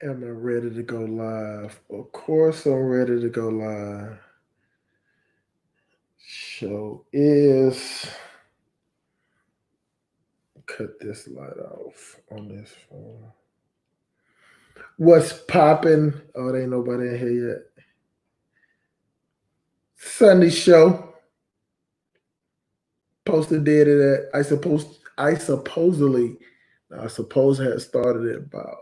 Am I ready to go live? Of course, I'm ready to go live. Show is cut this light off on this phone. What's popping? Oh, there ain't nobody in here yet. Sunday show. Posted did it at I suppose had started at about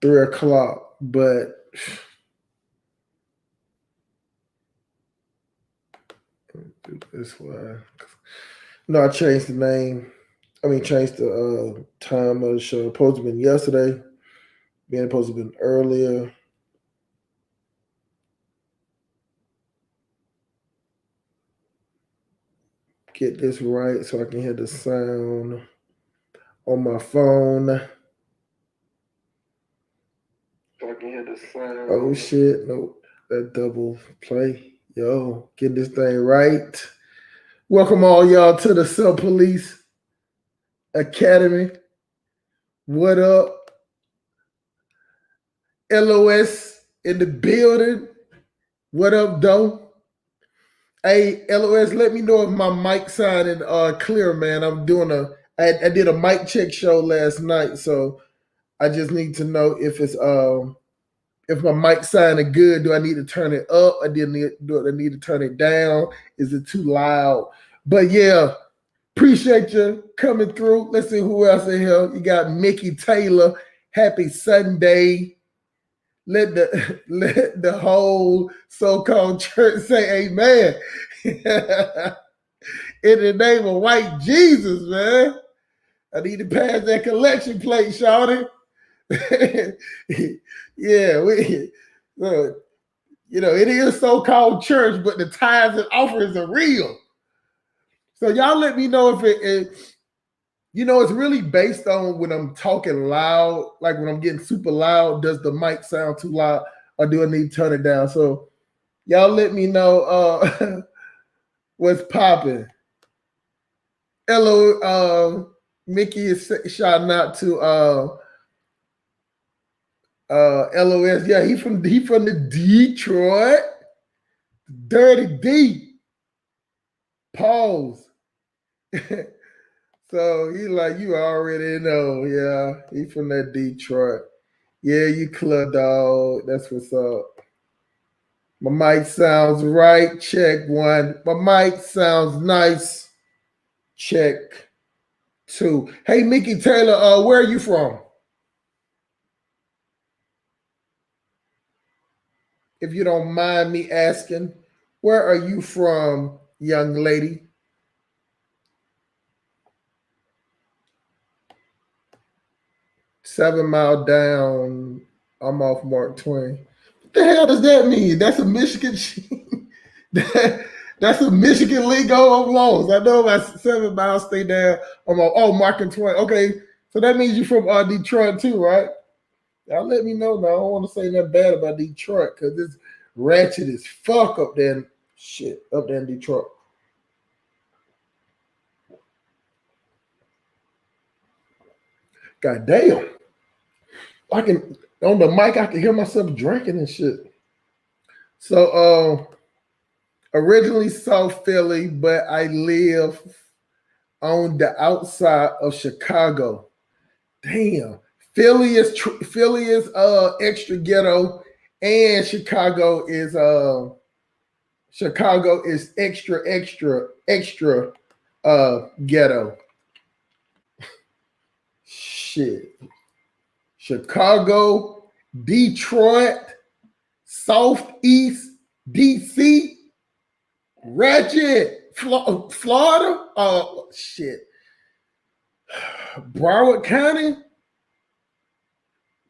3 o'clock, but do this way. No, I changed the name. Changed the time of the show. Supposed to have been yesterday. Being supposed to have been earlier. Get this right so I can hear the sound on my phone. So I can hear the sound. Oh shit! Nope, that double play. Yo, get this thing right. Welcome all y'all to the Sub Police Academy. What up? LOS in the building. What up, Doe? Hey, LOS, let me know if my mic sounded clear, man. I did a mic check show last night, so I just need to know if my mic sounded good. Do I need to turn it up? Do I need to turn it down? Is it too loud? But yeah, appreciate you coming through. Let's see who else in here. You got Mickey Taylor. Happy Sunday. Let the whole so-called church say amen. In the name of white Jesus, man. I need to pass that collection plate, shawty. Yeah, it is so-called church, but the tithes and offerings are real. So y'all let me know if it's really based on when I'm talking loud, like when I'm getting super loud, does the mic sound too loud or do I need to turn it down? So y'all let me know what's popping. Hello, Mickey is shouting out to LOS. Yeah, he from the Detroit. Dirty D. Pause. So he like, you already know. Yeah, he from that Detroit. Yeah, you club dog. That's what's up. My mic sounds right. Check one. My mic sounds nice. Check two. Hey, Mickey Taylor, where are you from? If you don't mind me asking, where are you from, young lady? Seven Mile down. I'm off Mark Twain. What the hell does that mean? That's a Michigan. That's a Michigan lingo of laws. I know about 7 Mile stay down. Mark and Twain. Okay, so that means you're from Detroit too, right? Y'all let me know now. I don't want to say nothing bad about Detroit because it's ratchet as fuck up there. Shit, up there in Detroit. God damn. I can on the mic I can hear myself drinking and shit. So originally South Philly, but I live on the outside of Chicago. Damn. Philly is extra ghetto and Chicago is extra ghetto. Shit. Chicago, Detroit, Southeast DC, ratchet, Florida, shit. Broward County,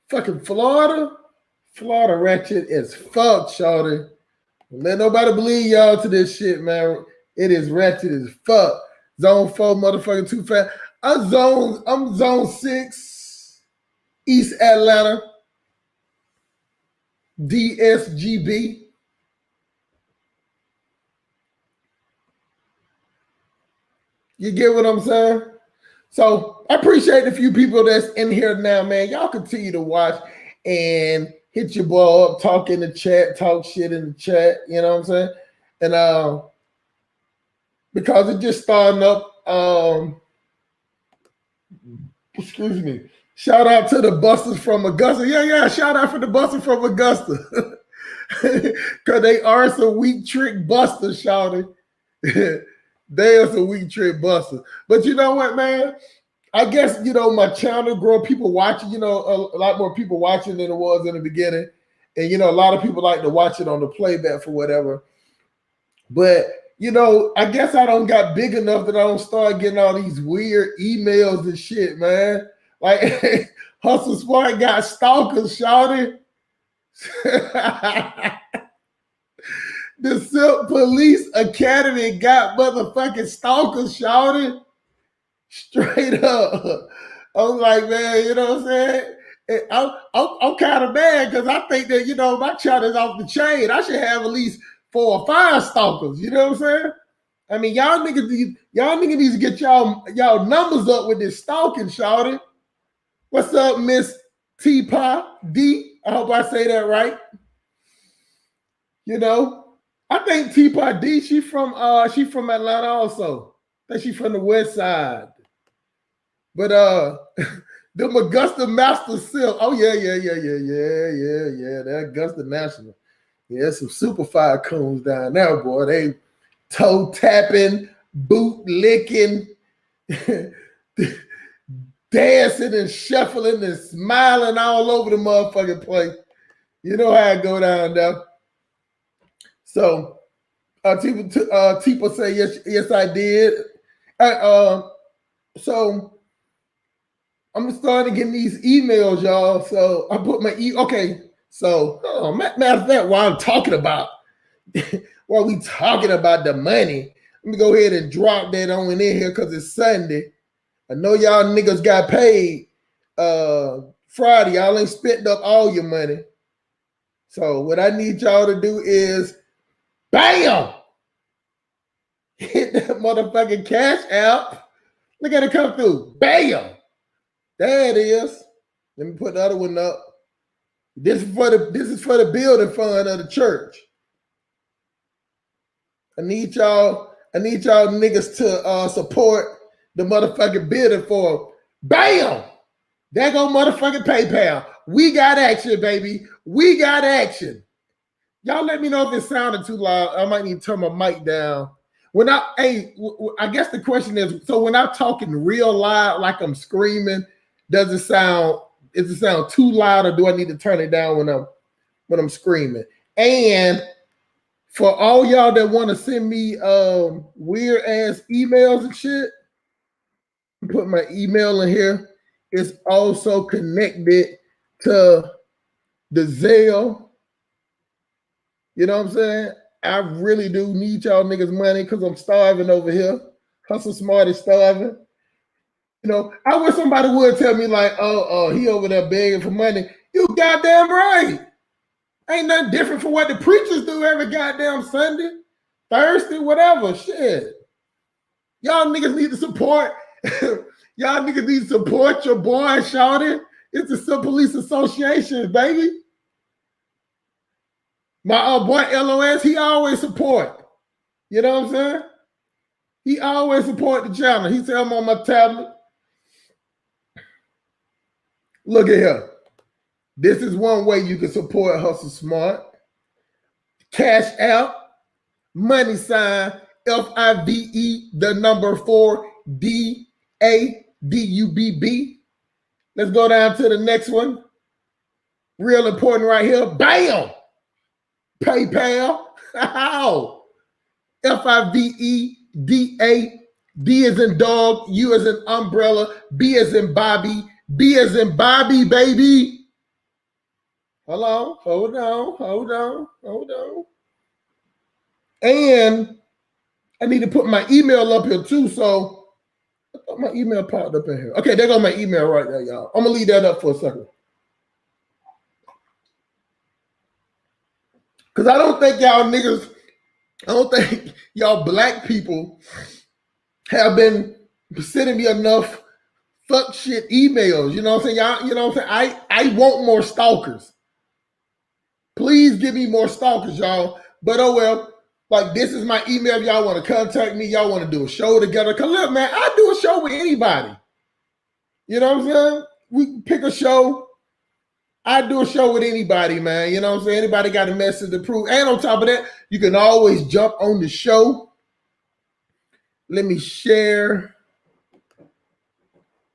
fucking Florida ratchet as fuck, shawty. Let nobody believe y'all to this shit, man. It is ratchet as fuck. Zone 4, motherfucking too fast. I'm zone 6, East Atlanta, DSGB. You get what I'm saying? So I appreciate the few people that's in here now, man. Y'all continue to watch and hit your boy up, talk in the chat, talk shit in the chat. You know what I'm saying? And because it just starting up. Excuse me. Shout out to the busters from Augusta. Yeah. Shout out for the busters from Augusta. Because they are some weak trick busters, shouting. They are some weak trick busters. But you know what, man? I guess, my channel grow, people watching, a lot more people watching than it was in the beginning. And, a lot of people like to watch it on the playback for whatever. But, I guess I don't got big enough that I don't start getting all these weird emails and shit, man. Like, Hustle Smart got stalkers, shouting. The Silk Police Academy got motherfucking stalkers, shouting. Straight up. I was like, man, you know what I'm saying? I'm kind of mad because I think that, my child is off the chain. I should have at least 4 or 5 stalkers. You know what I'm saying? I mean, y'all niggas need to get y'all numbers up with this stalking, shouting. What's up, Miss T-Pa D? I hope I say that right. I think T-Pa D, she from Atlanta also. I think she from the west side. But the Augusta Master Silk. Oh, yeah. That Augusta National. Yeah, some super fire coons down there, boy. They toe tapping, boot licking, dancing and shuffling and smiling all over the motherfucking place. You know how it go down there. So Tipa say yes I did. So I'm starting getting these emails, y'all. So I put my okay. So matter of fact, while we talking about the money, let me go ahead and drop that on in here because it's Sunday. I know y'all niggas got paid Friday. Y'all ain't spent up all your money. So what I need y'all to do is bam! Hit that motherfucking cash app. Look at it come through. Bam! There it is. Let me put the other one up. This is for the building fund of the church. I need y'all niggas to support the motherfucking building for bam! There go motherfucking PayPal. We got action, baby. We got action. Y'all let me know if it sounded too loud. I might need to turn my mic down. I guess the question is, so when I'm talking real loud, like I'm screaming, does it sound too loud, or do I need to turn it down when I'm screaming? And for all y'all that want to send me weird ass emails and shit, put my email in here. It's also connected to the Zelle. You know what I'm saying? I really do need y'all niggas money because I'm starving over here. Hustle Smart is starving. I wish somebody would tell me like, he over there begging for money. You goddamn right. Ain't nothing different from what the preachers do every goddamn Sunday, Thursday, whatever. Shit. Y'all niggas need to support. Y'all niggas need to support your boy, shouting. It's the Silk Police Association, baby. My boy LOS, he always support. You know what I'm saying? He always support the channel. He said I'm on my tablet. Look at here. This is one way you can support Hustle Smart. Cash out, money sign, FIVE, the number 4, DADUBB. Let's go down to the next one. Real important right here. Bam! PayPal. FIVEDA. D as in dog, U as in umbrella, B as in Bobby, B as in Bobby, baby. Hello, hold on. And I need to put my email up here too. So I thought my email popped up in here. Okay, there goes my email right there, y'all. I'm gonna leave that up for a second. Because I don't think y'all black people have been sending me enough fuck shit emails. You know what I'm saying? Y'all, you know what I'm saying? I want more stalkers. Please give me more stalkers, y'all. But oh well. Like, this is my email. Y'all want to contact me. Y'all want to do a show together. Cause look, man, I do a show with anybody. You know what I'm saying? We pick a show. I do a show with anybody, man. You know what I'm saying? Anybody got a message to prove. And on top of that, you can always jump on the show. Let me share.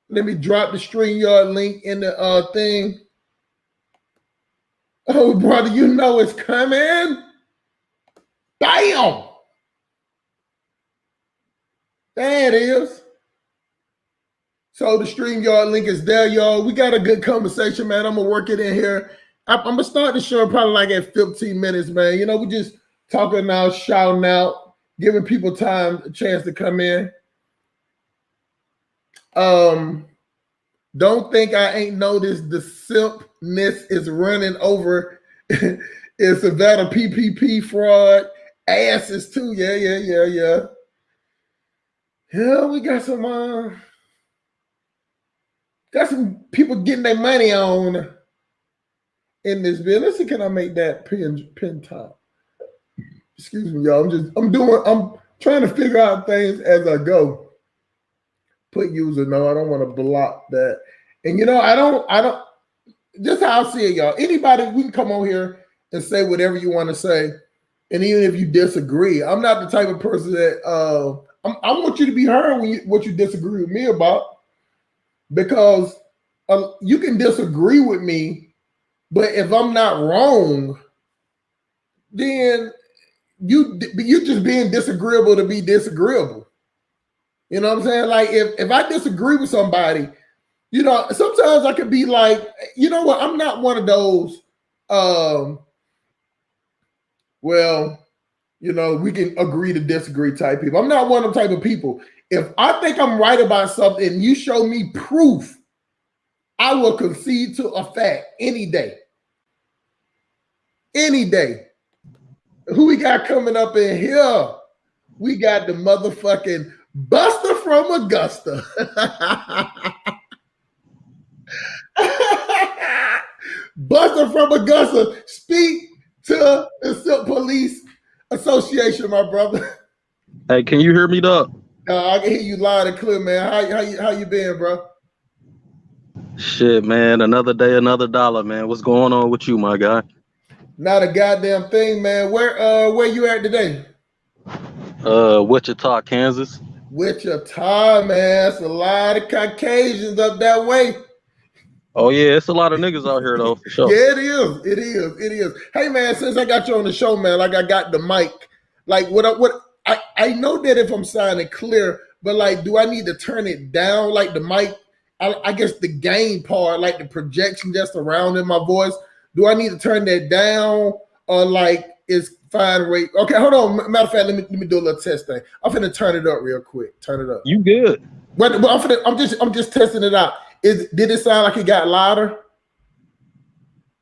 Let me drop the StreamYard link in the thing. Oh, brother, you know it's coming. Bam! There it is. So the StreamYard link is there, y'all. We got a good conversation, man. I'm going to work it in here. I'm going to start the show probably like at 15 minutes, man. You know, we just talking now, shouting out, giving people time, a chance to come in. Don't think I ain't noticed the simpness is running over. It's about a PPP fraud. Asses too. Yeah. Yeah, we got some people getting their money on in this bill. Let's see, can I make that pin top? Excuse me, y'all. I'm trying to figure out things as I go. Put user, no, I don't want to block that. And you know, I don't just how I see it, y'all. Anybody, we can come on here and say whatever you want to say. And even if you disagree, I'm not the type of person that I want you to be heard when what you disagree with me about. Because you can disagree with me, but if I'm not wrong, then you just being disagreeable to be disagreeable. You know what I'm saying? Like if I disagree with somebody, you know, sometimes I could be like, you know what? I'm not one of those. Well, you know, we can agree to disagree type people. I'm not one of them type of people. If I think I'm right about something and you show me proof, I will concede to a fact any day. Any day. Who we got coming up in here? We got the motherfucking Buster from Augusta. Buster from Augusta. Speak to the Silk Police Association, my brother. Hey, can you hear me, dog? I can hear you loud and clear, man. How you been, bro? Shit, man. Another day, another dollar, man. What's going on with you, my guy? Not a goddamn thing, man. Where you at today? Wichita, Kansas. Wichita, man. It's a lot of Caucasians up that way. Oh yeah, it's a lot of niggas out here though, for sure. Yeah, it is. Hey man, since I got you on the show, man, like I got the mic. Like I know that if I'm sounding clear, but like, do I need to turn it down? Like the mic, I guess the gain part, like the projection just around in my voice. Do I need to turn that down, or like it's fine rate? Okay, hold on. Matter of fact, let me do a little test thing. I'm finna turn it up real quick. Turn it up. You good? But I'm just testing it out. Did it sound like it got louder?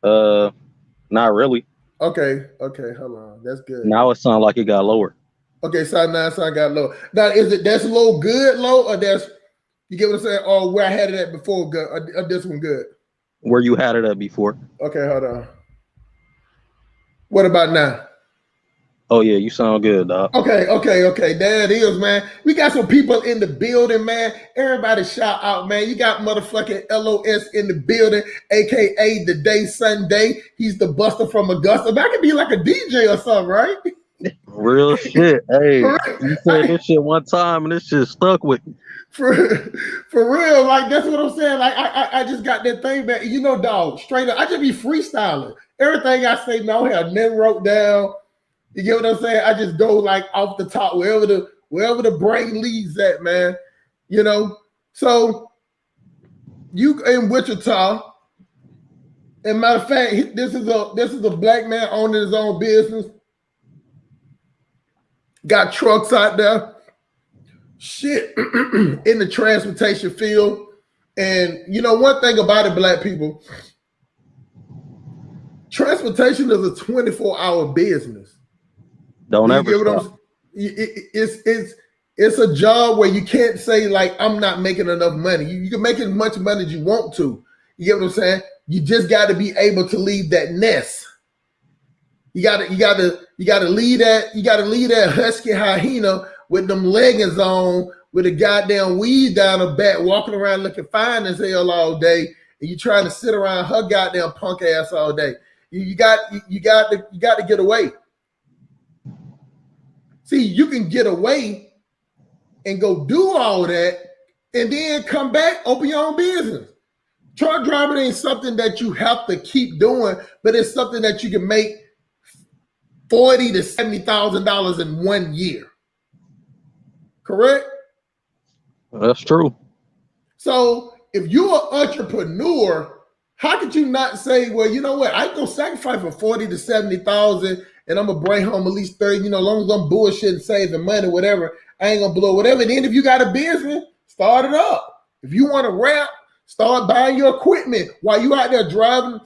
Not really. Okay, hold on. That's good. Now it sounds like it got lower. Okay, sound got low. Now that's low good, low, or that's, you get what I'm saying? Or where I had it at before good, or this one good? Where you had it at before. Okay, hold on. What about now? Oh yeah, you sound good, dog. Okay. There it is, man. We got some people in the building, man. Everybody shout out, man. You got motherfucking LOS in the building, aka the Day Sunday. He's the Buster from Augusta. That could be like a DJ or something, right? Real shit. Hey, you said this shit one time and this shit stuck with me. For real, like that's what I'm saying. Like I just got that thing back. You know, dog, straight up. I just be freestyling. Everything I say now, I have never wrote down. You get what I'm saying? I just go like off the top, wherever the brain leads at, man. You know. So you in Wichita, and matter of fact, this is a black man owning his own business. Got trucks out there. Shit in the transportation field. And you know, one thing about it, black people, transportation is a 24-hour business. Don't ever stop. It's It's a job where you can't say like I'm not making enough money. You can make as much money as you want to. You get what I'm saying? You just got to be able to leave that nest. You gotta leave that husky hyena with them leggings on, with a goddamn weed down her back, walking around looking fine as hell all day, and you trying to sit around her goddamn punk ass all day. You got to get away. See, you can get away and go do all that, and then come back, open your own business. Truck driving ain't something that you have to keep doing, but it's something that you can make $40,000 to $70,000 in 1 year. Correct? That's true. So if you're an entrepreneur, how could you not say, well, you know what? I ain't gonna sacrifice for 40 to 70,000 and I'm gonna bring home at least 30, as long as I'm bullshitting, saving money, whatever, I ain't gonna blow whatever. And then if you got a business, start it up. If you want to rap, start buying your equipment while you out there driving.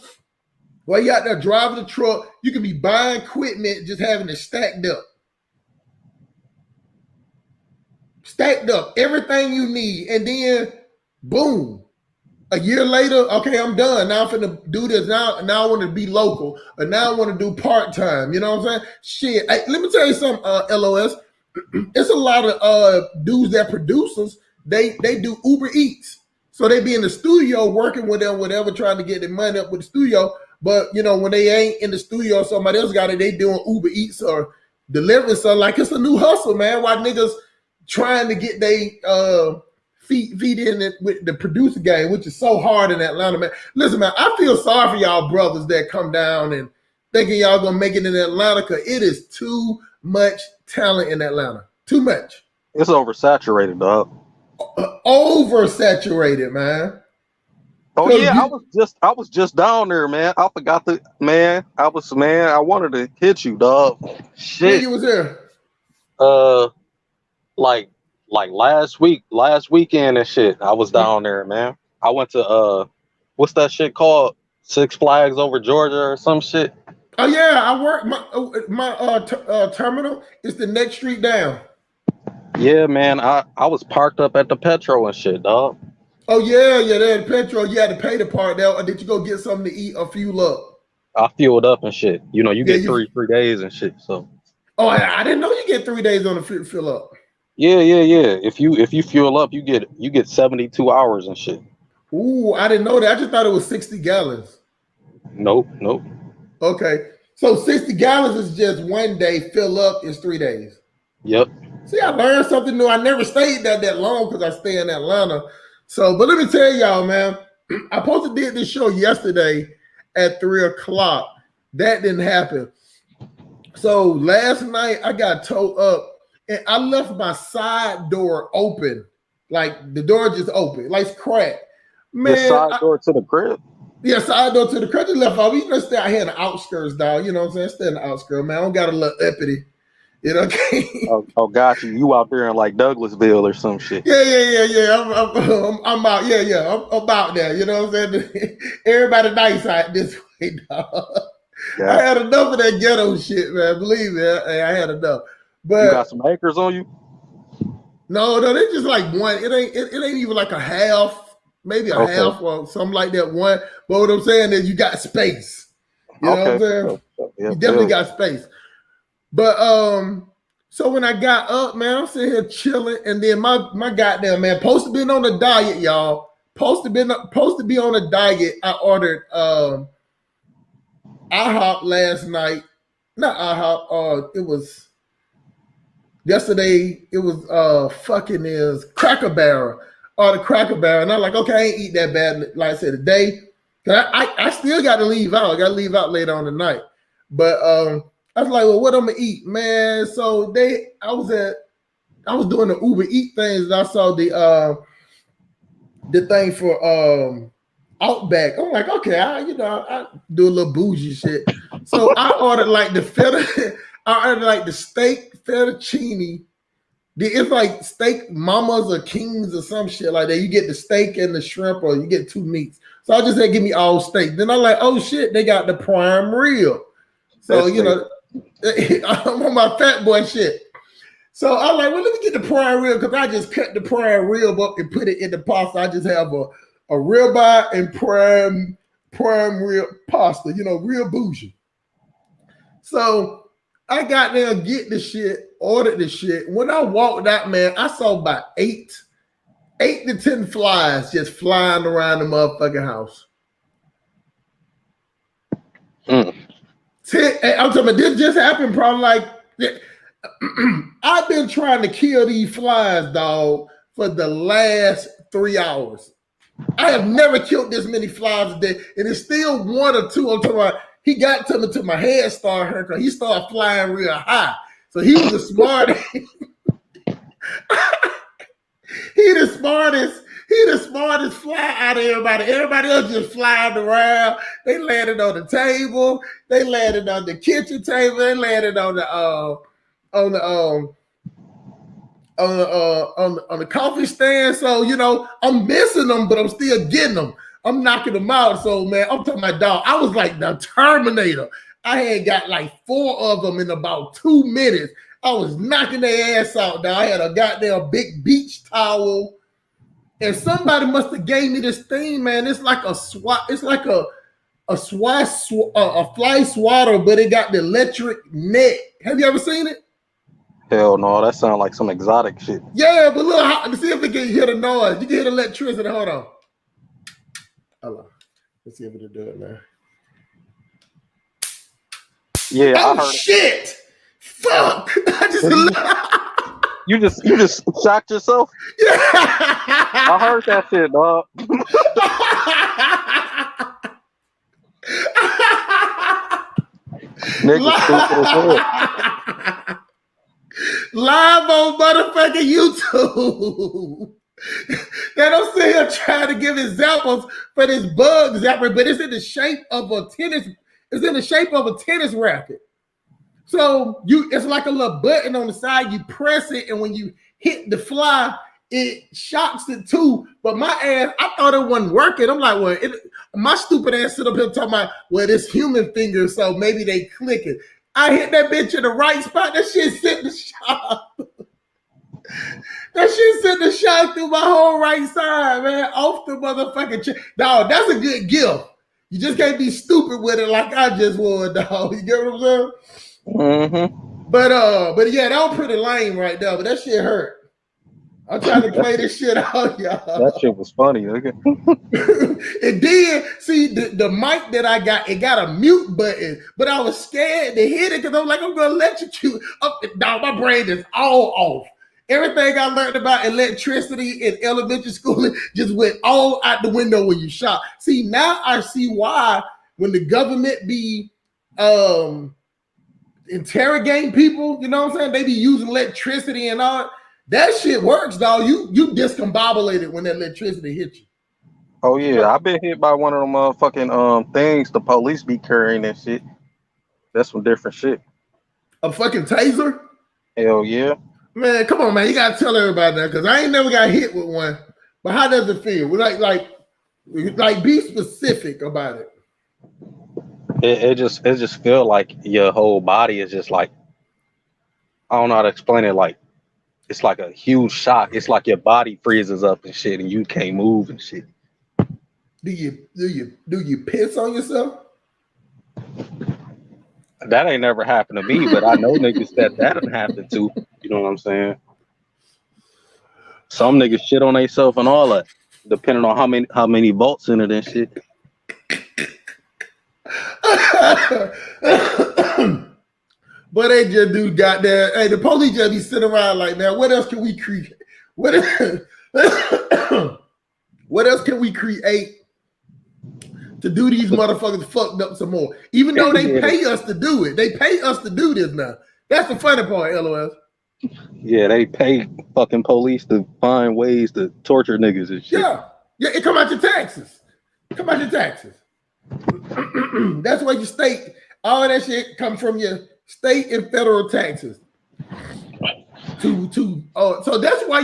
While you out there driving the truck, you can be buying equipment, just having it stacked up. Stacked up, everything you need. And then, boom, a year later, okay, I'm done. Now I'm finna do this. Now I want to be local. Or now I want to do part-time. You know what I'm saying? Shit. Hey, let me tell you something, LOS. It's a lot of dudes that producers, they do Uber Eats. So they be in the studio working with them, whatever, trying to get their money up with the studio. But, when they ain't in the studio, somebody else got it, they doing Uber Eats or delivering something. Like, it's a new hustle, man. Why niggas trying to get they feet in it with the producer game, which is so hard in Atlanta, man. Listen, man, I feel sorry for y'all brothers that come down and thinking y'all going to make it in Atlanta, because it is too much talent in Atlanta. Too much. It's oversaturated, dog. Oversaturated, man. Oh yeah, I was just down there, man. I forgot I wanted to hit you, dog. Shit. When you was there? Like last weekend and shit. I was down there, man. I went to what's that shit called? Six Flags over Georgia or some shit. Oh yeah, I work my terminal is the next street down. Yeah, man. I was parked up at the Petro and shit, dog. Oh yeah, they had petrol. You had to pay to park there, or did you go get something to eat or fuel up? I fueled up and shit. You get 3 days and shit. So. Oh, I didn't know you get 3 days on the fill up. Yeah. If you fuel up, you get 72 hours and shit. Ooh, I didn't know that. I just thought it was 60 gallons. Nope. Okay, so 60 gallons is just 1 day. Fill up is 3 days. Yep. See, I learned something new. I never stayed there that long because I stay in Atlanta. So, but let me tell y'all, man, I supposed to did this show yesterday at 3:00. That didn't happen. So last night I got towed up and I left my side door open. Like the door just open, like it's cracked. Man, the side door to the crib? Yeah, side door to the crib. Just left off. Stay out here in the outskirts, dog. You know what I'm saying? Stay in the outskirts, man. I don't got a little uppity. Oh, got you. You out there in like Douglasville or some shit. Yeah. I'm out. Yeah. I'm about there. You know what I'm saying? Everybody nice out this way, dog. Yeah. I had enough of that ghetto shit, man. Believe me, I had enough. But you got some acres on you? No, they just like one. It ain't even like a half, maybe a half or something like that. One. But what I'm saying is you got space. You know what I'm saying? You definitely got space. But so when I got up, man, I'm sitting here chilling, and then my goddamn man, supposed to be on a diet, y'all. Supposed to be on a diet. I ordered IHOP last night. Not IHOP. It was yesterday. It was is Cracker Barrel. Or the Cracker Barrel, and I'm like, okay, I ain't eat that bad. Like I said, today, I still got to leave out. I got to leave out later on tonight. But I was like, well, what I'm gonna eat, man? So I was doing the Uber Eat things, and I saw the thing for Outback. I'm like, okay, I do a little bougie shit. So I ordered like the steak fettuccine. It's like steak mamas or kings or some shit like that. You get the steak and the shrimp, or you get 2 meats. So I just said, give me all steak. Then I'm like, oh shit, they got the prime rib. So I'm on my fat boy shit. So I'm like, well, let me get the prime rib because I just cut the prime rib up and put it in the pasta. I just have a ribeye and prime rib pasta, real bougie. So I got there, get the shit, ordered the shit. When I walked out, man, I saw about 8 to 10 flies just flying around the motherfucking house. I'm talking about this just happened probably like I've been trying to kill these flies, dog, for the last 3 hours. I have never killed this many flies a day, and it's still 1 or 2. I'm talking about he got to me till my head started hurting because he started flying real high. So he was the smartest. He the smartest fly out of everybody. Everybody else just flying around. They landed on the table. They landed on the kitchen table. They landed on the coffee stand. So I'm missing them, but I'm still getting them. I'm knocking them out. So man, I'm talking about dog. I was like the Terminator. I had got like 4 of them in about 2 minutes. I was knocking their ass out. Dog. I had a goddamn big beach towel. And somebody must have gave me this thing, man. It's like a swat. It's like a fly swatter, but it got the electric net. Have you ever seen it? Hell no, that sounds like some exotic shit. Yeah, but look, let's see if it can hear the noise. You can hear the electricity. Hold on. Let's see if it'll do it now. Yeah, I heard shit. It. Fuck. You just shocked yourself? Yeah. I heard that shit, dog. Nigga stupid as hell. Live on motherfucking YouTube. They don't sit here trying to give examples for this bug zapper, but it's in the shape of a tennis. It's in the shape of a tennis racket. So it's like a little button on the side. You press it, and when you hit the fly, it shocks it too. But my ass, I thought it wasn't working. I'm like, well, my stupid ass sit up here talking about, well, it's human fingers, so maybe they click it. I hit that bitch in the right spot. That shit sent the shot. That shit sent the shot through my whole right side, man, off the motherfucking chair. Dog, that's a good gift. You just can't be stupid with it like I just was, dog. You get what I'm saying? Mm-hmm. But yeah, that was pretty lame right there. But that shit hurt. I'm trying to play this shit out, y'all. That shit was funny, nigga. It did. See, the mic that I got, it got a mute button, but I was scared to hit it because I'm like, I'm gonna electrocute up. Dog, my brain is all off. Everything I learned about electricity in elementary school just went all out the window when you shot. See, now I see why when the government be interrogating people, you know what I'm saying? They be using electricity and all. That shit works, dog. You discombobulated when that electricity hit you. Oh yeah, I've been hit by one of them motherfucking things the police be carrying and shit. That's some different shit. A fucking taser? Hell yeah. Man, come on, man. You gotta tell everybody that because I ain't never got hit with one. But how does it feel? Like be specific about it. It just feel like your whole body is just like, I don't know how to explain it. Like it's like a huge shock. It's like your body freezes up and shit, and you can't move and shit. Do you piss on yourself? That ain't never happened to me, but I know niggas that done happened to. You know what I'm saying? Some niggas shit on themselves and all that, depending on how many volts in it and shit. But they just do goddamn. Hey, the police just be sitting around like, man, what else can we create? What else can we create to do these motherfuckers fucked up some more? Even though they pay us to do it, they pay us to do this now. That's the funny part, LOS. Yeah, they pay fucking police to find ways to torture niggas and shit. Yeah, it come out your taxes. That's why your state, all of that shit comes from your state and federal taxes. So that's why,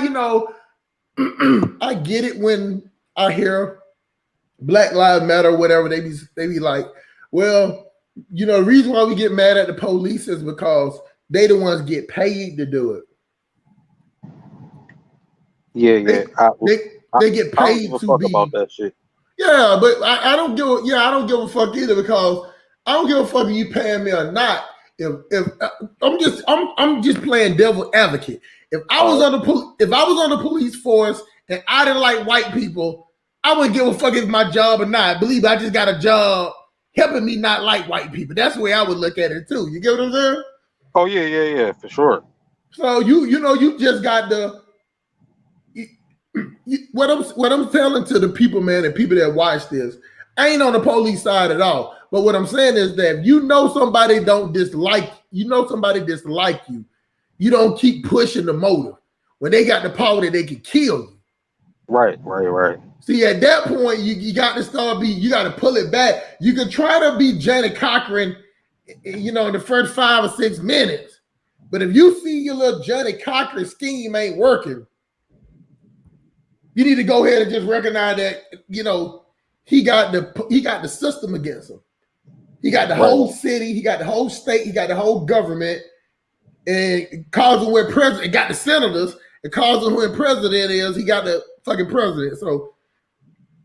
I get it when I hear Black Lives Matter or whatever. They be like, well, the reason why we get mad at the police is because they the ones get paid to do it. Yeah, They yeah. they I, they get I don't give paid a to fuck about be. that shit. Yeah, but I don't give I don't give a fuck either because I don't give a fuck if you paying me or not. If I'm just playing devil advocate. If I was on the police force and I didn't like white people, I wouldn't give a fuck if my job or not. Believe me, I just got a job helping me not like white people. That's the way I would look at it too. You get what I'm saying? Oh yeah, yeah, yeah, for sure. So you just got the what I'm telling to the people, man, and people that watch this, I ain't on the police side at all. But what I'm saying is that if you know somebody don't dislike, somebody dislike you, you don't keep pushing the motive. When they got the power that they can kill you. Right, right, right. See, at that point, you got to you got to pull it back. You can try to be Janet Cochran, in the first 5 or 6 minutes. But if you see your little Janet Cochran scheme ain't working, you need to go ahead and just recognize that, he got the system against him. He got the whole city, he got the whole state, he got the whole government, and calls him where president, got the senators, and calls him who president is, he got the fucking president. So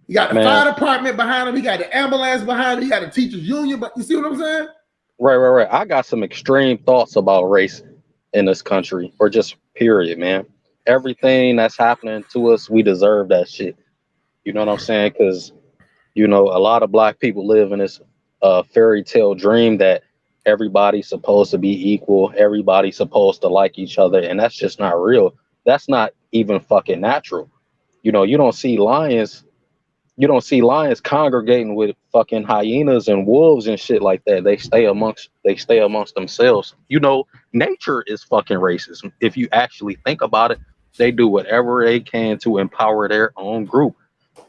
he got the fire department behind him, he got the ambulance behind him, he got the teachers union, but you see what I'm saying? Right, right, right. I got some extreme thoughts about race in this country, or just period, man. Everything that's happening to us, we deserve that shit. You know what I'm saying? Because a lot of black people live in this fairy tale dream that everybody's supposed to be equal, everybody's supposed to like each other, and that's just not real. That's not even fucking natural. You don't see lions. You don't see lions congregating with fucking hyenas and wolves and shit like that. They stay amongst themselves. Nature is fucking racist. If you actually think about it, they do whatever they can to empower their own group.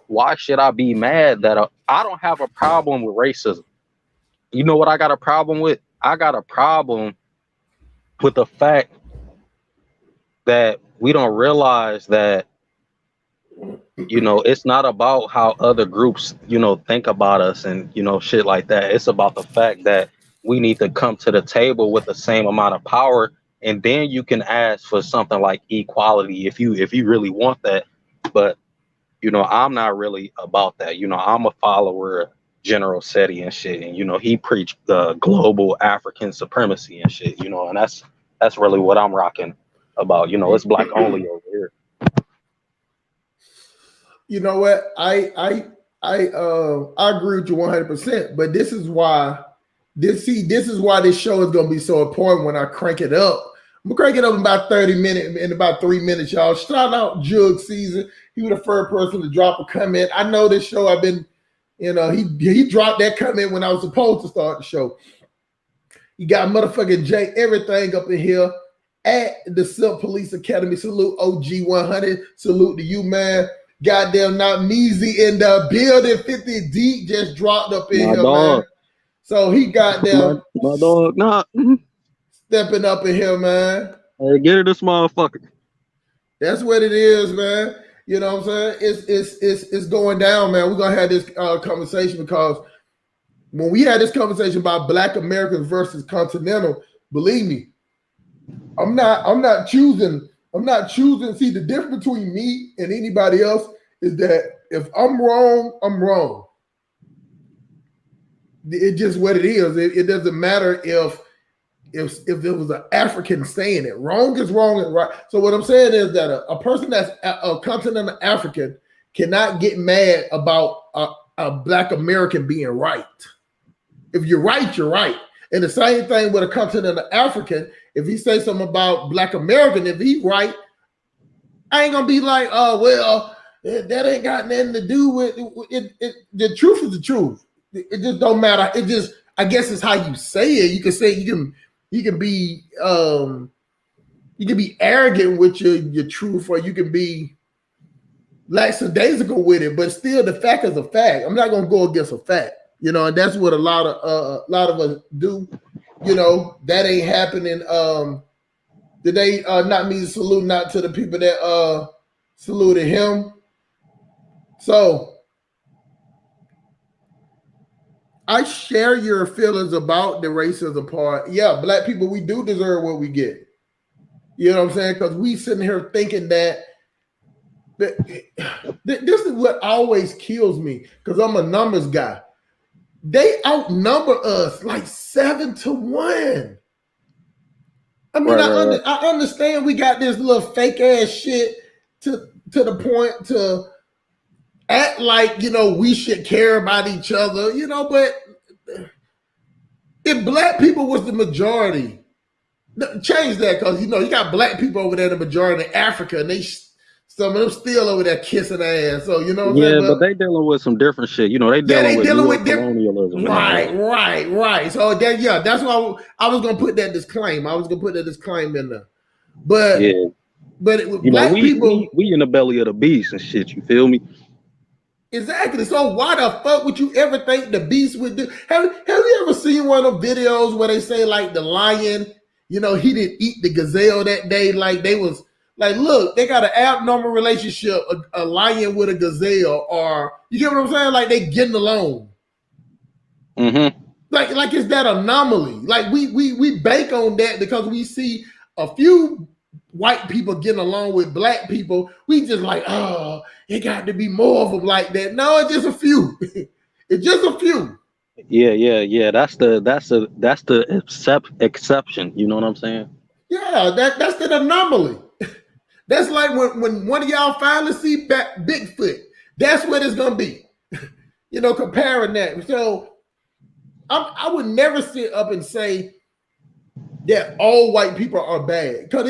Why should I be mad that I don't have a problem with racism? You know what I got a problem with? I got a problem with the fact that we don't realize that it's not about how other groups think about us and shit like that. It's about the fact that we need to come to the table with the same amount of power, and then you can ask for something like equality if you really want that. But I'm not really about that. I'm a follower of General Seti and shit, and he preached the global African supremacy and shit. And that's really what I'm rocking about. It's black only over here. You know what? I agree with you 100%. But this is why this is why this show is gonna be so important when I crank it up. I'm gonna crank it up in about 30 minutes, in about 3 minutes, y'all. Shout out Jug Season. He was the first person to drop a comment. I know this show. I've been, he dropped that comment when I was supposed to start the show. You got motherfucking Jay everything up in here at the Silk Police Academy. Salute OG 100. Salute to you, man. Goddamn, not Measy in the building. 50 deep just dropped up in My here, dog. man. So he goddamn My dog. Nah. stepping up in here, man. Hey, get it, this motherfucker. That's what it is, man. You know what I'm saying? It's going down, man. We're gonna have this conversation because when we had this conversation about Black Americans versus Continental, believe me, I'm not choosing. See, the difference between me and anybody else is that if I'm wrong, I'm wrong. It's just what it is. It doesn't matter if there was an African saying it. Wrong is wrong and right. So what I'm saying is that a person that's a continental African cannot get mad about a Black American being right. If you're right, you're right. And the same thing with a continental African. If he says something about Black American, if he's right, I ain't gonna be like, oh well, that ain't got nothing to do with it. The truth is the truth. It just don't matter. It just, I guess, it's how you say it. You can say you can be arrogant with your truth, or you can be lackadaisical with it. But still, the fact is a fact. I'm not gonna go against a fact. And that's what a lot of us do. That ain't happening. Today, not me salute, not to the people that saluted him. So I share your feelings about the racism part. Yeah, Black people, we do deserve what we get. You know what I'm saying? Because we sitting here thinking that This is what always kills me because I'm a numbers guy. They outnumber us like 7-1. I mean, Right. I understand we got this little fake ass shit to the point to act like, you know, we should care about each other, you know, but if black people was the majority, change that, because, you know, you got black people over there, the majority in Africa, and some of them still over there kissing ass. So, you know what I'm saying? Yeah, but But they dealing with some different shit. You know, they yeah, dealing they with dealing with neo-colonialism and all that. right. So that, yeah, that's why I was gonna put that disclaimer. I was gonna put that disclaimer in there. But Yeah. with You know, black people, we in the belly of the beast and shit, you feel me? exactly. So why the fuck would you ever think the beast would do? Have you ever seen one of them videos where they say like the lion, you know, he didn't eat the gazelle that day? Like they was like, look, they got an abnormal relationship, a lion with a gazelle, or you get what I'm saying? Like they getting along. Mm-hmm. Like it's that anomaly. Like we bank on that because we see a few white people getting along with black people. We just like, oh, it got to be more of them like that. No, it's just a few. It's just a few. Yeah. That's the exception. You know what I'm saying? Yeah, that's the anomaly. That's like when one of y'all finally see Bigfoot. That's what it's gonna be. You know, comparing that. So I would never sit up and say that all white people are bad, because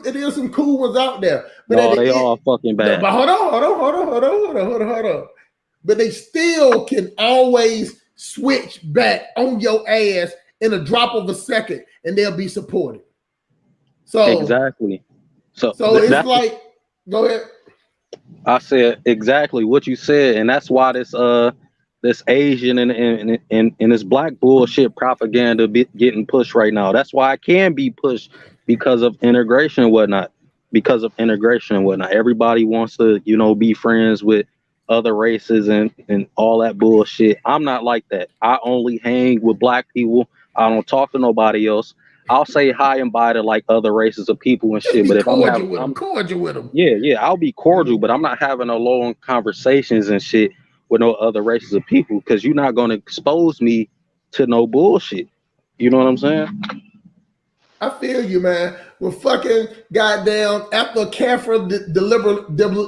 it is some cool ones out there. But at No, the they end, all fucking no, bad. but hold on. But they still can always switch back on your ass in a drop of a second, and they'll be supported. So Exactly. So it's that's like, go ahead. I said exactly what you said, and that's why this Asian and this black bullshit propaganda getting pushed right now. That's why it can be pushed because of integration and whatnot. Because of integration and whatnot, everybody wants to, you know, be friends with other races and all that bullshit. I'm not like that. I only hang with black people. I don't talk to nobody else. I'll say hi and bye to like other races of people and Just shit. be But if I'm cordial having, with them. I'm Cordial with them. yeah, I'll be cordial, but I'm not having no long conversations and shit with no other races of people because you're not gonna expose me to no bullshit. You know what I'm saying? I feel you, man. With fucking goddamn after careful deliberation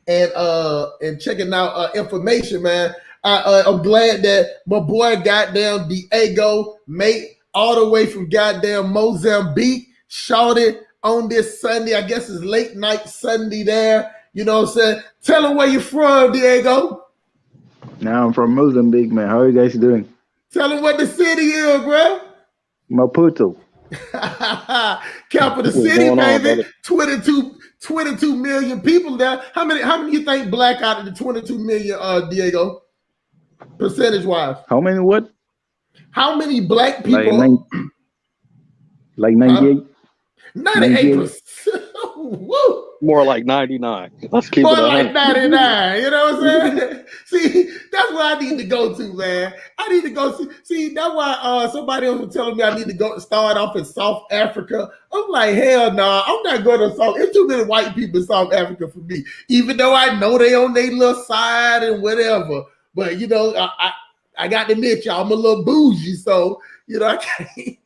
and checking out information, man. I'm glad that my boy goddamn Diego made all the way from goddamn Mozambique, shot it on this Sunday. I guess it's late night Sunday there. You know what I'm saying? Tell him where you're from, Diego. Now I'm from Mozambique, man. How are you guys doing? Tell him what the city is, bro. Maputo. Capital What's City, going on, baby. brother? 22 million people there. How many you think black out of the 22 million, Diego? Percentage wise. How many what? How many black Like people? like Huh? 98? 98? 98%. Woo! More like 99. Let's keep it More like 100. 99. You know what I'm saying? See, that's where I need to go to, man. I need to go see that's why somebody else was telling me I need to go start off in South Africa. I'm like, hell no, I'm not going to South. It's too many white people in South Africa for me. Even though I know they on their little side and whatever. But you know, I got to admit, y'all, I'm a little bougie, so you know, I can't.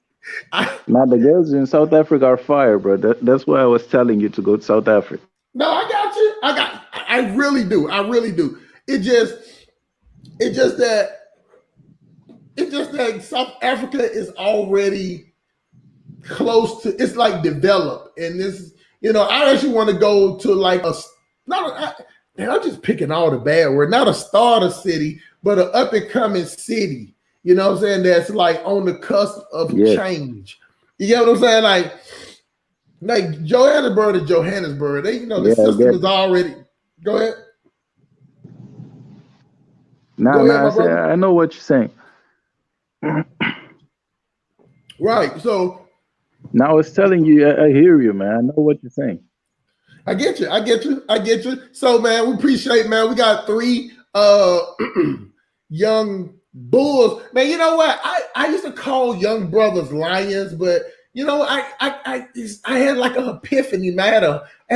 Now the girls in South Africa are fire, bro. That's why I was telling you to go to South Africa. No, I got you. I really do. I really do. It's just that South Africa is already close to. It's like developed, and this, you know, I actually want to go to like a not. Man, I'm just picking all the bad word. Not a starter city, but an up and coming city. You know what I'm saying? That's like on the cusp of Yes. change. You get what I'm saying? Like Johannesburg to Johannesburg. They, you know, the Yeah, I system get is it. already. Go ahead. Now, Go ahead, now my I say brother. I know what you're saying. Right. So Now I was telling you, I hear you, man. I know what you're saying. I get you. I get you. I get you. So man, we appreciate, man. We got 3 young bulls. Man, you know what? I used to call young brothers lions, but you know, I had like an epiphany, man. I had I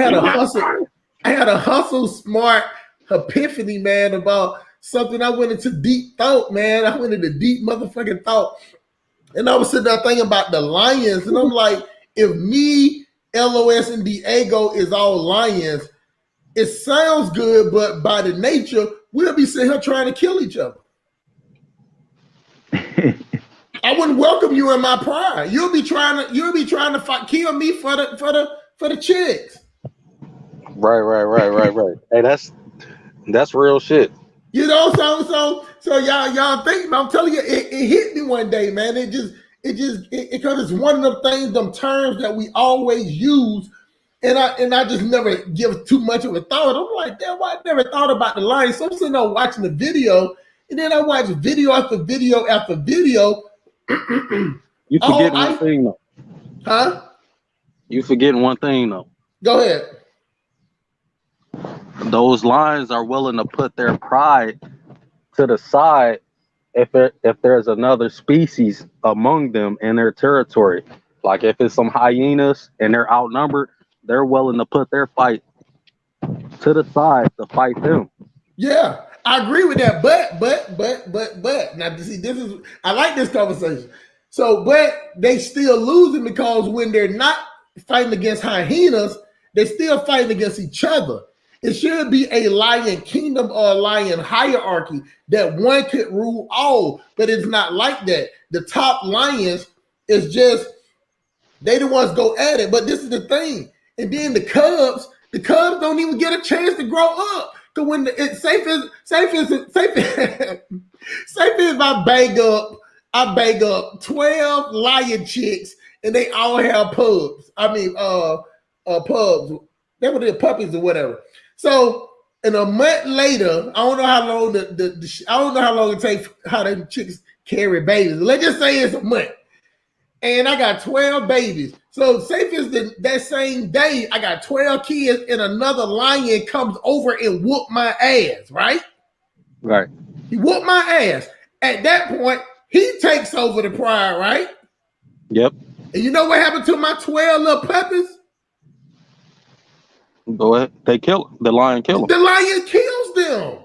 had a hustle smart epiphany, man, about something. I went into deep thought, man. I went into deep motherfucking thought. And I was sitting there thinking about the lions. And I'm like, if me, LOS, and Diego is all lions, it sounds good, but by the nature, we'll be sitting here trying to kill each other. I wouldn't welcome you in my pride. You'll be trying to fight, kill me for the chicks. Right. Hey, that's real shit. You know, so y'all think, I'm telling you, it hit me one day, man. It because it's one of them things, them terms that we always use, and I just never give too much of a thought. I'm like, damn, I never thought about the line. So I'm sitting there watching the video, and then I watch video after video after video. You forget one thing though. Huh? You forgetting one thing though. Go ahead. Those lions are willing to put their pride to the side if there's another species among them in their territory. Like if it's some hyenas and they're outnumbered, they're willing to put their fight to the side to fight them. Yeah, I agree with that. But now see, I like this conversation. So, but they still losing because when they're not fighting against hyenas, they're still fighting against each other. It should be a lion kingdom or a lion hierarchy that one could rule all, but it's not like that. The top lions is just, they the ones go at it. But this is the thing. And then the cubs don't even get a chance to grow up. Cause when it's safe as I bang up 12 lion chicks and they all have pups. I mean pups. They were their puppies or whatever. So, and a month later, I don't know how long I don't know how long it takes how them chicks carry babies. Let's just say it's a month, and I got 12 babies. So, safe as that same day, I got 12 kids, and another lion comes over and whoop my ass. Right? Right. He whooped my ass. At that point, he takes over the pride. Right? Yep. And you know what happened to my 12 little puppies? Go ahead. They kill him. The lion kill him. The lion kills them.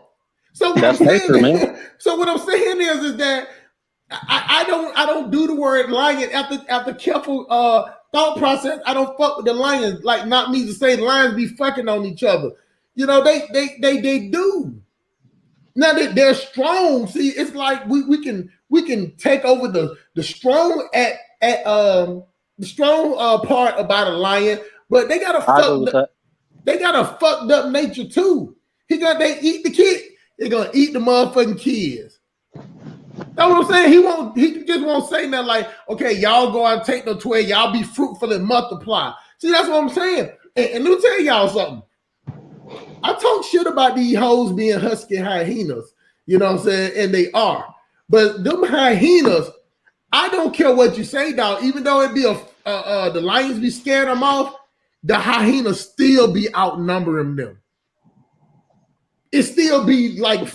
So what That's I'm saying, nature, man. So what I'm saying is that I don't do the word lion after careful thought process. I don't fuck with the lions. Like, not me to say the lions be fucking on each other. You know, they do. Now they're strong. See, it's like we can take over the strong at the strong part about a lion, but they got a they got a fucked up nature too. They eat the kid. They're gonna eat the motherfucking kids. That's what I'm saying. He just won't say nothing like, okay, y'all go out and take the 12, y'all be fruitful and multiply. See, that's what I'm saying. And let me tell y'all something. I talk shit about these hoes being husky hyenas, you know what I'm saying? And they are. But them hyenas, I don't care what you say, dog. Even though it be the lions be scaring them off, the hyenas still be outnumbering them. It still be like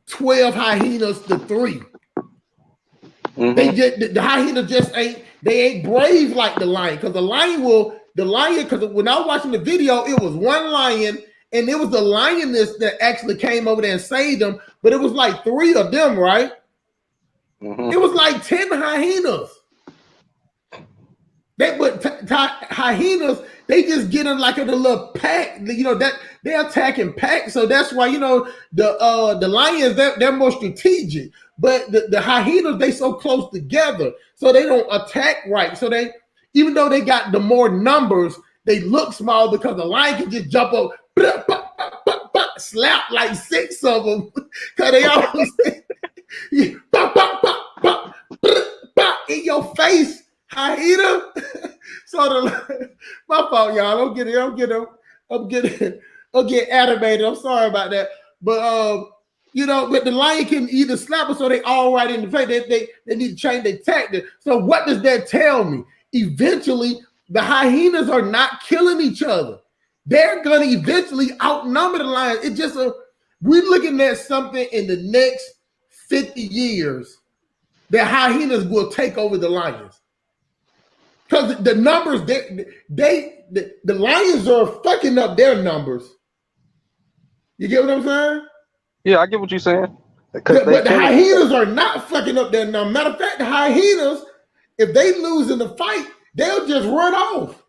12 hyenas to 3. Mm-hmm. The hyenas just ain't brave like the lion, because because when I was watching the video, it was one lion and it was the lioness that actually came over there and saved them, but it was like 3 of them, right? Mm-hmm. It was like 10 hyenas. Hyenas, they just get in like a little pack, you know, that they're attacking packs. So that's why, you know, the lions, they're more strategic, but the hyenas, they so close together, so they don't attack right. So they, even though they got the more numbers, they look small because the lion can just jump up, slap like 6 of them, because they always in your face. Hyena. So my fault, y'all. I'm getting animated. I'm sorry about that. But you know, but the lion can either slap us, so they all right in the face. They need to change their tactic. So what does that tell me? Eventually, the hyenas are not killing each other. They're gonna eventually outnumber the lions. It's just we're looking at something in the next 50 years that hyenas will take over the lions. Because the numbers, the Lions are fucking up their numbers. You get what I'm saying? Yeah, I get what you're saying. Because Yeah, they but the finished. hyenas are not fucking up their numbers. Matter of fact, the hyenas, if they lose in the fight, they'll just run off.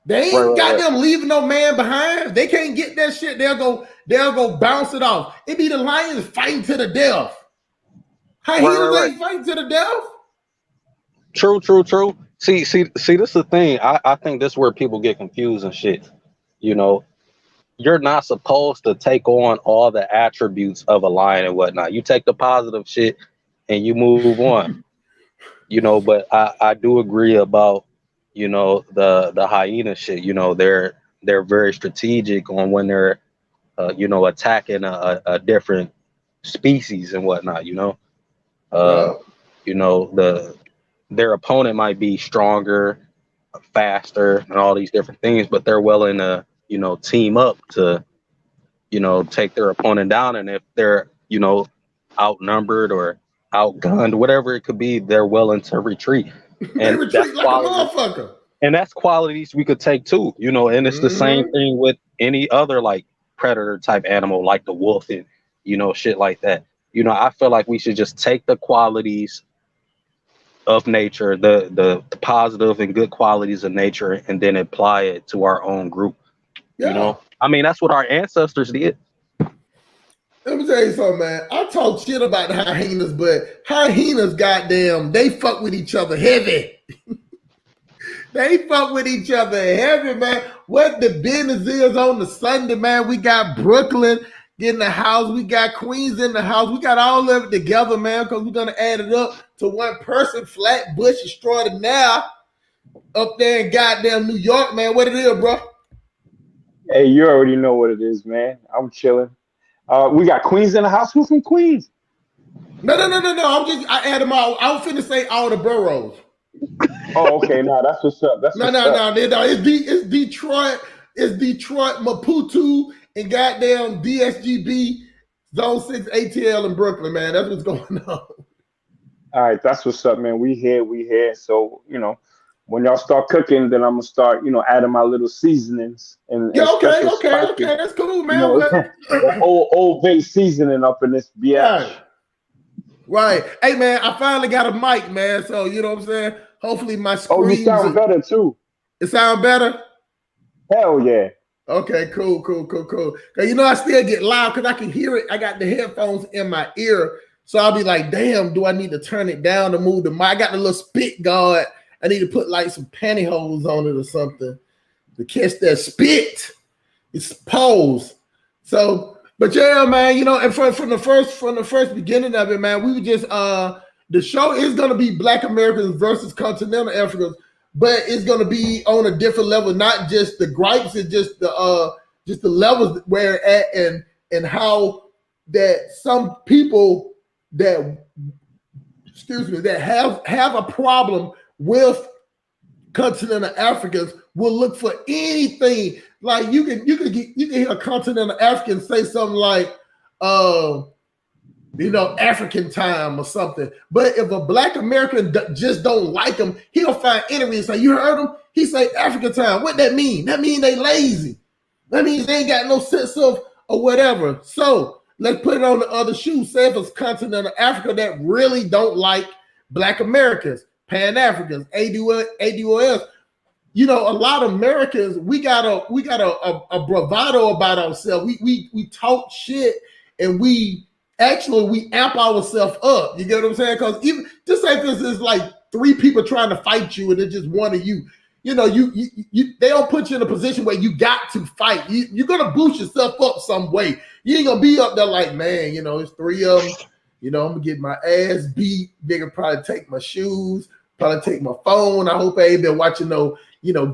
They Right, ain't right, got right. them leaving no man behind. They can't get that shit. They'll go bounce it off. It be the Lions fighting to the death. Right, right, Hyenas right. ain't fighting to the death. True, true, true. See, this is the thing. I think this is where people get confused and shit. You know, you're not supposed to take on all the attributes of a lion and whatnot. You take the positive shit and you move on. You know, but I do agree about, you know, the hyena shit. You know, they're very strategic on when they're you know, attacking a different species and whatnot. Uh, Yeah. you know, their opponent might be stronger, faster, and all these different things, but they're willing to, you know, team up to, you know, take their opponent down. And if they're, you know, outnumbered or outgunned, whatever it could be, they're willing to retreat. They And that's retreat like a quality. motherfucker. And that's qualities we could take too, you know, and it's the same Mm-hmm. thing with any other like predator type animal like the wolf and, you know, shit like that. You know, I feel like we should just take the qualities of nature, the positive and good qualities of nature, and then apply it to our own group. You Yeah. know, I mean, that's what our ancestors did. Let me tell you something, man. I talk shit about the hyenas, but hyenas, goddamn, they fuck with each other heavy. They fuck with each other heavy, man. What the business is on the Sunday, man. We got Brooklyn in the house. We got Queens in the house. We got all of it together, man, because we're going to add it up to one person. Flatbush extraordinaire up there in goddamn New York, man. What it is, bro? Hey, you already know what it is, man. I'm chilling. We got Queens in the house. Who's from Queens? No. I added them all. I was finna say all the boroughs. Oh, okay. Nah, that's what's up. That's No. what's up. It's Detroit. It's Detroit, Maputo, and goddamn DSGB, Zone 6 ATL in Brooklyn, man. That's what's going on. All right, that's what's up, man. We here, we here. So, when y'all start cooking, then I'm gonna start, adding my little seasonings and Yeah, special spices. okay. That's cool, You man. know, that old base seasoning up in this Right. bitch. Right. Hey, man, I finally got a mic, man. So, you know what I'm saying? Hopefully my Oh, you screams, sound better too. it sound better? Hell yeah. Okay, cool. Cause I still get loud because I can hear it. I got the headphones in my ear. So I'll be like, damn, do I need to turn it down to move the mic? I got the little spit guard. I need to put like some pantyhose on it or something to catch that spit. It's pose. So, but yeah, man, and from the first beginning of it, man, we were just the show is gonna be Black Americans versus Continental Africans, but it's gonna be on a different level, not just the gripes, it's just the levels where at and how that some people that that have a problem with continental Africans will look for anything. Like you can hear a continental African say something like African time or something. But if a Black American just don't like him, he'll find any reason. Say, you heard him? He say African time. What that mean? That mean they lazy. That means they ain't got no sense of or whatever. So let's put it on the other shoe. Say if it's continental Africa that really don't like Black Americans, Pan-Africans, ADOS. A lot of Americans, we got a bravado about ourselves. We talk shit and we amp ourselves up. You get what I'm saying? Because even just say this is like three people trying to fight you and it's just one of you. They don't put you in a position where you got to fight. You're gonna boost yourself up some way. You ain't gonna be up there like, man, it's three of them. I'm gonna get my ass beat. Nigga probably take my shoes, probably take my phone. I hope I ain't been watching no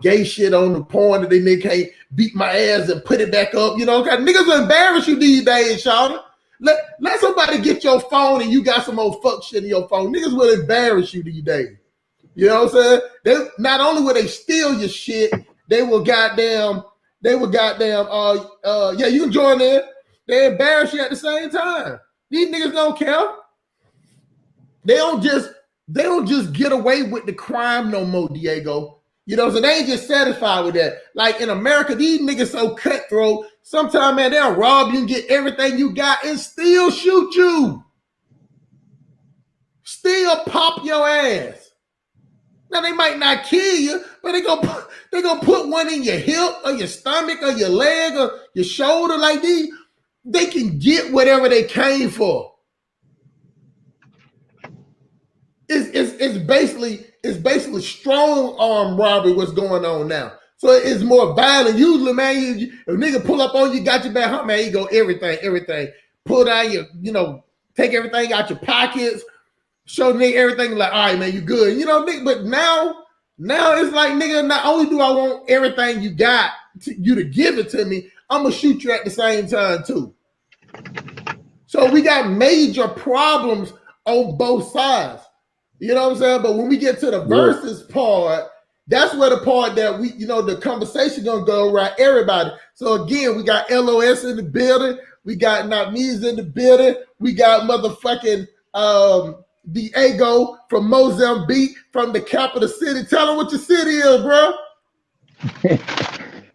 gay shit on the porn that they nigga can't beat my ass and put it back up. Niggas will embarrass you these days, Shawty. Let somebody get your phone and you got some old fuck shit in your phone. Niggas will embarrass you these days. You know what I'm saying? They not only will they steal your shit, they will goddamn, you can join in. They embarrass you at the same time. These niggas don't care. They don't just get away with the crime no more, Diego. You know, so they ain't just satisfied with that. Like in America, these niggas so cutthroat. Sometimes, man, they'll rob you and get everything you got and still shoot you. Still pop your ass. Now they might not kill you, but they gonna put one in your hip or your stomach or your leg or your shoulder like these. They can get whatever they came for. It's basically strong arm robbery what's going on now. So it's more violent. Usually, man, if a nigga pull up on you, got your back, huh, man, you go everything. Pull down your, take everything out your pockets, show nigga everything like, all right, man, you good. Nigga, but now it's like, nigga, not only do I want everything you got you to give it to me, I'm gonna shoot you at the same time too. So we got major problems on both sides. You know what I'm saying? But when we get to the versus part, that's where the part that we, the conversation gonna go around everybody. So again, we got LOS in the building, we got Namiz in the building, we got motherfucking Diego from Mozambique, from the capital city. Tell them what your city is, bro.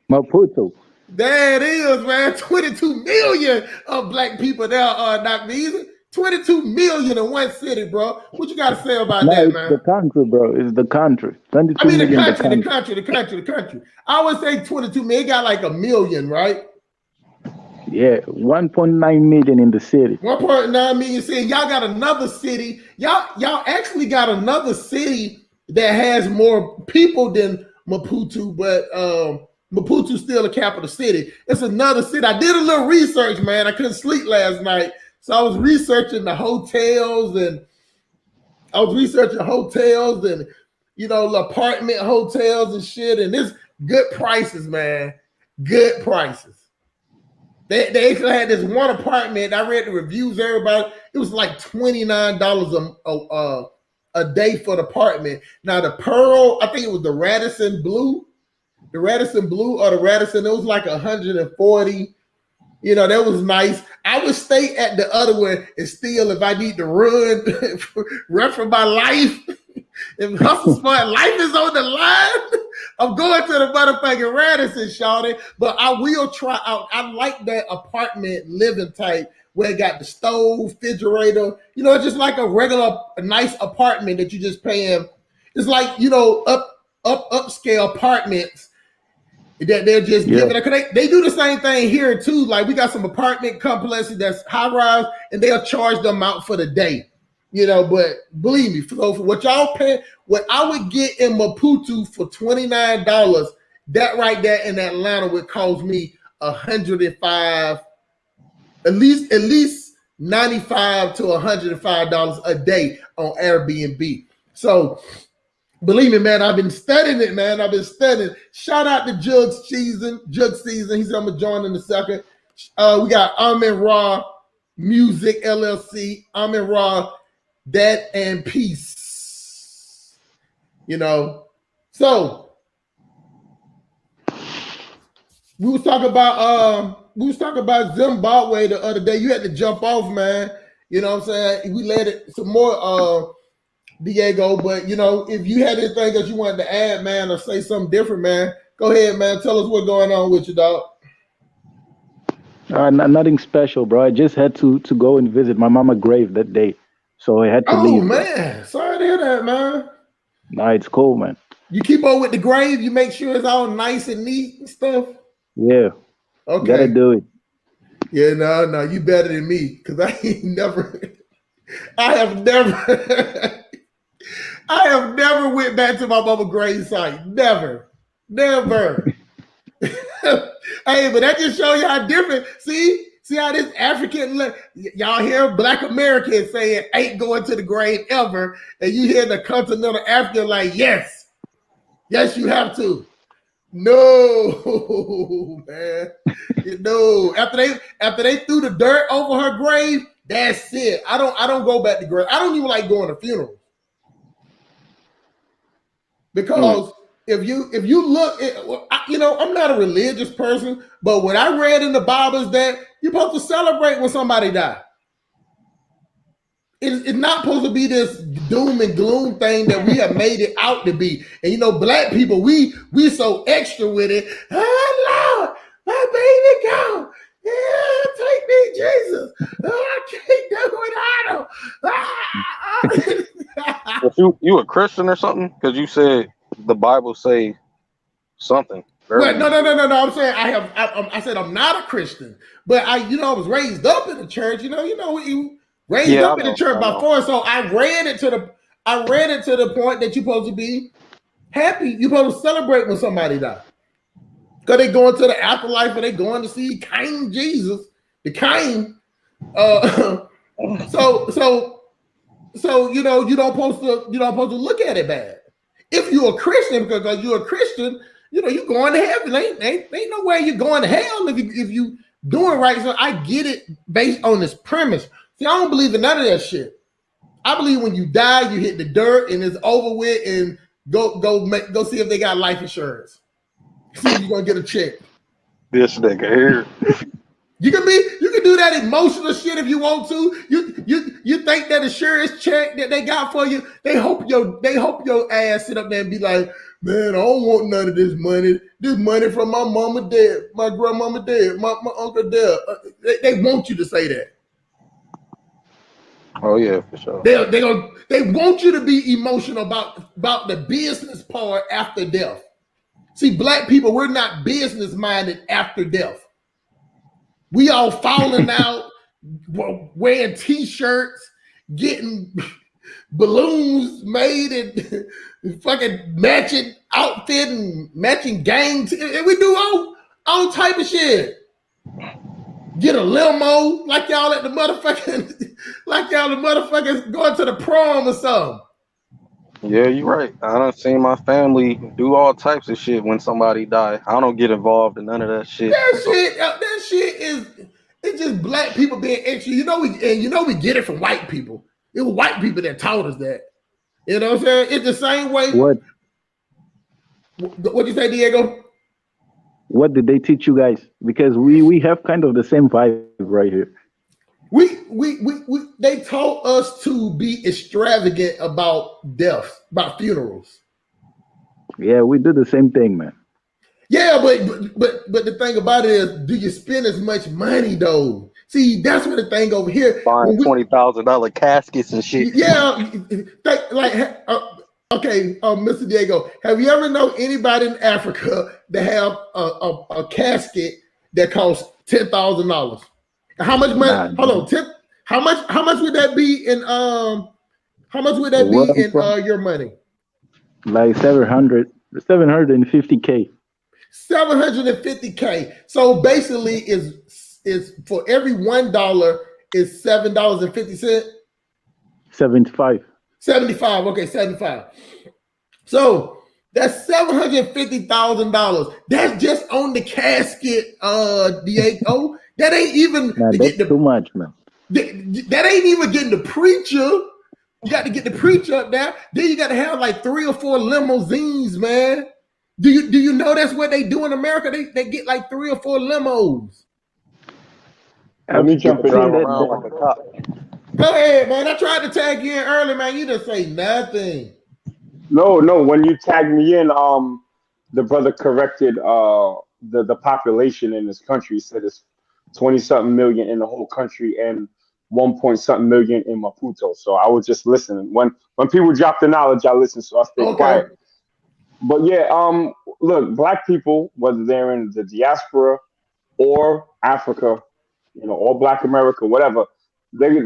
Maputo. There it is, man. 22 million of black people there are Namiz. 22 million in one city, bro. What you got to say about that, man? The country, bro. It's the country. 22 I mean, million the country. I always say 22 million. It got like a million, right? Yeah, 1.9 million in the city. 1.9 million city. Y'all got another city. Y'all actually got another city that has more people than Maputo, but Maputo's still the capital city. It's another city. I did a little research, man. I couldn't sleep last night. So I was researching the hotels and apartment hotels and shit. And it's good prices, man. Good prices. They actually had this one apartment. I read the reviews, everybody. It was like $29 a day for the apartment. Now the Pearl, I think it was the Radisson Blue. The Radisson Blue or the Radisson, it was like 140. That was nice. I would stay at the other one and still, if I need to run for my life, if Hustle Smart life is on the line, I'm going to the motherfucking Radisson, shawty. But I will try out. I like that apartment living type where it got the stove, refrigerator. Just like a regular, nice apartment that you just paying. It's like, upscale apartments that they're just giving it. Cause they do the same thing here too. Like we got some apartment complexes that's high rise and they'll charge them out for the day. But believe me, for what y'all pay, what I would get in Maputo for $29, that right there in Atlanta would cost me $105, at least $95 to $105 a day on Airbnb. So believe me, man, I've been studying it, man. Shout out to Jug Season. He's gonna join in a second. We got Amin Ra Music LLC. Amin Ra, that and peace. So we was talking about Zimbabwe the other day. You had to jump off, man. You know what I'm saying? We let it some more Diego, but if you had anything that you wanted to add, man, or say something different, man, go ahead, man. Tell us what's going on with you, dog. Nothing special, bro. I just had to go and visit my mama grave that day, so I had to leave. Oh man, sorry to hear that, man. Nah, it's cool, man. You keep on with the grave. You make sure it's all nice and neat and stuff. Yeah. Okay. Gotta do it. Yeah, no, you better than me because I have never went back to my mama grave site. Never. Hey, but that just show you how different. See how this African, y'all hear Black Americans saying ain't going to the grave ever, and you hear the continental African like, yes, you have to. No, man, no. After they threw the dirt over her grave, that's it. I don't go back to grave. I don't even like going to funerals because if you look, I'm not a religious person, but what I read in the Bible is that you're supposed to celebrate when somebody died. It's not supposed to be this doom and gloom thing that we have made it out to be. And you know, black people, we so extra with it. Oh Lord, my baby gone. Yeah, take me, Jesus. Oh, I can't do it without him. If you a Christian or something, because you said the Bible say something. Well, no. Very I'm saying I said I'm not a Christian, but I was raised up in the church. You raised yeah, up in the church I by know. force. So I read it to the point that you're supposed to be happy. You're supposed to celebrate when somebody dies. Because they going to the afterlife and they going to see King Jesus, the King. So you don't supposed to look at it bad. If you're a Christian, because you're a Christian, you're going to heaven. Ain't no way you're going to hell if you doing right. So I get it based on this premise. See, I don't believe in none of that shit. I believe when you die, you hit the dirt and it's over with, and go see if they got life insurance. See if you're gonna get a check. This nigga here. You can do that emotional shit if you want to. You think that insurance check that they got for you, they hope your ass sit up there and be like, man, I don't want none of this money. This money from my mama dead, my grandmama dead, my uncle dead. They want you to say that. Oh yeah, for sure. They want you to be emotional about the business part after death. See, black people, we're not business minded after death. We all falling out, wearing t-shirts, getting balloons made and fucking matching outfit and matching gangs. And we do all type of shit. Get a limo like y'all at the motherfucking, like y'all the motherfuckers going to the prom or something. Yeah, you're right. I done seen my family do all types of shit when somebody die. I don't get involved in none of that shit. That shit is, it's just black people being extra. We get it from white people. It was white people that taught us that. You know what I'm saying? It's the same way. What you say, Diego? What did they teach you guys? Because we have kind of the same vibe right here. They taught us to be extravagant about death, about funerals. Yeah, we do the same thing, man. Yeah, but the thing about it is, do you spend as much money though? See, that's what the thing over here. Buying $20,000 caskets and shit. Yeah, okay, Mr. Diego, have you ever known anybody in Africa that have a casket that costs $10,000? How much money? Hold on, how much would that be in your money? Like 750K. 750K. So basically, is for every $1 is $7.50. 75. 75. Okay, 75. So that's $750,000. That's just on the casket, Diego. That ain't even too much, man. That ain't even getting the preacher. You got to get the preacher up there. Then you got to have like 3 or 4 limousines, man. Do you know that's what they do in America? They get like 3 or 4 limos. Let me jump in around like a cop. Go ahead, man. I tried to tag you in early, man. You didn't say nothing. No. When you tagged me in, the brother corrected the population in this country. He said it's 20-something million in the whole country and 1-point-something million in Maputo. So I was just listening. When people drop the knowledge, I listen. So I stay quiet. But yeah, look, black people, whether they're in the diaspora or Africa, or Black America, whatever, they,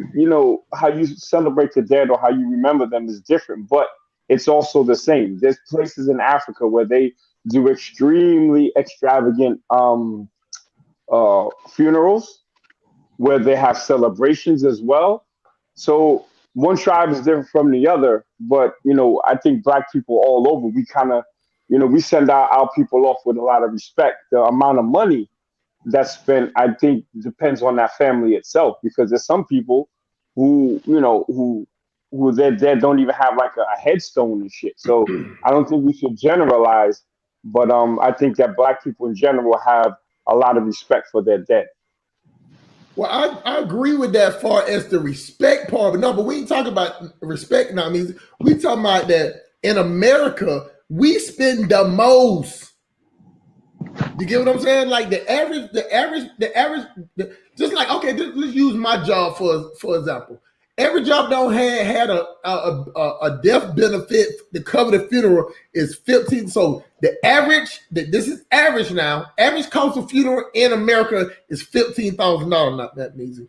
how you celebrate the dead or how you remember them is different, but it's also the same. There's places in Africa where they do extremely extravagant funerals, where they have celebrations as well. So one tribe is different from the other, but I think black people all over, we kind of, we send our people off with a lot of respect. The amount of money that's spent, I think, depends on that family itself, because there's some people who their dead don't even have like a headstone and shit. So I don't think we should generalize, but I think that black people in general have a lot of respect for their dead. Well, I agree with that far as the respect part, but no, but we ain't talking about respect now. I mean, we talking about that in America, we spend the most. You get what I'm saying? Like just like, okay, let's use my job for example. Every job don't had a death benefit to cover the funeral is 15. So the average, this is average now. Average cost of funeral in America is $15,000. Not that easy.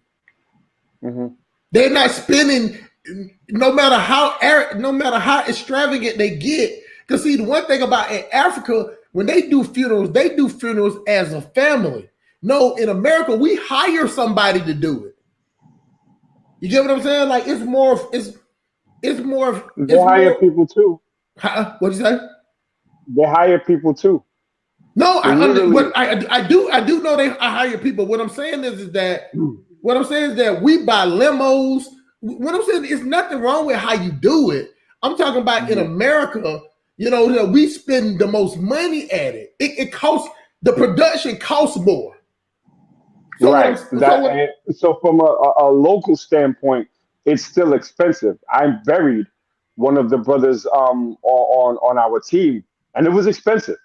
Mm-hmm. They're not spending, no matter how extravagant they get. Because see, the one thing about in Africa, when they do funerals as a family. No, in America, we hire somebody to do it. You get what I'm saying? Like it's more. They hire people too. What'd you say? They hire people too. No, They literally. I do know I hire people. What I'm saying is that we buy limos. What I'm saying is nothing wrong with how you do it. I'm talking about in America. You know that we spend the most money at it. It costs, the production costs more. So right. So from a local standpoint, it's still expensive. I buried one of the brothers on our team, and it was expensive.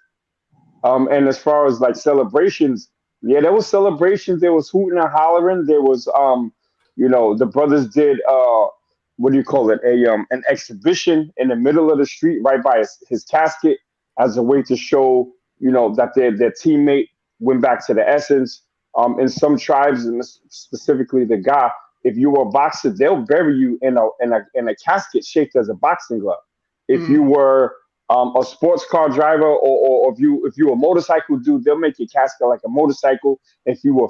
And as far as like celebrations, yeah, there was celebrations. There was hooting and hollering. There was the brothers did what do you call it? An exhibition in the middle of the street, right by his casket, as a way to show that their teammate went back to the essence. In some tribes, and specifically the Ga, if you were a boxer, they'll bury you in a casket shaped as a boxing glove. If you were a sports car driver, or if you a motorcycle dude, they'll make your casket like a motorcycle. If you were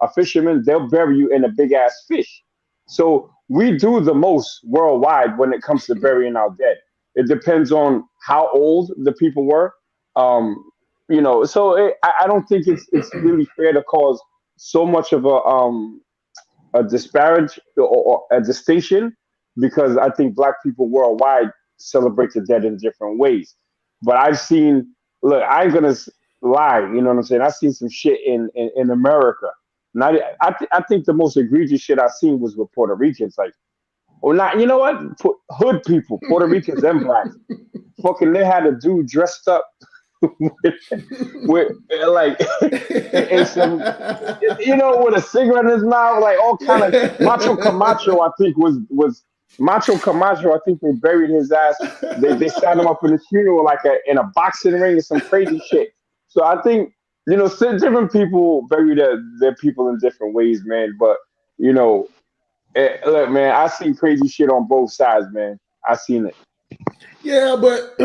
a fisherman, they'll bury you in a big ass fish. So we do the most worldwide when it comes to burying our dead. It depends on how old the people were. I don't think it's really fair to cause so much of a disparage or a distinction, because I think Black people worldwide celebrate the dead in different ways. But I've seen, look, I ain't gonna lie, you know what I'm saying? I've seen some shit in America. And I think the most egregious shit I've seen was with Puerto Ricans. Like, or not, you know what? Hood people, Puerto Ricans and Blacks. Fucking, they had a dude dressed up with like and some, with a cigarette in his mouth, like all kind of Macho Camacho. I think was Macho Camacho. I think they buried his ass. They sat him up in the funeral like in a boxing ring and some crazy shit. So I think different people bury their people in different ways, man. But look, man, I seen crazy shit on both sides, man. I seen it. Yeah, but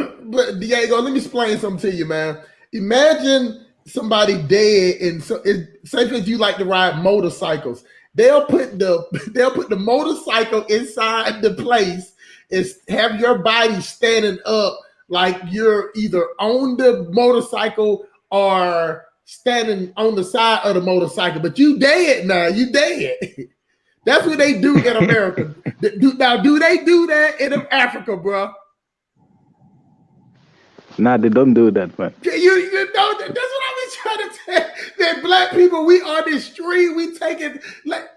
Diego, let me explain something to you, man. Imagine somebody dead, and say if you like to ride motorcycles, they'll put the motorcycle inside the place and have your body standing up like you're either on the motorcycle or standing on the side of the motorcycle, but you dead now. You dead. That's what they do in America. Now, do they do that in Africa, bro? Nah, they don't do that, man. You know, that's what I was trying to tell. That Black people, we on the street, we take it like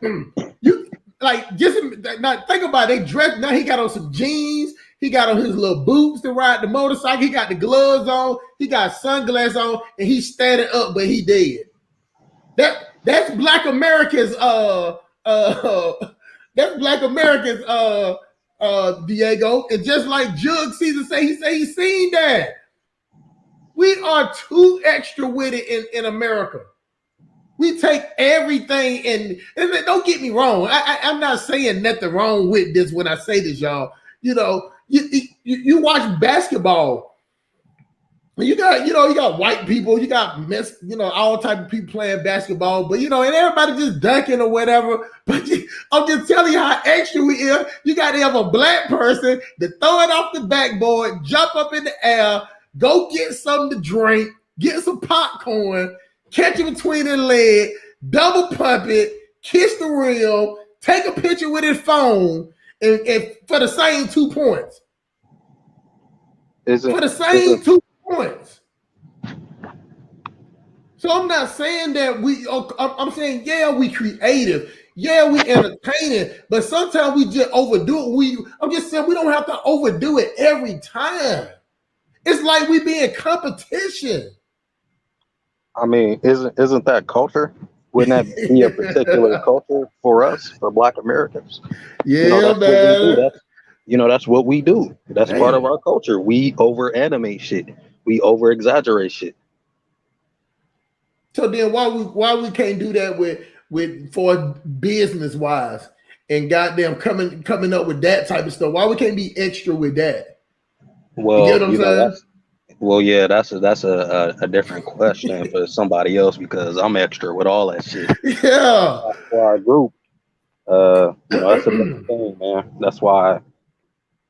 you like just now. Think about it. They dress now. He got on some jeans. He got on his little boots to ride the motorcycle. He got the gloves on. He got sunglasses on, and he's standing up, but he dead. That's Black Americans. That's Black Americans. Diego, and just like Jug Caesar say he's seen that. We are too extra with it in America. We take everything, and don't get me wrong. I'm not saying nothing wrong with this when I say this, y'all. You watch basketball. You got white people, you got all type of people playing basketball, but and everybody just dunking or whatever. But I'm just telling you how extra we are. You got to have a Black person to throw it off the backboard, jump up in the air, go get something to drink, get some popcorn, catch it between the leg, double pump it, kiss the rim, take a picture with his phone, and for the same 2 points. For the same 2 points. So I'm not saying that I'm saying, yeah, we creative. Yeah, we entertaining, but sometimes we just overdo it. I'm just saying we don't have to overdo it every time. It's like we be in competition. I mean, isn't that culture? Wouldn't that be a particular culture for us, for Black Americans? Yeah, That's what we do. man. That's what we do. That's part of Damn. our culture. We over animate shit. We over exaggerate shit. So then why we can't do that with for business wise and goddamn coming up with that type of stuff? Why we can't be extra with that? You get Well, what I'm saying? yeah, that's a different question for somebody else because I'm extra with all that shit. Yeah. For our group, that's a different thing, man. That's why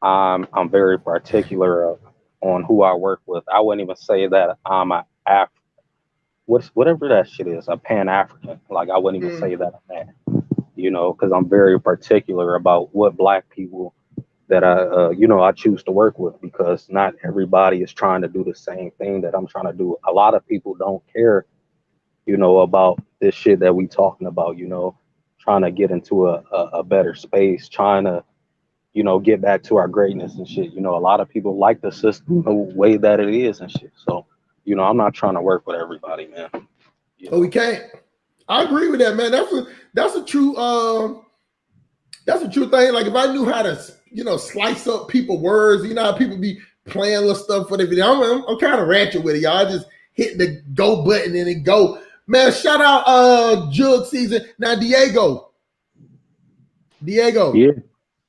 I'm very particular on who I work with. I wouldn't even say that I'm a whatever that shit is, a Pan African. Like I wouldn't even say that I'm that, because I'm very particular about what Black people that I choose to work with, because not everybody is trying to do the same thing that I'm trying to do. A lot of people don't care, about this shit that we talking about, trying to get into a better space, trying to, get back to our greatness and shit. A lot of people like the system the way that it is and shit. So, I'm not trying to work with everybody, man. Oh, we can't. I agree with that, man. That's a true thing. Like if I knew how to slice up people's words, how people be playing little stuff for the video. I'm kind of ratchet with it, y'all. I just hit the go button and it go. Man, shout out Jug Season. Now Diego. Yeah.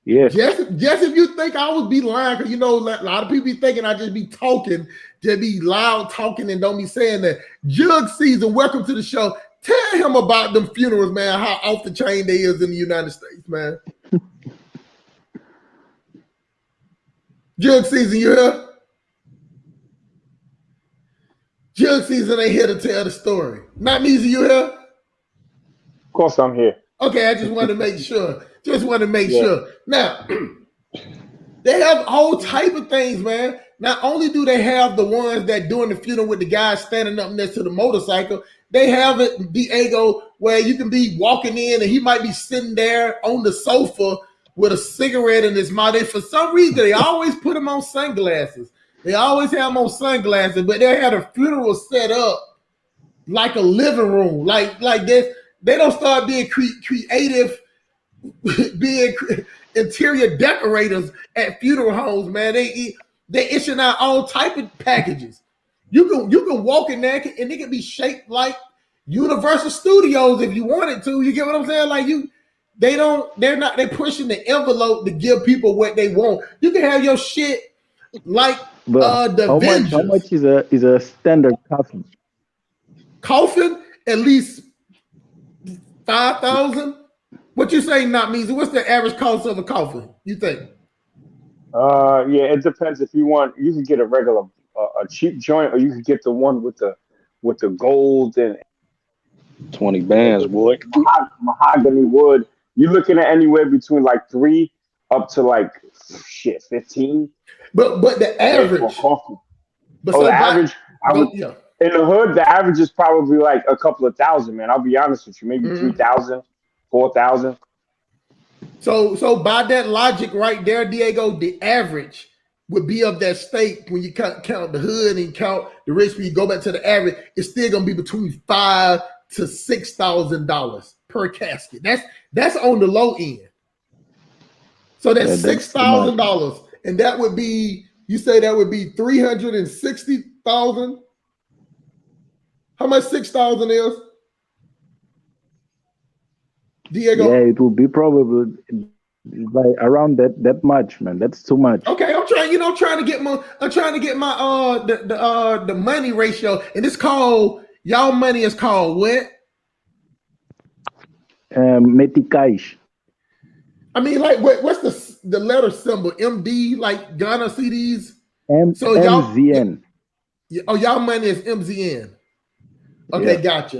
Yes. Just if you think I would be lying, because a lot of people be thinking I just be talking, just be loud talking and don't be saying that. Jug Season, welcome to the show. Tell him about them funerals, man, how off the chain they is in the United States, man. Jug Season, you here? Jug Season ain't here to tell the story. Not Measy, you here? Of course, I'm here. Okay, I just wanted to make sure. Yeah. Sure. Now, they have a whole type of things, man. Not only do they have the ones that doing the funeral with the guy standing up next to the motorcycle, they have it, Diego, where you can be walking in and he might be sitting there on the sofa with a cigarette in his mouth. And for some reason, they always put him on sunglasses. They always have him on sunglasses, but they had a funeral set up like a living room, like this. They don't start being creative, being interior decorators at funeral homes, man. They issuing out all type of packages. You can walk in there and it can be shaped like Universal Studios if you wanted to. You get what I'm saying? Like they're pushing the envelope to give people what they want. You can have your shit like But the Avengers. how much is a standard coffin? Coffin at least 5,000. What you say, not me? What's the average cost of a coffin? You think? Yeah, it depends. If you want, you can get a regular, a cheap joint, or you can get the one with the gold and 20 bands, boy. mahogany wood. You're looking at anywhere between like 3 up to like 15. But the average. But the average. In the hood, the average is probably like a couple of thousand, man. I'll be honest with you, maybe 3,000, 4,000. So by that logic right there, Diego, the average would be of that state when you count the hood and count the rich. When you go back to the average, it's still gonna be between $5,000 to $6,000 per casket. That's on the low end. So that's $6,000, and that would be, you say that would be 360,000. How much 6,000 is? Diego? Yeah, it will be probably like around that much, man. That's too much. Okay, I'm trying to get my the money ratio, and it's called, y'all money is called what? Meticais. I mean, like what's the letter symbol? MD, like Ghana CDs. So MZN. Y'all money is MZN. Okay, yeah. Gotcha.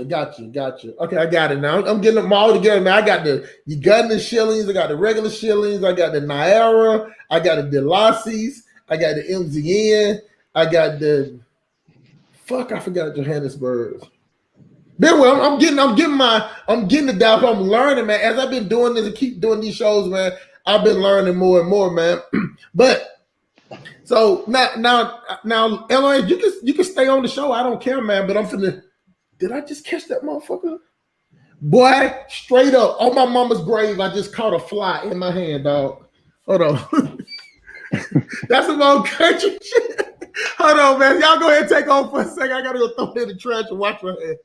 Okay, I got it now. I'm getting them all together, man. I got the Ugandan shillings, I got the regular shillings, I got the Naira, I got the Delacies, I got the MZN, I got the I forgot Johannesburg. Well, I'm getting the doubt. I'm learning, man. As I've been doing this and keep doing these shows, man, I've been learning more and more, man. But so now, LOA, you can stay on the show. I don't care, man. But I'm finna. Did I just catch that motherfucker? Boy, straight up on my mama's grave, I just caught a fly in my hand, dog. Hold on. That's some old country shit. Hold on, man. Y'all go ahead and take off for a second. I gotta go throw it in the trash and wash my hand.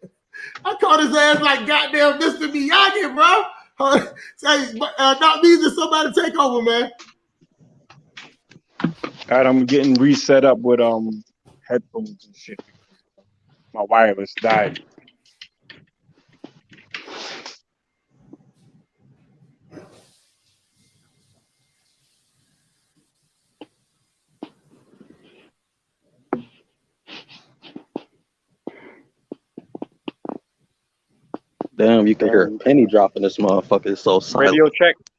I caught his ass like goddamn Mr. Miyagi, bro. Say, not me, just somebody take over, man. All right, I'm getting reset up with headphones and shit. My wireless died. Damn, you can hear a penny dropping this motherfucker. It's so silent.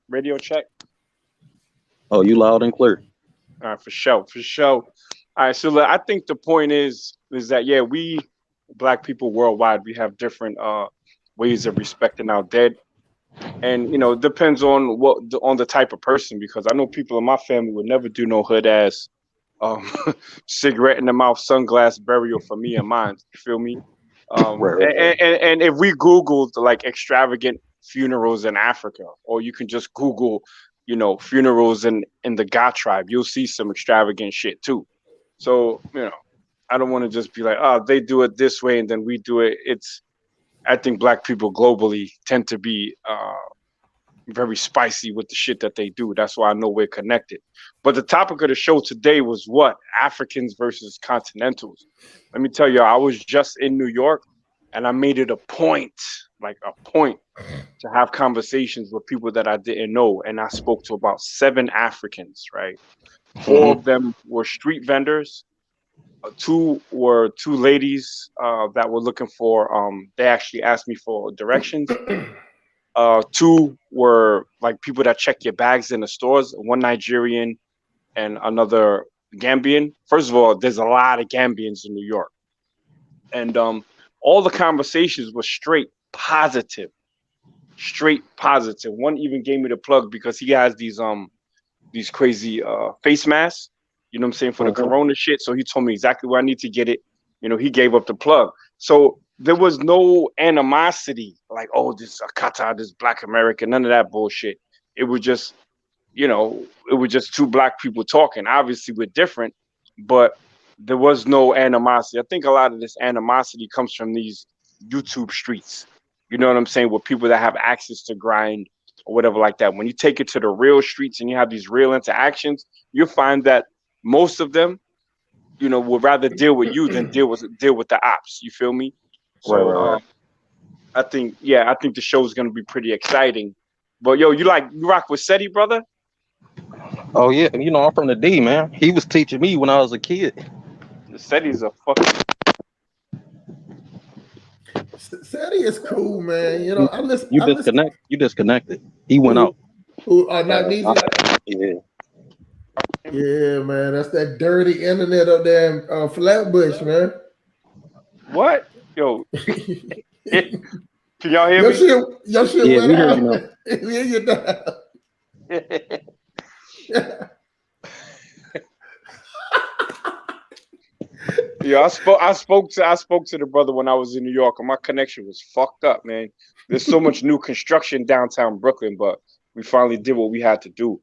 Radio check. Oh, you loud and clear. All right, for sure. All right, so I think the point is that yeah, we Black people worldwide, we have different ways of respecting our dead, and it depends on on the type of person, because I know people in my family would never do no hood ass cigarette in the mouth, sunglass burial for me and mine. You feel me? And if we Googled like extravagant funerals in Africa, or you can just Google, funerals in the Ga tribe, you'll see some extravagant shit too. So, I don't want to just be like, oh, they do it this way and then we do it. I think Black people globally tend to be very spicy with the shit that they do. That's why I know we're connected. But the topic of the show today was what? Africans versus Continentals. Let me tell you, I was just in New York and I made it a point to have conversations with people that I didn't know. And I spoke to about 7 Africans, right? 4 of them were street vendors. 2 were 2 ladies that were looking for, they actually asked me for directions. 2 were like people that check your bags in the stores, 1 Nigerian and another Gambian. First of all, there's a lot of Gambians in New York. And all the conversations were straight positive. One even gave me the plug because he has these crazy face masks, you know what I'm saying, for the corona shit. So he told me exactly where I need to get it. He gave up the plug. So there was no animosity like, oh, this Akata, this Black American, none of that bullshit. It was just, it was just 2 Black people talking. Obviously, we're different, but there was no animosity. I think a lot of this animosity comes from these YouTube streets. You know what I'm saying? With people that have access to grind or whatever like that. When you take it to the real streets and you have these real interactions, you'll find that most of them, would rather deal with you than deal with the ops. You feel me? So right. I think the show is gonna be pretty exciting. But yo, you rock with SETI, brother? Oh yeah, I'm from the D, man. He was teaching me when I was a kid. The SETI's a fucking. SETI is cool, man. You disconnected. He went out. Who are not easy? Yeah. Yeah, man. That's that dirty internet up there in Flatbush, man. What? Yo. Can y'all hear me? Your shit yeah, went out. We hear you now. Yeah, I spoke to the brother when I was in New York, and my connection was fucked up, man. There's so much new construction downtown Brooklyn, but we finally did what we had to do.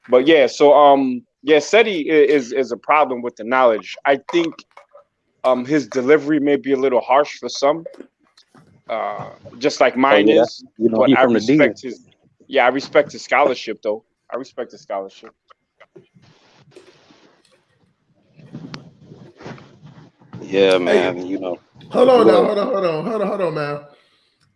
But yeah, so SETI is a problem with the knowledge. I think his delivery may be a little harsh for some, just like mine is. But I respect I respect his scholarship, though. I respect his scholarship. Yeah, man. Hey, hold on, man.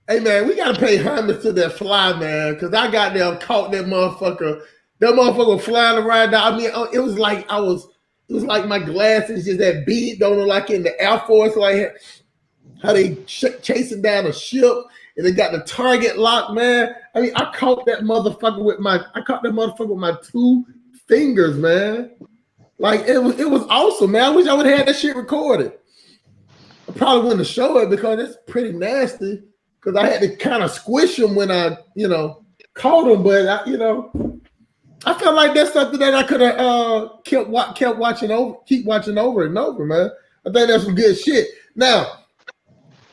Hey, man, we gotta pay homage to that fly, man, because I got there, caught that motherfucker. That motherfucker flying around. I mean, it was like my glasses just that beat, don't know, like in the Air Force, like how they chasing down a ship and they got the target locked, man. I mean, I caught that motherfucker with my 2 fingers, man. Like it was awesome, man. I wish I would have had that shit recorded. probably wouldn't have showed it because it's pretty nasty. Because I had to kind of squish him when I, caught him. But I felt like that's something that I could have keep watching over and over, man. I think that's some good shit. Now,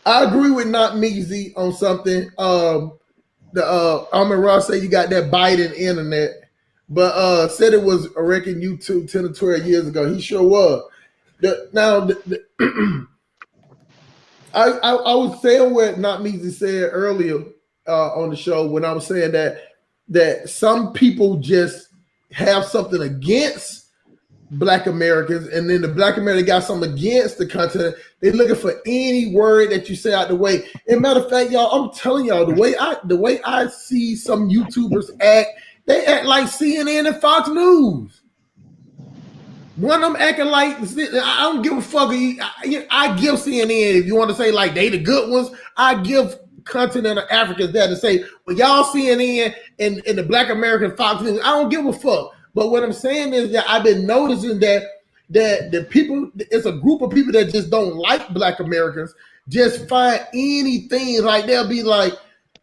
I agree with Not Measy on something. Armin Ross said you got that Biden internet, but said it was, I reckon, YouTube 10 or 12 years ago. He sure was. I was saying what Not Measy said earlier on the show when I was saying that some people just have something against Black Americans, and then the Black American got something against the continent. They're looking for any word that you say out the way. And matter of fact, y'all, I'm telling y'all, the way I see some YouTubers act, they act like CNN and Fox News. One of them acting like, I don't give a fuck. I give CNN, if you want to say like they the good ones, I give continental Africans that to say, well, y'all CNN and the Black American Fox News, I don't give a fuck. But what I'm saying is that I've been noticing that the people, it's a group of people that just don't like Black Americans, just find anything, like they'll be like,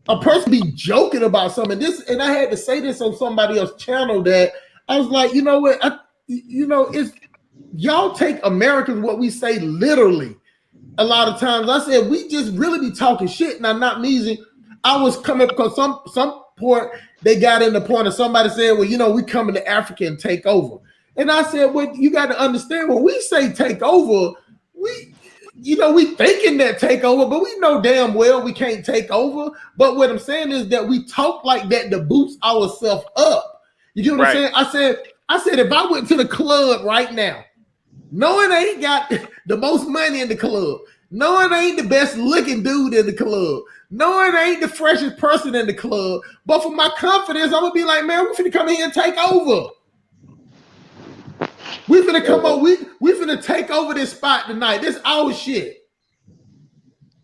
a person be joking about something. And I had to say this on somebody else's channel that I was like, you know what, it's y'all take Americans, what we say, literally. A lot of times I said we just really be talking shit. Now, Not Measy, I was coming because some point they got in the point of somebody said, well, we coming to Africa and take over. And I said, well, you got to understand, when we say take over, we thinking that take over, but we know damn well we can't take over. But what I'm saying is that we talk like that to boost ourselves up. You get what I'm saying? I said if I went to the club right now, knowing I ain't got the most money in the club, knowing I ain't the best looking dude in the club, knowing I ain't the freshest person in the club, but for my confidence, I'm gonna be like, man, we finna come here and take over. We finna come over, we finna take over this spot tonight. This our shit.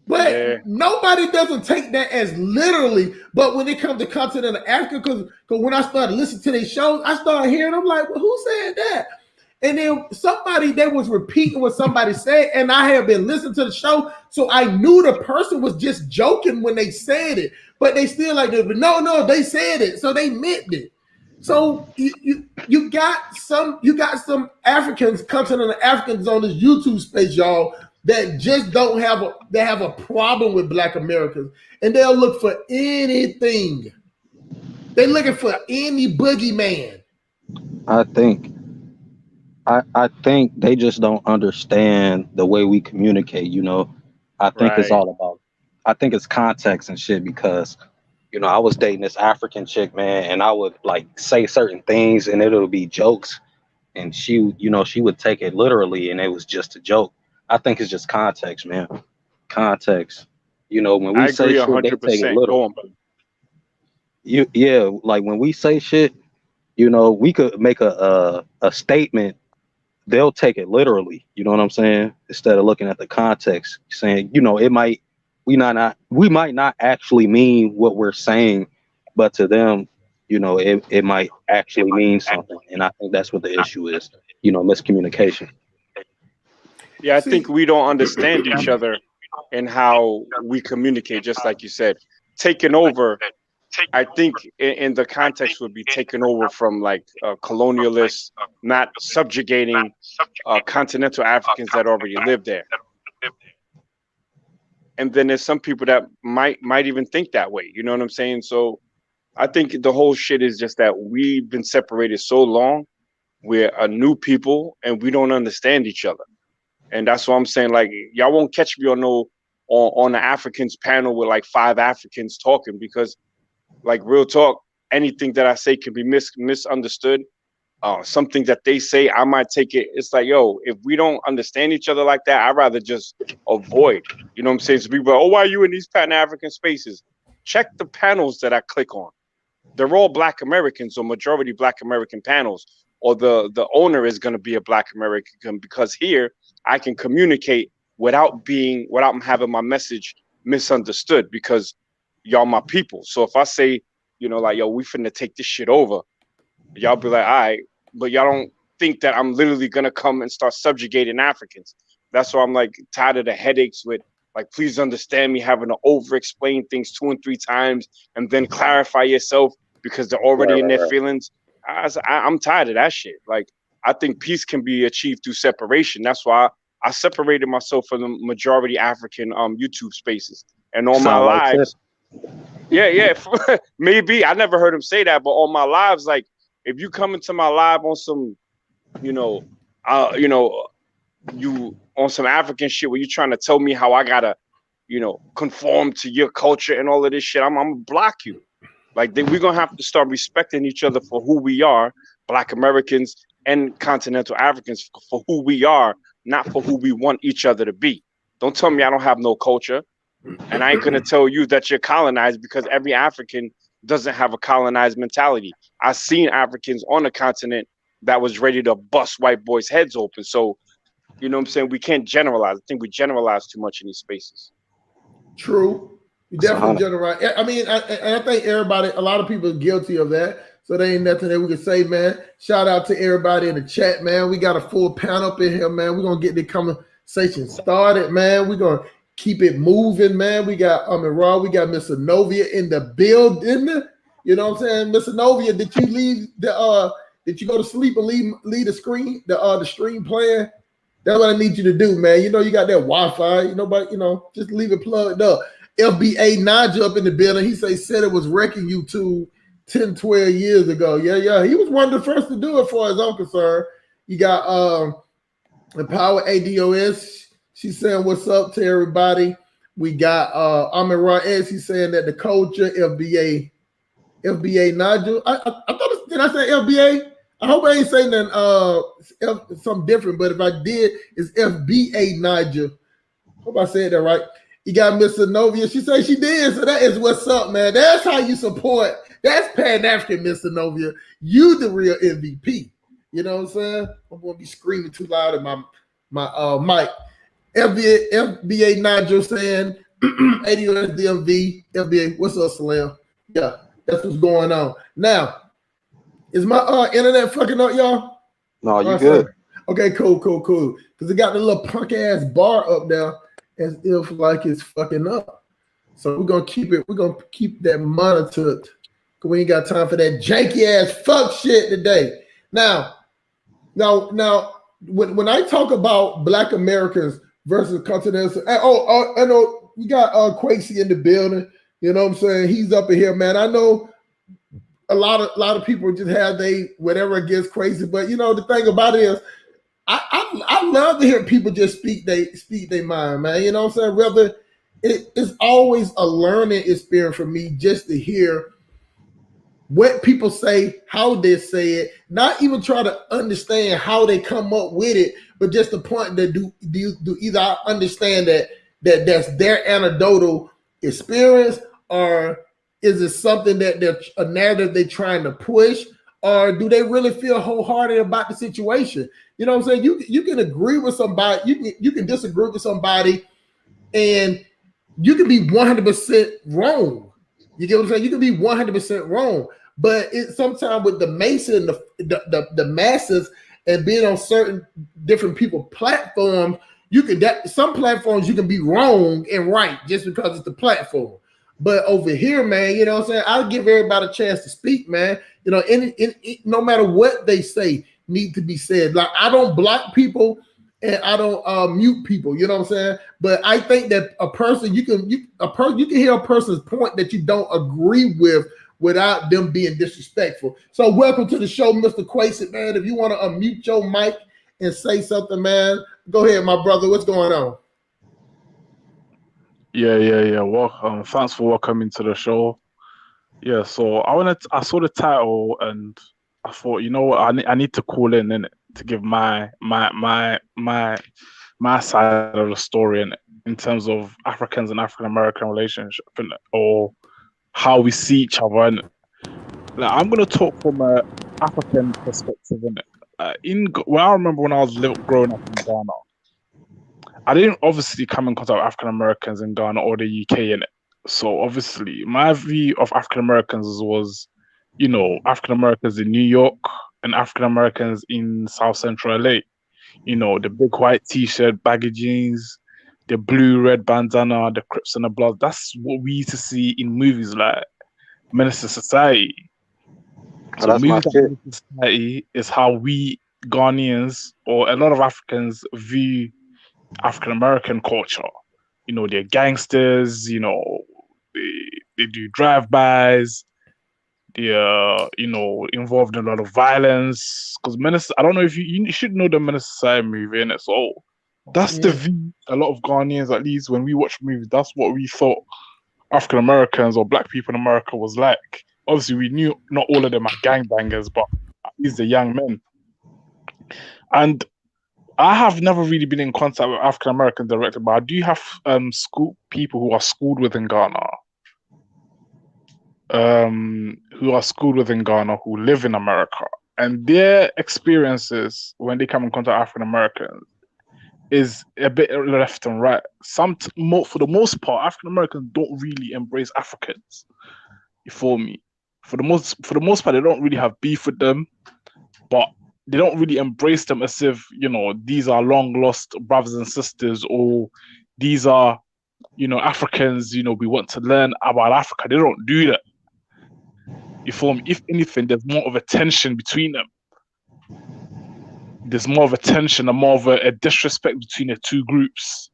But nobody doesn't take that as literally. But when it comes to continental Africa, because when I started listening to these shows, I started hearing, I'm like, well, who said that? And then somebody that was repeating what somebody said, and I have been listening to the show, so I knew the person was just joking when they said it, but they still like, no, they said it, so they meant it. So you got some Africans, continental Africans on this YouTube space, y'all, that just don't have a problem with Black Americans, and they'll look for anything. They're looking for any boogeyman. I think they just don't understand the way we communicate, I think it's all about, I think it's context and shit, because, I was dating this African chick, man, and I would like say certain things and it'll be jokes, and she would take it literally and it was just a joke. I think it's just context, man. Context. When we say shit, 100%. They take it literal. Like when we say shit, we could make a statement. They'll take it literally, you know what I'm saying? Instead of looking at the context, saying, we might not actually mean what we're saying, but to them, it might actually mean something. And I think that's what the issue is, miscommunication. Yeah, I think we don't understand each other and how we communicate, just like you said. Taking over, I think in the context would be taken over from like colonialists, not subjugating continental Africans that already live there. And then there's some people that might even think that way. You know what I'm saying? So I think the whole shit is just that we've been separated so long. We're a new people and we don't understand each other. And that's what I'm saying. Like, y'all won't catch me on the Africans panel with like 5 Africans talking, because like real talk, anything that I say can be misunderstood. Something that they say, I might take it. It's like, yo, if we don't understand each other like that, I'd rather just avoid. You know what I'm saying? So people are, oh, why are you in these Pan-African spaces? Check the panels that I click on. They're all Black Americans or majority Black American panels, or the owner is going to be a Black American, because here I can communicate without having my message misunderstood, because y'all my people. So if I say, like, yo, we finna take this shit over, y'all be like, all right, but y'all don't think that I'm literally gonna come and start subjugating Africans. That's why I'm like tired of the headaches with like, please understand me having to over explain things 2 and 3 times and then clarify yourself because they're already in their feelings. I'm tired of that shit. Like, I think peace can be achieved through separation. That's why I separated myself from the majority African YouTube spaces. And on my Sound like shit. lives, yeah, maybe I never heard him say that, but on my lives, like if you come into my live on some, you know, you on some African shit where you trying to tell me how I gotta, conform to your culture and all of this shit, I'm gonna block you. Like we're gonna have to start respecting each other for who we are, Black Americans and continental Africans, for who we are, not for who we want each other to be. Don't tell me I don't have no culture. And I ain't gonna tell you that you're colonized because every African doesn't have a colonized mentality. I've seen Africans on the continent that was ready to bust white boys' heads open. So, you know what I'm saying? We can't generalize. I think we generalize too much in these spaces. True. You definitely generalize. I mean, I think everybody, a lot of people are guilty of that. So there ain't nothing that we can say, man. Shout out to everybody in the chat, man. We got a full panel up in here, man. We're gonna get the conversation started, man. We're gonna keep it moving, man. We got Raw, we got Mr. Novia in the building. You know what I'm saying? Mr. Novia, did you leave did you go to sleep and leave the screen, the stream playing? That's what I need you to do, man. You know you got that Wi-Fi, but just leave it plugged up. FBA Nigel up in the building. He said it was wrecking YouTube 10, 12 years ago. Yeah. He was one of the first to do it, for as I'm concerned. You got the Power ADOS. She's saying what's up to everybody. We got Amir Raez. He's saying that the culture, FBA Nigel. I thought, did I say FBA? I hope I ain't saying that something different, but if I did, it's FBA Nigel. Hope I said that right. You got Mr. Novia. She said she did, so that is what's up, man. That's how you support. That's Pan-African, Mr. Novia. You the real MVP. You know what I'm saying? I'm gonna be screaming too loud in my mic. FBA Nigel saying ADOS DMV. FBA, what's up, Salam? Yeah, that's what's going on. Now, is my internet fucking up, y'all? No, you good. Okay, cool. Because it got the little punk ass bar up there as if like it's fucking up. So we're gonna keep that monitored. Cause we ain't got time for that janky ass fuck shit today. Now, when I talk about Black Americans versus continental, I know we got Quasi in the building. You know what I'm saying? He's up in here, man. I know a lot of people just have they whatever against Quasi, but the thing about it is, I love to hear people just speak their mind, man. You know what I'm saying? Rather, it's always a learning experience for me just to hear what people say, how they say it, not even try to understand how they come up with it, but just the point that do either I understand that that's their anecdotal experience, or is it something that they're a narrative they're trying to push, or do they really feel wholehearted about the situation? You know what I'm saying? You can agree with somebody, you can disagree with somebody, and you can be 100% wrong. You get what I'm saying? You can be 100% wrong, but it's sometimes with the mason, the masses, and being on certain different people platforms, some platforms you can be wrong and right just because it's the platform. But over here, man, you know what I'm saying? I'll give everybody a chance to speak, man. No matter what they say, need to be said. Like, I don't block people and I don't mute people. You know what I'm saying? But I think that a person you can hear a person's point that you don't agree with without them being disrespectful. So welcome to the show, Mr. Quasi, man. If you want to unmute your mic and say something, man, go ahead, my brother. What's going on? Yeah. Welcome. Thanks for welcoming to the show. Yeah, so I saw the title and I thought, you know what, I need to call in innit, to give my side of the story in terms of Africans and African American relationship, or how we see each other. And like, I'm gonna talk from an African perspective where I remember when I was growing up in Ghana. I didn't obviously come in contact with African Americans in Ghana or the UK in it. So obviously my view of African Americans was, African Americans in New York and African Americans in South Central LA. The big white t-shirt, baggy jeans, the blue-red bandana, the Crips and the Bloods. That's what we used to see in movies like Menace to Society. Oh, So that's my movies like shit. Menace to Society is how we Ghanaians or a lot of Africans view African American culture. They're gangsters. They do drive-bys. They're involved in a lot of violence. Because Menace, I don't know if you should know the Menace Society movie, innit? So that's the Yeah. view a lot of Ghanaians, at least when we watch movies, that's what we thought African Americans or black people in America was like. Obviously, we knew not all of them are gangbangers, but at least the young men. And I have never really been in contact with African American directors, but I do have school people who are schooled within Ghana. Who are schooled within Ghana who live in America, and their experiences when they come in contact with African Americans is a bit left and right. For the most part, African Americans don't really embrace Africans. You feel me? For the most part, they don't really have beef with them, but they don't really embrace them as if these are long lost brothers and sisters, or these are Africans. We want to learn about Africa. They don't do that. You feel me? If anything, there's more of a tension between them. There's more of a tension and more of a disrespect between the two groups.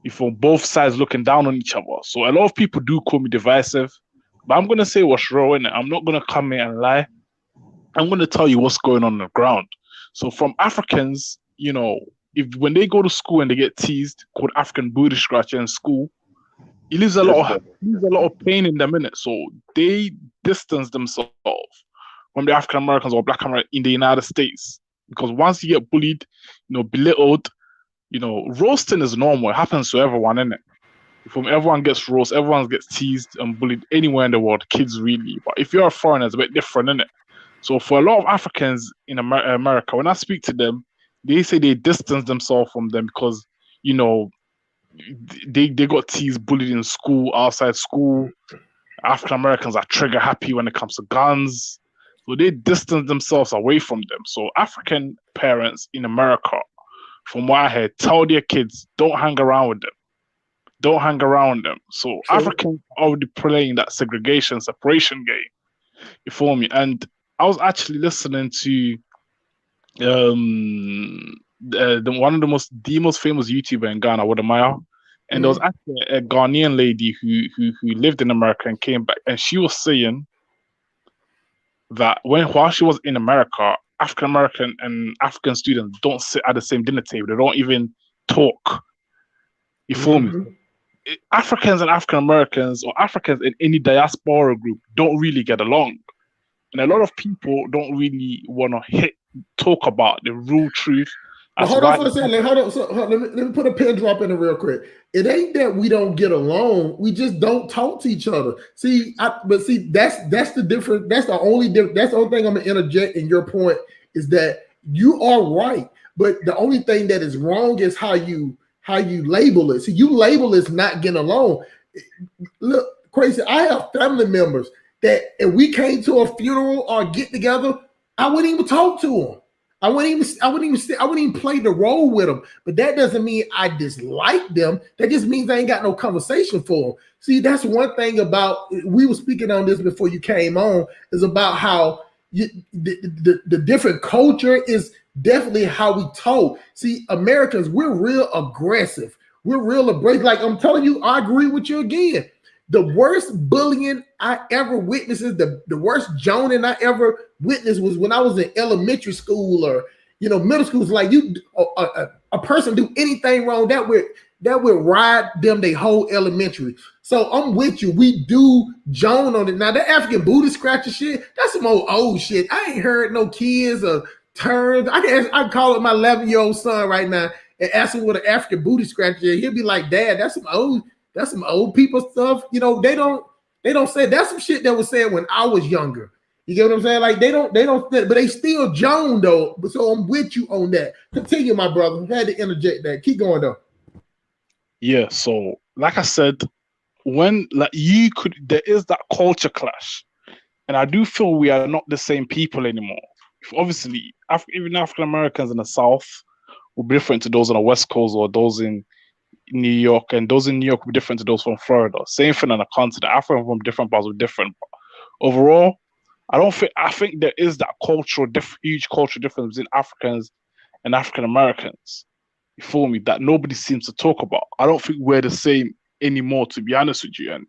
You feel both sides looking down on each other. So a lot of people do call me divisive, but I'm gonna say what's real, innit? I'm not gonna come here and lie. I'm gonna tell you what's going on the ground. So from Africans, if when they go to school and they get teased, called African booty scratcher in school, it leaves a lot of pain in them, innit? So they distance themselves from the African Americans or Black Americans in the United States, because once you get bullied, belittled, roasting is normal. It happens to everyone, innit? From everyone gets roasted, everyone gets teased and bullied anywhere in the world, kids really. But if you're a foreigner, it's a bit different, innit? So for a lot of Africans in America, when I speak to them, they say they distance themselves from them because they got teased, bullied in school, outside school. African Americans are trigger happy when it comes to guns. So they distance themselves away from them. So African parents in America, from what I heard, tell their kids, don't hang around with them. Don't hang around with them. So True. Africans are already playing that segregation, separation game. You feel me? And I was actually listening to one of the most famous YouTuber in Ghana, Wadamaya, and there was actually a Ghanaian lady who lived in America and came back, and she was saying that while she was in America, African American and African students don't sit at the same dinner table. They don't even talk. You feel me? Africans and African Americans, or Africans in any diaspora group, don't really get along. And a lot of people don't really want to talk about the real truth. Hold on for a second. Let me put a pin drop in it real quick. It ain't that we don't get along. We just don't talk to each other. That's the difference. That's the only thing I'm gonna interject in your point is that you are right. But the only thing that is wrong is how you label it. See, you label it's not getting along. Look, crazy. I have family members that if we came to a funeral or get together, I wouldn't even talk to them. I wouldn't even play the role with them. But that doesn't mean I dislike them. That just means I ain't got no conversation for them. See, that's one thing about, we were speaking on this before you came on, is about how the different culture is definitely how we talk. See, Americans, we're real aggressive. We're real abrasive. Like I'm telling you, I agree with you again. The worst bullying I ever witnessed, the worst joning I ever witnessed was when I was in elementary school or middle school. It's like a person do anything wrong that would ride them they whole elementary. So I'm with you. We do joan on it. Now that African booty scratcher shit, that's some old shit. I ain't heard no kids or terms. I can call it my 11-year-old son right now and ask him what an African booty scratcher is. He'll be like, Dad, that's some old people stuff. They don't say that's some shit that was said when I was younger. You get what I'm saying? Like they don't, but they still Joan though. So I'm with you on that. Continue, my brother. I had to interject that. Keep going though. Yeah. So, like I said, there is that culture clash, and I do feel we are not the same people anymore. Obviously, even African Americans in the South will be different to those on the West Coast or those in New York, and those in New York will be different to those from Florida. Same thing on the continent. African from different parts will be different. But overall, I think there is that huge cultural difference between Africans and African Americans. You feel me? That nobody seems to talk about. I don't think we're the same anymore, to be honest with you. And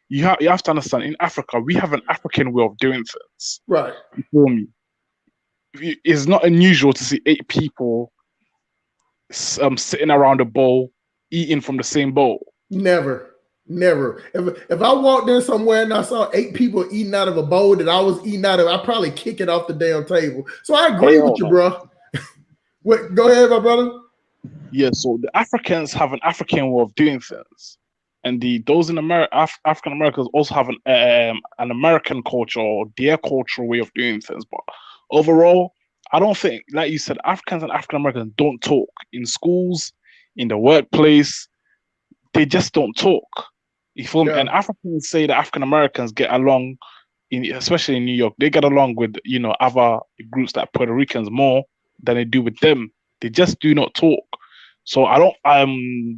you have to understand, in Africa, we have an African way of doing things. Right. You feel me? It's not unusual to see 8 people sitting around a bowl, eating from the same bowl. Never. If I walked in somewhere and I saw 8 people eating out of a bowl that I was eating out of, I'd probably kick it off the damn table. So I agree with you, bro. Go ahead, my brother. Yeah, so the Africans have an African way of doing things, and those in African Americans also have an American culture or their cultural way of doing things. But overall, I don't think, like you said, Africans and African Americans don't talk in schools, in the workplace. They just don't talk. You feel me? And Africans say that African Americans get along, especially in New York, they get along with other groups like Puerto Ricans more than they do with them. They just do not talk. So I don't.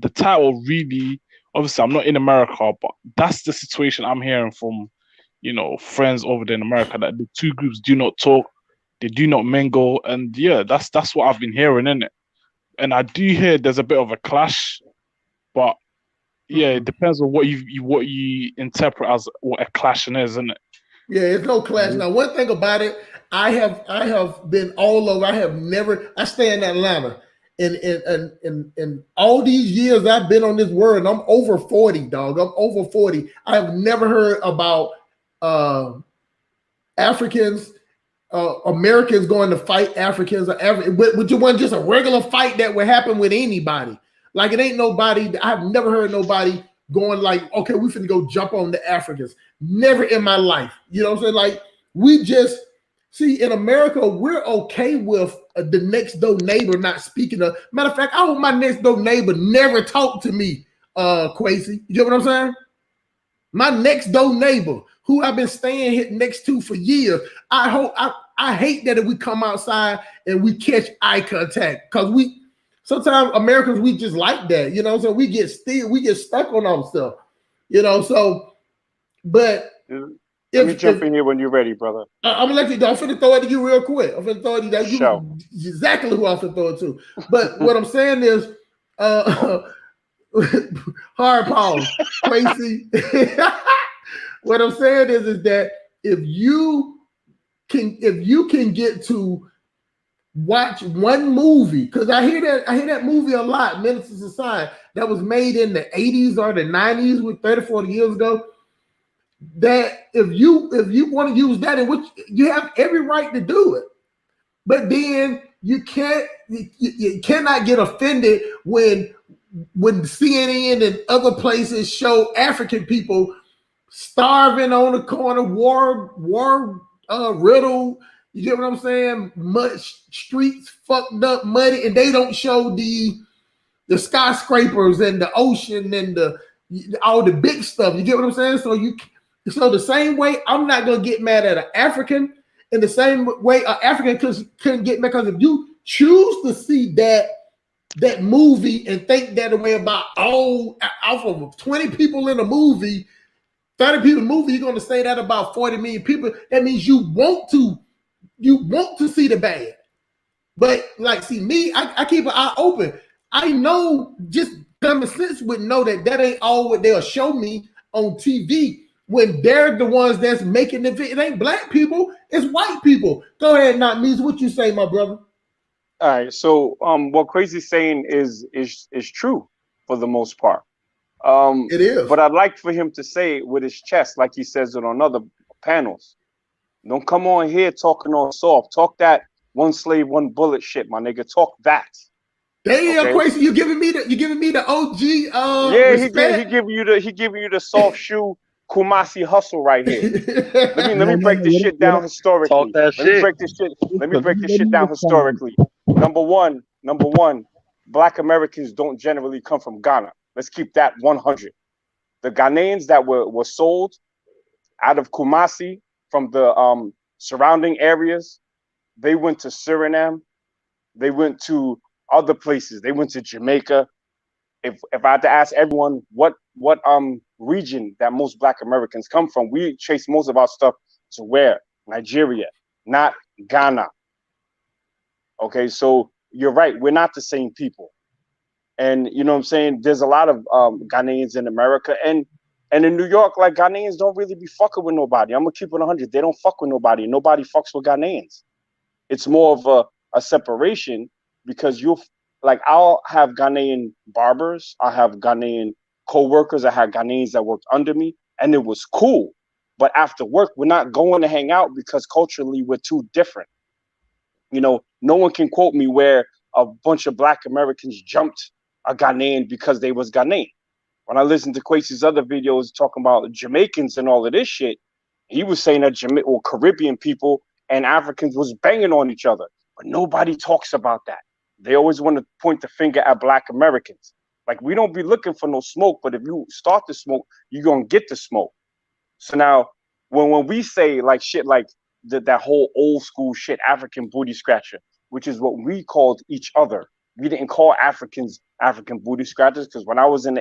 The title really. Obviously, I'm not in America, but that's the situation I'm hearing from, friends over there in America, that the two groups do not talk, they do not mingle, and yeah, that's what I've been hearing, innit? And I do hear there's a bit of a clash, but yeah, it depends on what you interpret as what a clashing is, isn't it? Yeah, it's no clash. Now, one thing about it, I have been all over. I stay in Atlanta. In all these years I've been on this world, and I'm over 40, dog. I'm over 40. I have never heard about Africans, Americans going to fight Africans, which wasn't just a regular fight that would happen with anybody. Like, it ain't nobody. I've never heard nobody going like, okay, we finna go jump on the Africans. Never in my life. You know what I'm saying? Like, we just see in America, we're okay with the next door neighbor not speaking. Matter of fact, I hope my next door neighbor never talk to me, Quasi. You get what I'm saying? My next door neighbor, who I've been staying here next to for years, I hate that if we come outside and we catch eye contact, because sometimes Americans, we just like that, so we get stuck on our stuff, so, but let me jump in here when you're ready, brother. I'm gonna let you. I'm finna throw it to you real quick. I'm finna throw it to you. You exactly who I'm finna throw it to. But what I'm saying is, hard pause, Tracy. What I'm saying is that if you can get to watch one movie, because I hear that movie a lot, Ministers of Science, that was made in the 80s or the 90s, with 30, 40 years ago. That if you want to use that, in which you have every right to do it, but then you cannot get offended when CNN and other places show African people starving on the corner, war riddle. You get what I'm saying? Streets fucked up, muddy, and they don't show the skyscrapers and the ocean and all the big stuff. You get what I'm saying? So the same way, I'm not gonna get mad at an African, in the same way an African couldn't get mad, because if you choose to see that movie and think that way about off of 20 people in a movie, 30 people in a movie, you're gonna say that about 40 million people. That means you want to see the bad. But like, see me, I keep an eye open. I know, just common sense would know that ain't all what they'll show me on TV. When they're the ones that's making the video. It ain't black people, it's white people. Go ahead, not me. What you say, my brother? All right. So what Crazy's saying is true for the most part. It is. But I'd like for him to say it with his chest, like he says it on other panels. Don't come on here talking all soft. Talk that one slave, one bullet shit, my nigga. Talk that. Damn, Crazy, you giving me the OG yeah, respect? he giving you the soft shoe Kumasi hustle right here. Let me break this shit down historically. Talk that shit. Let me break this shit down historically. Number one, Black Americans don't generally come from Ghana. Let's keep that 100. The Ghanaians that were sold out of Kumasi from the surrounding areas, they went to Suriname, they went to other places. They went to Jamaica. If I had to ask everyone what region that most Black Americans come from, we trace most of our stuff to where? Nigeria, not Ghana. Okay, so you're right. We're not the same people. And you know what I'm saying? There's a lot of Ghanaians in America, and in New York, like, Ghanaians don't really be fucking with nobody. I'm gonna keep it 100. They don't fuck with nobody. Nobody fucks with Ghanaians. It's more of a separation, because I'll have Ghanaian barbers, I have Ghanaian co-workers, I had Ghanaians that worked under me, and it was cool. But after work, we're not going to hang out because culturally we're too different. You know, no one can quote me where a bunch of Black Americans jumped a Ghanaian because they was Ghanaian. When I listened to Kwesi's other videos talking about Jamaicans and all of this shit, he was saying that Caribbean people and Africans was banging on each other. But nobody talks about that. They always want to point the finger at Black Americans. Like, we don't be looking for no smoke, but if you start the smoke, you're going to get the smoke. So now, when we say like shit like that whole old school shit, African booty scratcher, which is what we called each other. We didn't call Africans African booty scratchers, because when I was in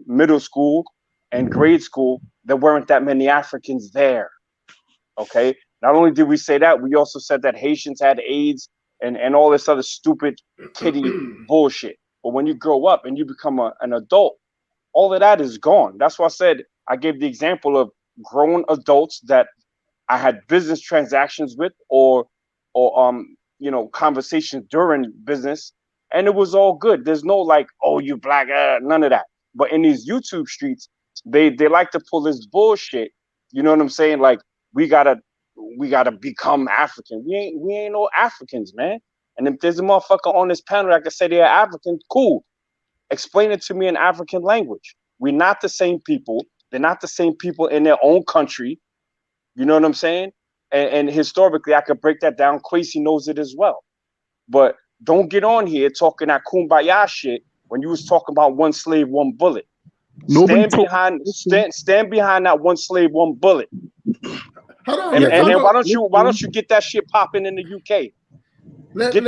middle school and grade school, there weren't that many Africans there. Okay? Not only did we say that, we also said that Haitians had AIDS and all this other stupid kitty bullshit. But when you grow up and you become an adult, all of that is gone. That's why I gave the example of grown adults that I had business transactions with, or conversations during business, and it was all good. There's no like, oh, you Black, none of that. But in these YouTube streets, they like to pull this bullshit. You know what I'm saying? Like, we gotta become African. We ain't no Africans, man. And if there's a motherfucker on this panel that can say they're African, cool. Explain it to me in African language. We're not the same people. They're not the same people in their own country. You know what I'm saying? And historically, I could break that down. Kwesi knows it as well. But don't get on here talking that kumbaya shit when you was talking about one slave, one bullet. Stand behind that one slave, one bullet. Hold on. And then why don't you get that shit popping in the UK? Get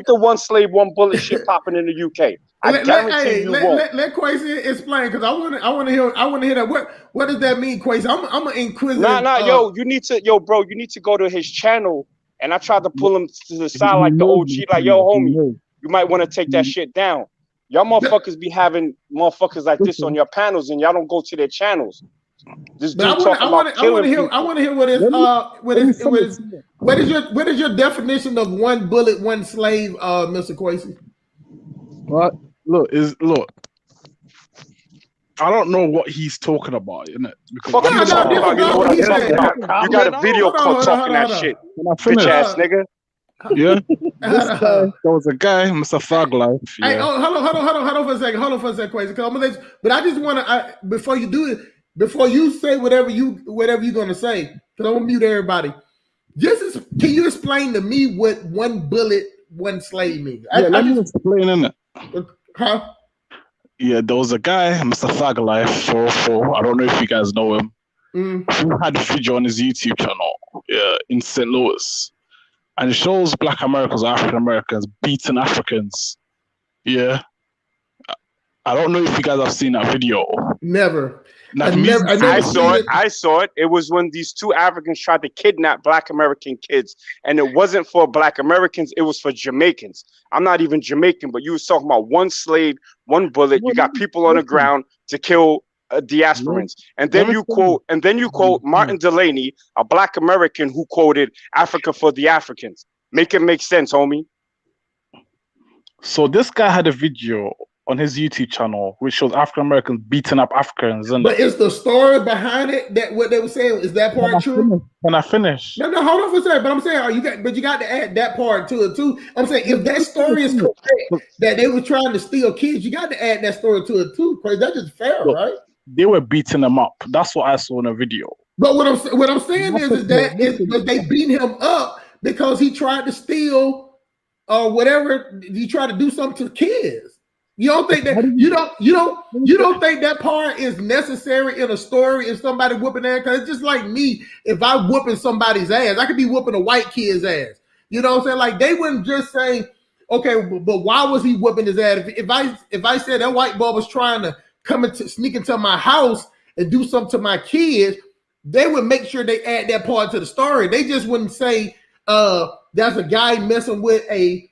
the one slave, one bullet shit popping in the UK. I guarantee you won't. Let Kwesi explain, because I want to hear that. What does that mean, Kwesi? I'm an inquisitive. Yo, you need to go to his channel. And I tried to pull him to the side like the OG, like, yo, homie, you might want to take that shit down. Y'all motherfuckers be having motherfuckers like this on your panels, and y'all don't go to their channels. This dude talking about killing people. I want to hear what is your definition of one bullet, one slave, Mr. Kwesi? Well, look. I don't know what he's talking about, innit? Fuck you talking about? You know what I'm talking about? You got a video called talking that shit, bitch ass nigga. Yeah, there was a guy, Mr. Thug Life. Yeah. Hey, hold on for a second, Kwesi. But I just want to, before you do it, before you say whatever you're gonna say, because I'm gonna mute everybody. Can you explain to me what one bullet, one slave means? Let me explain, innit? Huh? Yeah, there was a guy, Mr. Thug Life 404. I don't know if you guys know him. Who had a video on his YouTube channel, in St. Louis, and it shows Black Americans, African Americans beating Africans. Yeah, I don't know if you guys have seen that video. Never. I saw it. It was when these two Africans tried to kidnap Black American kids, and it wasn't for Black Americans. It was for Jamaicans. I'm not even Jamaican, but you was talking about one slave, one bullet. You got people on the ground to kill diasporans, and then you quote Martin Delaney, a Black American who quoted Africa for the Africans. Make it make sense, homie. So this guy had a video on his YouTube channel which shows African Americans beating up Africans. But is the story behind it that what they were saying, is that part true? Can I finish? No, hold on for a second. But I'm saying, you got to add that part to it too. I'm saying, if that story is correct, that they were trying to steal kids, you got to add that story to it too. Because that's just fair, right? They were beating them up. That's what I saw in the video. But what I'm saying is that they beat him up because he tried to steal or whatever. He tried to do something to kids. You don't think that you don't think that part is necessary in a story if somebody whooping their ass? Because it's just like me, if I whooping somebody's ass, I could be whooping a white kid's ass. You know what I'm saying? Like, they wouldn't just say, Okay, but why was he whooping his ass? If I said that white boy was trying to sneak into my house and do something to my kids, they would make sure they add that part to the story. They just wouldn't say that's a guy messing with a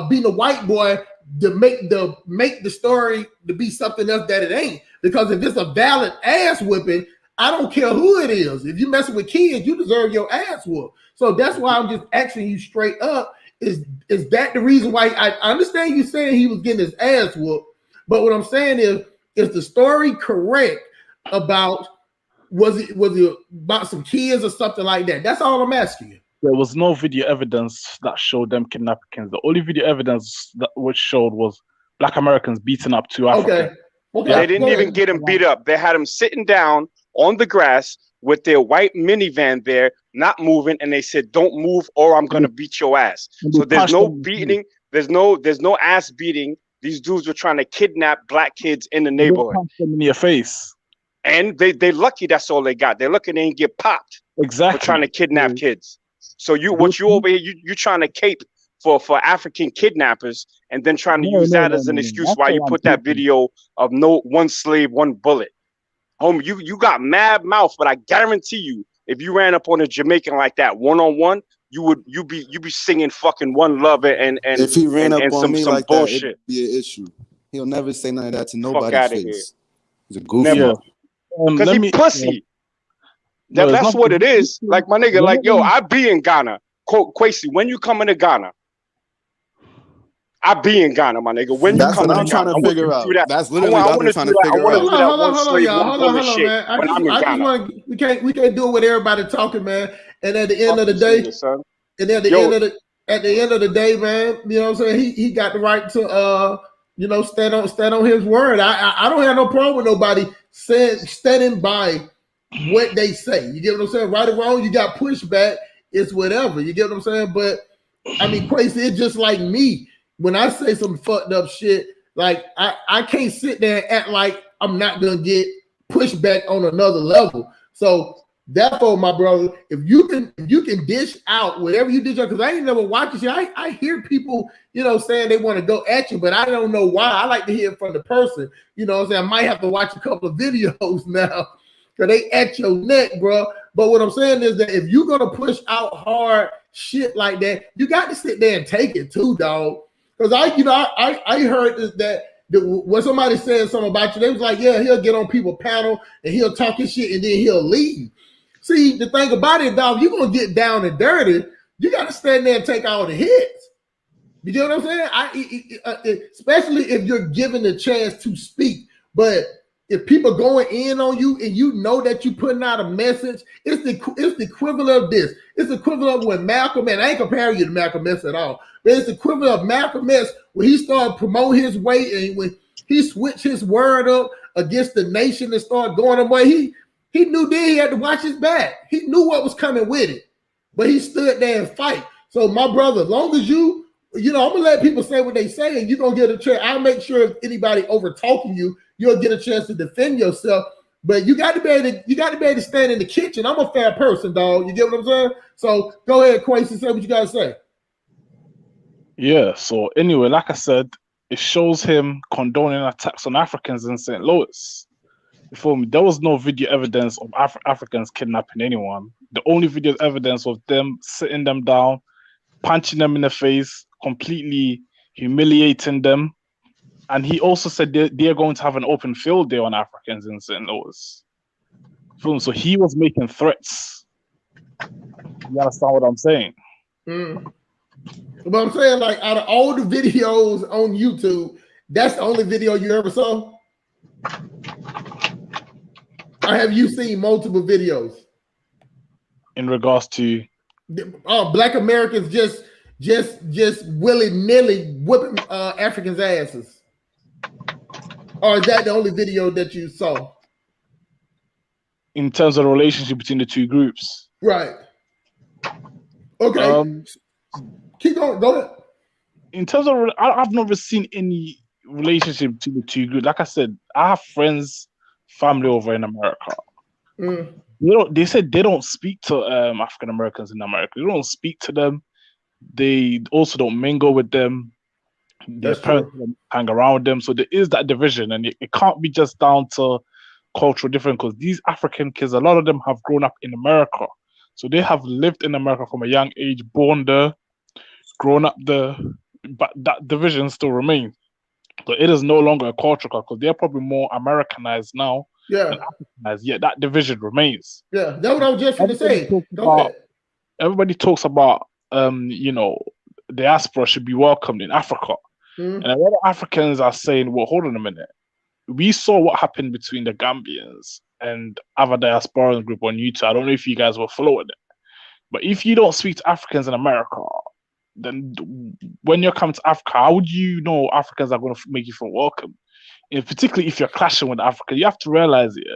being a white boy to make the story to be something else that it ain't. Because if it's a valid ass whipping, I don't care who it is. If you messing with kids, you deserve your ass whooped. So that's why I'm just asking you straight up. Is that the reason why? I understand you saying he was getting his ass whooped, but what I'm saying is the story correct about was it about some kids or something like that? That's all I'm asking you. There was no video evidence that showed them kidnapping kids. The only video evidence that which showed was Black Americans beating up 2 Africans. Okay. They didn't even get him beat up. They had him sitting down on the grass with their white minivan there, not moving, and they said, "Don't move, or I'm gonna beat your ass." So there's no beating. There's no ass beating. These dudes were trying to kidnap black kids in the neighborhood. Punch them in your face. And they lucky that's all they got. They're lucky they didn't get popped. Exactly. For trying to kidnap kids. So you over here, you trying to cape for African kidnappers and then trying to use that as an excuse why you put that video of no one slave, one bullet. Homie, you got mad mouth, but I guarantee you, if you ran up on a Jamaican like that one-on-one, you be singing fucking One Love and if he ran up on me some like bullshit. that, it'd be an issue. He'll never say none of that to Fuck nobody's outta face. here. He's a goofy. Never. Because he pussy. That's what it is. Like my nigga, like yo, I be in Ghana. Quasi, when you coming to Ghana? I be in Ghana, my nigga. When That's you coming what I'm to trying Ghana? to figure out. That's literally what I'm trying to figure out. Hold on, man. I just want we can't do it with everybody talking, man. And at the end of the day, at the end of the day, man, you know what I'm saying? He got the right to stand on his word. I don't have no problem with nobody standing by what they say. You get what I'm saying? Right or wrong, you got pushback. It's whatever. You get what I'm saying? But I mean, crazy. It's just like me. When I say some fucked up shit, like I can't sit there and act like I'm not gonna get pushback on another level. So therefore, my brother, if you can dish out whatever you dish out, because I ain't never watched shit. I hear people, saying they want to go at you, but I don't know why. I like to hear it from the person. You know what I'm saying? I might have to watch a couple of videos now because they at your neck, bro. But what I'm saying is that if you're gonna push out hard shit like that, you got to sit there and take it too, dog. Because I heard that when somebody said something about you, they was like, yeah, he'll get on people's panel and he'll talk his shit and then he'll leave. See, the thing about it, dog, you're gonna get down and dirty. You got to stand there and take all the hits. You get what I'm saying? Especially if you're given the chance to speak. But if people going in on you and you know that you're putting out a message, it's the equivalent of this. It's the equivalent of when Malcolm, and I ain't comparing you to Malcolm X at all, but it's the equivalent of Malcolm X when he started promoting his way and when he switched his word up against the nation and started going away. He knew then he had to watch his back. He knew what was coming with it, but he stood there and fight. So my brother, as long as I'm gonna let people say what they say, and you're gonna get a chance. I'll make sure if anybody over talking you, you'll get a chance to defend yourself. But you got to be able to stand in the kitchen. I'm a fair person, dog. You get what I'm saying? So go ahead, Quasi, say what you gotta say. Yeah. So anyway, like I said, it shows him condoning attacks on Africans in St. Louis. For me, there was no video evidence of Africans kidnapping anyone. The only video evidence of them sitting them down, punching them in the face, completely humiliating them. And he also said they're going to have an open field day on Africans in St. Louis. So he was making threats. You understand what I'm saying? But I'm saying, like, out of all the videos on YouTube, that's the only video you ever saw? Or have you seen multiple videos? In regards to? Black Americans just willy-nilly whipping Africans' asses. Or is that the only video that you saw? In terms of the relationship between the two groups. Right. Okay. Keep going. Go ahead. In terms of, I've never seen any relationship between the two groups. Like I said, I have friends, family over in America. They said they don't speak to African Americans in America. They don't speak to them. They also don't mingle with them. Their That's parents true. hang around with them. So there is that division, and it can't be just down to cultural difference because these African kids, a lot of them have grown up in America. So they have lived in America from a young age, born there, grown up there, but that division still remains. So it is no longer a culture because they're probably more Americanized now than Yeah. Africanized. Yet that division remains. Yeah. That's what I was just going to Everybody say. talks Go about ahead. everybody talks about you know, diaspora should be welcomed in Africa. Mm-hmm. And a lot of Africans are saying, well, hold on a minute. We saw what happened between the Gambians and other diasporan group on YouTube. I don't know if you guys were following it. But if you don't speak to Africans in America, then when you're coming to Africa, how would you know Africans are going to make you feel welcome? And particularly if you're clashing with Africa, you have to realize it.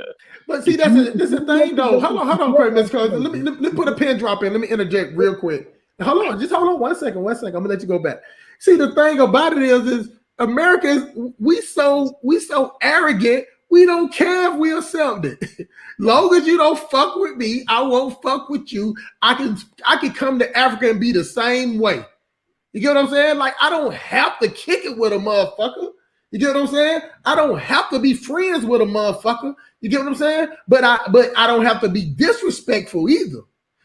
But see, that's the thing, though. Hold on, quick, Miss Cuz. Let me put a pin drop in. Let me interject real quick. Hold on, just hold on 1 second. 1 second. I'm gonna let you go back. See, the thing about it is Americans, we so arrogant. We don't care if we accept it. Long as you don't fuck with me, I won't fuck with you. I can come to Africa and be the same way. You get what I'm saying? Like, I don't have to kick it with a motherfucker. You get what I'm saying? I don't have to be friends with a motherfucker. You get what I'm saying? But I don't have to be disrespectful either.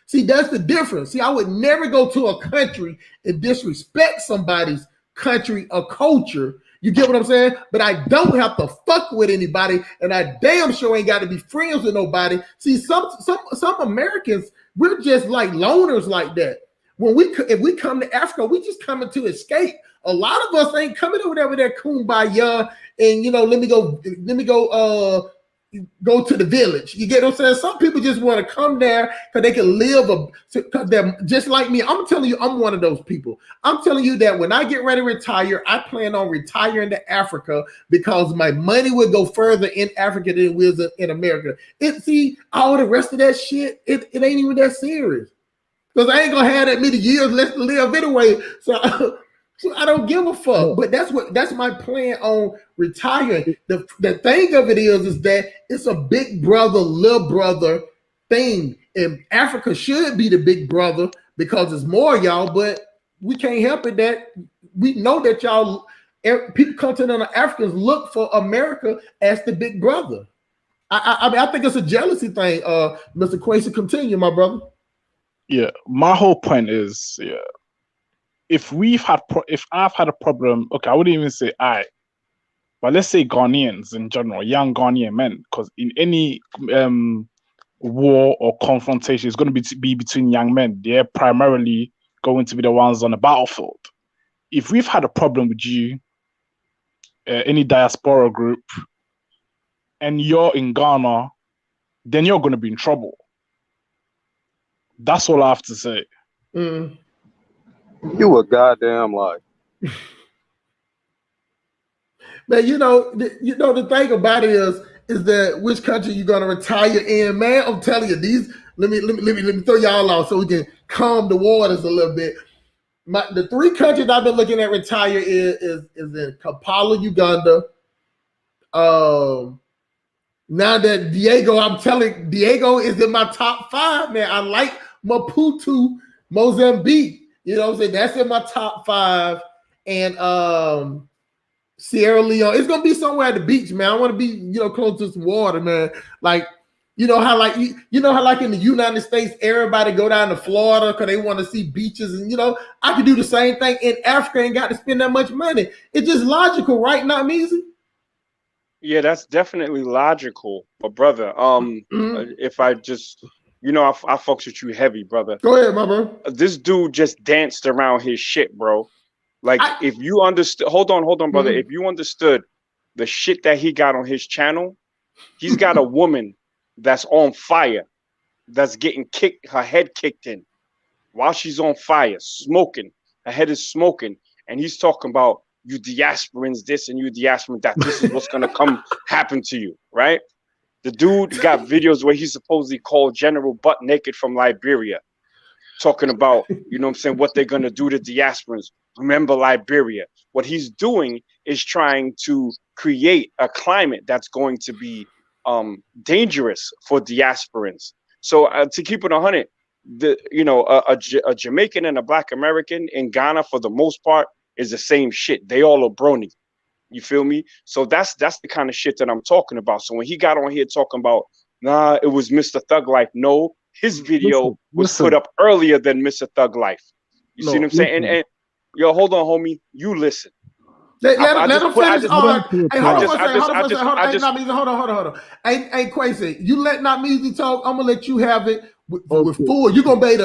See, that's the difference. See, I would never go to a country and disrespect somebody's country or culture. You get what I'm saying? But I don't have to fuck with anybody, and I damn sure ain't got to be friends with nobody. See, some Americans, we're just like loners like that. If we come to Africa, we just coming to escape. A lot of us ain't coming over there with that kumbaya and let me go to the village. You get what I'm saying? Some people just want to come there because they can live because they're just like me. I'm telling you, I'm one of those people. I'm telling you that when I get ready to retire, I plan on retiring to Africa because my money will go further in Africa than it will in America. See, all the rest of that shit, it ain't even that serious. Because I ain't gonna have that many years left to live anyway. So I don't give a fuck. But that's my plan on retiring. The thing of it is that it's a big brother, little brother thing. And Africa should be the big brother because it's more y'all, but we can't help it that we know that y'all people continental Africans look for America as the big brother. I mean, I think it's a jealousy thing. Mr. Quasi, continue, my brother. Yeah, my whole point is, if I've had a problem, okay, I wouldn't even say but let's say Ghanaians in general, young Ghanaian men, because in any war or confrontation, it's going to be between young men. They're primarily going to be the ones on the battlefield. If we've had a problem with you, any diaspora group, and you're in Ghana, then you're going to be in trouble. That's all I have to say. Mm. You a goddamn lie. Man, the thing about it is that which country you're gonna retire in, man. I'm telling you, these. Let me throw y'all off so we can calm the waters a little bit. The three countries I've been looking at retire is in Kampala, Uganda. Now that Diego is in my top 5, man. I like Maputo, Mozambique. You know what I'm saying? That's in my top 5. And Sierra Leone. It's gonna be somewhere at the beach, man. I want to be, close to some water, man. Like, how like in the United States, everybody go down to Florida because they want to see beaches, and I could do the same thing in Africa. Ain't got to spend that much money. It's just logical, right? Not easy. Yeah, that's definitely logical. But brother, if I just, I fucks with you heavy, brother. Go ahead, my bro. This dude just danced around his shit, bro. Like, if you understood, hold on, brother. If you understood the shit that he got on his channel, he's got a woman that's on fire, that's getting her head kicked in while she's on fire, smoking. Her head is smoking, and he's talking about you diasporans this and you diasporans that. This is what's gonna happen to you, right? The dude got videos where he supposedly called General Butt Naked from Liberia, talking about, what they're gonna do to diasporans. Remember Liberia. What he's doing is trying to create a climate that's going to be dangerous for diasporans. So to keep it 100, a Jamaican and a Black American in Ghana, for the most part, is the same shit. They all are brony. You feel me? So that's the kind of shit that I'm talking about. So when he got on here talking about, nah, it was Mr. Thug Life. No, his video was put up earlier than Mr. Thug Life. You see what I'm saying? And yo, hold on, homie. You listen. Let him finish. Hey, hold on. Hey, Quasi, you let Not Measy talk. I'm gonna let you have it with full. You're gonna be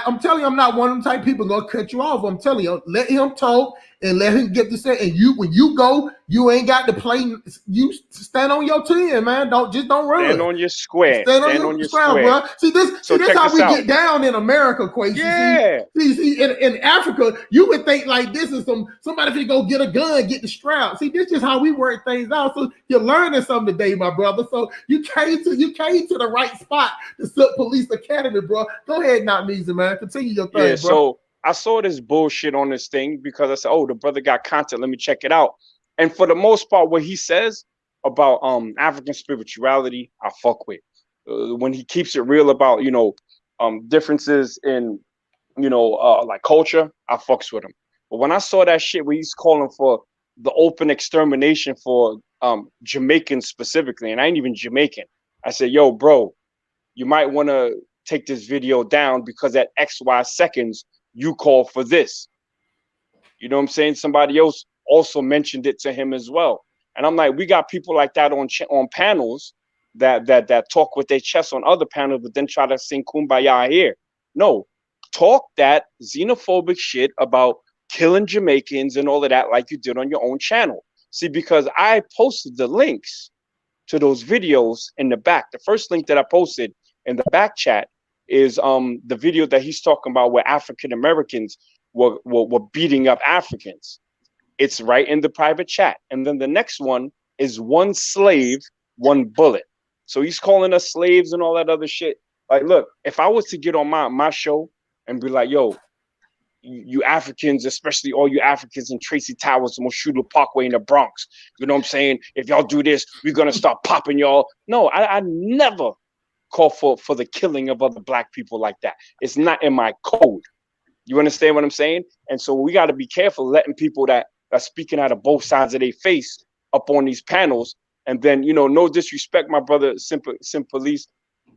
I'm telling you, I'm not one of them type of people gonna cut you off. I'm telling you, let him talk and let him get to say. And when you go, you ain't got to play. You stand on your 10, man. Don't run. Stand on your square. Stand on your square, bro. See this how we get down in America, Quasi. Yeah. See, in Africa, you would think like this is somebody finna go get a gun, get the strap. See, this is how we work things out. So you're learning something today, my brother. So you came to the right spot to Sub Police Academy, bro. Go ahead, Not Measy, man. Continue your thing, bro. So I saw this bullshit on this thing because I said, oh, the brother got content. Let me check it out. And for the most part, what he says about African spirituality, I fuck with. When he keeps it real about, differences in, like culture, I fucks with him. But when I saw that shit where he's calling for the open extermination for Jamaicans specifically, and I ain't even Jamaican, I said, yo, bro, you might want to take this video down because at XY seconds, you call for this. You know what I'm saying? Somebody else also mentioned it to him as well. And I'm like, we got people like that on panels that talk with their chest on other panels, but then try to sing Kumbaya here. No, talk that xenophobic shit about killing Jamaicans and all of that like you did on your own channel. See, because I posted the links to those videos in the back. The first link that I posted in the back chat is the video that he's talking about where African Americans were beating up Africans. It's right in the private chat. And then the next one is one slave, one bullet. So he's calling us slaves and all that other shit. Like, look, if I was to get on my show and be like, yo, you Africans, especially all you Africans in Tracy Towers, Moshuda Parkway in the Bronx, you know what I'm saying? If y'all do this, we're going to start popping y'all. No, I never call for the killing of other black people like that. It's not in my code. You understand what I'm saying? And so we got to be careful letting people that are speaking out of both sides of their face up on these panels. And then, no disrespect, my brother, Police.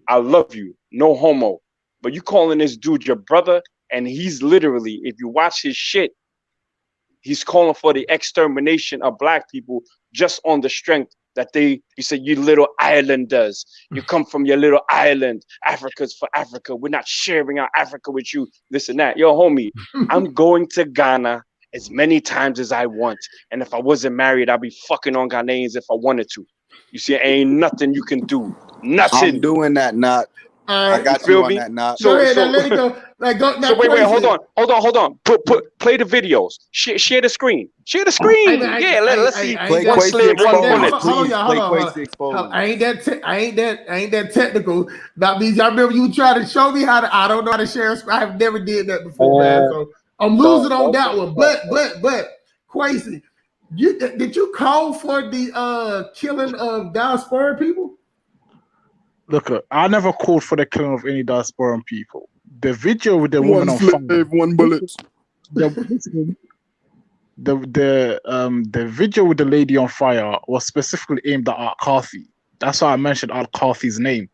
I love you. No homo. But you calling this dude your brother, and he's literally, if you watch his shit, he's calling for the extermination of black people just on the strength that you said, you little islanders, you come from your little island. Africa's for Africa. We're not sharing our Africa with you, this and that. Yo, homie, I'm going to Ghana as many times as I want. And if I wasn't married, I'd be fucking on Ghanaians if I wanted to. You see, ain't nothing you can do. Nothing. I'm doing that, not. I got you on that, not. So let it go. Like, go now, so wait, hold on. Play the videos. Share the screen. Share the screen. Let's see. One slave, one bullet. Hold on. I ain't that technical. That means y'all remember you try to show me how to. I don't know how to share a screen. I've never did that before, man. So I'm losing on that one. But Quasi, did you call for the killing of diaspora people? Look, I never called for the killing of any diasporan people. The video with the woman on fire, one bullet. The video with the lady on fire was specifically aimed at Art Carthy. That's why I mentioned Art Carthy's name.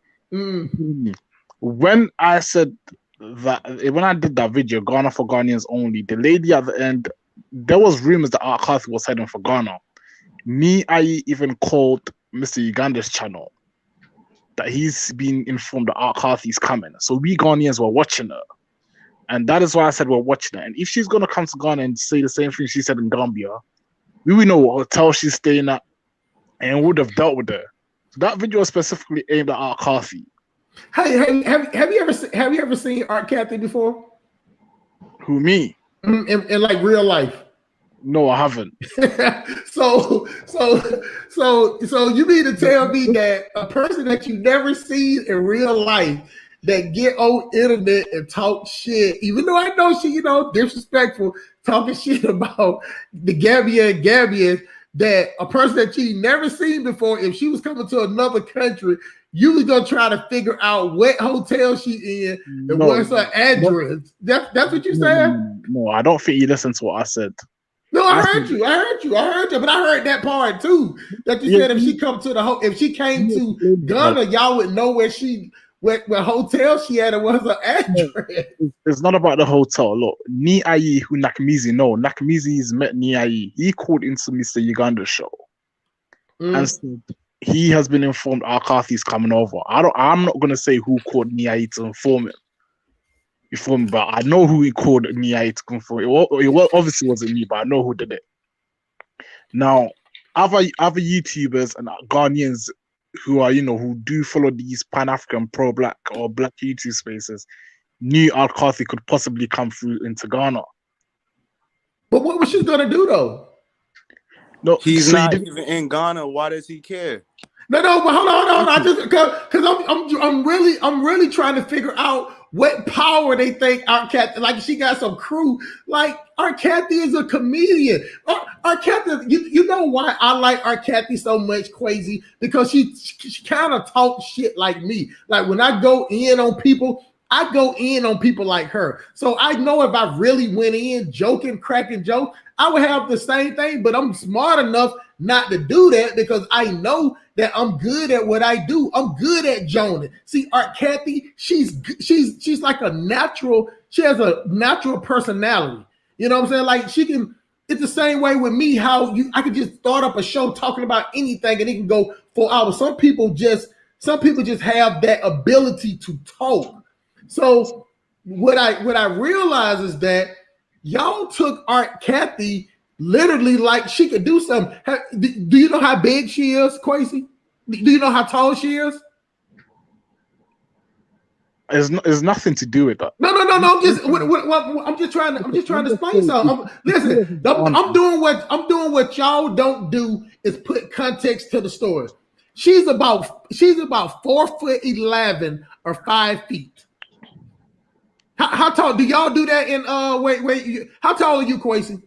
When I said that, when I did that video, Ghana for Ghanaians only, the lady at the end, there was rumors that Art Carthy was heading for Ghana. I even called Mr. Uganda's channel that he's been informed that Art Carthy's coming. So we Ghanaians were watching her. And that is why I said we're watching her. And if she's going to come to Ghana and say the same thing she said in Gambia, we would know what hotel she's staying at and would have dealt with her. So that video was specifically aimed at Art Carthy. Hey, have you ever seen Art Carthy before? Who, me? In like real life? No, I haven't. So you mean to tell me that a person that you never seen in real life that get on internet and talk shit, even though I know she, disrespectful, talking shit about the Gambian, that a person that you never seen before, if she was coming to another country, you was gonna try to figure out what hotel she in and what's her address. That's what you saying? No, I don't think you listened to what I said. No, I heard you, but I heard that part too. That you said if she come to if she came to Ghana, y'all would know where hotel she had and what's her address. It's not about the hotel. Look, Niayi who Nakamizi, no, Nakamizi's met Niayi. He called into Mr. Uganda's show and said he has been informed Arkafi's coming over. I'm not gonna say who called Niayi to inform him. But I know who he called Niayi to confirm. It obviously wasn't me, but I know who did it. Now, other YouTubers and Ghanaians who are, who do follow these Pan-African pro-black or black YouTube spaces, knew Al-Kathi could possibly come through into Ghana. But what was she gonna do though? No, he's not even in Ghana. Why does he care? No, but hold on. I just because I'm really trying to figure out what power they think our Kathy, like she got some crew. Like our Kathy is a comedian. Our Kathy, you know why I like our Kathy so much, Crazy? Because she kind of talks shit like me. Like when I go in on people, I go in on people like her. So I know if I really went in joking, cracking jokes, I would have the same thing. But I'm smart enough not to do that because I know that I'm good at what I do. I'm good at joning. See, Art Kathy, she's like a natural. She has a natural personality. You know what I'm saying? Like she can. It's the same way with me. I could just start up a show talking about anything and it can go for hours. Some people just have that ability to talk. So what I realize is that y'all took Art Kathy literally like she could do something. Do you know how big she is, Quasi? Do you know how tall she is? It's nothing to do with that. No. I'm just trying to explain something. Listen, I'm doing what y'all don't do is put context to the story. She's about 4'11" or 5 feet. How tall do y'all do that in wait, how tall are you, Quasi?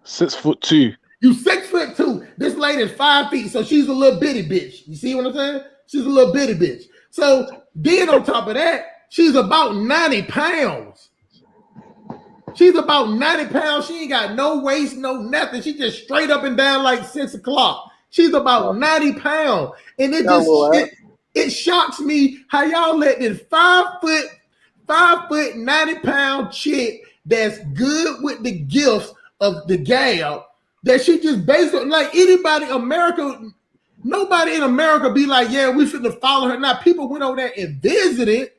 6'2". You 6'2". This lady's 5 feet, so she's a little bitty bitch. You see what I'm saying? She's a little bitty bitch. So then on top of that, she's about 90 pounds. She's about 90 pounds. She ain't got no waist, no nothing. She just straight up and down like 6 o'clock. She's about 90 pounds. And it shocks me how y'all let this 5 foot 90 pound chick that's good with the gifts of the gab that she just basically like nobody in America be like, yeah, we shouldn't follow her. Now people went over there and visited,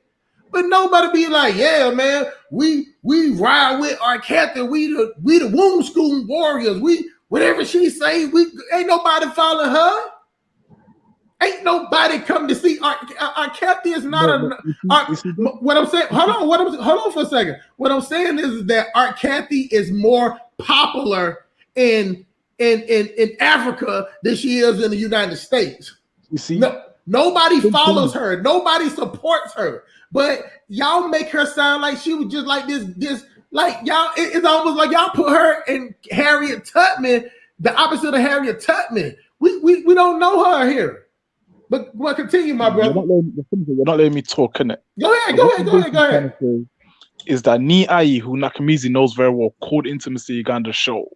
but nobody be like, yeah, man, we ride with our captain. We the womb school warriors. We whatever she say, we ain't nobody follow her. Ain't nobody come to see our captain is not what I'm saying. Hold on for a second. What I'm saying is that Art Kathy is more popular in Africa than she is in the United States. You see, nobody follows her, nobody supports her, but y'all make her sound like she was just like this like y'all. It's almost like y'all put her in Harriet Tubman, the opposite of Harriet Tubman. We don't know her here. But continue, my brother. You're not letting me talk, innit? Go ahead. Is that Niayi, who Nakamizi knows very well, called into Mr. Uganda's show.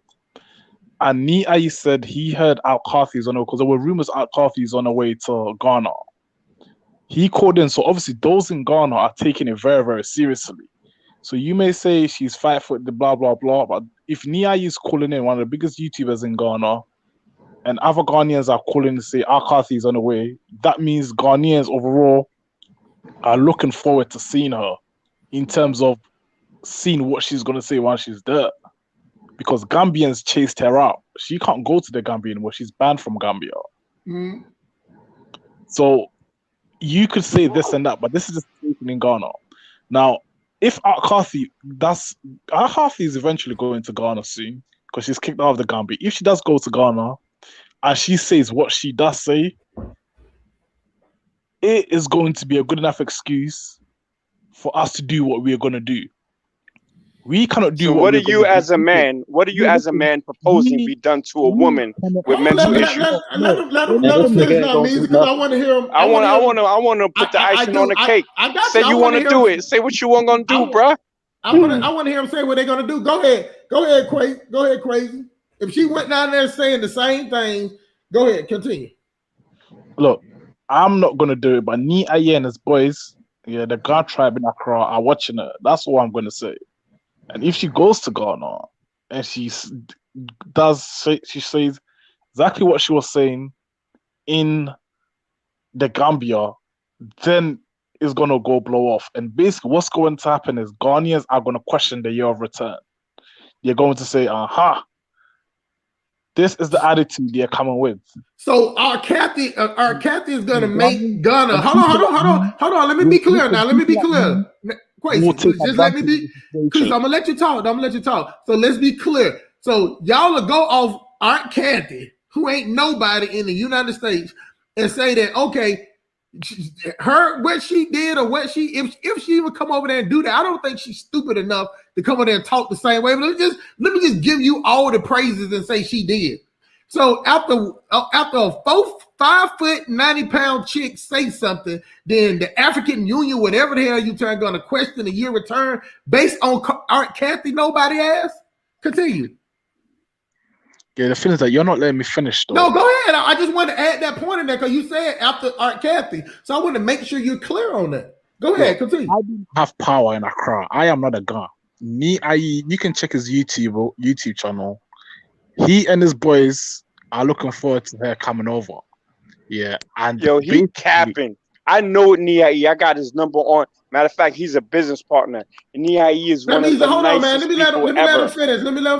And Niayi said he heard Al-Kathi's on the way, because there were rumors Al-Kathi's on the way to Ghana. He called in, so obviously those in Ghana are taking it very, very seriously. So you may say she's 5 foot, blah, blah, blah, but if Niayi is calling in, one of the biggest YouTubers in Ghana, and other Ghanaians are calling to say Al-Kathi is on the way, that means Ghanaians overall are looking forward to seeing her in terms of seeing what she's going to say while she's there. Because Gambians chased her out. She can't go to the Gambia anymore. She's banned from Gambia. Mm. So you could say this and that, but this is the situation in Ghana. Now, if Al-Kathi is eventually going to Ghana soon, because she's kicked out of the Gambia. If she does go to Ghana, and she says what she does say, it is going to be a good enough excuse for us to do what we are going to do. We cannot do So what what are we're you gonna as a do. man? What are you as a man proposing be done to a woman cannot with Hold on, mental let issues? him Niggas finish ain't now, gonna do Measy, because I nothing. want to hear him. I want to put the I icing on do. the cake. I got Say you. I you want want to to hear do him. it. Say what you want gonna do, I, bruh. I want to hear him say what they're gonna do. Go ahead, Crazy. Go ahead, Crazy. If she went down there saying the same thing, go ahead, continue. Look, I'm not gonna do it, but Ni Aye and his boys, yeah, the Ga tribe in Accra are watching her. That's all I'm gonna say. And if she goes to Ghana and she says exactly what she was saying in the Gambia, then it's gonna go blow off. And basically, what's going to happen is Ghanaians are gonna question the year of return. You're going to say, "Aha, this is the attitude they're coming with." So our Kathy is gonna make Ghanaians Ghana. and Hold on. Let me be clear now. Let me be people like clear. me will Quasi, take just let me advantage of be. the Please, situation. I'm gonna let you talk. So let's be clear. So y'all will go off Aunt Kathy, who ain't nobody in the United States, and say that okay, her what she did or what she if she would come over there and do that, I don't think she's stupid enough to come over there and talk the same way. But let me just give you all the praises and say she did. So after a 5 foot 90-pound chick say something, then the African Union, whatever the hell you turn, going to question the year return based on Aunt Kathy. Nobody asked. Continue. Yeah, the thing is that you're not letting me finish though. No, go ahead. I just want to add that point in there because you said after Aunt Kathy, so I want to make sure you're clear on that. Go ahead, continue. I don't have power in Accra. I am not a gun. Ni Aye, you can check his YouTube channel. He and his boys are looking forward to her coming over. Yeah, and Yo, he capping. I know Nia. I got his number on. Matter of fact, he's a business partner. Nia is one of the nicest people Let me let ever. him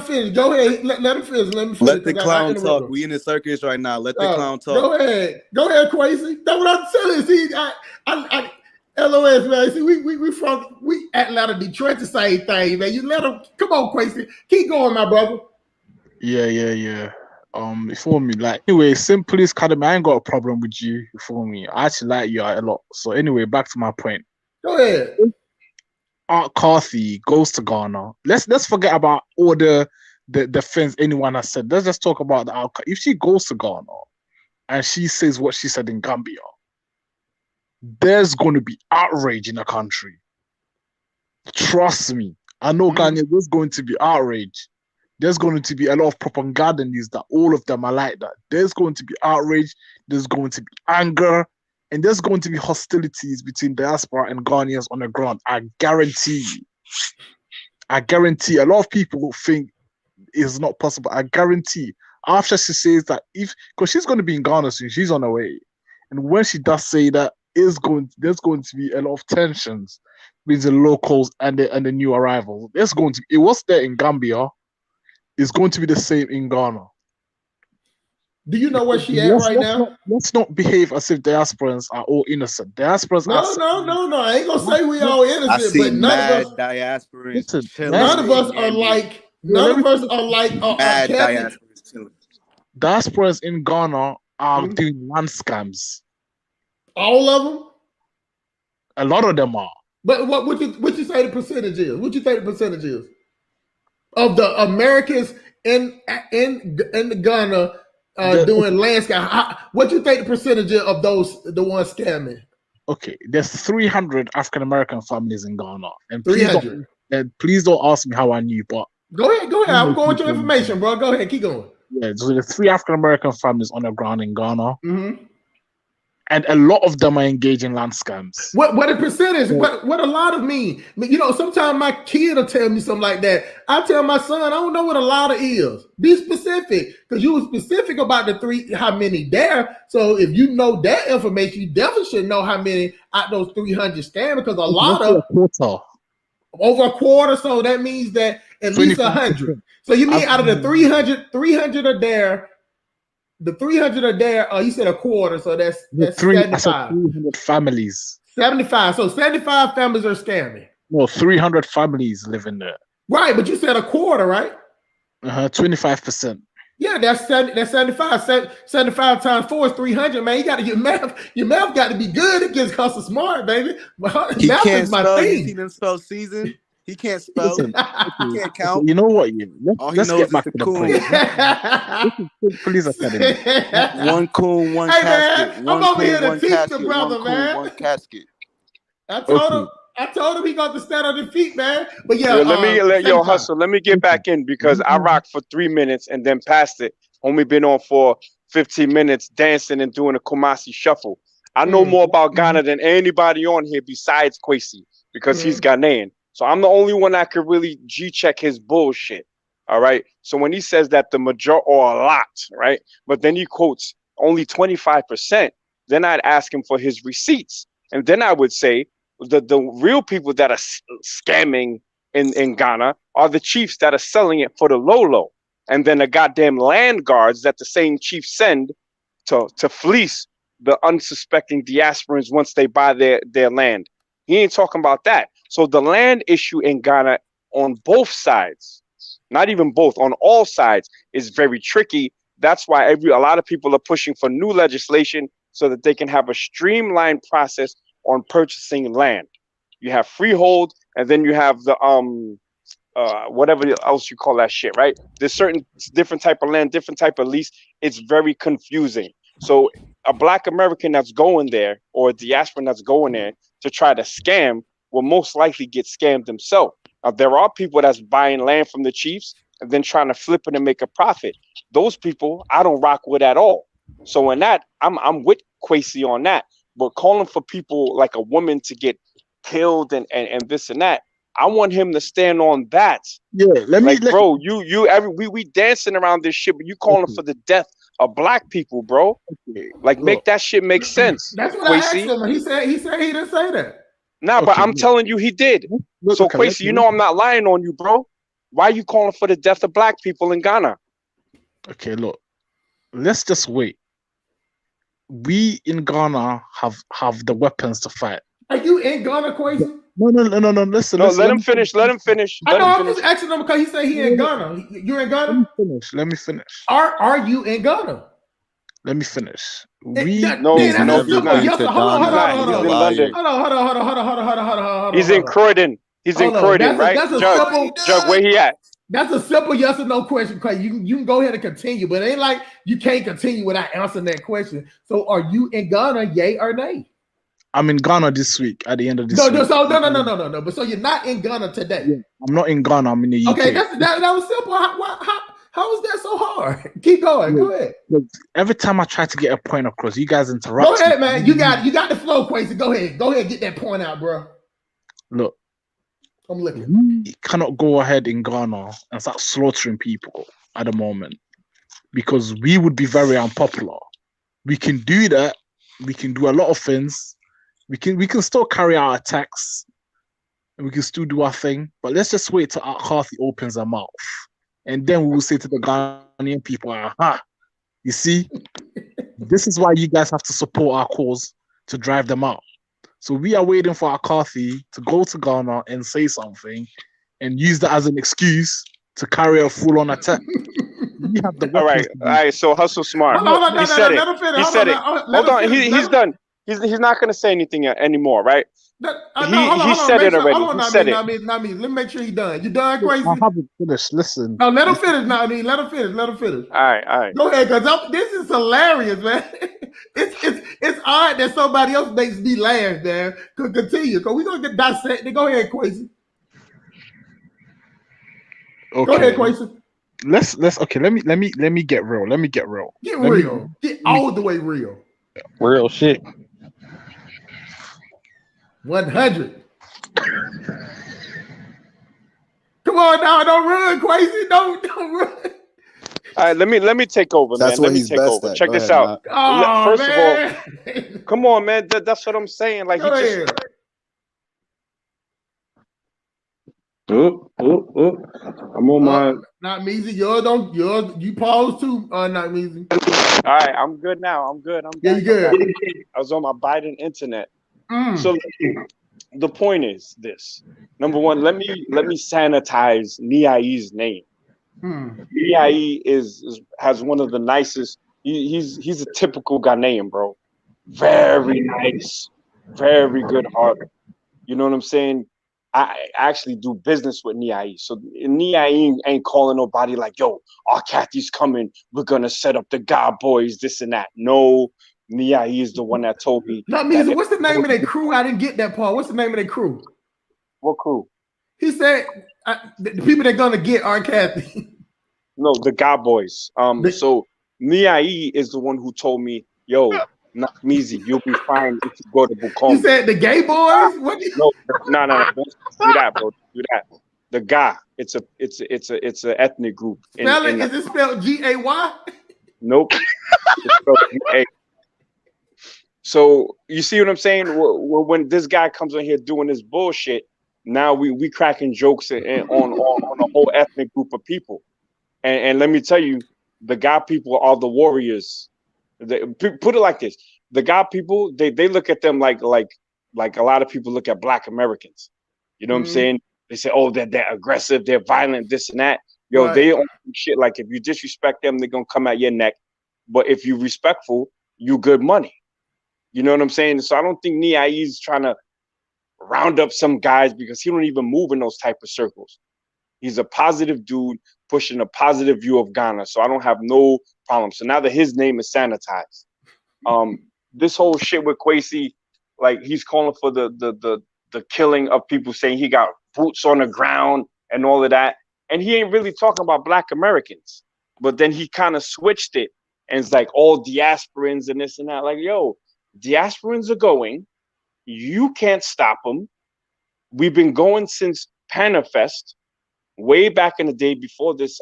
finish. Go ahead. Let him finish. Let the clown talk. We in the circus right now. Let the clown talk. Go ahead, Quasi. That's what I'm telling you. See, I LOS, man. See, we Atlanta, Detroit, the same thing, man. You let them. Come on, Quasi. Keep going, my brother. Yeah. You feel me? Like anyway, simply Academy, I ain't got a problem with you. You feel me? I actually like you a lot. So anyway, back to my point. Go ahead. Art Carthy goes to Ghana. Let's forget about all the things anyone has said. Let's just talk about the outcome. If she goes to Ghana and she says what she said in Gambia, there's going to be outrage in the country. Trust me. I know Ghana, there's going to be outrage. There's going to be a lot of propaganda news that all of them are like that. There's going to be outrage. There's going to be anger. And there's going to be hostilities between diaspora and Ghanaians on the ground. I guarantee you. I guarantee a lot of people think it's not possible. I guarantee after she says that because she's going to be in Ghana soon, she's on her way. And when she does say that, there's going to be a lot of tensions between the locals and the new arrivals. It was there in Gambia. It's going to be the same in Ghana. Do you know where she at right now? Let's not behave as if diasporans are all innocent. Diasporans no. I ain't gonna say we all innocent, I see but none mad of us. diasporans chilling. None of us are like. None of us are like. Mad diasporans chilling. Diasporans in Ghana are doing land scams. All of them. A lot of them are. But what you say the percentage is? What you think the percentage is of the Americans in the Ghana doing landscape? What you think the percentage is of the ones scamming? Okay, there's 300 African American families in Ghana, and 300. Please don't ask me how I knew, but go ahead. I'm going with your information, bro. Go ahead, keep going. Yeah, so there's 3 African American families on the ground in Ghana. Mm-hmm. And a lot of them are engaged in land scams. What a percentage? What a lot of mean? You know, sometimes my kid will tell me something like that. I tell my son, I don't know what a lot of is. Be specific, because you were specific about how many there. So if you know that information, you definitely should know how many out those 300 scam, because a lot of over a quarter. So that means that at least 100. So you mean out of the 300 are there. The 300 are there. You said a quarter, so that's 75. 300 families. 75. So 75 families are scamming. No, 300 families live in there. Right, but you said a quarter, right? 25%. Yeah, that's 75. 75 times 4 is 300, man. You got to get math. Your math got to be good. It gets custom smart, baby. He math can't is my spell. thing. You see them spell season? He can't spell. Listen, He can't count. you know what? All he Let's knows get is back the to the coon. point. This is St. Police Academy. One coon, one Hey, casket. man, One I'm over coon, here to one teach casket. the brother, One coon, man. one casket. I told him. Okay. I told him he got to stand on his feet, man. But yeah, Yo, let me let same time. hustle. Let me get back in because I rocked for 3 minutes and then passed it. Only been on for 15 minutes dancing and doing a Kumasi shuffle. I know more about Ghana than anybody on here besides Kwesi because he's Ghanaian. So I'm the only one that could really G-check his bullshit. All right. So when he says that the major or a lot, right? But then he quotes only 25%, then I'd ask him for his receipts. And then I would say the real people that are scamming in Ghana are the chiefs that are selling it for the low. And then the goddamn land guards that the same chiefs send to fleece the unsuspecting diasporans once they buy their land. He ain't talking about that. So the land issue in Ghana on both sides, not even both, on all sides, is very tricky. That's why a lot of people are pushing for new legislation so that they can have a streamlined process on purchasing land. You have freehold, and then you have the whatever else you call that shit, right? There's certain different type of land, different type of lease. It's very confusing. So a Black American that's going there or a diasporan that's going there to try to scam will most likely get scammed themselves. Now, there are people that's buying land from the chiefs and then trying to flip it and make a profit. Those people I don't rock with at all. So in that, I'm with Kwesi on that. But calling for people like a woman to get killed and this and that, I want him to stand on that. Yeah, bro, we dancing around this shit, but you calling for the death of Black people, bro. Like, make that shit make sense. That's what I asked him. He said he didn't say that. Nah, but I'm telling you, he did. So Kwesi, you know I'm not lying on you, bro. Why are you calling for the death of Black people in Ghana? Okay, look, let's just wait. We in Ghana have the weapons to fight. Are you in Ghana, Kwesi? No. Listen. No, let him finish. Let him finish. I know. I'm just asking him because he said he in Ghana. You're in Ghana. Let me finish. Are you in Ghana? Let me finish. He's not. He's in Croydon. He's in Croydon, right? Jug, where he at? That's a simple yes or no question, because you can go ahead and continue, but it ain't like you can't continue without answering that question. So are you in Ghana, yay or nay? I'm in Ghana this week at the end of this week. No. But so you're not in Ghana today. Yeah, I'm not in Ghana, I'm in the UK. Okay, that was simple. How is that so hard? Keep going. Go ahead. Look, every time I try to get a point across, you guys interrupt. Go ahead, man. You got the flow, Kwesi. Go ahead, get that point out, bro. Look, I'm looking. We cannot go ahead in Ghana and start slaughtering people at the moment because we would be very unpopular. We can do that. We can do a lot of things. We can still carry out attacks and we can still do our thing. But let's just wait till Carthy opens her mouth. And then we will say to the Ghanaian people, aha, you see, this is why you guys have to support our cause to drive them out. So we are waiting for Carthy to go to Ghana and say something and use that as an excuse to carry a full-on attack. We have the all right. So Hustle Smart. He said it. Hold on. He's done. He's not going to say anything anymore, right? He said it already. He said it. Not me. Let me make sure he's done. You done, Kwesi? I haven't finished. Listen. No, let him finish. Let him finish. All right. Go ahead, because this is hilarious, man. It's odd that somebody else makes me laugh, man. Continue, because we're gonna get dissected. Go ahead, Kwesi. Okay. Go ahead, Kwesi. Let's okay. Let me get real. Get all the way real. Real shit. 100. Come on now, don't run, Kwesi. Don't run. All right, let me take over, That's man. what he's best at. Check Go this ahead, out. Oh, First of all, come on, man. That's what I'm saying. Like, Go ahead. I'm on my. Not Measy. You pause too. Not Measy. All right, I'm good now. I'm good. Yeah, you good. I was on my Biden internet. So the point is this. Number one, let me sanitize Niai's name. Niai has one of the nicest. He's a typical Ghanaian, bro. Very nice, very good heart. You know what I'm saying? I actually do business with Nia. So Nia ain't calling nobody like, yo, our Kathy's coming. We're gonna set up the God Boys, this and that. No, Nia is the one that told me. Not me. What's the name of their crew? I didn't get that part. What's the name of their crew? What crew? He said the people that gonna get are Kathy. No, the God Boys. So Nia is the one who told me, yo, not easy. You'll be fine if you go to Bukom. You said the gay boys? What? No. Don't do that, bro. Do that. The guy. It's a ethnic group. Is it spelled G-A-Y? Nope. It's spelled G-A. So you see what I'm saying? When this guy comes on here doing this bullshit, now we cracking jokes on a whole ethnic group of people. And let me tell you, the God people are the warriors. Put it like this: the God people, they look at them like a lot of people look at Black Americans. You know what I'm saying? They say, oh, they're aggressive, they're violent, this and that. Yo, right. They don't do shit. Like if you disrespect them, they're gonna come at your neck. But if you respectful, you good money. You know what I'm saying? So I don't think Nia is trying to round up some guys because he don't even move in those type of circles. He's a positive dude pushing a positive view of Ghana. So I don't have no problem. So now that his name is sanitized, this whole shit with Kwesi, like he's calling for the killing of people, saying he got boots on the ground and all of that. And he ain't really talking about Black Americans. But then he kind of switched it and it's like all diasporans and this and that. Like, yo, diasporans are going. You can't stop them. We've been going since Panafest, way back in the day before this,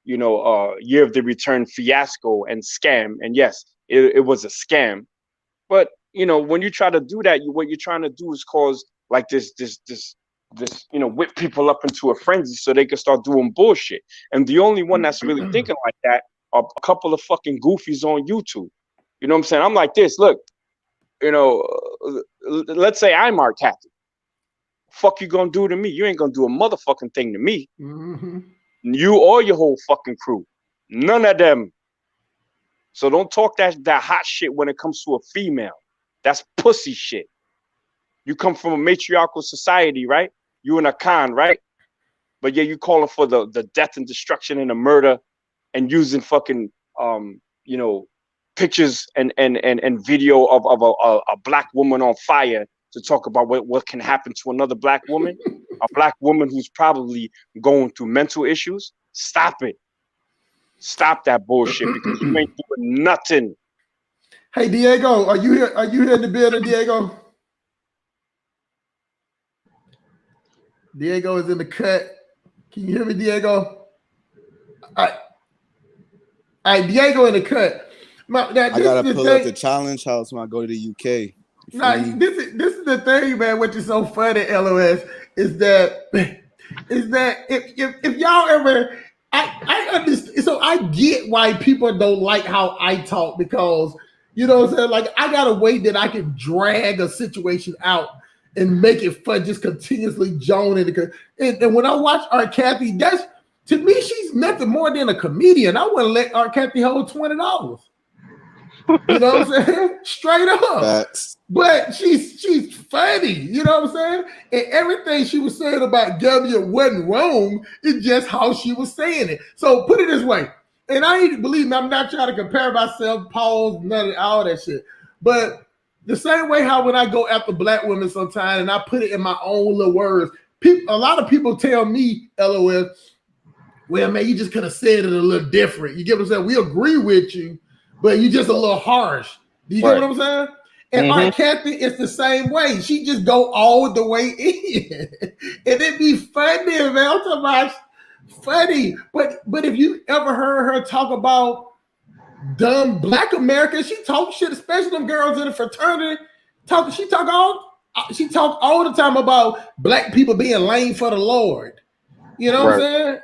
Year of the Return fiasco and scam. And yes, it was a scam. But, when you try to do that, what you're trying to do is cause like this, whip people up into a frenzy so they can start doing bullshit. And the only one that's really thinking like that are a couple of fucking goofies on YouTube. You know what I'm saying? I'm like this, look, let's say I'm Mark Cathy. Fuck you gonna do to me? You ain't gonna do a motherfucking thing to me. Mm-hmm. You or your whole fucking crew. None of them. So don't talk that hot shit when it comes to a female. That's pussy shit. You come from a matriarchal society, right? You in a Khan, right? But yeah, you calling for the death and destruction and the murder and using fucking pictures and video of a Black woman on fire to talk about what can happen to another Black woman, a Black woman who's probably going through mental issues. Stop it. Stop that bullshit because you ain't doing nothing. Hey, Diego, are you here? Are you here in the building, Diego? Diego is in the cut. Can you hear me, Diego? All right, Diego in the cut. I gotta pull up the challenge house when I go to the UK. Nah, this is the thing, man. What is so funny, LOS, is that if y'all ever, I understand. So I get why people don't like how I talk because you know what I'm saying. Like I got a way that I can drag a situation out and make it fun, just continuously joning. And when I watch Art Cathy, that's to me, she's nothing more than a comedian. I wouldn't let Art Cathy hold $20. You know what I'm saying? Straight up. Facts. But she's funny. You know what I'm saying? And everything she was saying about W wasn't wrong. It's just how she was saying it. So put it this way. And I ain't believe me, I'm not trying to compare myself, pause, none of all that shit. But the same way how when I go after Black women sometimes and I put it in my own little words, a lot of people tell me, LOL, well, man, you just could have said it a little different. You get what I'm saying? We agree with you, but you just a little harsh. Do you get what I'm saying? And Art Cathy is the same way. She just go all the way in. And it be funny, man. I'm talking about funny. But if you ever heard her talk about dumb Black Americans, she talk shit, especially them girls in the fraternity. She talk all the time about Black people being lame for the Lord. You know what I'm saying?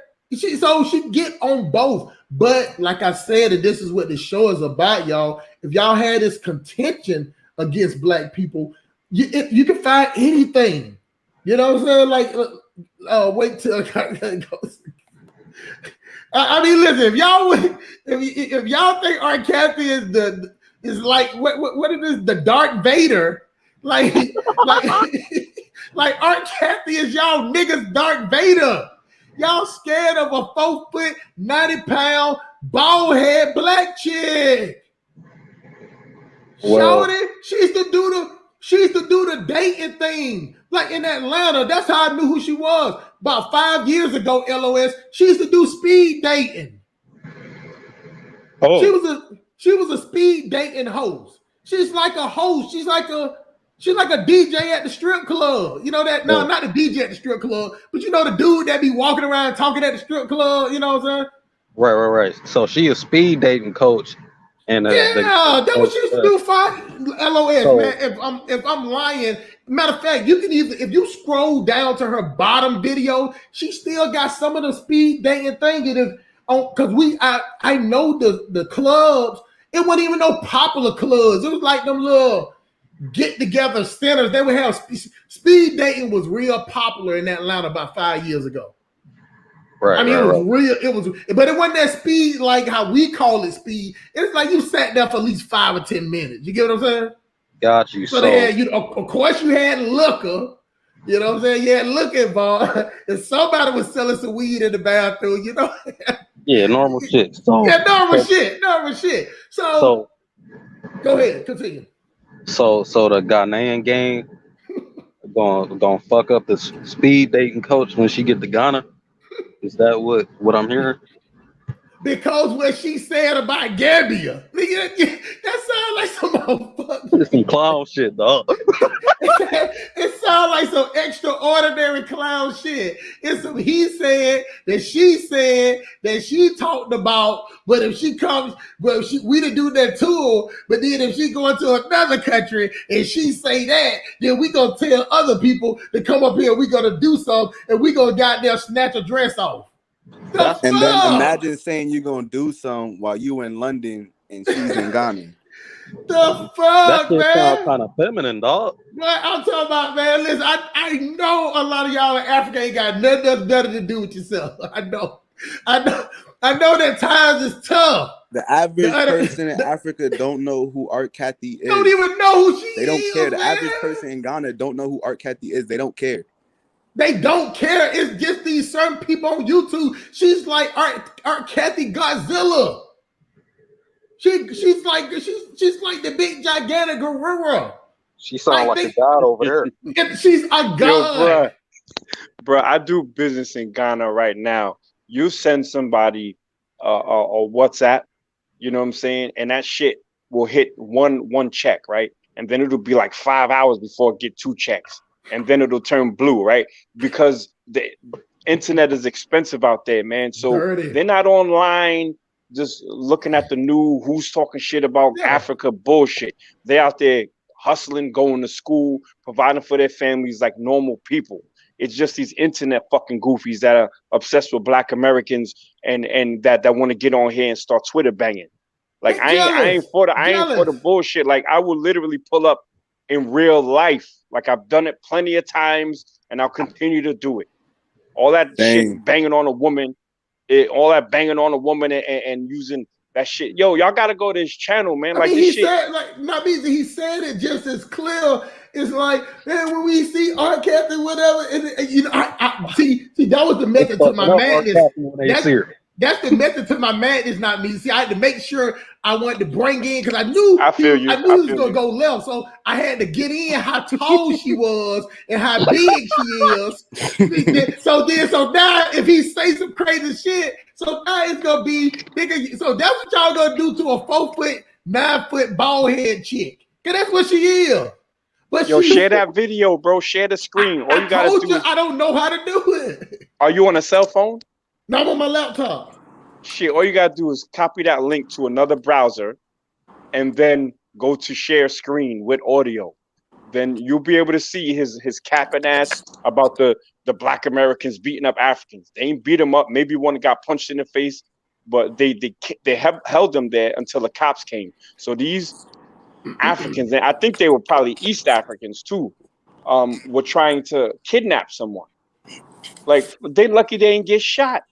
She get on both. But like I said, and this is what the show is about, y'all. If y'all had this contention against Black people, you can find anything. You know what I'm saying? Like, wait till I I mean, listen. If y'all think Art Cathy is like what it is, the Darth Vader, like Like Aunt Kathy is y'all niggas Darth Vader. Y'all scared of a 4 foot, 90-pound, bald head black chick. Well, Shorty, she used to do the dating thing. Like in Atlanta, that's how I knew who she was. About 5 years ago, LOS, she used to do speed dating. oh, She was a speed dating host. She's like a host. She's like a DJ at the strip club. You know that? No, not the DJ at the strip club, but you know the dude that be walking around talking at the strip club. You know what I'm saying? right. So she a speed dating coach, and that's what she used to do. LOS, so, man. If I'm lying, matter of fact, you can either if you scroll down to her bottom video, she still got some of the speed dating thing. It is on because I know the clubs. It wasn't even no popular clubs. It was like them little get together centers. They would have speed dating was real popular in Atlanta about 5 years ago. right. I mean, it was real. It was, but it wasn't that speed like how we call it speed. It's like you sat there for at least 5 or 10 minutes. You get what I'm saying? Got you. So they had, of course, you had liquor. You know what I'm saying? You had liquor involved. And somebody was selling some weed in the bathroom. You know? Yeah, normal shit. Normal shit. So go ahead, continue. So the Ghanaian gang gonna fuck up the speed dating coach when she get to Ghana. Is that what I'm hearing? Because what she said about Gambia, that sounds like some motherfucker. It's some clown shit, dog. It sounds like some extraordinary clown shit. It's some he said that she talked about. But if she comes, we to do that tour. But then if she go into another country and she say that, then we gonna tell other people to come up here. We gonna do something and we gonna goddamn snatch a dress off. And then imagine saying you're gonna do something while you in London and she's in Ghana. The fuck, that man? Sounds kind of feminine, dog. What I'm talking about, man. Listen, I know a lot of y'all in Africa ain't got nothing else better to do with yourself. I know that times is tough. The average person in Africa don't know who Art Kathy is. Don't even know who she is. They don't care. The man. average person in Ghana don't know who Art Kathy is. They don't care. They don't care. It's just these certain people on YouTube. She's like Art Kathy Godzilla. She's like the big gigantic gorilla. She sounds like a god over there. She's a god. Bro, I do business in Ghana right now. You send somebody a WhatsApp, you know what I'm saying, and that shit will hit one check, right? And then it'll be like 5 hours before it get 2 checks. And then it'll turn blue, right? Because the internet is expensive out there, man. So they're not online just looking at the new who's talking shit about Africa bullshit. They're out there hustling, going to school, providing for their families like normal people. It's just these internet fucking goofies that are obsessed with Black Americans and that want to get on here and start Twitter banging. Like I ain't for the bullshit. Like I will literally pull up in real life. Like I've done it plenty of times and I'll continue to do it. All that shit banging on a woman, and using that shit. Yo, y'all gotta go to his channel, man. Like this shit. He said it just as clear. It's like, man, when we see Art Kathy, whatever, and you know, I see that was the method to my madness. That's the method to my madness, not me. See, I had to make sure I wanted to bring in because I knew he was gonna go left, so I had to get in how tall she was and how big she is. So now if he say some crazy shit, so now it's gonna be bigger. So that's what y'all gonna do to a 4 foot, 9 foot bald head chick? Cause that's what she is. But share that video, bro. Share the screen. All you gotta do is, I don't know how to do it. Are you on a cell phone? No, I'm on my laptop. Shit, all you gotta do is copy that link to another browser and then go to share screen with audio. Then you'll be able to see his capping ass about the Black Americans beating up Africans. They ain't beat them up. Maybe one got punched in the face, but they held them there until the cops came. So these Africans, and I think they were probably East Africans too, were trying to kidnap someone. Like they lucky they didn't get shot.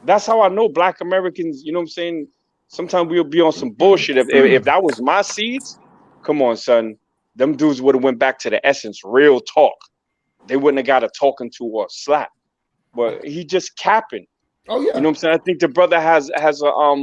That's how I know Black Americans, you know what I'm saying? Sometimes we'll be on some bullshit. If that was my seeds, come on, son. Them dudes would have went back to the essence, real talk. they wouldn't have got a talking to or a slap. But he just capping. Oh yeah. You know what I'm saying? I think the brother has a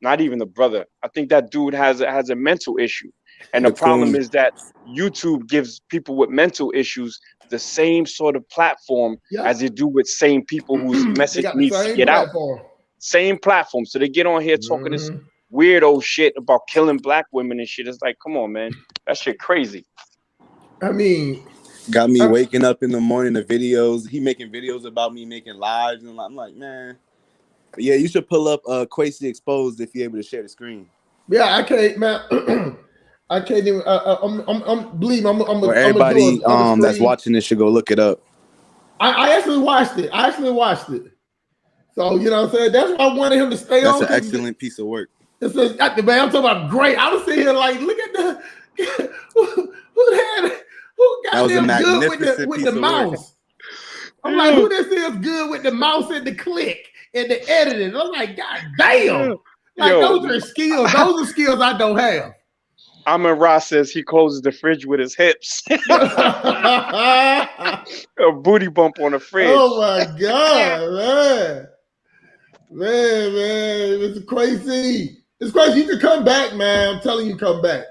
not even the brother. I think that dude has a mental issue. And the The problem coon. is that YouTube gives people with mental issues the same sort of platform Yeah. as they do with same people whose They message got the needs to same get out. platform. Same platform. So they get on here talking this Mhm. weirdo shit about killing black women and shit. It's like, come on, man. That shit crazy. I mean, Got me I- waking up in the morning to videos. He making videos about me making lives, and I'm like, man. But yeah, you should pull up Quasi Exposed if you're able to share the screen. yeah, I can't, man. I can't even. I'm believe me, I'm Or gonna do everybody a that's screen. watching this should go look it up. I actually watched it. So you know what I'm saying? That's why I wanted him to stay That's on. an excellent piece of work. It says, man, I'm talking about great. I was sitting here like, look at the who That was a goddamn good magnificent with piece the of work. mouse. I'm like, who this is good with the mouse and the click and the editing? I'm like, God damn. Like those are skills. Those are skills I don't have. Amon Ross says he closes the fridge with his hips. A booty bump on the fridge. Oh my God, man. Man, it's crazy. It's crazy. You can come back, man. I'm telling you, come back.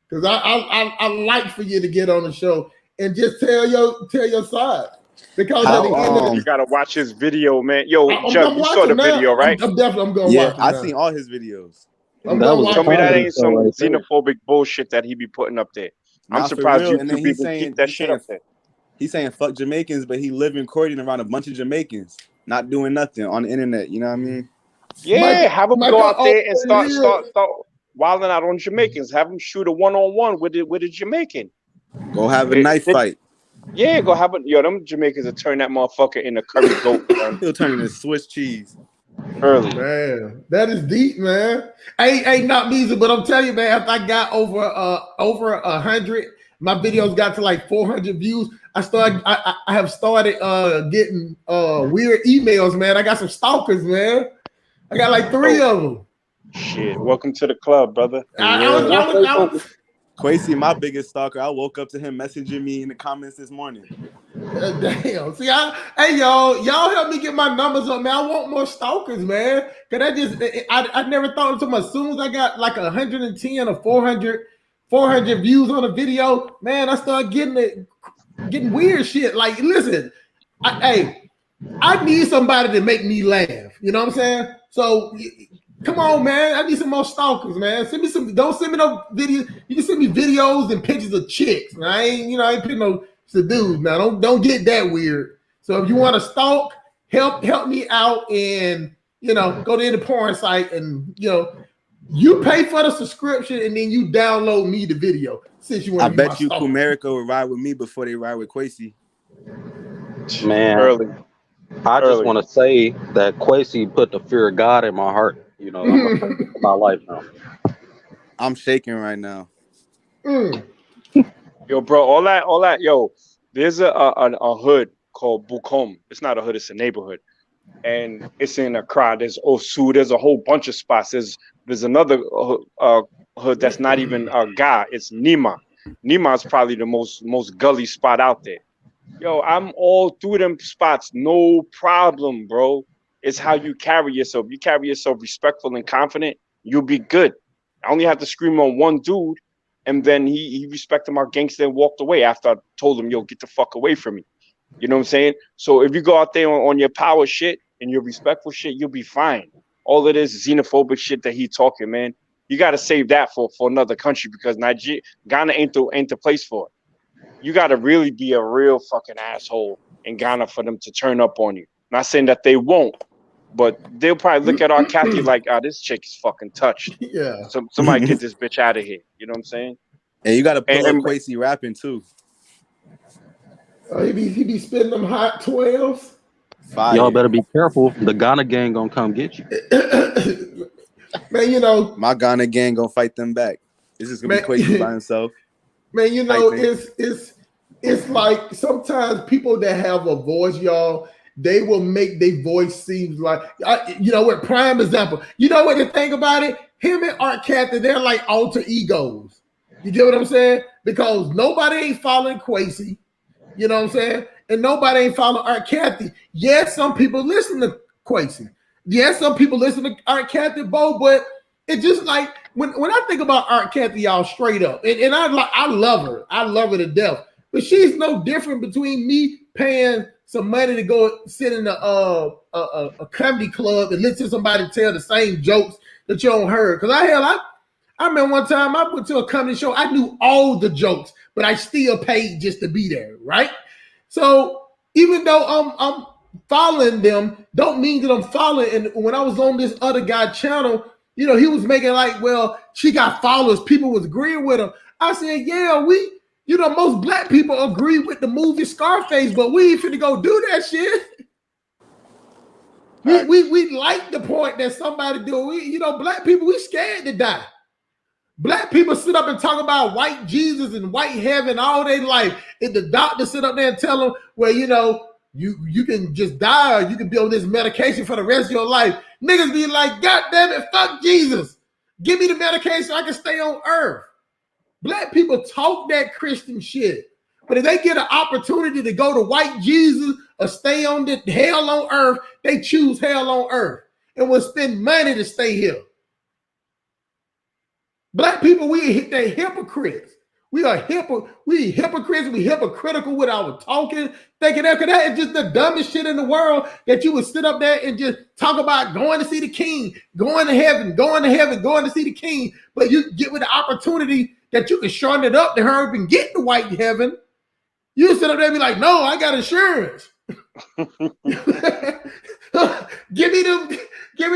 Because I like for you to get on the show and just tell your side. Because at the end of You gotta watch his video, man. Yo, I'm Jug, you saw the now. video, right? I'm definitely gonna Yeah, watch it I now. seen all his videos. I'm That gonna was watch Tell me it. that comedy ain't show some right there. xenophobic bullshit that he be putting up there. I'm Nah, for surprised real. And then YouTube he's even saying keep that shit up there. he's saying fuck Jamaicans, but he living courting around a bunch of Jamaicans, not doing nothing on the internet. You know what I mean? Yeah, have him go Michael out there and start O'Leary. wilding out on Jamaicans. Have him shoot a one-on-one with a Jamaican. Go have a knife fight. Yeah, go have them Jamaicans will turn that motherfucker into curry goat, son. He'll turn into Swiss cheese. Early. Man, that is deep, man. Ain't not easy, but I'm telling you, man, after I got over 100, my videos got to like 400 views. I have started getting weird emails, man. I got some stalkers, man. I got like 3 of them. Shit, welcome to the club, brother. I was Quasi, my biggest stalker. I woke up to him messaging me in the comments this morning. damn. See, hey y'all help me get my numbers up, man. I want more stalkers, man. Cause I never thought until as soon as I got like 110 or 400 views on a video, man, I started getting weird shit. Like, listen, I need somebody to make me laugh. You know what I'm saying? So come on, man. I need some more stalkers, man. Send me some. Don't send me no videos. You can send me videos and pictures of chicks. I ain't putting no dudes now. Don't get that weird. So if you want to stalk, help me out, and go to the porn site, and you pay for the subscription, and then you download me the video. Since you want I to be my bet you stalker. Kumerica will ride with me before they ride with Quasi. Man, Early. I just want to say that Quasi put the fear of God in my heart. I'm afraid of my life now. I'm shaking right now. Yo, bro, all that, yo, there's a hood called Bukom. It's not a hood, it's a neighborhood. And it's in Accra. There's Osu. There's a whole bunch of spots. There's another hood that's not even a guy. It's Nima. Nima is probably the most gully spot out there. Yo, I'm all through them spots. No problem, bro. It's how you carry yourself. You carry yourself respectful and confident, you'll be good. I only have to scream on one dude, and then he respected my gangster and walked away after I told him, yo, get the fuck away from me. You know what I'm saying? So if you go out there on your power shit and your respectful shit, you'll be fine. All of this xenophobic shit that he talking, man, you got to save that for another country, because Ghana ain't the place for it. You got to really be a real fucking asshole in Ghana for them to turn up on you. Not saying that they won't, but they'll probably look at our Kathy like, this chick is fucking touched. Yeah. Somebody get this bitch out of here. You know what I'm saying? And you got to pull up Quasi rapping too. He be spitting them hot 12s. Fire. Y'all better be careful. The Ghana gang gonna come get you. Man, my Ghana gang gonna fight them back. This is gonna be Quasi by himself. Man, it's like sometimes people that have a voice, y'all, they will make their voice seem like, what prime example. You know what the thing about it? Him and Art Cathy, they're like alter egos. You get what I'm saying? Because nobody ain't following Quasi. You know what I'm saying? and nobody ain't following Art Cathy. Yes, some people listen to Quasi. Yes, some people listen to Art Cathy Bo, but it's just like when I think about Art Cathy, y'all straight up, and I love her. I love her to death. But she's no different between me paying some money to go sit in a comedy club and listen to somebody tell the same jokes that you don't heard. Because I remember one time I went to a comedy show. I knew all the jokes, but I still paid just to be there, right? So even though I'm following them, don't mean that I'm following. And when I was on this other guy channel, you know, he was making like, well, she got followers. People was agreeing with him. I said, yeah, you know, most black people agree with the movie Scarface, but we ain't finna go do that shit. We like the point that somebody do. You know, black people, we scared to die. Black people sit up and talk about white Jesus and white heaven all their life. If the doctor sit up there and tell them, well, you know, you can just die or you can be on this medication for the rest of your life. Niggas be like, God damn it, fuck Jesus. Give me the medication so I can stay on earth. Black people talk that Christian shit. But if they get an opportunity to go to white Jesus or stay on the hell on earth, they choose hell on earth and will spend money to stay here. Black people, they hypocrites. We are hypocrites. We hypocritical with our talking, thinking that is just the dumbest shit in the world that you would sit up there and just talk about going to see the king, going to heaven, going to see the king. But you get with the opportunity that you can shorten it up to hurry and get to white heaven. You sit up there and be like, no, I got insurance. Give me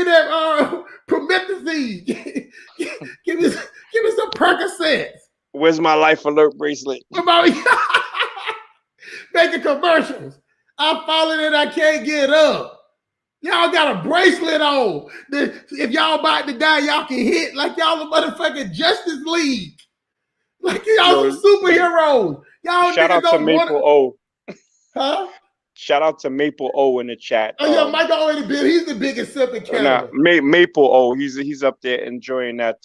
that promethazine. give me some Percocets. Where's my life alert bracelet? Making commercials. I'm falling and I can't get up. Y'all got a bracelet on. If y'all about to die, y'all can hit like y'all a motherfucking Justice League. Like y'all some superheroes. Y'all shout out to Maple O. Huh? Shout out to Maple O in the chat. Oh yeah, Mike already been. He's the biggest simp in Canada. Maple O. He's up there enjoying that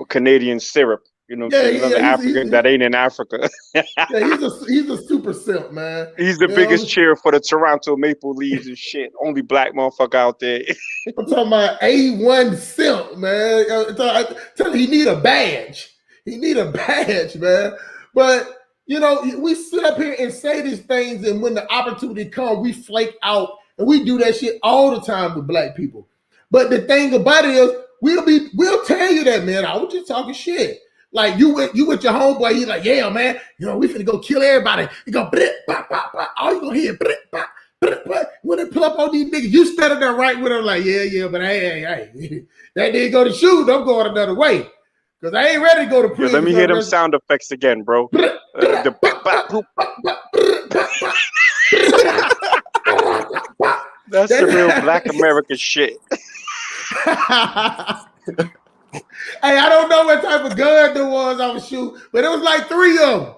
Canadian syrup. You know, another African that ain't in Africa. Yeah, he's a super simp, man. He's the biggest cheer for the Toronto Maple Leafs and shit. Only black motherfucker out there. I'm talking about A1 simp, man. Tell him he need a badge. He need a badge, man. But you know, we sit up here and say these things, and when the opportunity comes, we flake out, and we do that shit all the time with black people. But the thing about it is, we'll tell you that, man. I was just talking shit. Like you with your homeboy, he's like, yeah, man, you know, we finna go kill everybody. You go, all you gonna hear, when they pull up on these niggas, you standing there right with them, like, yeah, but hey, that didn't go to shoot. I'm going another way. Because I ain't ready to go to prison. Let me hear them sound effects again, bro. That's the real black American shit. Hey, I don't know what type of gun there was I was shooting, but it was like 3 of them.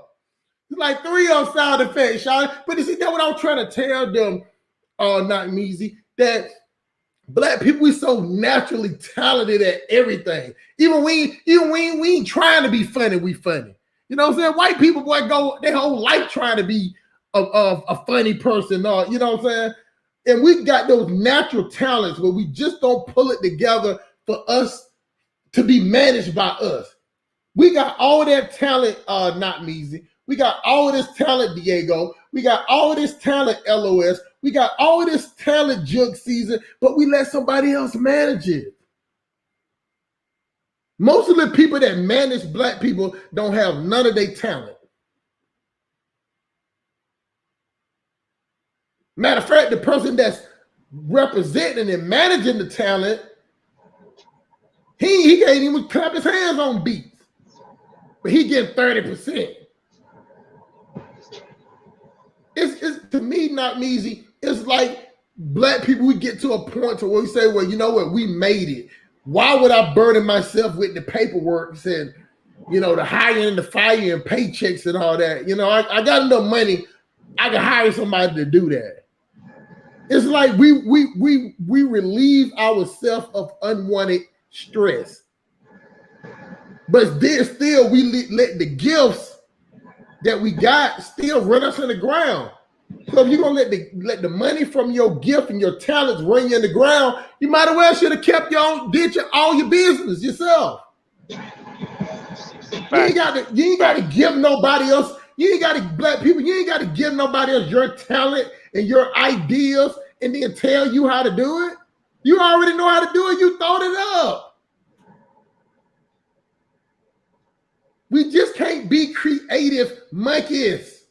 It's like 3 of them sound effects, Sean. But you see, that's what I'm trying to tell them, not Meezy, that black people, we so naturally talented at everything. Even we ain't trying to be funny, we funny. You know what I'm saying? White people, boy, go their whole life trying to be a funny person, or you know what I'm saying? And we got those natural talents where we just don't pull it together for us to be managed by us. We got all that talent, not Meezy. We got all of this talent, Diego. We got all of this talent, LOS. We got all of this talent, Jug Season, but we let somebody else manage it. Most of the people that manage black people don't have none of their talent. Matter of fact, the person that's representing and managing the talent, he can't even clap his hands on beats, but he getting 30%. It's to me, not Meezy. It's like black people, we get to a point to where we say, well, you know what, we made it. Why would I burden myself with the paperwork and, you know, the hiring and the firing and paychecks and all that? You know, I got enough money, I can hire somebody to do that. It's like we relieve ourselves of unwanted stress. But then still we let the gifts that we got still run us in the ground. So if you're gonna let the money from your gift and your talents run you in the ground, you might as well should have kept all your business yourself. You ain't got to give nobody else. You ain't got to black people. You ain't got to give nobody else your talent and your ideas and then tell you how to do it. You already know how to do it. You thought it up. We just can't be creative monkeys.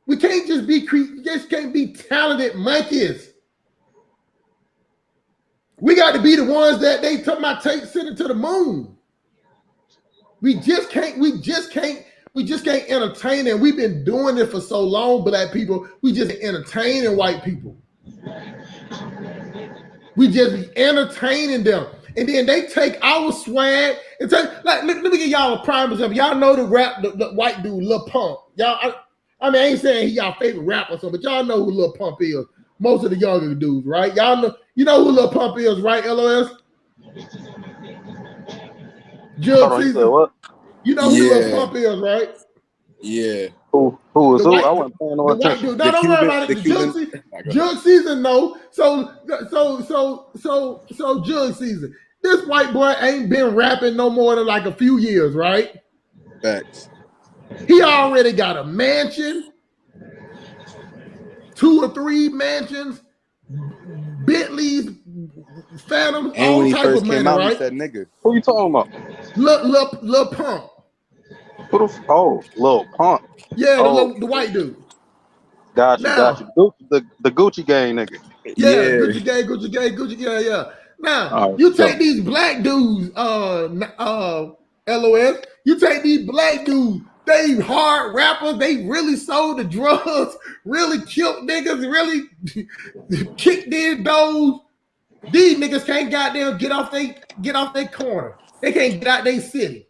We can't just can't be talented monkeys. We got to be the ones that they talking about send it to the moon. We just can't entertain it. We've been doing it for so long, black people. We just entertaining white people. We just be entertaining them. And then they take our swag and take, like, let me give y'all a prime example. Y'all know the white dude, Lil Pump. Y'all, I mean, I ain't saying he y'all favorite rapper or something, but y'all know who Lil Pump is. Most of the younger dudes, right? Y'all know, you know who Lil Pump is, right, LOS? Jug Season. What? You know who Lil Pump is, right? Yeah. Who is who? I wasn't paying no the white attention. dude. No, don't worry about it. Jug Season, no. So Jug Season. This white boy ain't been rapping no more than like a few years, right? Facts. He already got a mansion, 2 or 3 mansions, Bentleys, Phantoms, And all when he type first of came money, out, right? he said nigga. Who you talking about? Lil Pump. Lil Pump. Yeah, Oh, the white dude. got you. Now, The Gucci gang nigga. yeah, Yeah. Gucci gang, yeah. Now, All right, you take these black dudes, LOS, you take these black dudes, they hard rappers, they really sold the drugs, really killed niggas, really kicked their doors. These niggas can't goddamn get off their corner. They can't get out their city.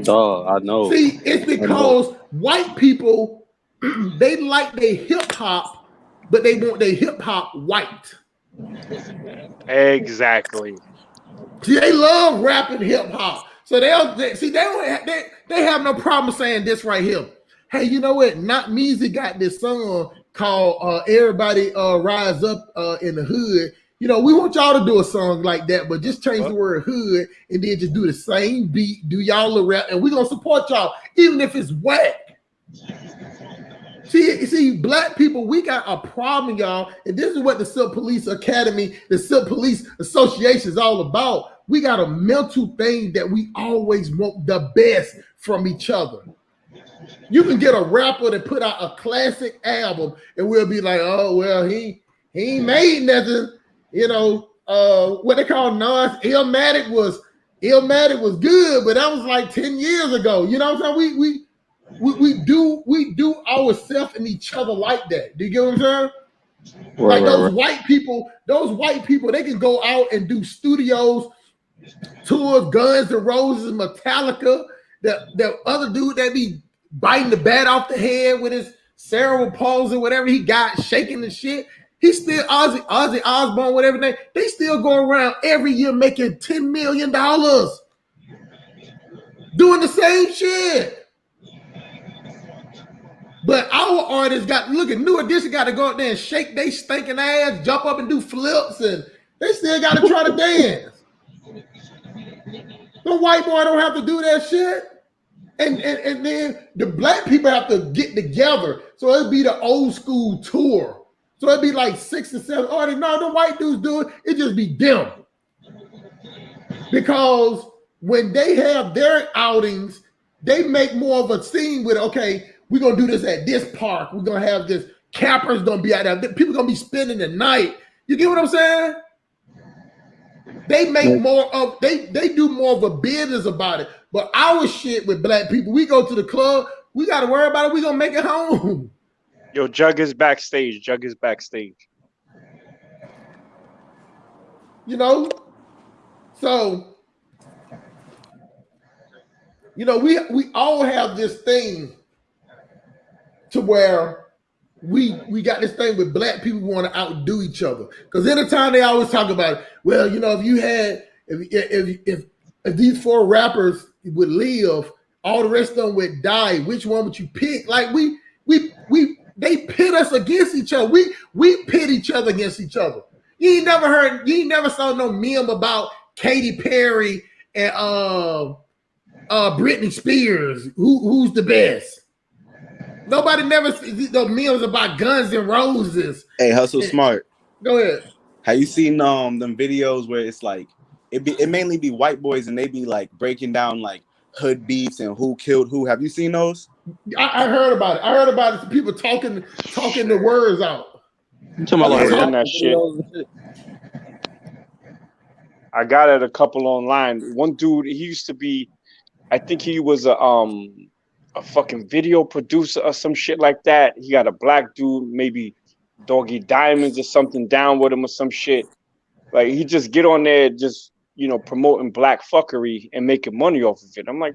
Dog, I know. See, it's because white people, they like their hip hop, but they want their hip hop white. Exactly. See, they love rapping hip hop. So they have no problem saying this right here. Hey, you know what? Not Measy got this song called Everybody Rise Up in the Hood. You know, we want y'all to do a song like that, but just change the word hood and then just do the same beat, do y'all a rap, and we're gonna support y'all, even if it's whack. See, black people, we got a problem, y'all, and this is what the Silk Police Academy, the Silk Police Association is all about. We got a mental thing that we always want the best from each other. You can get a rapper that put out a classic album, and we'll be like, oh, well, he ain't made nothing. You know, what they call Illmatic was good, but that was like 10 years ago. You know what I'm saying? We do ourselves and each other like that. Do you get what I'm saying? Right, like those white people, they can go out and do studios, tours, Guns N' Roses, Metallica. That other dude that be biting the bat off the head with his cerebral palsy, whatever he got, shaking the shit. He's still Ozzy Osbourne, whatever name. They still go around every year making $10 million doing the same shit. But our artists look at New Edition got to go out there and shake their stinking ass, jump up and do flips, and they still got to try to dance. The white boy don't have to do that shit. And then the black people have to get together. So it'd be the old school tour. So it'd be like 6 or 7 artists. No, the white dudes do it. It just be them. Because when they have their outings, they make more of a scene with, okay, we're going to do this at this park. We're going to have this. Cappers going to be out there. People going to be spending the night. You get what I'm saying? They make more of, they do more of a business about it. But our shit with black people, we go to the club, we got to worry about it. We going to make it home. Yo, Jug is backstage. You know? So, you know, we all have this thing to where we got this thing with black people want to outdo each other. Because anytime they always talk about it, well, you know, if you had, if these 4 rappers would live, all the rest of them would die, which one would you pick? Like we they pit us against each other. We pit each other against each other. You ain't never saw no meme about Katy Perry and Britney Spears. Who's the best? Nobody never sees no memes about Guns N' Roses. Hey, Hustle Smart. Go ahead. Have you seen them videos where it's like it mainly be white boys and they be like breaking down like hood beefs and who killed who? Have you seen those? I heard about it. I heard about it. People talking the words out. You talking about like done that shit. I got it a couple online. One dude, he used to be, I think he was a fucking video producer or some shit like that. He got a black dude, maybe Doggy Diamonds or something down with him or some shit. Like he just get on there, just promoting black fuckery and making money off of it. I'm like,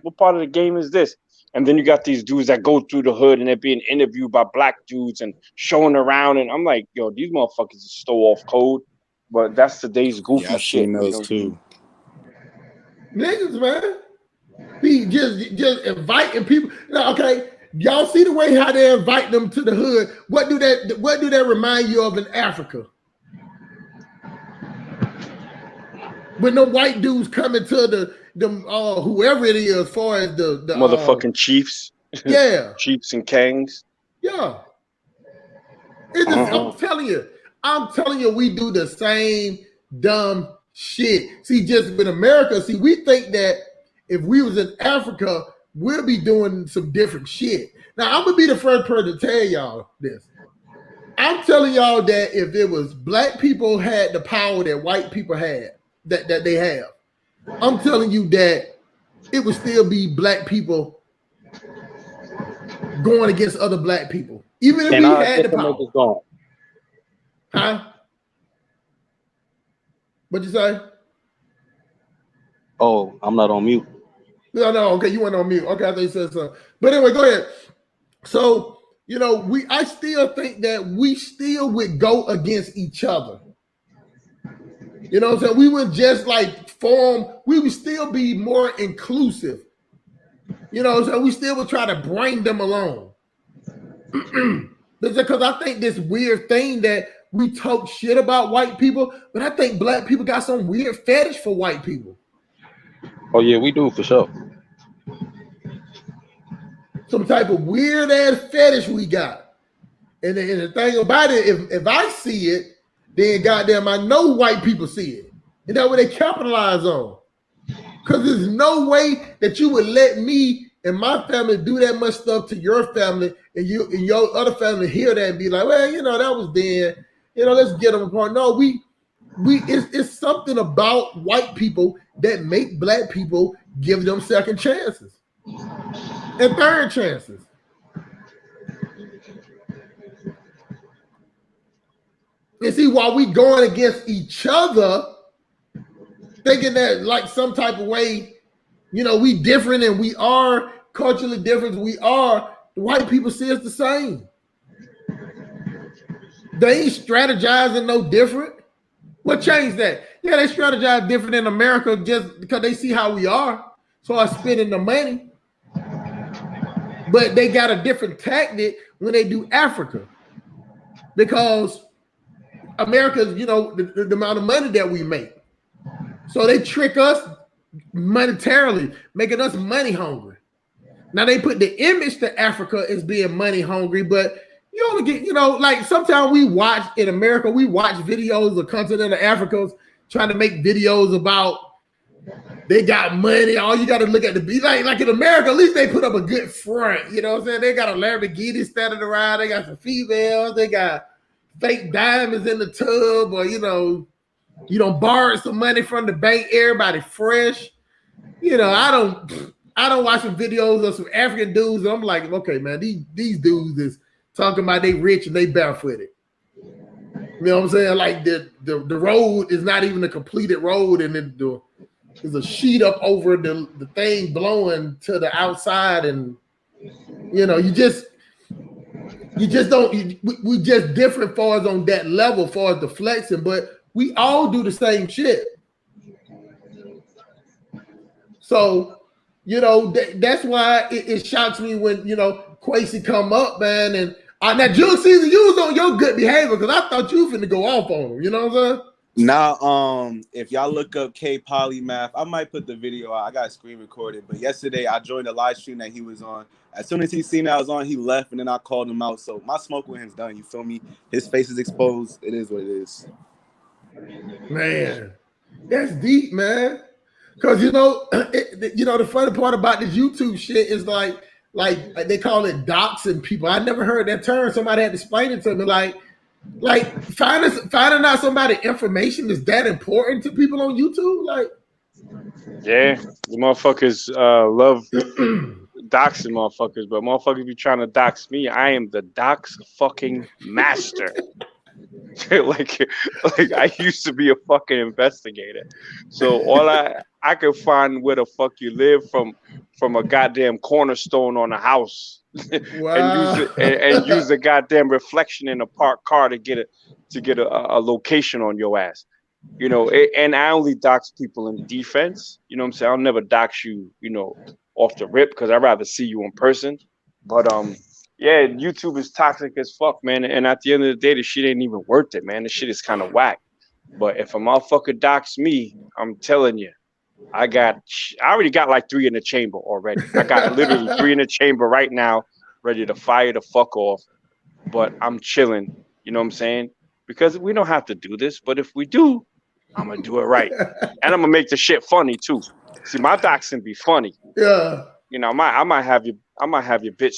what part of the game is this? And then you got these dudes that go through the hood and they're being interviewed by black dudes and showing around. And I'm like, yo, these motherfuckers stole off code. But that's today's goofy I've shit. seen those too. Niggas, man. Be just inviting people. Okay, y'all see the way how they invite them to the hood. What do that remind you of in Africa? When the white dudes coming to whoever it is, as far as the motherfucking chiefs. Yeah. Chiefs and kings. Yeah. It's just, I'm telling you, we do the same dumb shit. See, just in America, we think that if we was in Africa, we'll be doing some different shit. Now, I'm gonna be the first person to tell y'all this. I'm telling y'all that if it was black people had the power that white people had, that they have, I'm telling you that it would still be black people going against other black people, even if we had the power. Huh? What'd you say? Oh, I'm not on mute. No, okay, you went on mute. Okay, I thought you said something. But anyway, go ahead. So, I still think that we still would go against each other. You know what I'm saying? We would just we would still be more inclusive. You know what I'm saying? We still would try to bring them along. Because I think this weird thing that we talk shit about white people, but I think black people got some weird fetish for white people. Oh yeah, we do for sure. Some type of weird ass fetish we got. And the thing about it, if I see it, then goddamn, I know white people see it. And that's what they capitalize on. Because there's no way that you would let me and my family do that much stuff to your family and you and your other family hear that and be like, well, that was then. Let's get them apart. No, it's something about white people that make black people give them second chances and third chances. And see, while we going against each other, thinking that like some type of way, we different and we are culturally different. We are. The white people see us the same. They ain't strategizing no different. What changed that? Yeah, they strategize different in America just because they see how we are. So I spending the money. But they got a different tactic when they do Africa. Because America's, the amount of money that we make. So they trick us monetarily, making us money hungry. Now they put the image to Africa as being money hungry, but you only get, sometimes we watch in America, we watch videos of continental Africans trying to make videos about they got money. All you got to look at like in America, at least they put up a good front. You know what I'm saying? They got a Lamborghini standing around. They got some females. They got fake diamonds in the tub, or borrow some money from the bank. Everybody fresh. I don't watch some videos of some African dudes. I'm like, okay, man, these dudes is talking about they rich and they barefooted. You know what I'm saying? Like the road is not even a completed road, and there's a sheet up over the thing blowing to the outside, and we just different far as on that level, far as the flexing, but we all do the same shit. So, that's why it shocks me when, Quasi come up, man, and now June season, you was on your good behavior because I thought you finna go off on him. You know what I'm saying? Now, if y'all look up K Polymath, I might put the video out. I got screen recorded, but yesterday I joined the live stream that he was on. As soon as he seen that I was on, he left, and then I called him out. So my smoke with him's done. You feel me? His face is exposed. It is what it is. Man, that's deep, man. Because the funny part about this YouTube shit is like they call it doxing people. I never heard that term. Somebody had to explain it to me. Like finding out somebody information is that important to people on YouTube? Like, Yeah, the motherfuckers love doxing motherfuckers, but motherfuckers be trying to dox me. I am the dox fucking master. like I used to be a fucking investigator, so all I could find where the fuck you live from a goddamn cornerstone on a house. wow. and use the goddamn reflection in a parked car to get a location on your ass. You know, and I only dox people in defense. You know what I'm saying? I'll never dox you, off the rip, because I'd rather see you in person. But yeah, YouTube is toxic as fuck, man. And at the end of the day, the shit ain't even worth it, man. The shit is kind of whack. But if a motherfucker dox me, I'm telling you, I already got like 3 in the chamber already. I got literally 3 in the chamber right now, ready to fire the fuck off. But I'm chilling, you know what I'm saying? Because we don't have to do this, but if we do, I'm gonna do it right, and I'm gonna make the shit funny too. See, my doxing be funny. Yeah. I might have your bitch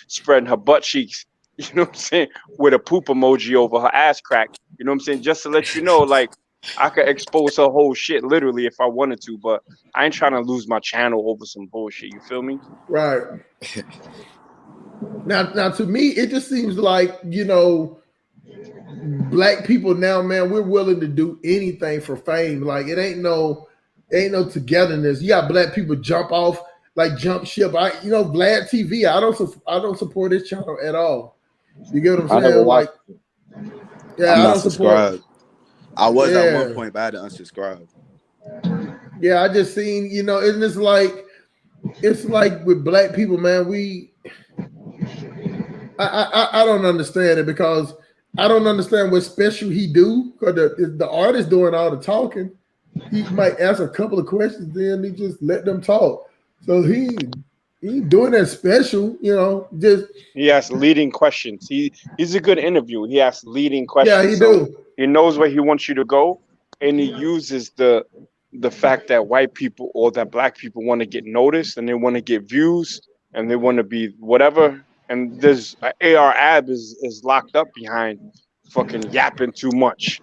spreading her butt cheeks. You know what I'm saying? With a poop emoji over her ass crack. You know what I'm saying? Just to let you know, like, I could expose her whole shit literally if I wanted to, but I ain't trying to lose my channel over some bullshit. You feel me? Right. Now to me, it just seems like, black people now, man, we're willing to do anything for fame. Like, it ain't no togetherness. You got black people jump ship. Vlad TV. I don't support his channel at all. You get what I'm saying? I never watched. Yeah, I'm I not don't subscribed. support. I was at one point, but I had to unsubscribe. Yeah, I just seen, and it's like with black people, man. I don't understand it, because I don't understand what special he do, because the artist doing all the talking. He might ask a couple of questions, then he just let them talk. So he doing that special, just He asks leading questions. He's a good interviewer. He asks leading questions. yeah, he so do. He knows where he wants you to go, and he uses the fact that white people or that black people want to get noticed, and they want to get views, and they want to be whatever. And there's AR Ab is locked up behind fucking yapping too much,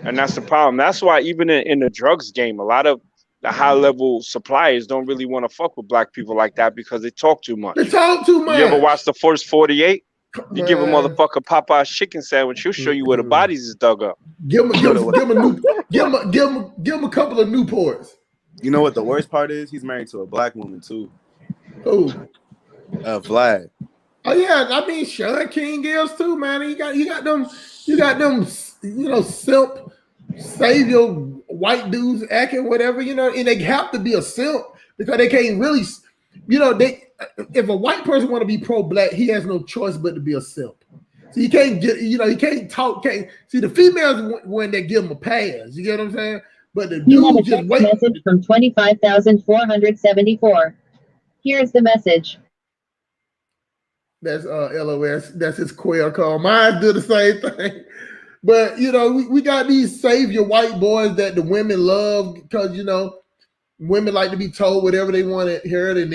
and that's the problem. That's why even in the drugs game, a lot of the high level suppliers don't really want to fuck with black people like that, because they talk too much. They talk too much. You ever watch the first 48? You give a Man. motherfucker Popeye's chicken sandwich, he'll show you where the bodies is dug up. Give him a couple of Newports. You know what the worst part is? He's married to a black woman too. Who? Vlad. Oh yeah, I mean Sean King is too, man. You got them, simp savior white dudes acting whatever, and they have to be a simp because they can't really, if a white person want to be pro-black, he has no choice but to be a simp. So you can't get, he can't talk, see the females when they give him a pass, you get what I'm saying? But the dude just wait. Message from 25,474. Here's the message. That's LOS. That's his quail call. Mine do the same thing. But we got these savior white boys that the women love because women like to be told whatever they want to hear it, and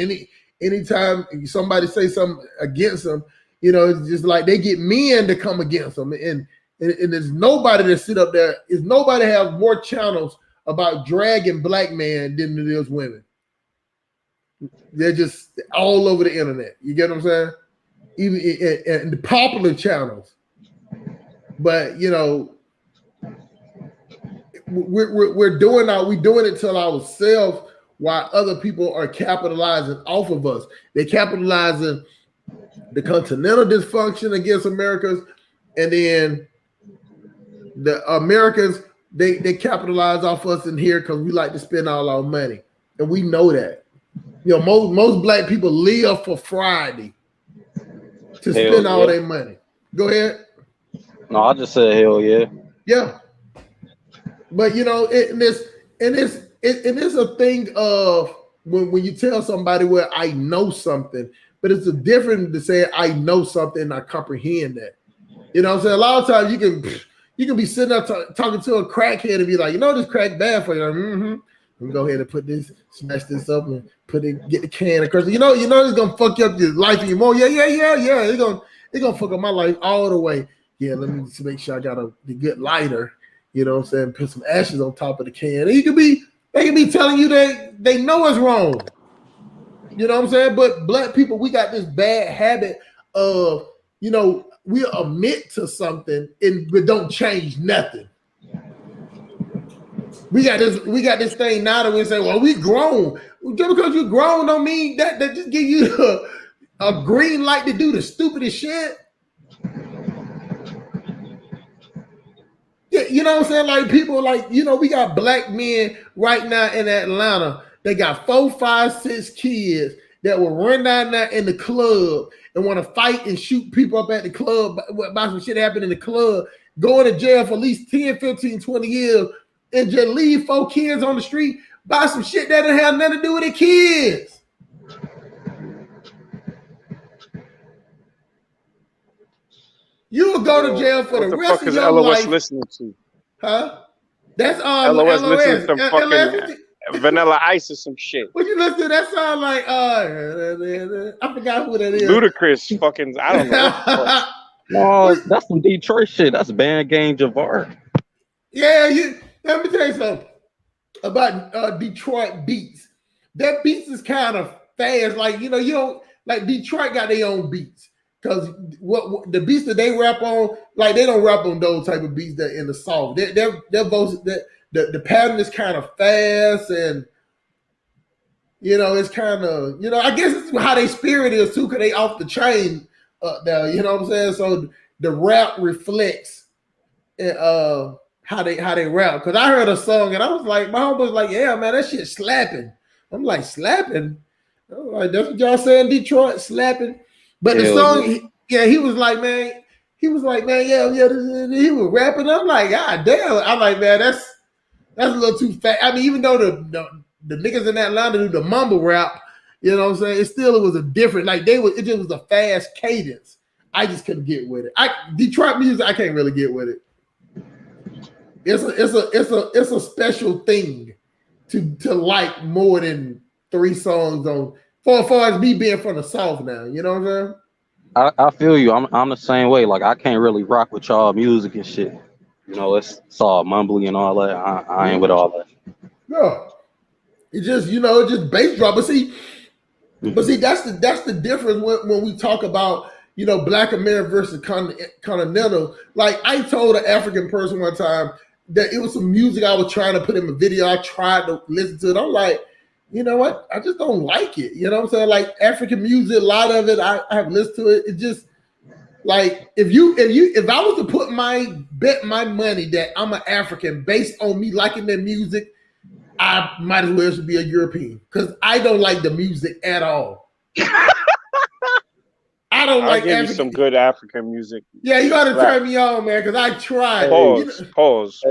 anytime somebody say something against them, it's just like they get men to come against them, and there's nobody that sit up there. Is nobody have more channels about dragging black men than it is women. They're just all over the internet. You get what I'm saying? Even in the popular channels. But we're doing it to ourselves while other people are capitalizing off of us. They're capitalizing the continental dysfunction against Americans, and then the Americans they capitalize off us in here because we like to spend all our money, and we know that. Most black people live for Friday. to Hell spend all yeah. their money. Go ahead. No, I just said hell yeah. Yeah. But you know, it's a thing of when you tell somebody, well, I know something, but it's a different to say I know something and I comprehend that. You know what I'm saying? A lot of times you can be sitting up talking to a crackhead and be like, you know, this crack bad for you. Like, mm-hmm. And go ahead and put this, smash this up and get the can of curse. You know it's gonna fuck you up your life even more. Yeah. It's gonna fuck up my life all the way. Yeah, let me just make sure I got the good lighter. You know what I'm saying? Put some ashes on top of the can. And they can be telling you they know it's wrong. You know what I'm saying? But black people, we got this bad habit of, you know, we admit to something but don't change nothing. We got this thing now that we say, well, we grown. Just because you grown don't mean that just give you a green light to do the stupidest shit. Yeah, you know what I'm saying? Like people like, you know, we got black men right now in Atlanta. They got 4, 5, 6 kids that will run down there in the club and want to fight and shoot people up at the club about some shit happened in the club, going to jail for at least 10, 15, 20 years, and just leave 4 kids on the street, buy some shit that didn't have nothing to do with the kids. You will go to jail for the rest of your life. Listening to? Huh? That's LOS listening to some fucking LOS. Vanilla Ice or some shit. What you listen to? That sound like I forgot who that is. Ludacris fucking, I don't know. No, that's some Detroit shit. That's Band Gang Javar. Yeah, let me tell you something about Detroit beats. That beats is kind of fast. Like, you know, you don't like Detroit got their own beats. Because what the beats that they rap on, like they don't rap on those type of beats that in the South. Their voice, the pattern is kind of fast, and you know it's kind of, you know, I guess it's how they spirit is too, because they off the chain up there. You know what I'm saying? So the rap reflects how they rap. Because I heard a song and I was like, my homie was like, yeah, man, that shit slapping. I'm like, slapping? I'm like, that's what y'all saying, Detroit, slapping? But the song, he was like, man, yeah, he was rapping. I'm like, God damn. I'm like, man, that's a little too fast. I mean, even though the niggas in Atlanta do the mumble rap, you know what I'm saying? It was a different, like it just was a fast cadence. I just couldn't get with it. Detroit music, I can't really get with it. It's a special thing to like more than 3 songs on. As far as me being from the South now, you know what I'm saying? I feel you. I'm the same way. Like I can't really rock with y'all music and shit. You know, it's all mumbly and all that. I ain't with all that. No, it just, you know, it just bass drop. But see, that's the difference when we talk about, you know, Black American versus Continental. Like I told an African person one time that it was some music I was trying to put in my video. I tried to listen to it. I'm like, you know what? I just don't like it. You know what I'm saying? Like African music, a lot of it, I have listened to it. It just like if I was to put bet my money that I'm an African based on me liking their music, I might as well should be a European because I don't like the music at all. I don't like give you some good African music. Yeah, you gotta turn me on, man, because I tried. Pause.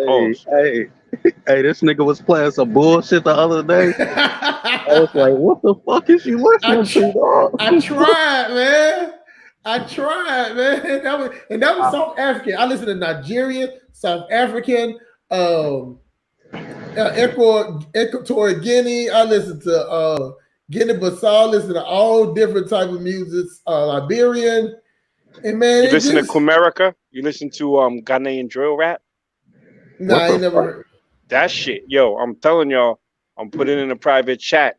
Hey, this nigga was playing some bullshit the other day. I was like, what the fuck is you listening to, dog? I tried, man. That was South African. I listened to Nigerian, South African, Equatorial Guinea. I listened to Guinea-Bissau. I listened to all different type of music. Liberian, and man, you listen to Kumerica? You listen to Ghanaian drill rap? Nah, I ain't never heard. That shit, yo, I'm telling y'all, I'm putting in a private chat.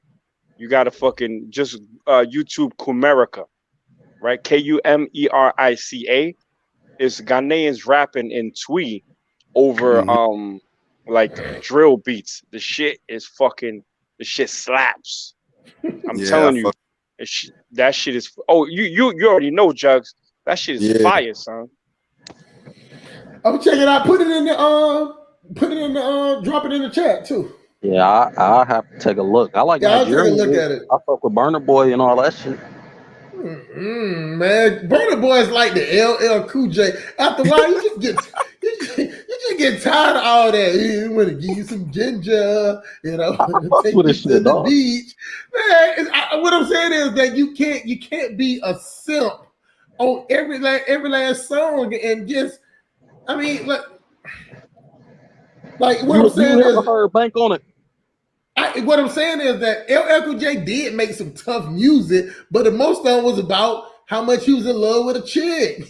You gotta fucking just YouTube Kumerica, right? Kumerica. It's Ghanaians rapping in Twi over like drill beats. The shit slaps. I'm telling you, that shit is. Oh, you already know, Jugs. That shit is fire, son. I'm checking it out. Put it in the drop it in the chat too. Yeah, I'll have to take a look. I like Nigerian. I'll take a look at it. I fuck with Burna Boy and all that shit. Man, Burna Boy is like the LL Cool J. After a while, you just get tired of all that. You want to give you some ginger, fuck take with you this to shit, the dog. beach. Man, what I'm saying is that you can't be a simp on every last song and just. I mean, like what I'm saying You ever is. heard Bank on It? What I'm saying is that LL Cool J did make some tough music, but the most of it was about how much he was in love with a chick.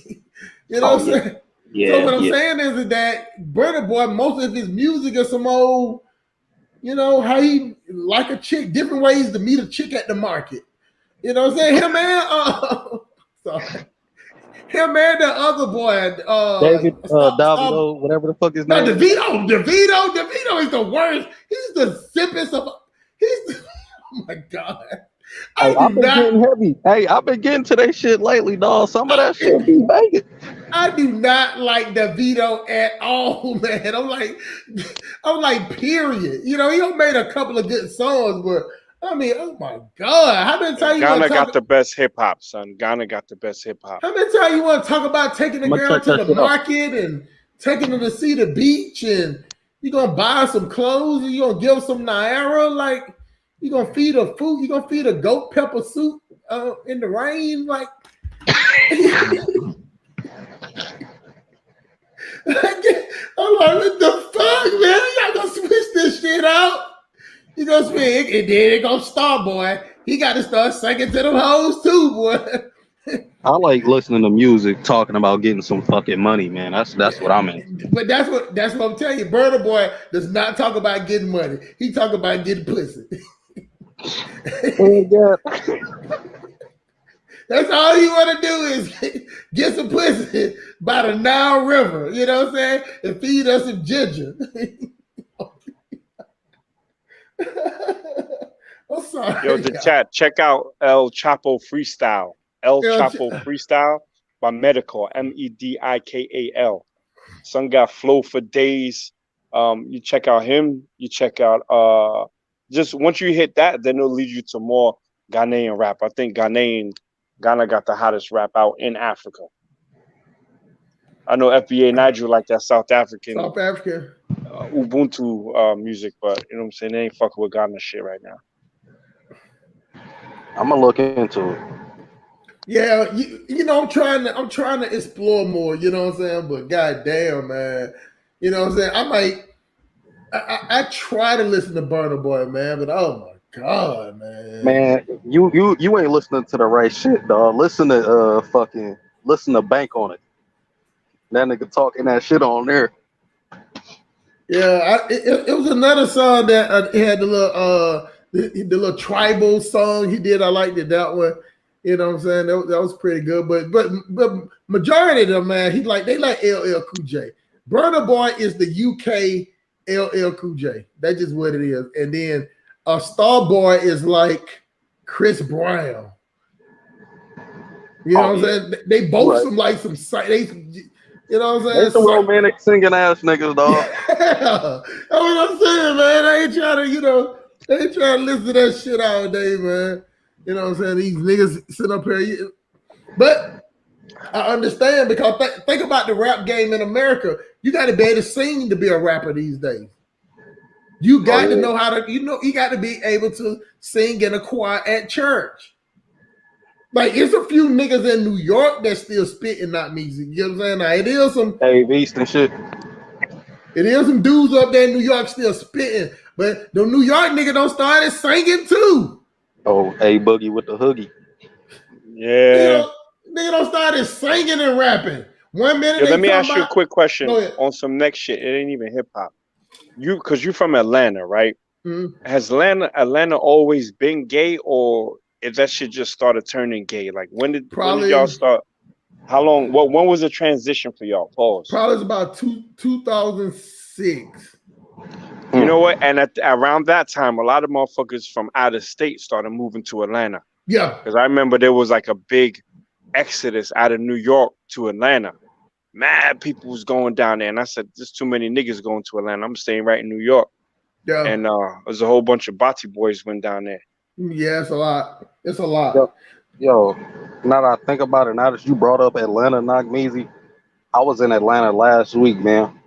You know what I'm saying? So what I'm saying is that Burna Boy, most of his music is some old, how he like a chick, different ways to meet a chick at the market. You know what I'm saying? Him and sorry. Him and the other boy, David Davido, whatever the fuck his no, name is. DeVito is the worst. He's the simplest of. Oh my god! Hey, I've been getting heavy. Hey, I've been getting to that shit lately, dog. Some of that shit be banging. I do not like DeVito at all, man. I'm like, period. He don't made a couple of good songs, but I mean, oh my god! How many times you want Ghana to talk? got the best hip hop, son. Ghana got the best hip hop. How many times you want to talk about taking the girl to the market and taking her to see the beach, and you gonna buy some clothes, and you gonna give her some Naira, like you gonna feed her food, you gonna feed her goat pepper soup in the rain, like. I'm like, what the fuck, man? Y'all gonna switch this shit out? You gonna switch, and then it gonna start, boy. He got to start singing to them hoes too, boy. I like listening to music, talking about getting some fucking money, man. That's what I'm in. But that's what I'm telling you. Burna Boy does not talk about getting money. He talk about getting pussy. That's all you want to do is get some pussy by the Nile River, you know what I'm saying? And feed us some ginger. I'm sorry. Yo, the chat, check out El Chapo Freestyle. El Chapo Freestyle by Medical, Medikal. Son got flow for days. You check out him. You check out just once you hit that, then it'll lead you to more Ghanaian rap. I think Ghana got the hottest rap out in Africa. I know FBA Nigel like that South African Ubuntu music, but you know what I'm saying? They ain't fucking with Ghana shit right now. I'm gonna look into it. Yeah, I'm trying to explore more, you know what I'm saying? But goddamn, man, you know what I'm saying? I try to listen to Burna Boy, man, but oh my god, man. Man, you ain't listening to the right shit, dog. Listen to Bank on It. That nigga talking that shit on there. Yeah, it was another song that he had the little tribal song he did. I liked it, that one. You know what I'm saying? That was pretty good. But majority of them, man, they like LL Cool J. Burna Boy is the UK LL Cool J. That's just what it is. And then Starboy is like Chris Brown. You know what I'm saying? They both some like some you know what I'm saying? They some romantic singing ass niggas, dog. Yeah. That's what I'm saying, man. I ain't trying to listen to that shit all day, man. You know what I'm saying? These niggas sit up here. But I understand because think about the rap game in America. You got to be able to sing to be a rapper these days. You got to know how to, you got to be able to sing in a choir at church. Like, it's a few niggas in New York that still spitting not music. You know what I'm saying? Now, it is some Dave East and shit. It is some dudes up there in New York still spitting, but the New York nigga don't start singing too. Oh, A Boogie with the Hoogie. Yeah. Nigga don't start singing and rapping. 1 minute. Let me ask you a quick question on some next shit. It ain't even hip hop. Because you're from Atlanta, right? Mm-hmm. Has Atlanta always been gay, or if that shit just started turning gay? Like when did y'all start? How long? When was the transition for y'all? Pause. Probably was about 2006. You know what? And around that time, a lot of motherfuckers from out of state started moving to Atlanta. Yeah. Because I remember there was like a big exodus out of New York to Atlanta. Mad people was going down there, and I said, "There's too many niggas going to Atlanta. I'm staying right in New York." Yeah. And there's a whole bunch of Bati boys went down there. Yeah, it's a lot. It's a lot. Yeah. Yo, now that I think about it, now that you brought up Atlanta, knock me easy. I was in Atlanta last week, man.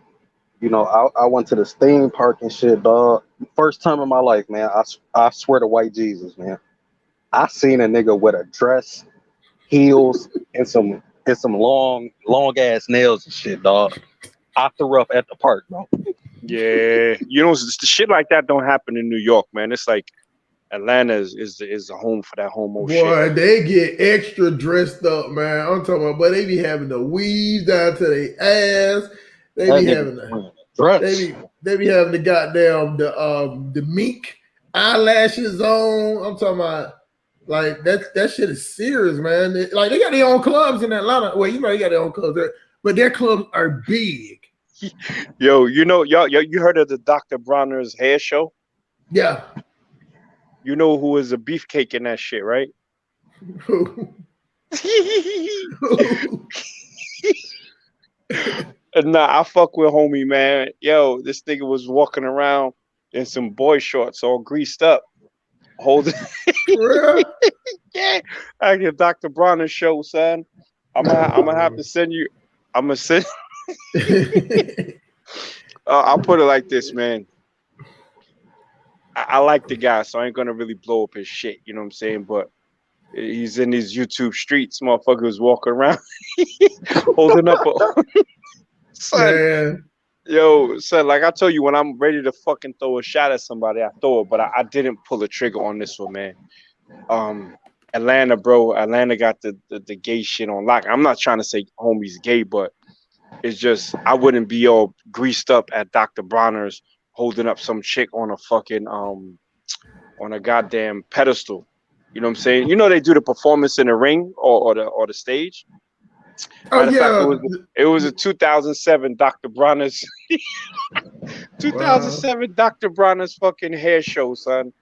You know, I went to this theme park and shit, dog. First time in my life, man. I swear to white Jesus, man. I seen a nigga with a dress, heels, and some long ass nails and shit, dog. I threw up at the park, bro. Yeah, you know, the shit like that don't happen in New York, man. It's like Atlanta is the home for that homo shit. Boy, they get extra dressed up, man. I'm talking about, but they be having the weaves down to their ass. They That be nigga having the wearing a dress. they be having the goddamn the mink eyelashes on. I'm talking about like that shit is serious, man. Like they got their own clubs in Atlanta. Well, you know they got their own clubs there, but their clubs are big. Yo, you know, y'all, you heard of the Dr. Bronner's hair show? Yeah. You know who is a beefcake in that shit, right? Nah, I fuck with homie, man. Yo, this nigga was walking around in some boy shorts, all greased up, holding. Yeah, I get Dr. Bronner's show, son. I'm gonna have to send you. I'm gonna send. I'll put it like this, man. I like the guy, so I ain't gonna really blow up his shit. You know what I'm saying? But he's in these YouTube streets. Motherfucker was walking around holding up a son. Man. Yo, son, like I told you, when I'm ready to fucking throw a shot at somebody, I throw it. But I didn't pull the trigger on this one, man. Atlanta, bro. Atlanta got the gay shit on lock. I'm not trying to say homie's gay, but it's just I wouldn't be all greased up at Dr. Bronner's holding up some chick on a fucking on a goddamn pedestal. You know what I'm saying? You know they do the performance in the ring or the stage. Oh Matter of fact, yeah. it was a 2007 Dr. Bronner's 2007 Dr. Bronner's fucking hair show, son.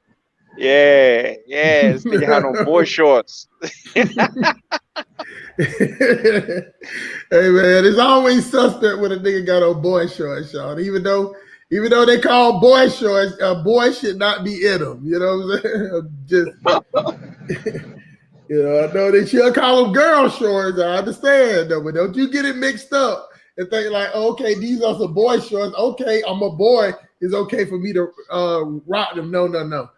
Yeah, this nigga had on boy shorts. Hey man, it's always suspect when a nigga got on boy shorts, Sean. Even though they call boy shorts, a boy should not be in them. You know what I'm saying? Just you know, I know they should call them girl shorts. I understand though, but don't you get it mixed up and think like, okay, these are some boy shorts. Okay, I'm a boy. It's okay for me to rock them. No.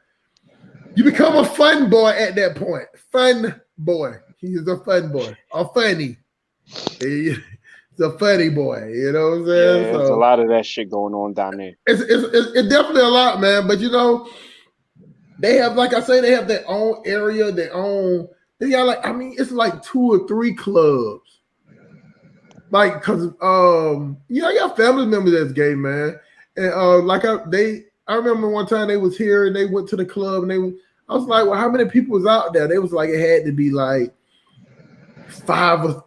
You become a fun boy at that point. Fun boy. He's a fun boy. A funny. He's a funny boy. You know what I'm saying? Yeah, there's a lot of that shit going on down there. It's definitely a lot, man. But you know, they have, like I say, they have their own area, their own. They got like, I mean, it's like 2 or 3 clubs. Like, cause you know, I got family members that's gay, man. And like I remember one time they was here and they went to the club and I was like, well, how many people was out there? They was like, it had to be like 300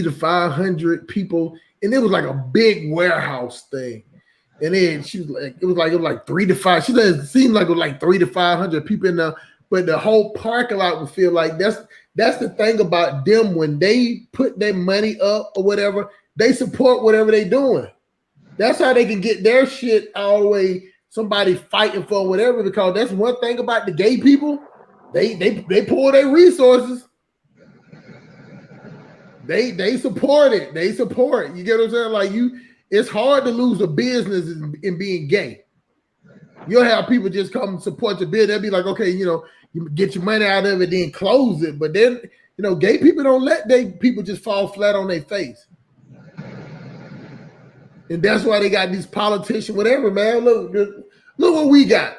to 500 people. And it was like a big warehouse thing. And then she was like, it was like 3 to 5. She said it seemed like it was like 3 to 500 people in there, but the whole parking lot would feel like that's the thing about them. When they put their money up or whatever, they support whatever they doing. That's how they can get their shit all the way. Somebody fighting for whatever, because that's one thing about the gay people. They pull their resources. They support it. They support. You get what I'm saying? Like it's hard to lose a business in being gay. You'll have people just come support your business. They'll be like, okay, you know, you get your money out of it, then close it. But then, you know, gay people don't let people just fall flat on their face. And that's why they got these politicians, whatever, man. Look what we got.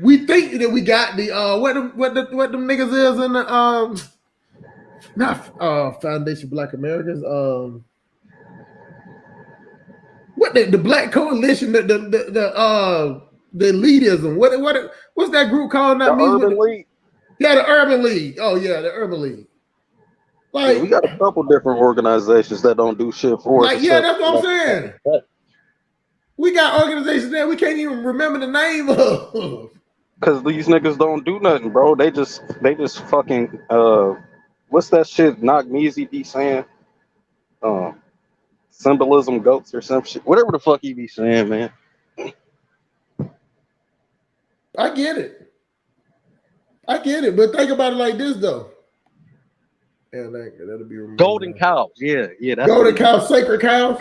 We think that we got the what them niggas is in the not Foundation Black Americans. What the Black Coalition, the elitism. What's that group called? Not The me. Urban League. Yeah, the Urban League. Oh yeah, the Urban League. Like, Yeah, we got a couple different organizations that don't do shit for us. like, yeah, that's what I'm saying. We got organizations there we can't even remember the name of. Cause these niggas don't do nothing, bro. They just fucking what's that shit Knock Measy be saying? Symbolism goats or some shit. Whatever the fuck he be saying, man. I get it. But think about it like this though. Yeah, that'll be removed. Golden cows. Yeah, that's golden what cows, sacred cows.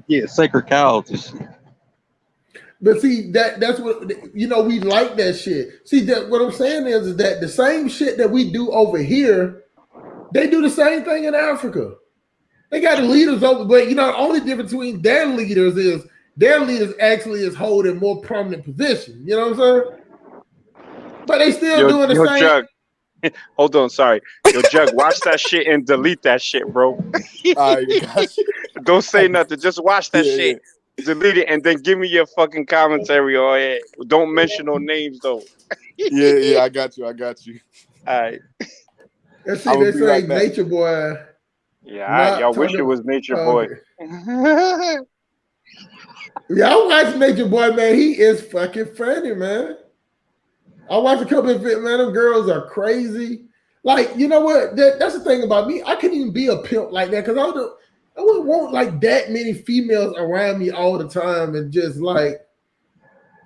Yeah, sacred cows and shit. But see, that's what we like that shit. See, that what I'm saying is that the same shit that we do over here, they do the same thing in Africa. They got the leaders over, but the only difference between their leaders is their leaders actually is holding more prominent position. You know what I'm saying? But they still doing the same. Jug. Hold on, sorry. Yo, Jug, watch that shit and delete that shit, bro. All right, gosh. Don't say nothing. Just watch that shit. Delete it and then give me your fucking commentary on it. Don't mention no names though. Yeah, I got you. All right. Let's see, they say right Nature Boy. Yeah, y'all wish it was Nature Boy. Yeah, I watch Nature Boy, man. He is fucking funny, man. I watch a couple of it, man. Them girls are crazy. Like, you know what? That's the thing about me. I couldn't even be a pimp like that because I wouldn't want like that many females around me all the time, and just like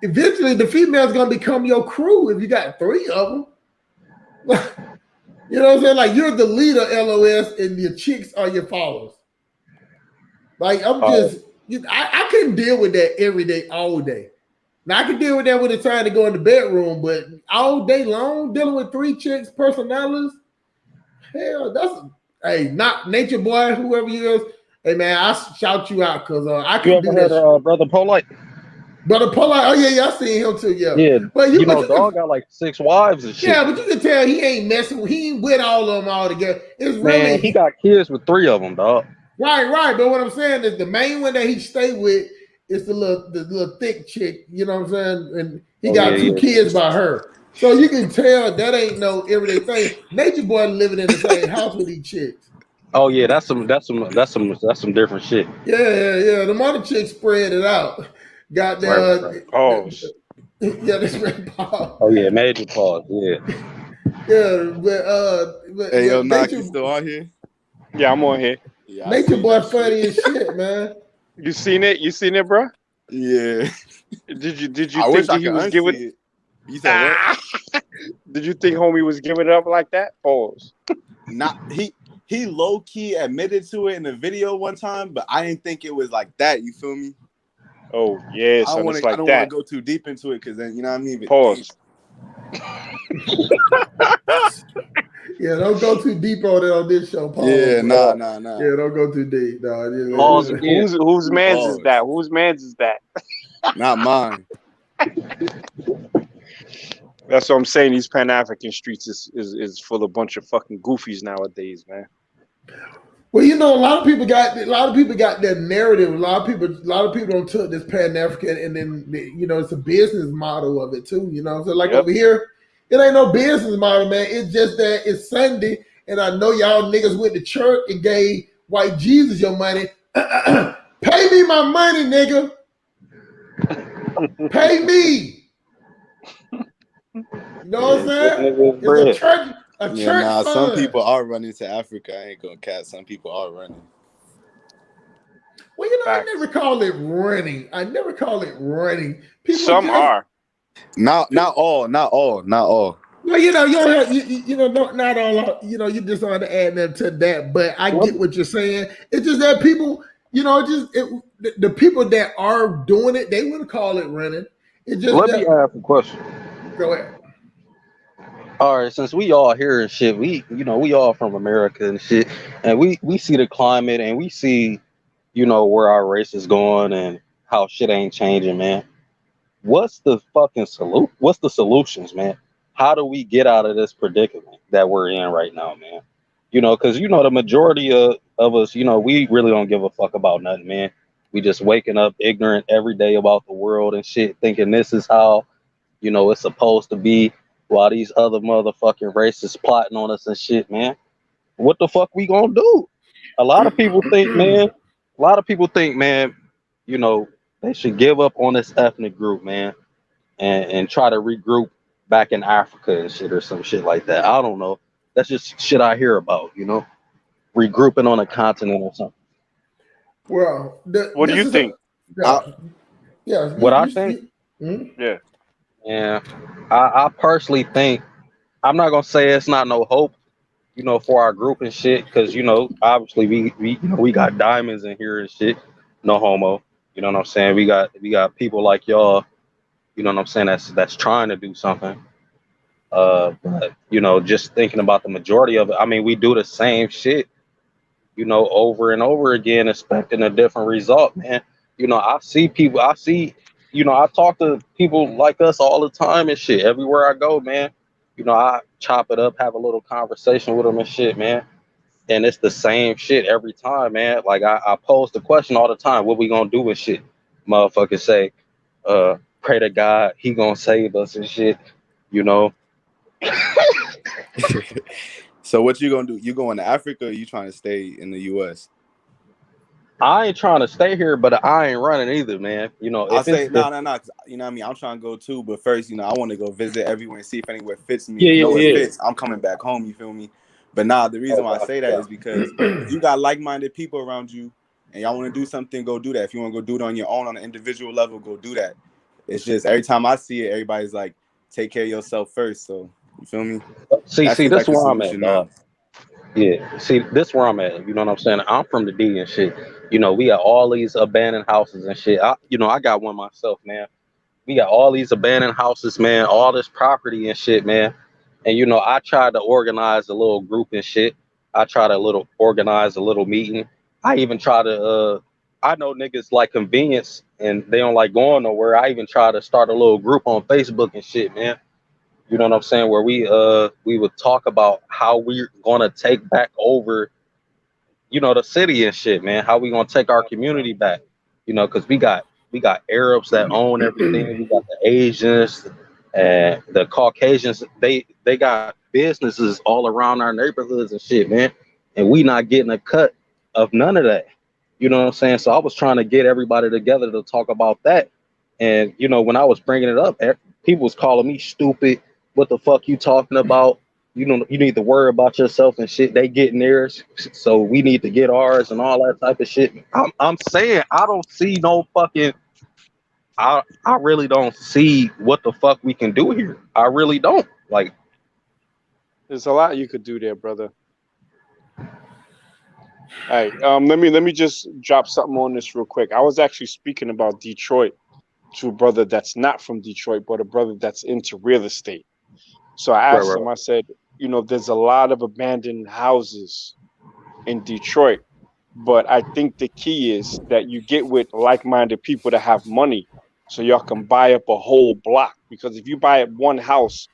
eventually the female's gonna become your crew if you got 3 of them. You know what I'm saying? Like, you're the leader, LOS, and your chicks are your followers. Like, I couldn't deal with that every day, all day. Now I can deal with that when it's time to go in the bedroom, but all day long dealing with 3 chicks, personalities, hell, not Nature Boy, whoever you is. Hey man, I shout you out because I can do that. Brother Polite? Brother Polite, oh yeah, I seen him too, yeah. Yeah, but dog got like 6 wives and shit. Yeah, but you can tell he ain't messing. He ain't with all of them all together. It's really he got kids with 3 of them, dog. Right. But what I'm saying is the main one that he stay with is the little thick chick. You know what I'm saying? And he got 2 kids by her. So you can tell that ain't no everyday thing. Nature Boy living in the same house with these chicks. Oh yeah, that's some different shit. Yeah. The other chicks spread it out. Got the pause. Yeah, this red pause. Oh yeah, major pause. Yeah. Yeah, but hey, yo, Knock, you still on here? Yeah, I'm on here. Yeah, Nature Boy funny as shit, man. You seen it? Bro? Yeah. Did you think he was giving it? You said what? Did you think homie was giving it up like that? Pause. He low key admitted to it in a video one time, but I didn't think it was like that. You feel me? Oh yeah, I don't want to go too deep into it because then you know what I mean. But pause. Yeah, don't go too deep on it on this show, Paul. Yeah, nah. Yeah, don't go too deep. No, pause. Whose man's is that? Whose man's is that? Not mine. That's what I'm saying. These Pan-African streets is full of a bunch of fucking goofies nowadays, man. Well, a lot of people got that narrative. A lot of people don't took this Pan-African, and then it's a business model of it too. So like over here, it ain't no business model, man. It's just that it's Sunday, and I know y'all niggas went to church and gave white Jesus your money. Pay me my money, nigga. Pay me. You know what I'm saying? It's a church fund. Some people are running to Africa. I ain't gonna cat. Some people are running. Well, I never call it running. Some are. Not all. Well, you don't have, not all. You just want to add them to that. But I get what you're saying. It's just that people, the people that are doing it, they wouldn't call it running. It's just. Let me ask a question. Go ahead. All right, since we all here and shit, we all from America and shit, and we see the climate and we see, where our race is going and how shit ain't changing, man. What's the fucking What's the solutions, man? How do we get out of this predicament that we're in right now, man? Because the majority of us, we really don't give a fuck about nothing, man. We just waking up ignorant every day about the world and shit, thinking this is how, it's supposed to be. While these other motherfucking racists plotting on us and shit, man. What the fuck we gonna do? A lot of people think, man, they should give up on this ethnic group, man, and try to regroup back in Africa and shit or some shit like that. I don't know. That's just shit I hear about, regrouping on a continent or something. Well, what do you think? What I think? Yeah. Yeah, I personally think, I'm not gonna say it's not no hope, you know, for our group and shit, because you know, obviously we got diamonds in here and shit. No homo. You know what I'm saying? We got people like y'all. You know what I'm saying? That's trying to do something. But you know, just thinking about the majority of it. I mean, we do the same shit, you know, over and over again, expecting a different result, man. You know, you know, I talk to people like us all the time and shit. Everywhere I go, man. You know, I chop it up, have a little conversation with them and shit, man. And it's the same shit every time, man. Like I pose the question all the time, what we gonna do with shit? Motherfuckers say, pray to God, he gonna save us and shit, you know. So what you gonna do? You going to Africa, or you trying to stay in the U.S.? I ain't trying to stay here, but I ain't running either, man. You know, I'll if it's say no. You know what I mean? I'm trying to go too, but first, you know, I want to go visit everywhere and see if anywhere fits me. yeah, If nowhere yeah, yeah. fits, I'm coming back home. You feel me? But nah, the reason why I say that is because if you got like-minded people around you and y'all want to do something, go do that. If you want to go do it on your own on an individual level, go do that. It's just every time I see it, everybody's like, take care of yourself first. So you feel me? That See, seems this like is the where I'm at, solution dog. now. Yeah, see, this is where I'm at. You know what I'm saying? I'm from the D and shit. You know, we got all these abandoned houses and shit. You know, I got one myself, man. We got all these abandoned houses, man. All this property and shit, man. And you know, I tried to organize a little group and shit. I tried to organize a little meeting. I even try to. I know niggas like convenience and they don't like going nowhere. I even try to start a little group on Facebook and shit, man. You know what I'm saying? Where we would talk about how we're gonna take back over, you know, the city and shit, man. How we gonna take our community back? You know, because we got Arabs that own everything. We got the Asians and the Caucasians. They got businesses all around our neighborhoods and shit, man. And we not getting a cut of none of that. You know what I'm saying? So I was trying to get everybody together to talk about that. And you know, when I was bringing it up, people was calling me stupid. What the fuck you talking about? You need to worry about yourself and shit. They getting theirs, so we need to get ours and all that type of shit. I'm saying I don't see no fucking. I really don't see what the fuck we can do here. I really don't. Like, There's a lot you could do there, brother. All right. Let me just drop something on this real quick. I was actually speaking about Detroit to a brother that's not from Detroit, but a brother that's into real estate. So I right, asked right, him, I said, there's a lot of abandoned houses in Detroit, but I think the key is that you get with like-minded people that have money so y'all can buy up a whole block. Because if you buy up one house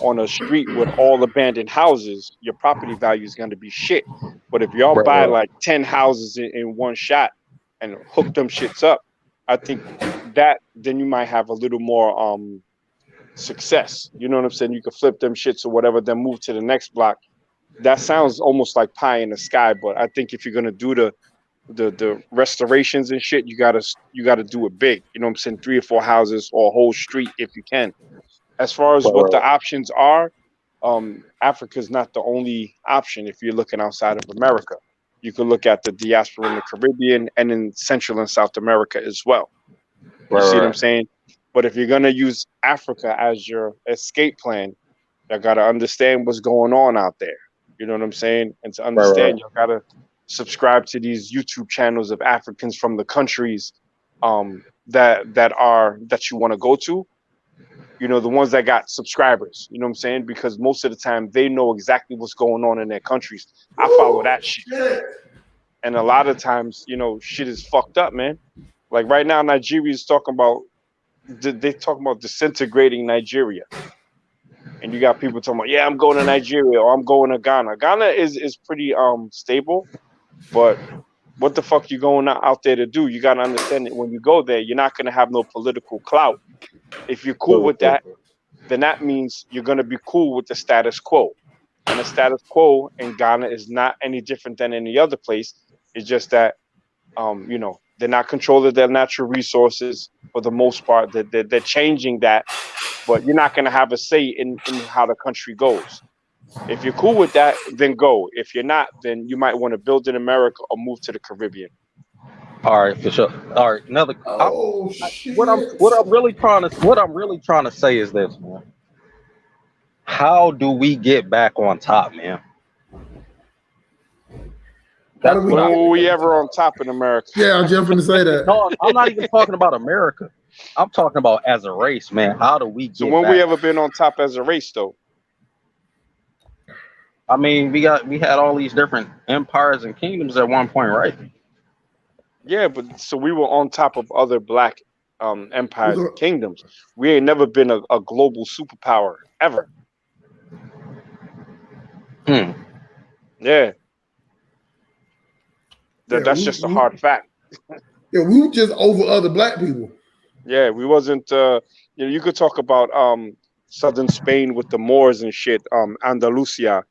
on a street with all abandoned houses, your property value is going to be shit. But if y'all right, buy right. like 10 houses in one shot and hook them shits up, I think that then you might have a little more success. You know what I'm saying? You could flip them shits or whatever, then move to the next block. That sounds almost like pie in the sky, but I think if you're gonna do the restorations and shit, you gotta do it big. You know what I'm saying? 3 or 4 houses or a whole street if you can. As far as Right, what the right, options are, Africa's not the only option if you're looking outside of America. You could look at the diaspora in the Caribbean and in Central and South America as well. You see what I'm right, saying? But if you're gonna use Africa as your escape plan, you gotta understand what's going on out there. You know what I'm saying? And to right, right, understand, you gotta subscribe to these YouTube channels of Africans from the countries that you want to go to. The ones that got subscribers. You know what I'm saying? Because most of the time they know exactly what's going on in their countries. I follow that shit, and a lot of times, shit is fucked up, man. Like right now, Nigeria is talking about they talking about disintegrating Nigeria. And you got people talking about, yeah, I'm going to Nigeria or I'm going to Ghana. Ghana is pretty stable, but what the fuck you going out there to do? You got to understand that when you go there, you're not going to have no political clout. If you're cool with that, then that means you're going to be cool with the status quo. And the status quo in Ghana is not any different than any other place. It's just that they're not controlling their natural resources for the most part. They're changing that, but you're not going to have a say in how the country goes. If you're cool with that, then go. If you're not, then you might want to build in America or move to the Caribbean. all right, for sure. All right, Oh shit. what I'm really trying to say is this, man. How do we get back on top, man? How do That's we what When I. were we ever on top in America? Yeah, I'm just going to say that. No, I'm not even talking about America. I'm talking about as a race, man. How do we So get when we back? ever been on top as a race, though? I mean, we had all these different empires and kingdoms at one point, right? Yeah, but so we were on top of other black empires and So, kingdoms. We ain't never been a global superpower ever. Hmm. Yeah, yeah, that's just a hard fact. we were just over other black people. Yeah, we wasn't. You could talk about southern Spain with the Moors and shit. Andalusia,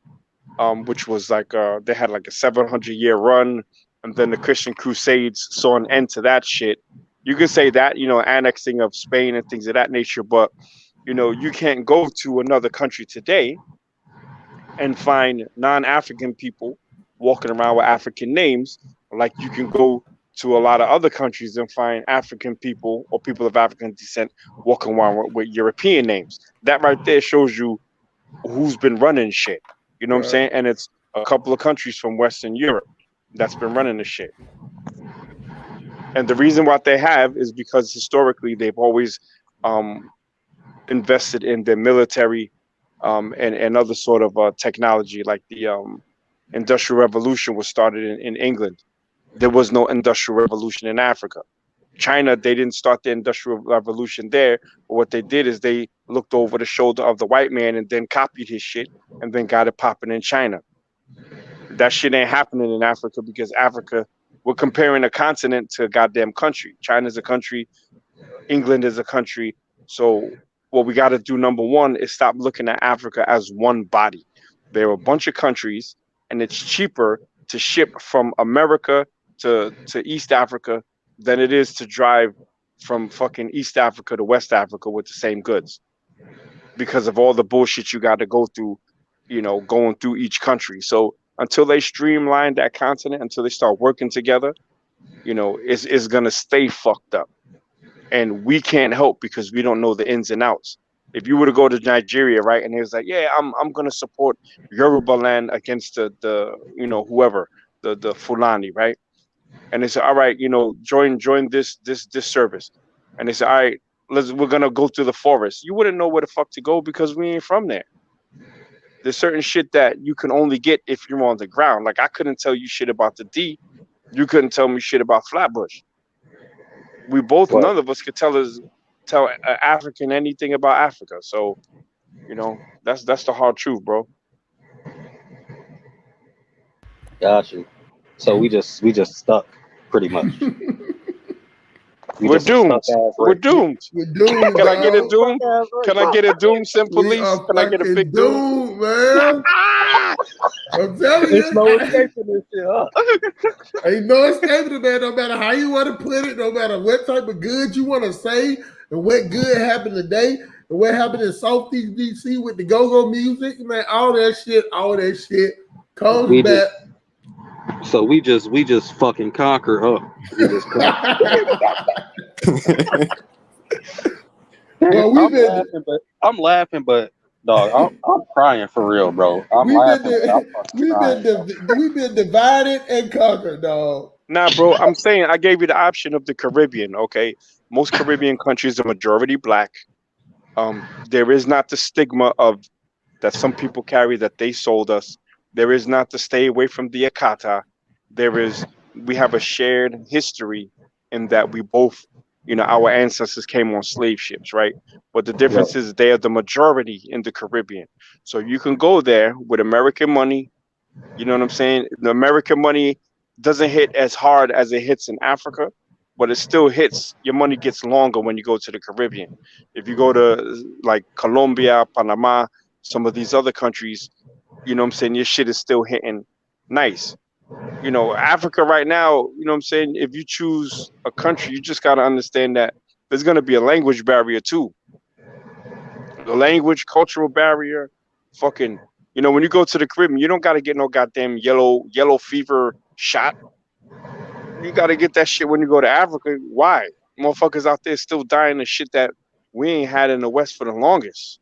which was like they had like a 700-year run, and then the Christian Crusades saw an end to that shit. You could say that, annexing of Spain and things of that nature, but you can't go to another country today and find non-African people walking around with African names, like you can go to a lot of other countries and find African people or people of African descent walking around with European names. That right there shows you who's been running shit. You know what I'm Right. saying? And it's a couple of countries from Western Europe that's been running the shit. And the reason why they have is because historically they've always um, invested in their military and other sort of technology, like the Industrial Revolution was started in England. There was no Industrial Revolution in Africa. China, they didn't start the Industrial Revolution there. But what they did is they looked over the shoulder of the white man and then copied his shit and then got it popping in China. That shit ain't happening in Africa because Africa, we're comparing a continent to a goddamn country. China's a country, England is a country. So what we got to do, number one, is stop looking at Africa as one body. There are a bunch of countries, and it's cheaper to ship from America to East Africa than it is to drive from fucking East Africa to West Africa with the same goods because of all the bullshit you got to go through, going through each country. So until they streamline that continent, until they start working together, it's gonna stay fucked up. And we can't help because we don't know the ins and outs. If you were to go to Nigeria, right, and it was like, yeah, I'm gonna support Yoruba land against the whoever, the Fulani, right? And they said, all right, join this service. And they said, all right, we're gonna go through the forest. You wouldn't know where the fuck to go because we ain't from there. There's certain shit that you can only get if you're on the ground. Like I couldn't tell you shit about the D. You couldn't tell me shit about Flatbush. But None of us could tell African anything about Africa. So that's the hard truth, bro. got you. So we just stuck, pretty much. We We're just a stuck doomed. ass We're race. doomed. We're doomed, Can I get a dog. doom? Can I get a doom, Sim We Police? are Can I get a fucking big doom? doomed, man. I'm telling There's you. no escaping this shit, huh? Ain't no escaping it, man. No matter how you want to put it, no matter what type of good you want to say, and what good happened today, and what happened in Southeast DC with the go-go music, man, all that shit comes We back. we just fucking conquer up. We just conquer. Well, I'm laughing, but dog, I'm crying for real, bro. I'm we've been laughing, but I'm fucking crying, bro. we've been divided and conquered, dog. Nah, bro. I'm saying I gave you the option of the Caribbean. Okay, most Caribbean countries are majority black. There is not the stigma of that some people carry that they sold us. There is not to stay away from the Akata. We have a shared history in that we both, our ancestors came on slave ships, right? But the Yeah. difference is they are the majority in the Caribbean. So you can go there with American money. You know what I'm saying? The American money doesn't hit as hard as it hits in Africa, but it still hits. Your money gets longer when you go to the Caribbean. If you go to like Colombia, Panama, some of these other countries, you know what I'm saying, your shit is still hitting nice. Africa right now, you know what I'm saying, if you choose a country, you just got to understand that there's going to be a language barrier too. The language, cultural barrier, fucking, when you go to the Caribbean, you don't got to get no goddamn yellow fever shot. You got to get that shit when you go to Africa. Why? Motherfuckers out there still dying of shit that we ain't had in the West for the longest.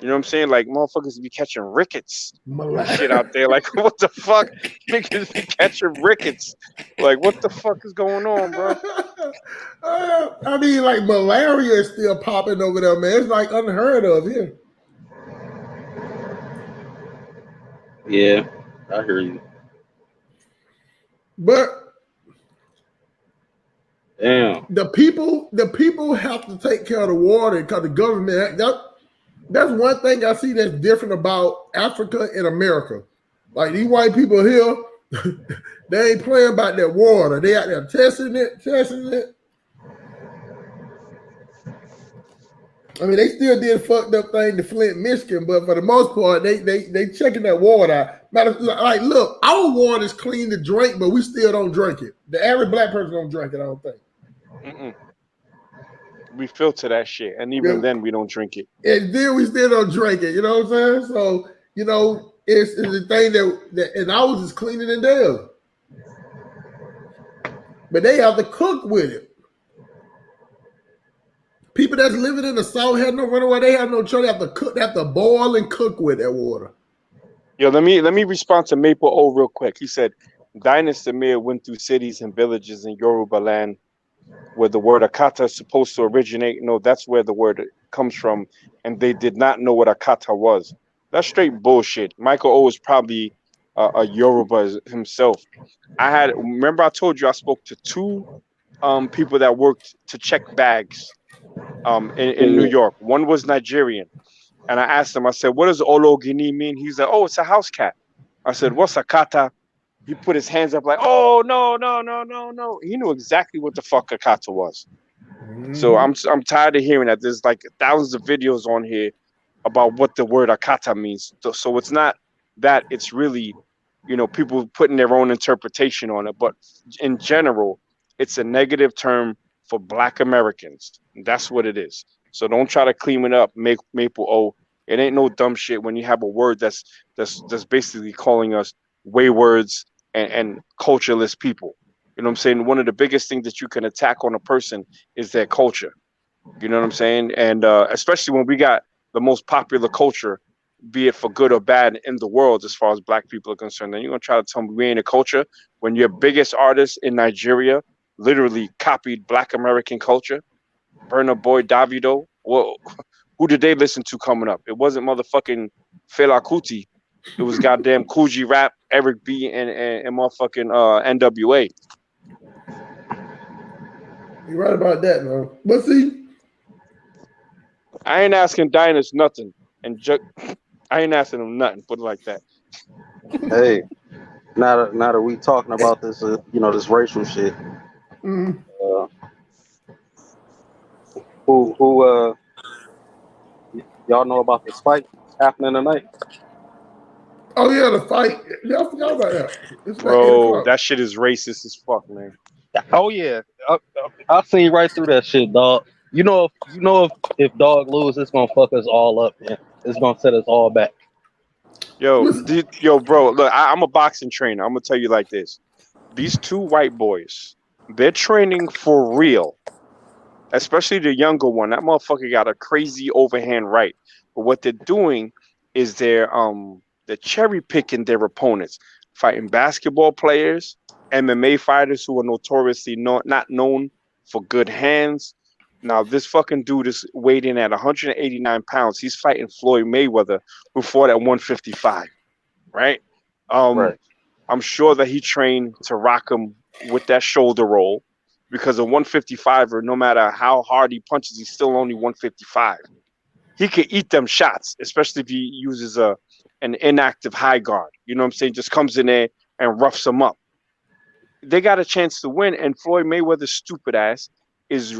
You know what I'm saying? Like motherfuckers be catching rickets and shit Malaria. out there. Like what the fuck? Niggas be catching rickets. Like what the fuck is going on, bro? I mean, like malaria is still popping over there, man. It's like unheard of here. Yeah, I hear you. But Damn. the people have to take care of the water because the government. That's one thing I see that's different about Africa and America. Like these white people here, they ain't playing about that water. They out there testing it. I mean, they still did fucked up thing to Flint, Michigan, but for the most part, they checking that water out. Like, look, our water is clean to drink, but we still don't drink it. The average black person don't drink it. I don't think. Mm-mm. We filter that shit, and even then we don't drink it. And then we still don't drink it. You know what I'm saying? So it's the thing that and ours is cleaner than theirs, but they have to cook with it. People that's living in the South have no running away. They have no choice. They have to cook. They have to boil and cook with that water. Yo, let me respond to Maple O real quick. He said, Dinah Samir went through cities and villages in Yoruba land where the word Akata is supposed to originate. No, that's where the word comes from, and they did not know what Akata was. That's straight bullshit. Michael O is probably a Yoruba himself. Remember I told you I spoke to two people that worked to check bags in New York. One was Nigerian. And I asked him, I said, what does Ologini mean? He's like, oh, it's a house cat. I said, what's a kata? He put his hands up like, oh, no. He knew exactly what the fuck a kata was. So I'm tired of hearing that. There's like thousands of videos on here about what the word akata means. So it's not that, it's really, people putting their own interpretation on it. But in general, it's a negative term for Black Americans. That's what it is. So don't try to clean it up, Maple O. It ain't no dumb shit when you have a word that's basically calling us waywards and cultureless people. You know what I'm saying? One of the biggest things that you can attack on a person is their culture. You know what I'm saying? And especially when we got the most popular culture, be it for good or bad in the world, as far as Black people are concerned. And you're going to try to tell me we ain't a culture when your biggest artist in Nigeria literally copied Black American culture? Burna Boy, Davido. Well, who did they listen to coming up? It wasn't motherfucking Fela Kuti. It was goddamn Coogee Rap, Eric B, and motherfucking NWA. You're right about that, man. But see, I ain't asking Diners nothing, I ain't asking them nothing. Put it like that. Hey, now that we talking about this, this racial shit. Who y'all know about this fight happening tonight? Oh yeah, the fight. Yeah, I forgot about that. It's like 8 Bro, o'clock. that shit is racist as fuck, man. Oh yeah, I seen right through that shit, dog. If dog lose, it's gonna fuck us all up, man. It's gonna set us all back. Yo, bro, look, I'm a boxing trainer. I'm gonna tell you like this: these two white boys, they're training for real. Especially the younger one. That motherfucker got a crazy overhand right. But what they're doing is they're cherry picking their opponents, fighting basketball players, MMA fighters who are notoriously not known for good hands. Now this fucking dude is weighed in at 189 pounds. He's fighting Floyd Mayweather, who fought at 155. Right? Right. I'm sure that he trained to rock him with that shoulder roll. Because a 155er, no matter how hard he punches, he's still only 155. He could eat them shots, especially if he uses an inactive high guard. You know what I'm saying? Just comes in there and roughs them up. They got a chance to win, and Floyd Mayweather's stupid ass is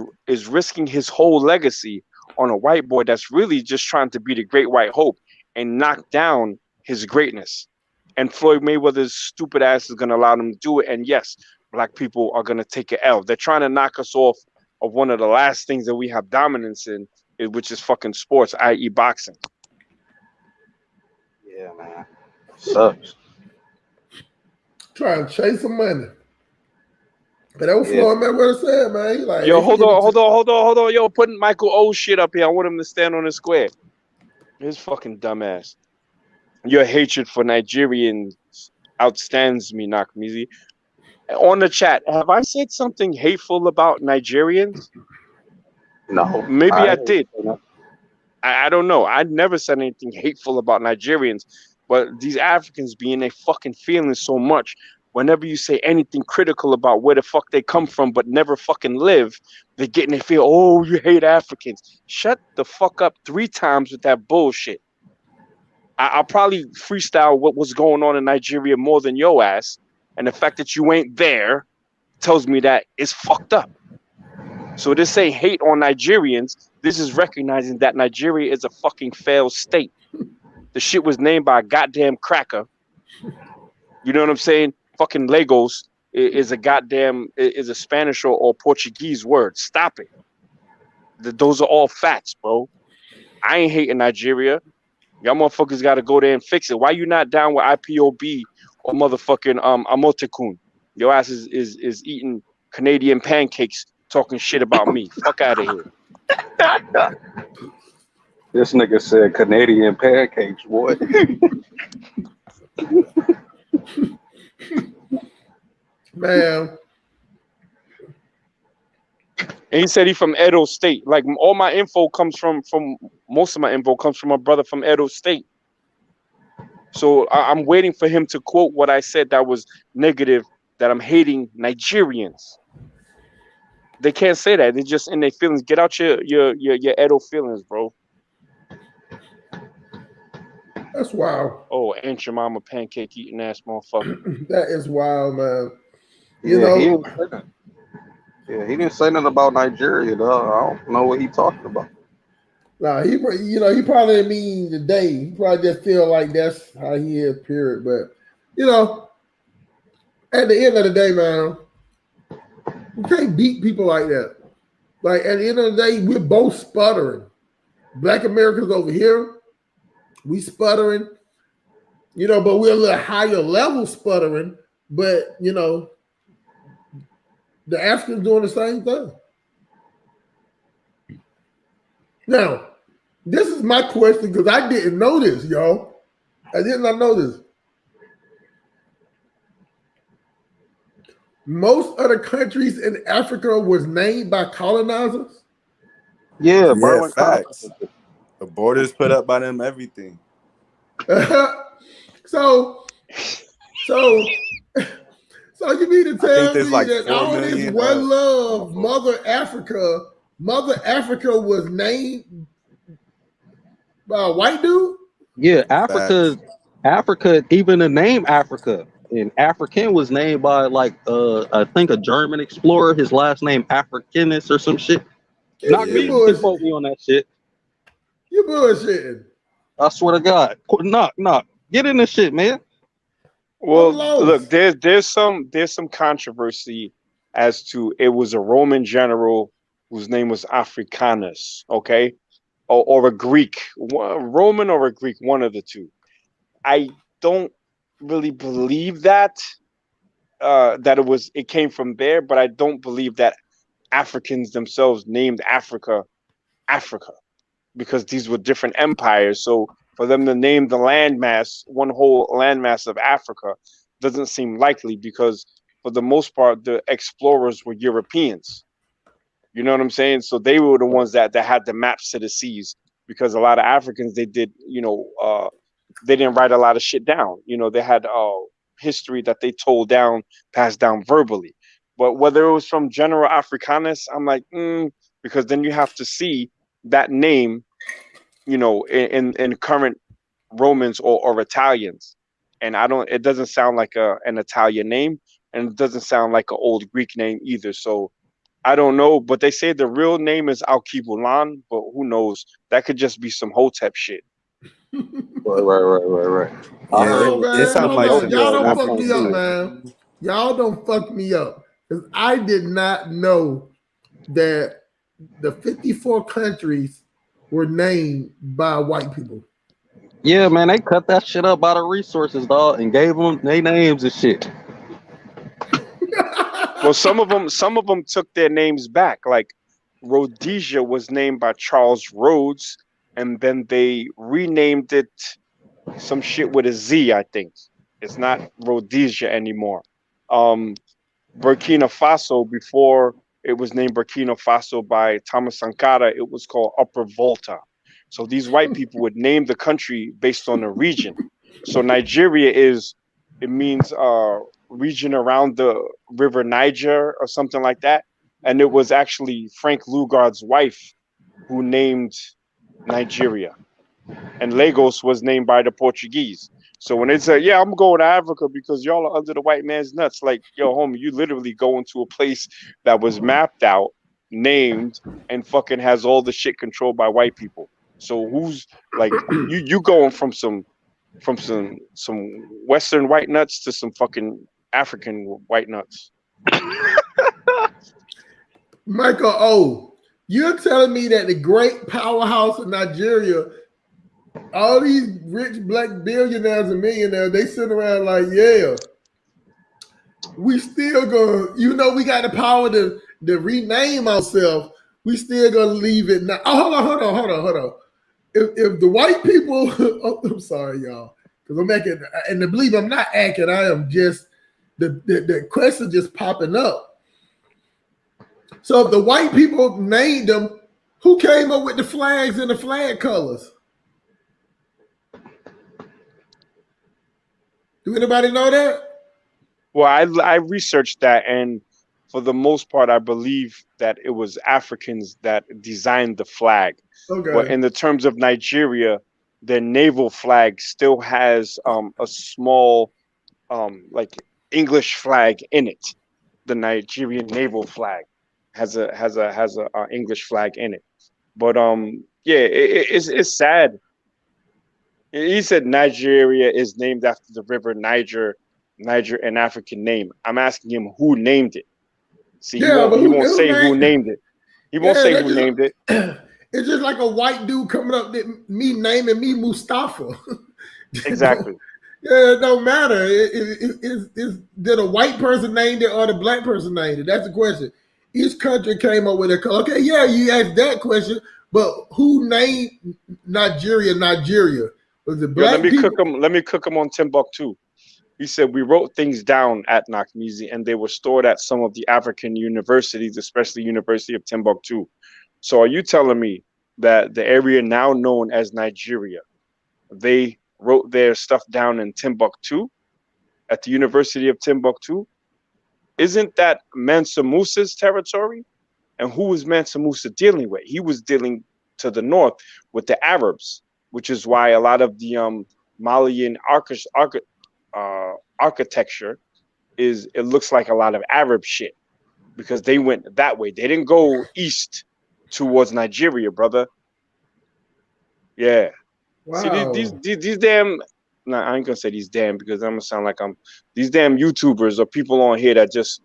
risking his whole legacy on a white boy that's really just trying to be the great white hope and knock down his greatness. And Floyd Mayweather's stupid ass is going to allow them to do it. And yes, Black people are going to take an L. They're trying to knock us off of one of the last things that we have dominance in, which is fucking sports, i.e. boxing. Yeah, man. Sucks. Trying to chase some money. But that was Floyd Mayweather said, man. Yo, hold on. Yo, putting Michael O shit up here. I want him to stand on the square. His fucking dumbass. Your hatred for Nigerians outstands me, Nakamizi. On the chat, have I said something hateful about Nigerians? No, Maybe I I ain't did. say nothing. I don't know. I never said anything hateful about Nigerians, but these Africans be in their fucking feelings so much. Whenever you say anything critical about where the fuck they come from, but never fucking live, they get in their feel. Oh, you hate Africans. Shut the fuck up 3 times with that bullshit. I'll probably freestyle what was going on in Nigeria more than your ass, and the fact that you ain't there tells me that it's fucked up. So this ain't hate on Nigerians. This is recognizing that Nigeria is a fucking failed state. The shit was named by a goddamn cracker. You know what I'm saying? Fucking Legos is a Spanish or Portuguese word. Stop it. Those are all facts, bro. I ain't hating Nigeria. Y'all motherfuckers got to go there and fix it. Why you not down with IPOB or motherfucking Amotekun? Your ass is eating Canadian pancakes, talking shit about me. Fuck out of here. This nigga said Canadian pancakes, boy. Man, And he said he from Edo State. Like all my info comes from most of my info comes from a brother from Edo State. So I'm waiting for him to quote what I said that was negative, that I'm hating Nigerians. They can't say that. They're just in their feelings. Get out your Edo feelings, bro. that's wild. Oh, Aunt your mama pancake eating ass motherfucker. That is wild, man. You Yeah, he know, didn't say that. Yeah, he didn't say nothing about Nigeria, though. I don't know what he talking about. nah, he probably didn't mean today. He probably just feel like that's how he is, period. But at the end of the day, man, you can't beat people like that. Like at the end of the day, we're both sputtering. Black Americans over here, we sputtering, but we're a little higher level sputtering. But the Africans doing the same thing. Now, this is my question because I didn't know this, y'all. I did not know this. Most of the countries in Africa was named by colonizers. Yeah, Yeah, Berlin facts. Conference. The borders put up by them, everything. so you mean to I think tell there's me like that 4 all this million. one love, my fault. Mother Africa was named by a white dude? Yeah, Facts. Africa, even the name Africa, and African was named by I think a German explorer. His last name Africanus or some shit. Not You me. Yeah. You can bullshit. quote me on that shit. You bullshitting. I swear to God. Knock. Get in this shit, man. Well, I'm look, lost. there's some controversy as to it was a Roman general whose name was Africanus, okay, or a Greek, Roman or a Greek, one of the two. I don't really believe that it came from there, but I don't believe that Africans themselves named Africa because these were different empires. So for them to name the landmass, one whole landmass of Africa, doesn't seem likely because for the most part, the explorers were Europeans. You know what I'm saying? So they were the ones that had the maps to the seas because a lot of Africans, they didn't write a lot of shit down. They had history that they told down, passed down verbally. But whether it was from General Africanus, I'm like, because then you have to see that name, in current Romans or Italians. And it doesn't sound like an Italian name, and it doesn't sound like an old Greek name either. So I don't know, but they say the real name is Alkebulan, but who knows? That could just be some Hotep shit. Right. I Yeah, No, heard it man, sounds hold like on. some Y'all don't fuck African me up, shit. man. Y'all don't fuck me up. Because I did not know that the 54 countries were named by white people. Yeah, man, they cut that shit up by the resources, dog, and gave them their names and shit. Well, some of them took their names back. Like Rhodesia was named by Charles Rhodes, and then they renamed it some shit with a Z, I think. It's not Rhodesia anymore. Burkina Faso, before it was named Burkina Faso by Thomas Sankara, it was called Upper Volta. So these white people would name the country based on a region. So Nigeria it means region around the river Niger or something like that. And it was actually Frank Lugard's wife who named Nigeria. And Lagos was named by the Portuguese. So when they say, yeah, I'm going to Africa because y'all are under the white man's nuts, like, yo, homie, you literally go into a place that was mapped out, named, and fucking has all the shit controlled by white people. So who's like you going from some Western white nuts to some fucking African white nuts. Michael O, you're telling me that the great powerhouse of Nigeria, all these rich black billionaires and millionaires, they sit around like, yeah, we still gonna, we got the power to rename ourselves. We still gonna leave it now. Oh, hold on. If the white people, oh, I'm sorry, y'all, because I'm acting, and to believe I'm not acting, I am just the question just popping up. So if the white people named them, who came up with the flags and the flag colors? Do anybody know that? Well, I researched that, and for the most part, I believe that it was Africans that designed the flag. Okay. But in the terms of Nigeria, their naval flag still has a small like English flag in it. The Nigerian naval flag has a English flag in it. But yeah, it's sad. He said Nigeria is named after the river Niger, an African name. I'm asking him who named it. See, he won't say who named it. He won't say who named it. It's just like a white dude coming up me naming me Mustafa. Exactly. Yeah, it don't matter. Did a white person named it or the black person named it? That's the question. Each country came up with a color. Okay, yeah, you asked that question, but who named Nigeria? Was it black people? Let me cook him on Timbuktu. He said, we wrote things down at Nakmizi and they were stored at some of the African universities, especially University of Timbuktu. So are you telling me that the area now known as Nigeria, they wrote their stuff down in Timbuktu at the University of Timbuktu? Isn't that Mansa Musa's territory? And who was Mansa Musa dealing with? He was dealing to the north with the Arabs, which is why a lot of the Malian architecture it looks like a lot of Arab shit because they went that way. They didn't go east towards Nigeria, brother. Yeah. Wow. See these damn. Nah, I ain't gonna say these damn because I'm gonna sound like these damn YouTubers or people on here that just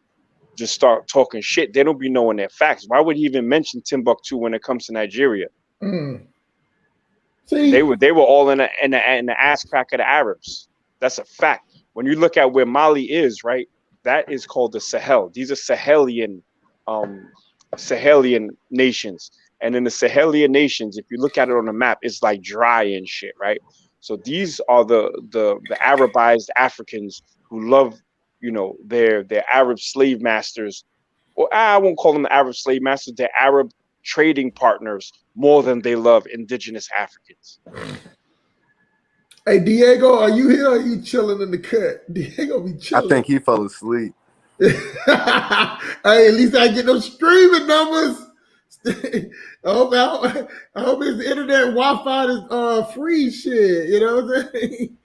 start talking shit. They don't be knowing their facts. Why would he even mention Timbuktu when it comes to Nigeria? See, they were all in the ass crack of the Arabs. That's a fact. When you look at where Mali is, right, that is called the Sahel. These are Sahelian nations. And in the Sahelian nations, if you look at it on the map, it's like dry and shit, right? So these are the Arabized Africans who love, their Arab slave masters, or I won't call them the Arab slave masters, they're Arab trading partners more than they love indigenous Africans. Hey, Diego, are you here or are you chilling in the cut? Diego be chilling. I think he fell asleep. Hey, at least I get those streaming numbers. I hope his internet Wi-Fi is free shit. You know what I'm saying?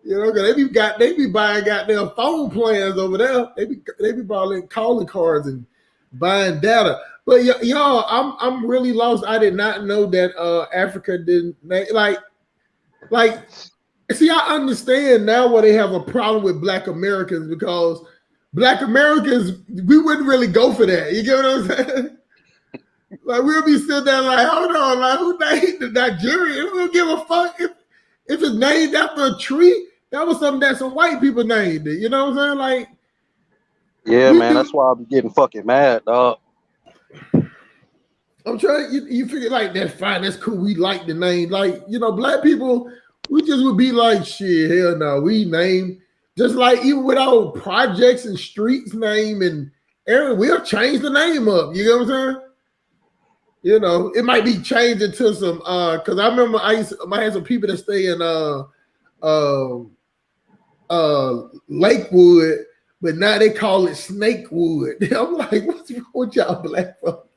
Cause they be buying goddamn phone plans over there. They be buying calling cards and buying data. But y'all, I'm really lost. I did not know that Africa didn't like. See, I understand now why they have a problem with Black Americans because Black Americans, we wouldn't really go for that. You get what I'm saying? Like we'll be sitting there like, hold on, like who named the Nigerian? We don't give a fuck if it's named after a tree. That was something that some white people named it. You know what I'm saying? Like, yeah, man, that's why I be getting fucking mad, dog. I'm trying. You figure like that's fine. That's cool. We like the name. Like black people, we just would be like shit. Hell no. We name just like even with our projects and streets name and area, we'll change the name up. You know what I'm saying? It might be changed into some because I remember I had some people that stay in Lakewood, but now they call it Snakewood. I'm like, what's wrong with y'all black folks?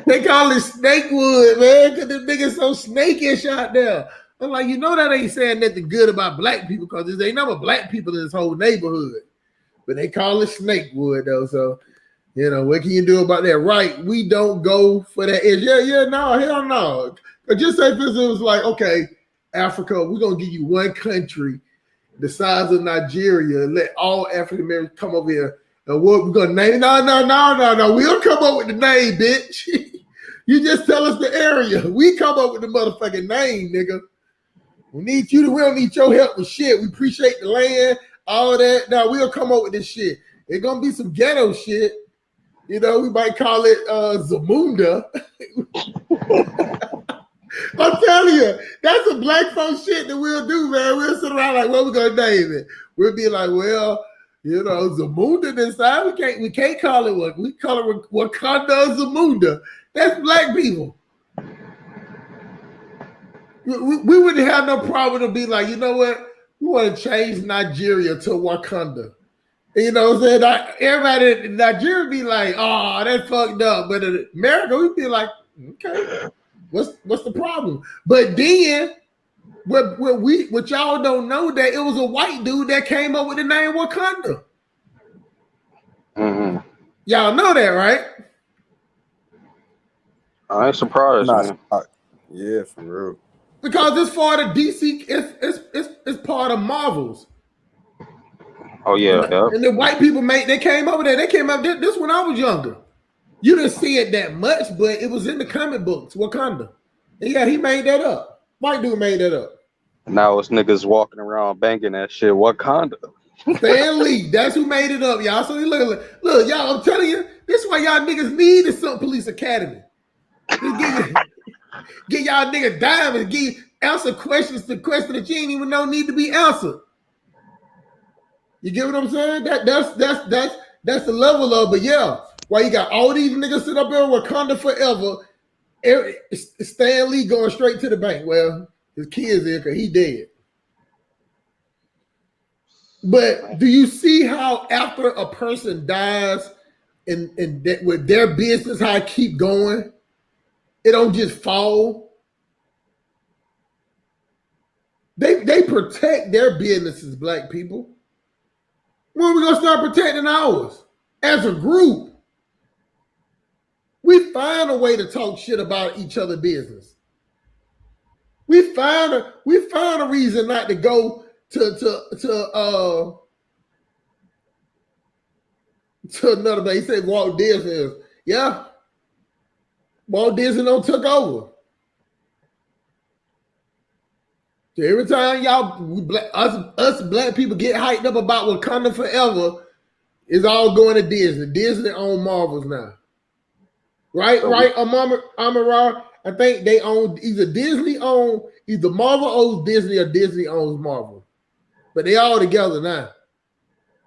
They call it Snakewood, man, because the niggas so snakish out there. I'm like, that ain't saying nothing good about black people because there ain't number black people in this whole neighborhood. But they call it Snakewood though, so what can you do about that? Right, we don't go for that. No, hell no. Just say for instance, it was like, okay, Africa, we're gonna give you one country the size of Nigeria, let all African Americans come over here. And what we're gonna name? No. We'll come up with the name, bitch. You just tell us the area. We come up with the motherfucking name, nigga. We don't need your help with shit. We appreciate the land, all that. Now we'll come up with this shit. It's gonna be some ghetto shit. We might call it Zamunda. I'm telling you, that's some black folk shit that we'll do, man. We'll sit around like, what we gonna name it? We'll be like, well, Zamunda this time. We can't call it what we call it Wakanda Zamunda. That's black people. We wouldn't have no problem to be like, you know what? We want to change Nigeria to Wakanda. You know what I'm saying? Everybody in Nigeria be like, oh, that's fucked up. But in America, we'd be like, okay, what's the problem? But then what y'all don't know that it was a white dude that came up with the name Wakanda. Mm-hmm. Y'all know that, right? I ain't surprised, man. Yeah, for real. Because it's part of DC, it's part of Marvels. Oh yeah, and the white people they came up with that. They came up this when I was younger. You didn't see it that much, but it was in the comic books, Wakanda. And yeah, he made that up. White dude made that up. Now it's niggas walking around banging that shit. Wakanda. Stan Lee, that's who made it up, y'all. So look, y'all, I'm telling you, this is why y'all niggas need the Sun Police Academy. Get y'all niggas diamonds, answer questions to questions that you ain't even know need to be answered. You get what I'm saying? That's the level of, but yeah, why you got all these niggas sit up there Wakanda forever. Stan Lee going straight to the bank. Well, his kid's there because he dead. But do you see how after a person dies and with their business, how it keep going? It don't just fall. They protect their businesses, black people. When are we gonna start protecting ours? As a group, we find a way to talk shit about each other's business. We find a reason not to go to another place. He said Walt Disney. Yeah. Walt Disney took over. So every time us black people get hyped up about Wakanda forever, it's all going to Disney. Disney owns Marvels now. Right, Amara? I think they own either Marvel owns Disney or Disney owns Marvel. But they all together now.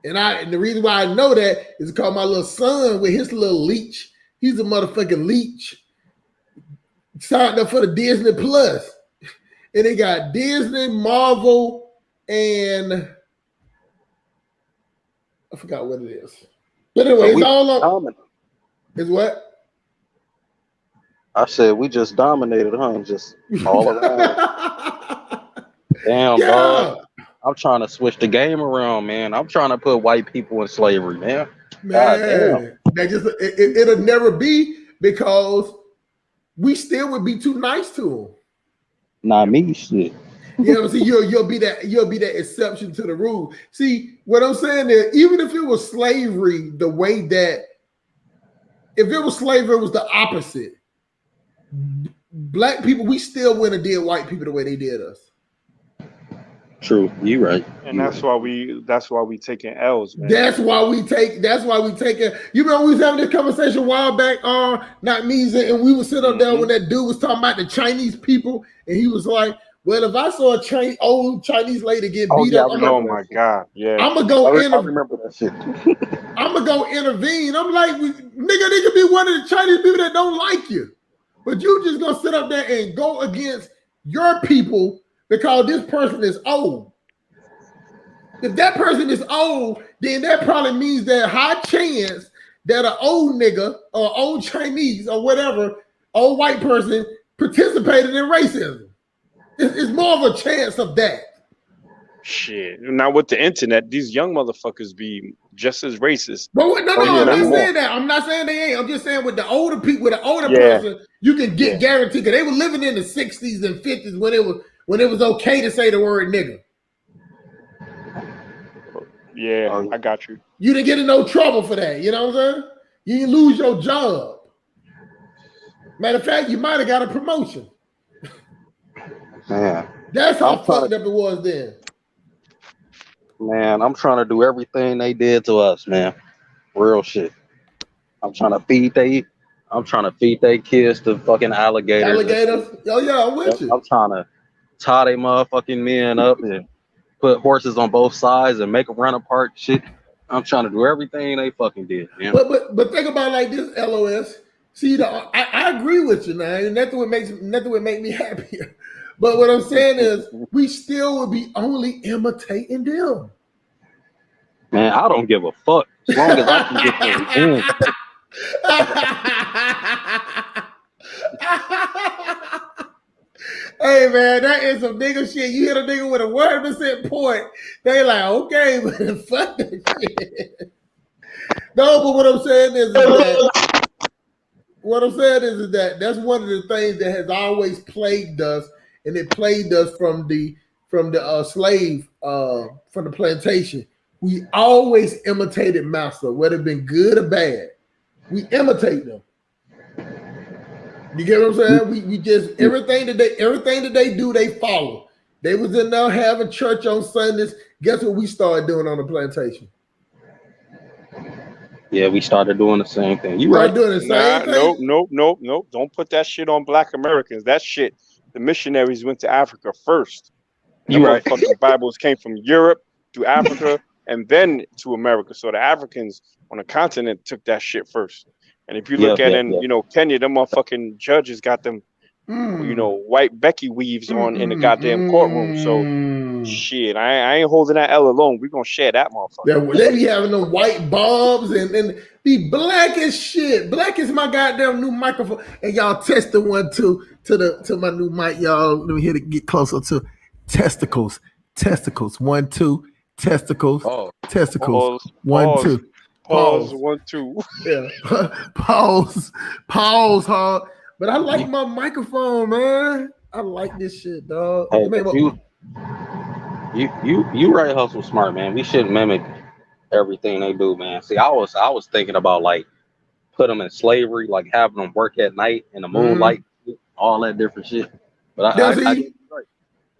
And the reason why I know that is because my little son with his little leech, he's a motherfucking leech, signed up for the Disney Plus. And they got Disney, Marvel, and I forgot what it is. But anyway, it's all on. Is what? I said we just dominated, huh? Just all around. Damn, yeah. dog. I'm trying to switch the game around, man. I'm trying to put white people in slavery, man. God damn. It'll never be because we still would be too nice to them. Not me, shit. Yeah, see, you'll be that exception to the rule. See, what I'm saying is, even if it was slavery, the way that if it was slavery, it was the opposite. Black people, we still wouldn't have did white people the way they did us. True. You right. And You that's right. why we taking L's, man. That's why we take it. You remember we was having this conversation a while back, not me, and we would sit up there when that dude was talking about the Chinese people, and he was like, well, if I saw a old Chinese lady get Oh beat yeah, I up, remember Oh that my shit. God, yeah. I'm gonna go I remember that shit. I'm gonna go intervene. I'm like, nigga, they could be one of the Chinese people that don't like you, but you just gonna sit up there and go against your people because this person is old. If that person is old, then that probably means that high chance that an old nigga or old Chinese or whatever, old white person participated in racism. It's more of a chance of that. Shit. Now with the internet, these young motherfuckers be just as racist. But no, Or I'm even not more. saying that. I'm not saying they ain't. I'm just saying with the older people, with the older Yeah. person, you can get Yeah. guaranteed because they were living in the 60s and 50s when it was okay to say the word nigga. Yeah, I got you. You didn't get in no trouble for that. You know what I'm saying? You didn't lose your job. Matter of fact, you might have got a promotion. Man, That's how fucked up it was then. man, I'm trying to do everything they did to us, man. Real shit. I'm trying to feed they kids to fucking alligators. Alligators? Oh yeah, I'm with you. I'm trying to tie they motherfucking men up and put horses on both sides and make them run apart. Shit. I'm trying to do everything they fucking did, man. But think about it like this, LOS. See, I agree with you now. Nothing would make me happier. But what I'm saying is, we still would be only imitating them. Man, I don't give a fuck as long as I can get the revenge. Hey man, that is some nigga shit. You hit a nigga with a 100% point, they like, okay, but fuck that shit. No, but what I'm saying is that that's one of the things that has always plagued us, and it plagued us from the slave from the plantation. We always imitated master, whether it been good or bad. We imitate them. You get what I'm saying? We just everything that they do, they follow. They was in there having church on Sundays. Guess what we started doing on the plantation? Yeah, we started doing the same thing. You right? Doing the same thing? Nope. Don't put that shit on Black Americans. That shit, the missionaries went to Africa first. The motherfucking Bibles came from Europe to Africa and then to America. So the Africans on the continent took that shit first. And if you look at Kenya, them motherfucking judges got them, white Becky weaves on in the goddamn courtroom. So shit, I ain't holding that L alone. We gonna share that motherfucker. They be having them white bobs and be black as shit. Black is my goddamn new microphone. And y'all test the one to my new mic, y'all. Let me hit it, get closer to testicles. 1, 2, testicles. Testicles. Pause, 1, 2. Pause. 1, 2. Yeah. Pause, hard. But I like my microphone, man. I like this shit, dog. Hey, you right, hustle smart, man. We shouldn't mimic everything they do, man. See, I was thinking about like put them in slavery, like having them work at night in the moonlight, all that different shit. But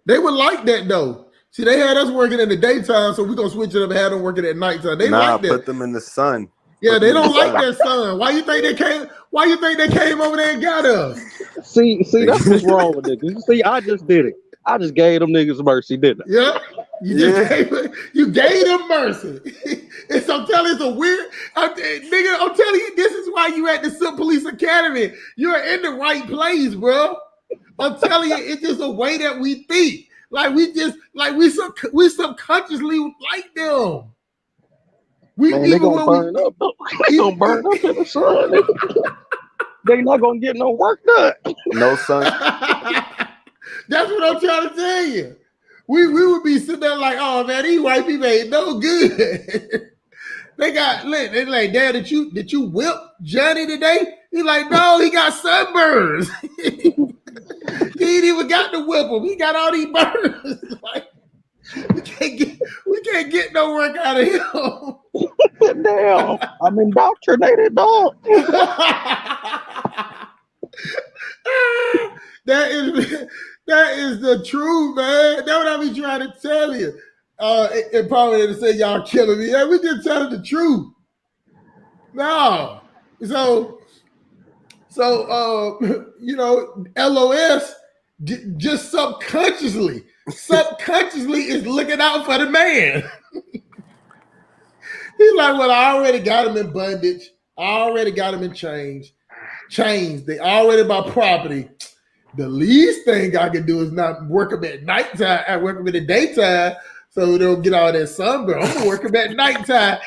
they would like that though. See, they had us working in the daytime, so we're gonna switch it up and have them working at nighttime. They like that. Put them in the sun. Yeah, they don't like that sun. Why you think they came over there and got us? See, that's what's wrong with niggas. See, I just did it. I just gave them niggas mercy, didn't I? Yeah. You gave them mercy. And so I'm telling you, it's a weird nigga, I'm telling you, this is why you at the Civil Police Academy. You're in the right place, bro. I'm telling you, it's just a way that we think. Like we subconsciously like them. They gonna burn up. They gonna burn up in the sun. They not gonna get no work done. No sun. That's what I'm trying to tell you. We would be sitting there like, oh man, these white people ain't no good. They like, Dad, did you whip Johnny today? He's like, no, he got sunburns. He ain't even got to whip him. He got all these burns. Like, we can't get no work out of him. Damn, I'm indoctrinated, dog. That is the truth, man. That's what I be trying to tell you. And probably to say y'all killing me. Yeah, we just telling the truth. No. So you know, LOS just subconsciously is looking out for the man. He's like, well, I already got him in bondage. I already got him in chains. They already my property. The least thing I can do is not work him at nighttime. I work him in the daytime so we don't get all that sunburn. I'm gonna work him at nighttime.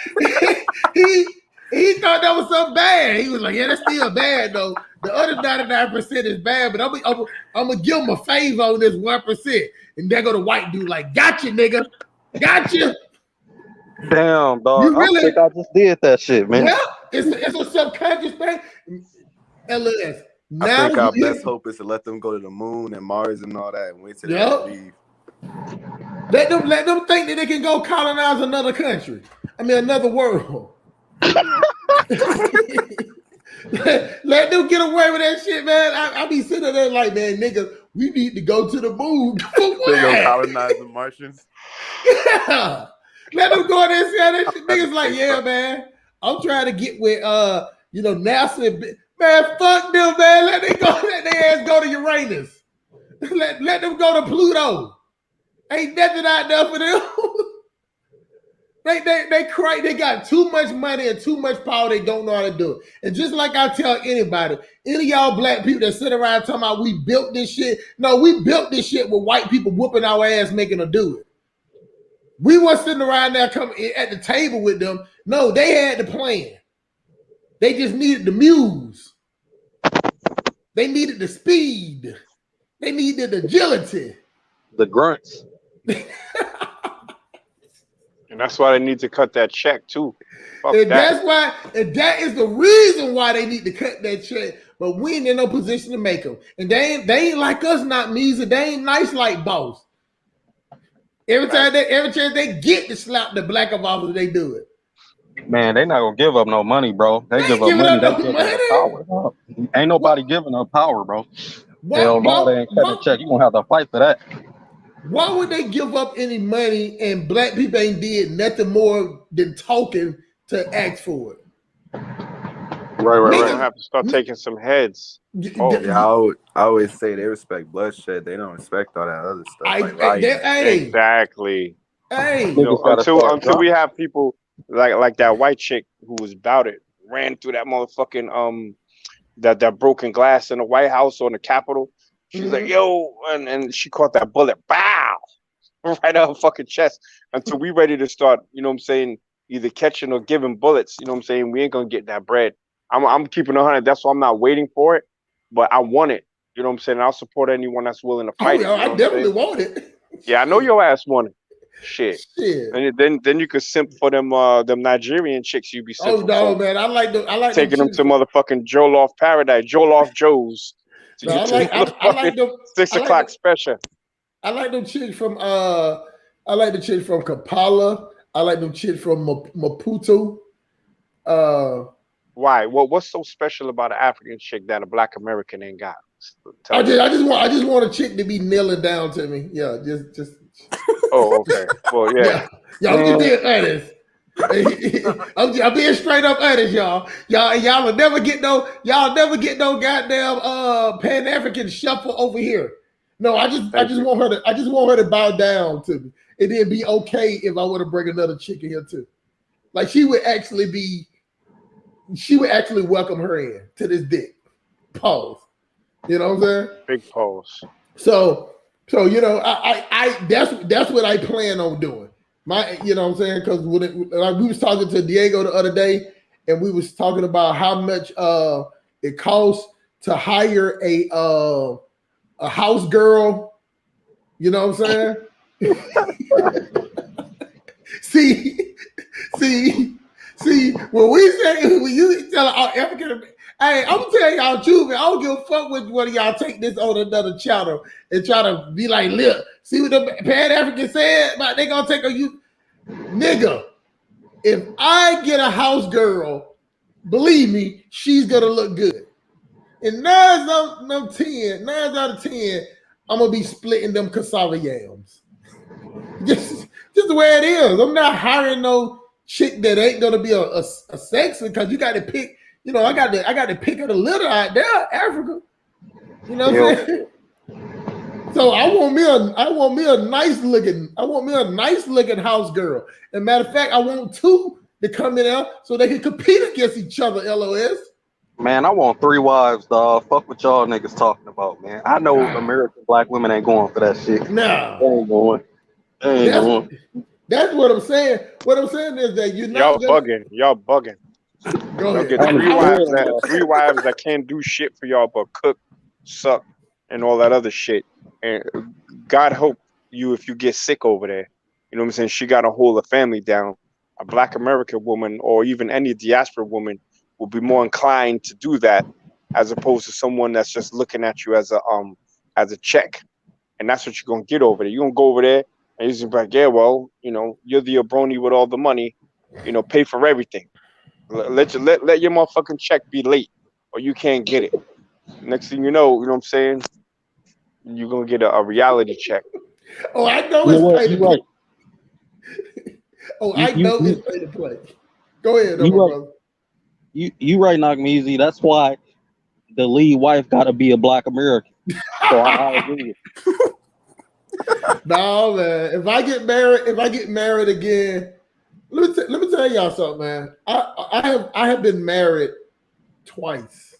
he thought that was so bad. He was like, yeah, that's still bad though. The other 99% is bad, but I'm gonna give him a favor on this 1%. And there go the white dude like, gotcha, nigga. Gotcha. Damn, dog. You really, I think I just did that shit, man. yeah, it's a subconscious thing. LS. Now I think our best hope is to let them go to the moon and Mars and all that and wait till they leave. Let them think that they can go colonize another country. I mean, another world. let them get away with that shit, man. I be sitting there like, man, nigga, we need to go to the moon. They go colonize the Martians. Yeah. Let them go there and say that shit. Niggas like, yeah, man. I'm trying to get with you know, NASA. Man, fuck them, man. Let their ass go to Uranus. Let them go to Pluto. Ain't nothing out there for them. They got too much money and too much power. They don't know how to do it. And just like I tell anybody, any of y'all black people that sit around talking about we built this shit. No, we built this shit with white people whooping our ass making them do it. We weren't sitting around there coming at the table with them. No, they had the plan. They just needed the muse. They needed the speed. They needed the agility. The grunts. And that's why they need to cut that check too. And that's why, and that is the reason why they need to cut that check. But we ain't in no position to make them. And they ain't like us, not Misa. They ain't nice like boss. Every chance they get to slap the black of office, they do it. Man, they not gonna give up no money, bro. They give up money. They give up power. Ain't nobody giving up power, bro. Hell no, they ain't cutting a check. You gonna have to fight for that. Why would they give up any money and black people ain't did nothing more than talking to ask for it? Right. We're gonna have to start taking some heads. Oh, yeah, I always say they respect bloodshed. They don't respect all that other stuff. Exactly. Hey, you know, until we have people like that white chick who was about it, ran through that motherfucking that broken glass in the White House or in the Capitol. She's like, yo, and she caught that bullet, bow, right out her fucking chest. Until we ready to start, you know what I'm saying, either catching or giving bullets, you know what I'm saying, we ain't gonna get that bread. I'm keeping 100. That's why I'm not waiting for it, but I want it. You know what I'm saying? I'll support anyone that's willing to fight. Oh, yeah, I definitely want it. Yeah, I know your ass want it. Shit. And then you could simp for them Nigerian chicks you be simping. Oh no, man, I like taking them to motherfucking Jollof Paradise, Jollof Joe's. No, I like them 6 o'clock special. I like them chicks from I like the chicks from Kampala. I like them chicks from Maputo. Why? What's so special about an African chick that a Black American ain't got? I just want a chick to be kneeling down to me. Yeah, just. Oh, okay. Well, yeah. I'm just being honest. I'm being straight up honest, y'all. Y'all will never get no goddamn Pan African shuffle over here. No, I just want her to bow down to me. And then be okay if I want to bring another chick in here too. Like she would actually welcome her in to this dick. Pause. You know what I'm saying? Big pause. So you know, I that's what I plan on doing. You know what I'm saying? Because like we was talking to Diego the other day, and we was talking about how much it costs to hire a house girl. You know what I'm saying? see. When you tell our African, hey, I'm gonna tell y'all truth, man. I don't give a fuck which one of y'all take this on another channel and try to be like, look, see what the Pan African said about they gonna take you, nigga. If I get a house girl, believe me, she's gonna look good. And 9 out of 10, I'm gonna be splitting them cassava yams. Just the way it is. I'm not hiring no chick that ain't gonna be a sexy, because you got to pick. You know, I got to pick of the litter out there, Africa. You know what I'm saying? So I want me a nice looking house girl. And matter of fact, I want two to come in there so they can compete against each other. LOS. Man, I want 3 wives, dog. Fuck what y'all niggas talking about, man. I know American black women ain't going for that shit. Nah, they ain't going. They ain't going. That's what I'm saying. What I'm saying is that you're not bugging. Y'all bugging. Go ahead. Get 3 wives that can't do shit for y'all but cook, suck, and all that other shit. And God help you if you get sick over there. You know what I'm saying? She got to hold the family down. A black American woman or even any diaspora woman will be more inclined to do that as opposed to someone that's just looking at you as a check. And that's what you're gonna get over there. You're gonna go over there and you're just like, yeah, well, you know, you're the abroni with all the money, you know, pay for everything. Let your motherfucking check be late or you can't get it. Next thing you know what I'm saying? You're gonna get a reality check. Oh, I know it's pay to play. Oh, I know it's pay to play. Go ahead, brother. You right, Knock Me Easy. That's why the lead wife got to be a black American. So I agree with you. No, man. If I get married again, let me tell y'all something, man. I have been married twice,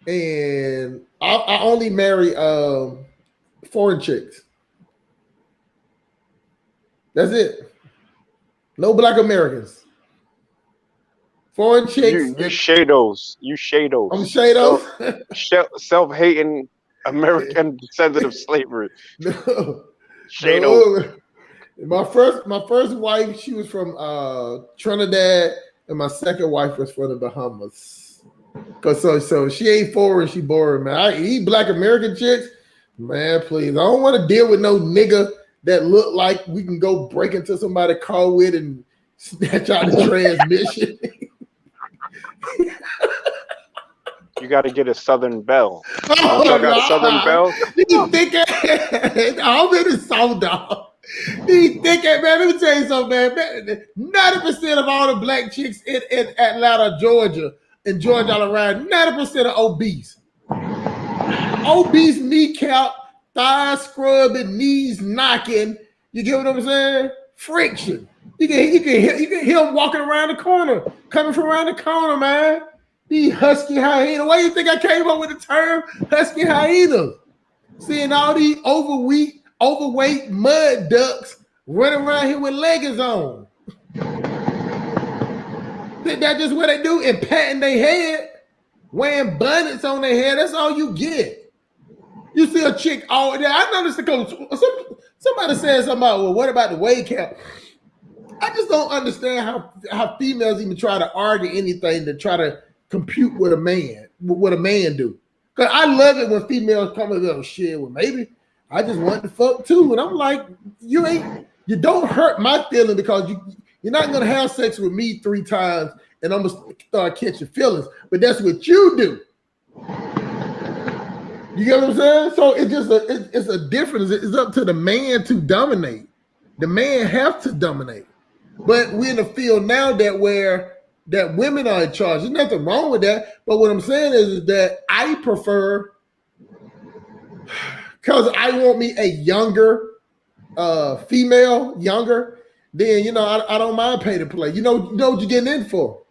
and I only marry foreign chicks. That's it. No black Americans. Foreign chicks. You shadows. I'm shadows. Self-hating American descendant of slavery. No. Shadows. No. My first wife, she was from Trinidad, and my second wife was from the Bahamas. Cause so she ain't foreign, she boring, man. I eat black American chicks, man. Please, I don't want to deal with no nigga that look like we can go break into somebody's car with and snatch out the transmission. You got to get a Southern Belle. Oh, y'all got Southern Belle? You think I'm in the South, dog. You think man? Let me tell you something, man. 90% of all the black chicks in Atlanta, Georgia, and Georgia all around, 90% are obese. Obese, kneecap, thighs scrubbing, knees knocking. You get what I'm saying? Friction. You can hear them walking around the corner, coming from around the corner, man. These husky hyenas. Why you think I came up with the term husky hyenas? Seeing all these overweight mud ducks running around here with leggings on. That's just what they do, and patting their head, wearing bonnets on their head. That's all you get. You see a chick all there. I noticed because somebody said something about, well, what about the weight cap? I just don't understand how females even try to argue anything to try to compute what a man do. Because I love it when females come and go, shit, well, maybe I just want to fuck too. And I'm like, you don't hurt my feeling, because you're not gonna have sex with me 3 times and I'm gonna start catching feelings. But that's what you do. You get what I'm saying? So it's a difference. It's up to the man to dominate. The man have to dominate. But we're in a field now that women are in charge. There's nothing wrong with that. But what I'm saying is that I prefer, because I want me a younger female, then I don't mind pay to play. You know what you're getting in for.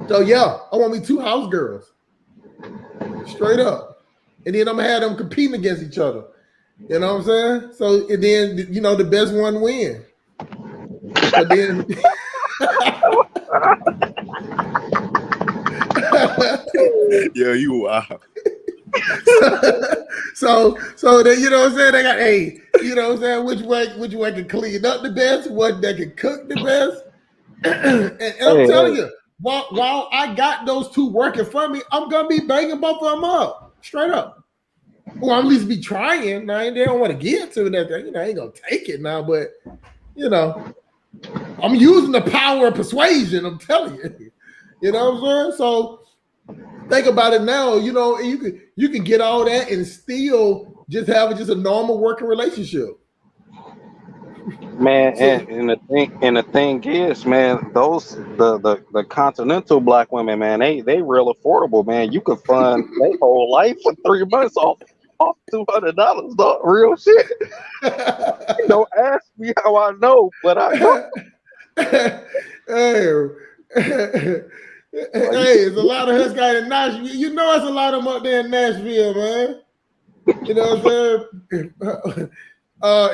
So yeah, I want me 2 house girls. Straight up. And then I'm gonna have them competing against each other. You know what I'm saying? So and then the best one win. So then yeah, you wow. So that, you know what I'm saying? They got, hey, you know what I'm saying? Which way can clean up the best, what that can cook the best. and I'm telling you, while I got those 2 working for me, I'm gonna be banging both of them up. Straight up. Well, at least be trying. Now they don't want to get to that. I ain't gonna take it now, but I'm using the power of persuasion. I'm telling you. You know what I'm saying? So think about it now, you know, you can get all that and still just have just a normal working relationship. Man, and the thing is, man, those the continental black women, man, they real affordable, man. You could fund their whole life for 3 months off $200, dog. Real shit. Don't ask me how I know, but I know. Hey, it's a lot of us guys in Nashville. You know, it's a lot of them up there in Nashville, man. You know what I'm saying?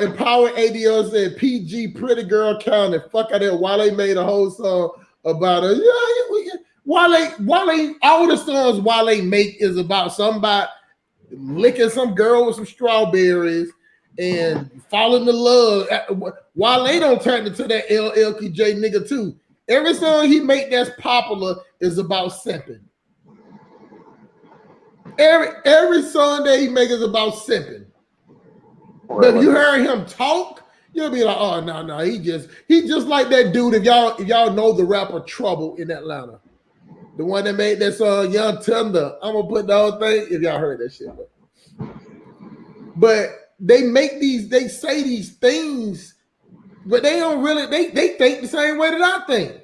Empower ADL said PG Pretty Girl County. Fuck out there. Wale made a whole song about her. Yeah, Wale, all the songs Wale make is about somebody licking some girl with some strawberries and falling in love. Wale don't turn into that LLQJ nigga too. Every song he make that's popular is about simping. Every song that he make is about simping. But if you heard him talk, you'll be like, oh no, he just like that dude. If y'all know the rapper Trouble in Atlanta, the one that made that song Young Tender. I'm gonna put the whole thing if y'all heard that shit. But they say these things, but they don't really they think the same way that I think.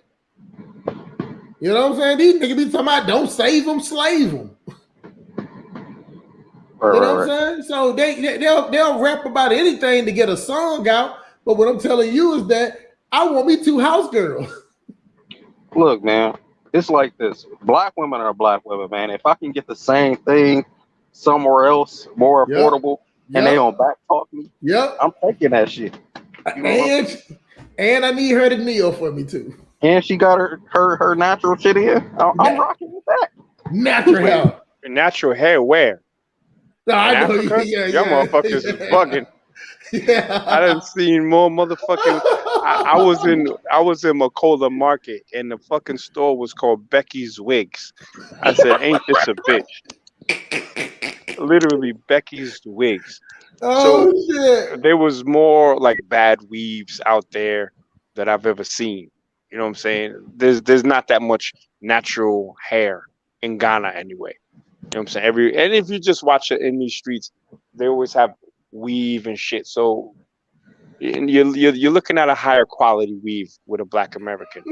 You know what I'm saying? These niggas be talking about don't save them, slave them. You know what I'm saying? So they'll rap about anything to get a song out. But what I'm telling you is that I want me 2 house girls. Look, man, it's like this. Black women are black women, man. If I can get the same thing somewhere else, more affordable, and they don't back talk me, I'm taking that shit. And I need her to kneel for me too. And she got her natural shit in. I'm rocking with that. Natural hair. Natural hair where? No, I know. Y'all motherfuckers is bugging. I done seen more motherfucking. I was in Macola Market and the fucking store was called Becky's Wigs. I said, "Ain't this a bitch?" Literally, Becky's Wigs. Oh so shit! There was more like bad weaves out there that I've ever seen. You know what I'm saying? There's not that much natural hair in Ghana anyway. You know what I'm saying? And if you just watch it in these streets, they always have weave and shit. So you're looking at a higher quality weave with a black American.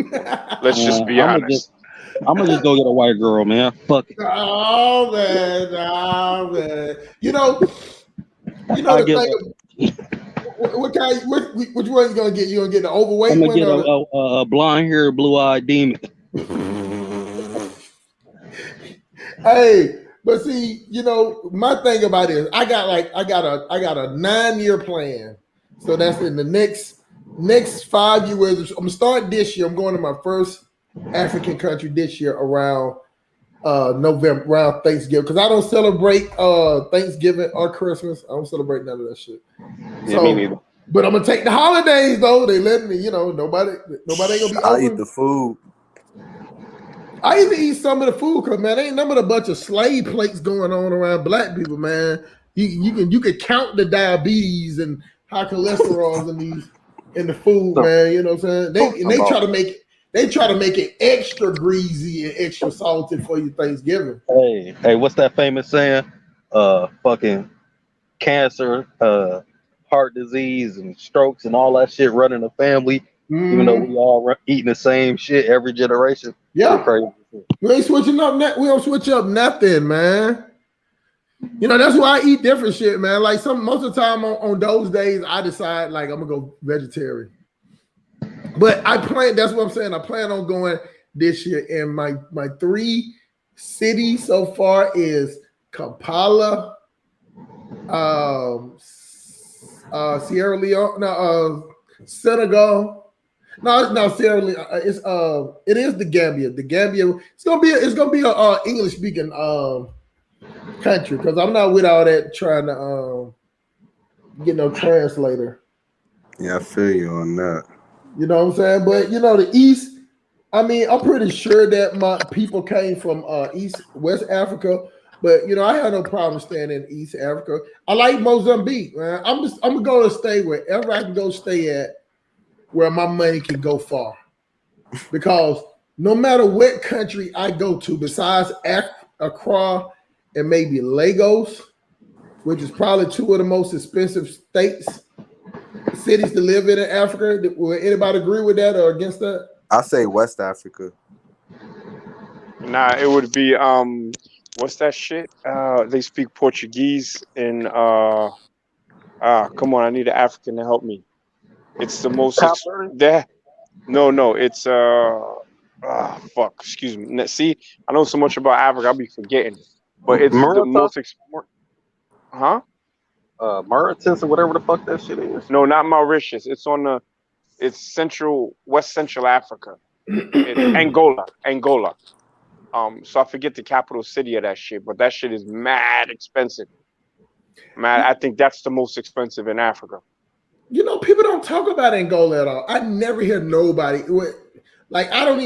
Let's just be honest. I'm gonna just go get a white girl, man. Fuck it. Oh man. You know the thing. Which one you gonna get? You gonna get the overweight one? I'm one? gonna get a blonde hair, blue eyed demon. Hey, but see, you know, my thing about it is I got a 9-year plan. So that's in the next 5 years. I'm gonna start this year. I'm going to my first African country this year around November, around Thanksgiving, because I don't celebrate Thanksgiving or Christmas. I don't celebrate none of that shit. Yeah, me neither. But I'm gonna take the holidays though. They let me, you know, nobody ain't gonna be. I eat the food. I even eat some of the food because man, ain't number a bunch of slave plates going on around black people, man. You can count the diabetes and high cholesterol in the food, man. You know what I'm saying? They try to make it extra greasy and extra salty for you Thanksgiving. Hey, what's that famous saying? Fucking cancer, heart disease, and strokes and all that shit running the family. Even though we all eating the same shit every generation. Yeah, crazy. We ain't switching up. We don't switch up nothing, man. You know that's why I eat different shit, man. Like most of the time on those days, I decide like I'm gonna go vegetarian. But that's what I'm saying. I plan on going this year, and my 3 cities so far is Kampala, Sierra Leone, Senegal. No, Sierra Leone. It is the Gambia. The Gambia. It's gonna be a English speaking country because I'm not with all that trying to get no translator. Yeah, I feel you on that. You know what I'm saying? But you know the East. I mean, I'm pretty sure that my people came from West Africa. But you know, I have no problem staying in East Africa. I like Mozambique, man. I'm gonna stay wherever I can go stay at, where my money can go far. Because no matter what country I go to, besides Accra, and maybe Lagos, which is probably two of the most expensive cities to live in Africa. Will anybody agree with that or against that? I say West Africa. Nah, it would be what's that shit? They speak Portuguese in come on, I need an African to help me. It's the most no, it's fuck, excuse me. See, I know so much about Africa, I'll be forgetting. But it's the most huh? Mauritius or whatever the fuck that shit is. No, not Mauritius. It's West Central Africa. It's Angola. So I forget the capital city of that shit, but that shit is mad expensive. I think that's the most expensive in Africa. You know, people don't talk about Angola at all. I never hear nobody like I don't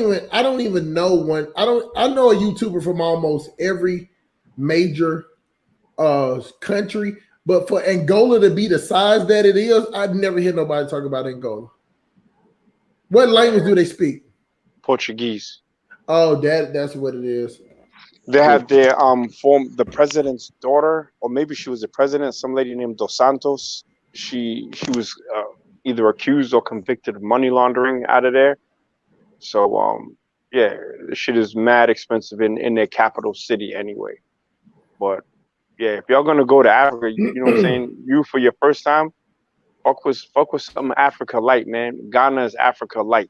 even know one. I know a YouTuber from almost every major country, but for Angola to be the size that it is, I've never hear nobody talk about Angola. What language do they speak? Portuguese. Oh, that's what it is. They have their the president's daughter, or maybe she was the president, some lady named Dos Santos. She was either accused or convicted of money laundering out of there. So yeah, this shit is mad expensive in their capital city anyway. But yeah, if y'all gonna go to Africa, you know what I'm saying, you for your first time, fuck with some Africa light, man. Ghana is Africa light.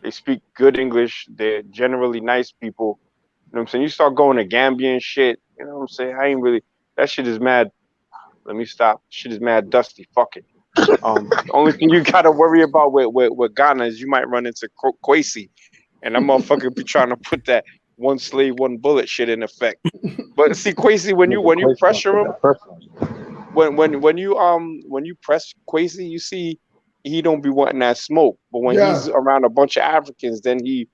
They speak good English. They're generally nice people. You know what I'm saying? You start going to Gambia and shit, you know what I'm saying? That shit is mad. Let me stop. Shit is mad dusty. Fuck it. The only thing you gotta worry about with Ghana is you might run into Kwesi, and that motherfucker be trying to put that one slave, one bullet shit in effect. But see, Kwesi, when you pressure him, when you press Kwesi, you see he don't be wanting that smoke. But when he's around a bunch of Africans, then he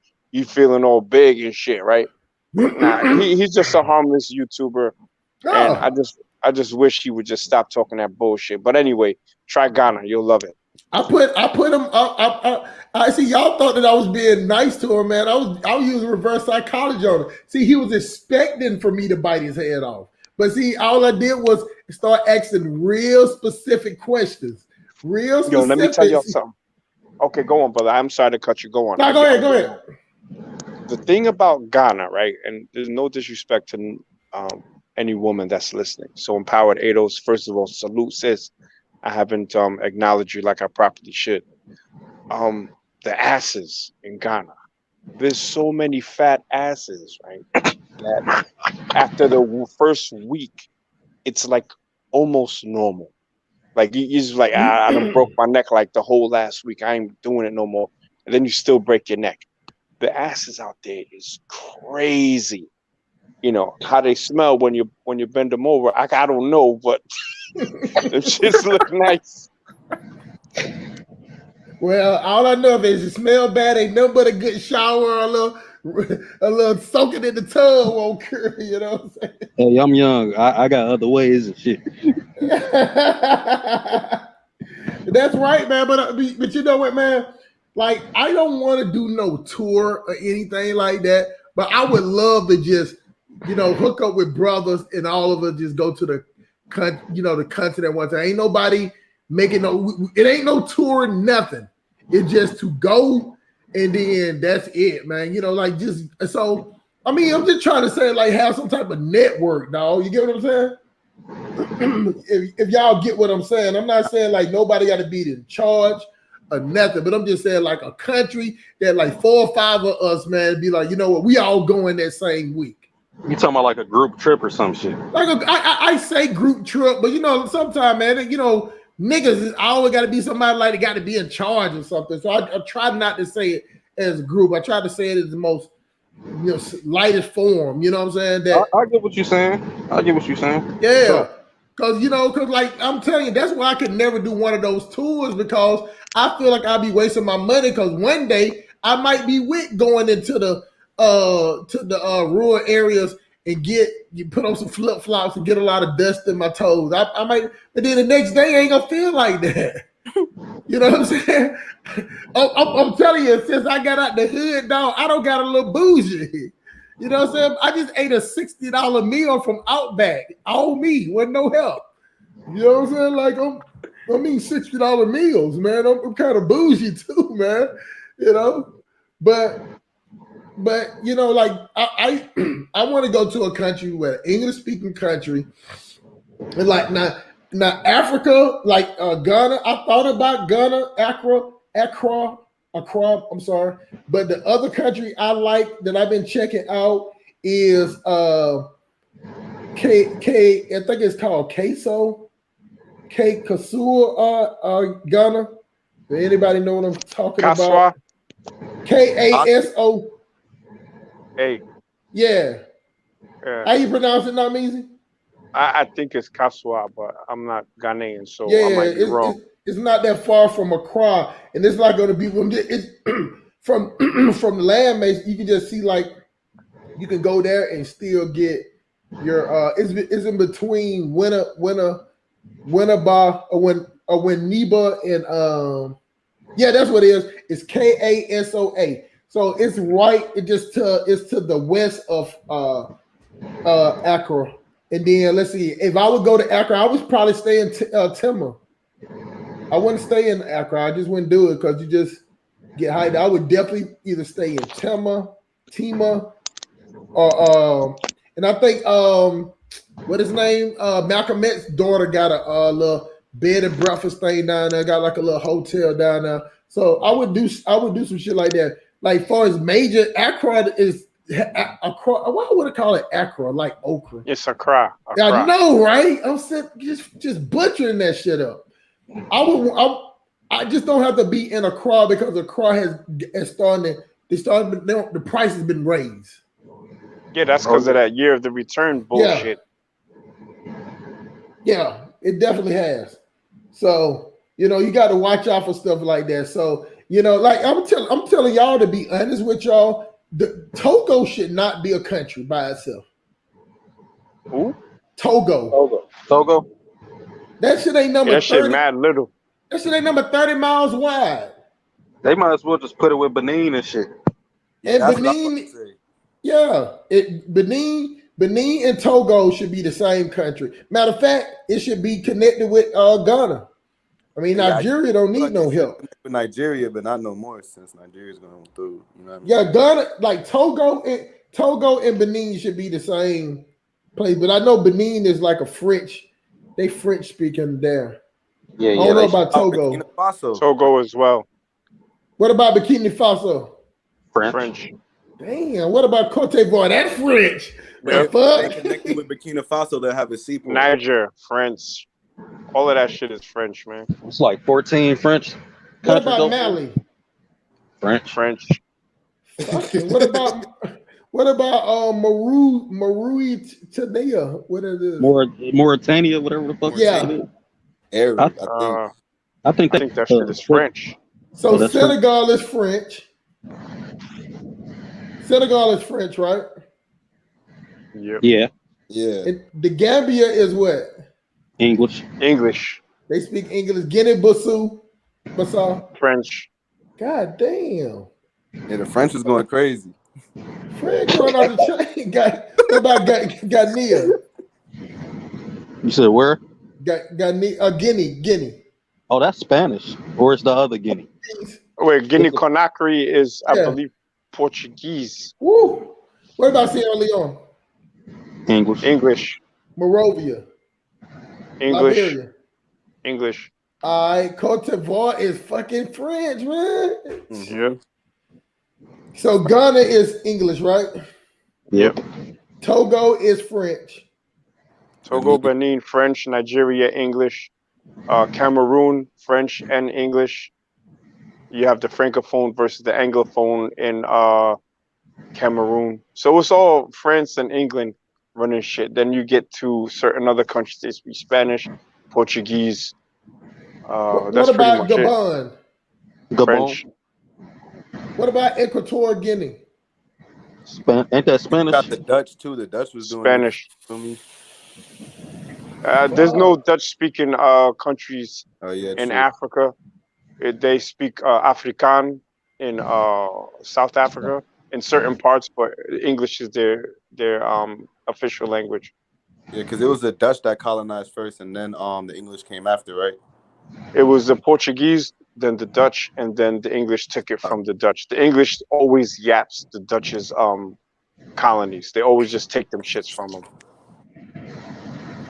feeling all big and shit, right? Nah, he's just a harmless YouTuber, and I just wish he would just stop talking that bullshit. But anyway, try Ghana, you'll love it. I put him up. I see y'all thought that I was being nice to him, man. I was using reverse psychology on him. See, he was expecting for me to bite his head off. But see, all I did was start asking real specific questions. Real specific. Yo, let me tell y'all something. Okay, go on, brother. I'm sorry to cut you. Go on. No, go ahead. The thing about Ghana, right? And there's no disrespect to any woman that's listening. So Empowered Ados, first of all, salute, sis. I haven't acknowledged you like I properly should. The asses in Ghana. There's so many fat asses, right? That after the first week, it's like almost normal. Like you just like, I done broke my neck like the whole last week. I ain't doing it no more. And then you still break your neck. The asses out there is crazy. You know how they smell when you bend them over. I don't know, but them shits look nice. Well, all I know is it smell bad. Ain't nothing but a good shower, a little soaking in the tub won't cure. You know what I'm saying? Hey, I'm young. I got other ways and shit. That's right, man. But you know what, man? Like, I don't want to do no tour or anything like that. But I would love to just, hook up with brothers and all of us just go to the continent one time. Ain't nobody making it ain't no tour, nothing. It's just to go and then that's it, man. I'm just trying to say, like, have some type of network, dog. You get what I'm saying? if y'all get what I'm saying, I'm not saying like nobody got to be in charge or nothing, but I'm just saying like a country that like 4 or 5 of us, man, be like, you know what, we all going that same week. You talking about like a group trip or some shit? Like I say group trip, but sometimes, man, niggas always got to be somebody like they got to be in charge or something. So I try not to say it as a group. I try to say it as the most lightest form. You know what I'm saying? I get what you're saying. Yeah. Because like I'm telling you, that's why I could never do one of those tours, because I feel like I'll be wasting my money, because one day I might be going into the rural areas and you put on some flip-flops and get a lot of dust in my toes. I might, but then the next day I ain't gonna feel like that. You know what I'm saying? I'm telling you, since I got out the hood, dog, I don't got a little bougie. You know what I'm saying? I just ate a $60 meal from Outback. All me, with no help. You know what I'm saying? Like I'm eating $60 meals, man. I'm kind of bougie too, man. You know, but you know, like I I want to go to a country where English speaking country, and like now Africa, like Ghana. I thought about Ghana, Accra. I'm sorry, but the other country I like that I've been checking out is I think it's called Kasua, Ghana. Does anybody know what I'm talking Kaswa. about? KASO. Hey. Yeah. How you pronounce it, not easy? I think it's Kaswa, but I'm not Ghanaian, so Yeah, I might be wrong. it's not that far from Accra, and it's not going to be it's from from the land mass. You can just see like you can go there and still get your it's in between Winneba and yeah, that's what it is. It's KASOA. So it's right. It's to the west of Accra. And then let's see. If I would go to Accra, I would probably stay in Timor. I wouldn't stay in Accra. I just wouldn't do it because you just get hyped. I would definitely either stay in Timor, or and I think what his name? Malcolm X's daughter got a little bed and breakfast thing down there. Got like a little hotel down there. So I would do some shit like that. Like far as major, Accra is Accra. Why would I call it Accra? Like okra. It's Accra. Yeah, I know, right? I'm just butchering that shit up. I just don't have to be in Accra because Accra the price has been raised. Yeah, that's because of that year of the return bullshit. Yeah, it definitely has. So, you know, you got to watch out for stuff like that. So, you know, like I'm telling y'all, to be honest with y'all, Togo should not be a country by itself. Who? Togo. That shit ain't number 30. That shit mad little. That shit ain't number 30 miles wide. They might as well just put it with Benin and shit. And Benin, Benin and Togo should be the same country. Matter of fact, it should be connected with Ghana. I mean, Nigeria don't need no help. With Nigeria, but not no more since Nigeria's going through. You know what I mean? Yeah, Ghana, like Togo and Benin should be the same place. But I know Benin is like a French. They French speaking there. Yeah, I don't know about Togo. Togo as well. What about Burkina Faso? French. Damn, what about Cote d'Ivoire? That's French. They connected with Burkina Faso that have a seaport. Niger, French. All of that shit is French, man. It's like 14 French. What about Mali? French. Fucking, what about Mauritania? What is it? Mauritania, whatever the fuck. Yeah. I think that shit is French. So Senegal is French. Senegal is French, right? Yep. Yeah. And the Gambia is what? English. They speak English. Guinea-Bissau. French. God damn. Yeah, the French is going crazy. French going on the chain. What about Ghanaian? You said where? Guinea. Oh, that's Spanish. Or it's the other Guinea. Wait, Guinea-Conakry is, I believe, Portuguese. Woo. What about Sierra Leone? English. Morovia. English. All right, Cote d'Ivoire is fucking French, man. Yep. So Ghana is English, right? Yep. Togo is French. Togo, Benin, French. Nigeria, English. Cameroon, French and English. You have the Francophone versus the Anglophone in Cameroon. So it's all France and England running shit. Then you get to certain other countries, they speak Spanish, Portuguese. That's what about pretty much Gabon? French. What about Equatorial Guinea? Ain't that Spanish? Got the Dutch too. The Dutch was doing Spanish. There's no Dutch-speaking countries in Africa. They speak Afrikaan in South Africa. in certain parts, but English is their official language. Yeah, because it was the Dutch that colonized first, and then the English came after, right? It was the Portuguese, then the Dutch, and then the English took it from the Dutch. The English always yaps the Dutch's colonies. They always just take them shits from them.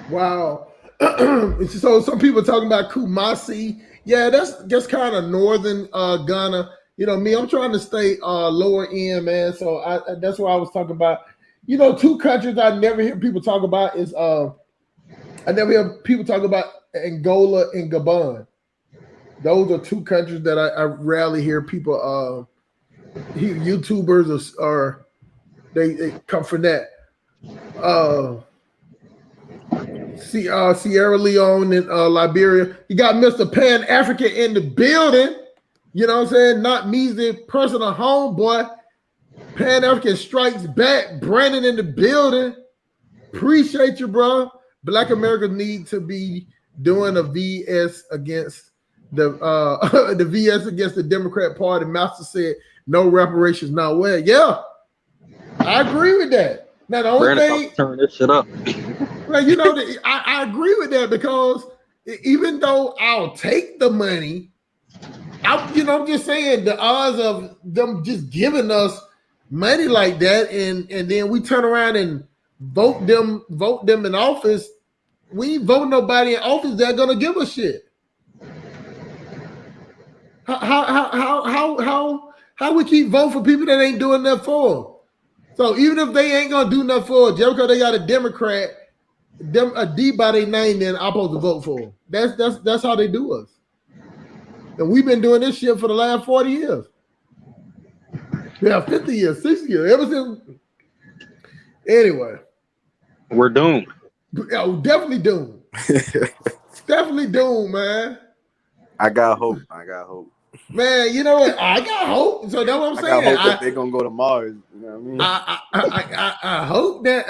Wow. So some people talking about Kumasi. Yeah, that's kind of northern Ghana. You know, me, I'm trying to stay lower end, man. So that's why I was talking about. You know, two countries I never hear people talk about is I never hear people talk about Angola and Gabon. Those are two countries that I rarely hear people YouTubers or they come from that. Sierra Leone and Liberia. You got Mr. Pan African in the building. You know what I'm saying? Not me, the personal homeboy. Pan African strikes back. Brandon in the building. Appreciate you, bro. Black Americans need to be doing a VS against the the VS against the Democrat Party. Master said no reparations now. Well, yeah, I agree with that. Now the only thing, turn this shit up. like you know, I agree with that because even though I'll take the money, I'm just saying the odds of them just giving us money like that, and then we turn around and vote them in office. We ain't vote nobody in office that's gonna give us shit. How we keep voting for people that ain't doing nothing for them? So even if they ain't gonna do nothing for us, just because they got a Democrat, a D by their name, then I'm supposed to vote for them. That's how they do us. And we've been doing this shit for the last 40 years. Yeah, 50 years, 60 years, ever since. Anyway. We're doomed. Oh, definitely doomed. Definitely doomed, man. I got hope. Man, you know what? I got hope. So that's what I'm saying. I got hope that they're gonna go to Mars. You know what I mean? I hope that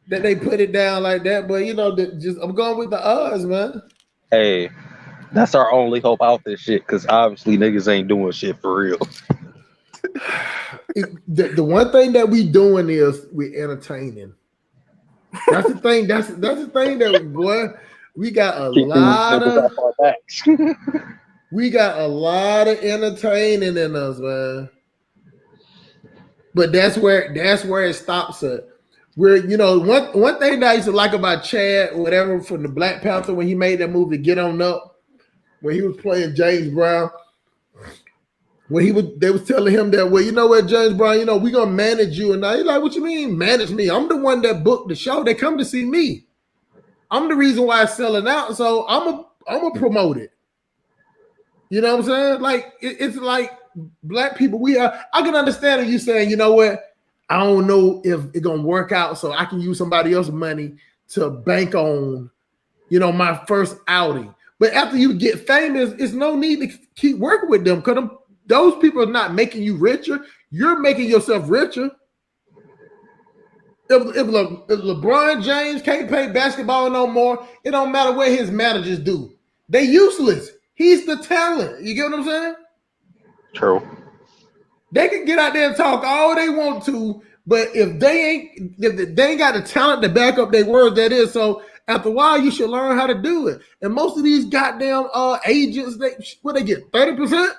that they put it down like that, but you know, I'm going with the odds, man. Hey, that's our only hope out this shit, because obviously niggas ain't doing shit for real. The one thing that we doing is we entertaining. That's the thing. That's the thing that boy, we got a lot of we got a lot of entertaining in us, man. But that's where it stops at. Where one thing that I used to like about Chad, whatever, from the Black Panther when he made that movie Get On Up, when he was playing James Brown, they was telling him that, well, you know what, James Brown, we gonna manage you, and now he's like, what you mean manage me? I'm the one that booked the show. They come to see me. I'm the reason why it's selling out, so I'm a promote it. You know what I'm saying? Like it's like black people. I can understand you saying, you know what, I don't know if it's gonna work out, so I can use somebody else's money to bank on, my first outing. But after you get famous, it's no need to keep working with them because those people are not making you richer. You're making yourself richer. If LeBron James can't play basketball no more, it don't matter what his managers do. They useless. He's the talent. You get what I'm saying? True. They can get out there and talk all they want to, but if they ain't got the talent to back up their words, that is. So after a while, you should learn how to do it. And most of these goddamn agents, they get 30%?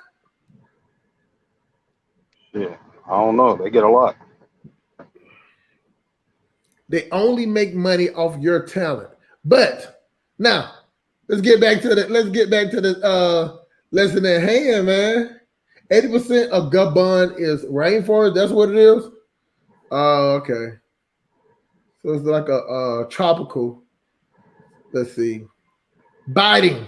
Yeah, I don't know. They get a lot. They only make money off your talent. But now let's get back to the lesson at hand, man. 80% of Gabon is rainforest. That's what it is. Okay. So it's like a tropical. Let's see. Biting.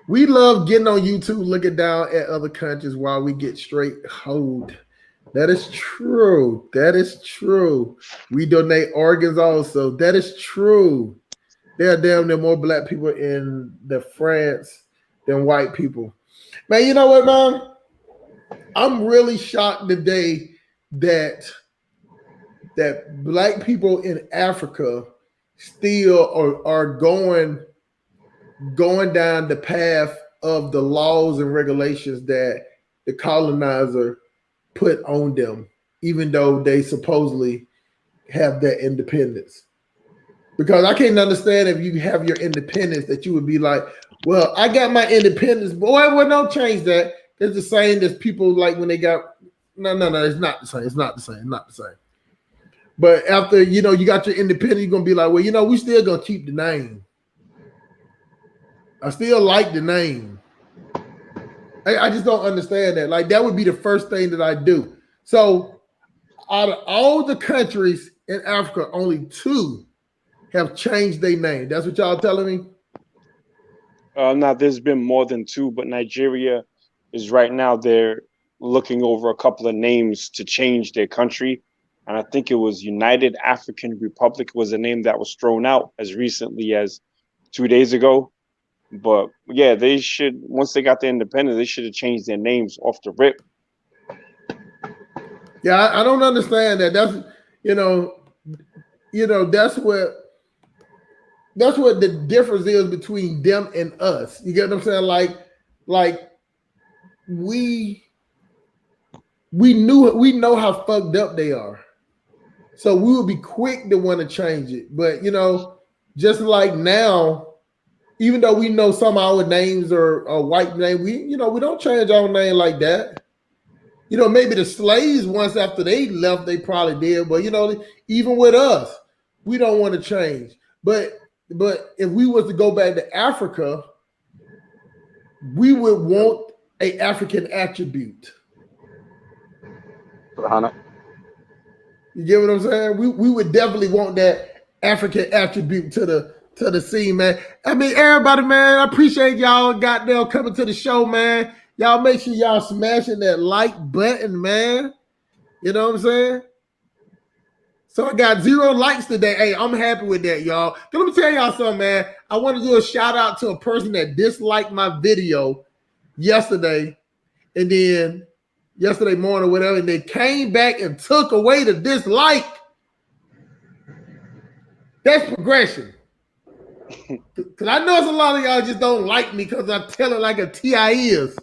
We love getting on YouTube, looking down at other countries while we get straight hoed. That is true. That is true. We donate organs also. That is true. There are damn near more black people in the France than white people. Man, you know what, man? I'm really shocked today that black people in Africa still are going down the path of the laws and regulations that the colonizer put on them. even though they supposedly have their independence. Because I can't understand if you have your independence that you would be like, well, I got my independence, boy. Well, don't change that. It's the same as people like when they got no, it's not the same. It's not the same. Not the same. But after you got your independence, you're gonna be like, well, we still gonna keep the name. I still like the name. I just don't understand that. Like that would be the first thing that I do. So out of all the countries in Africa, only 2 have changed their name. That's what y'all telling me? Now there's been more than 2, but Nigeria is right now they're looking over a couple of names to change their country. And I think it was United African Republic was a name that was thrown out as recently as 2 days ago. But yeah, they should, once they got their independence, they should have changed their names off the rip. Yeah, I don't understand that. That's that's what the difference is between them and us. You get what I'm saying? Like we know how fucked up they are. So we would be quick to want to change it. But just like now, even though we know some of our names are white names, we don't change our name like that. Maybe the slaves once after they left, they probably did. But even with us, we don't want to change. But if we was to go back to Africa, we would want a African attribute. You get what I'm saying? We would definitely want that African attribute to the scene, man. I mean, everybody, man, I appreciate y'all goddamn coming to the show, man. Y'all make sure y'all smashing that like button, man. You know what I'm saying? So I got 0 likes today. Hey, I'm happy with that, y'all. Let me tell y'all something, man. I want to do a shout out to a person that disliked my video yesterday, and then yesterday morning or whatever, and they came back and took away the dislike. That's progression. Because I know it's a lot of y'all just don't like me because I tell it like a TI is.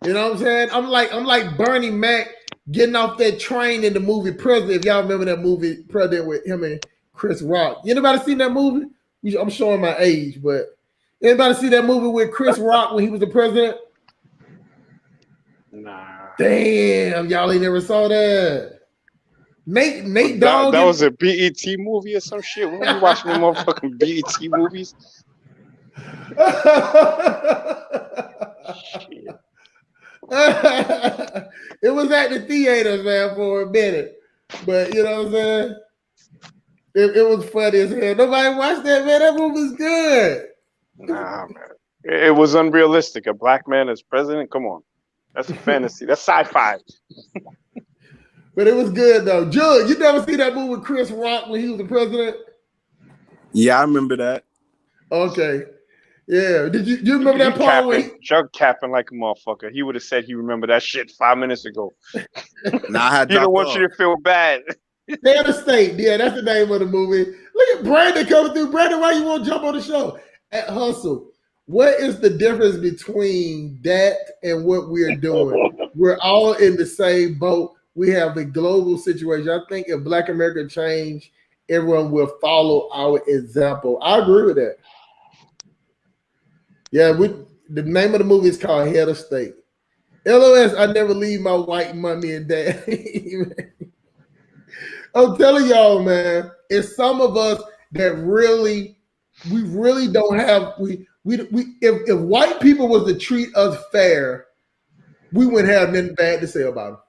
You know what I'm saying? I'm like Bernie Mac getting off that train in the movie President. If y'all remember that movie President with him and Chris Rock. Anybody seen that movie? I'm showing my age, but anybody see that movie with Chris Rock when he was the president? Nah. Damn, y'all ain't never saw that. Nate Dogg. That was a a BET movie or some shit. When were you watching the motherfucking BET movies? Shit. It was at the theaters, man, for a minute. But you know what I'm saying? It was funny as hell. Nobody watched that, man. That movie's good. Nah, man. It was unrealistic. A black man as president? Come on. That's a fantasy. That's sci-fi. But it was good, though. Judge, you never see that movie with Chris Rock when he was the president? Yeah, I remember that. Okay. Yeah. Did you remember that part? Jug capping like a motherfucker. He would have said he remembered that shit 5 minutes ago. Nah, I had he don't want you to feel bad. Head of State. Yeah, that's the name of the movie. Look at Brandon coming through. Brandon, why you won't jump on the show? At Hustle, what is the difference between that and what we're doing? We're all in the same boat. We have the global situation. I think if Black America change, everyone will follow our example. I agree with that. Yeah, the name of the movie is called Head of State. LOS, I never leave my white mommy and dad. I'm telling y'all, man, it's some of us that we really don't have, if white people was to treat us fair, we wouldn't have nothing bad to say about them.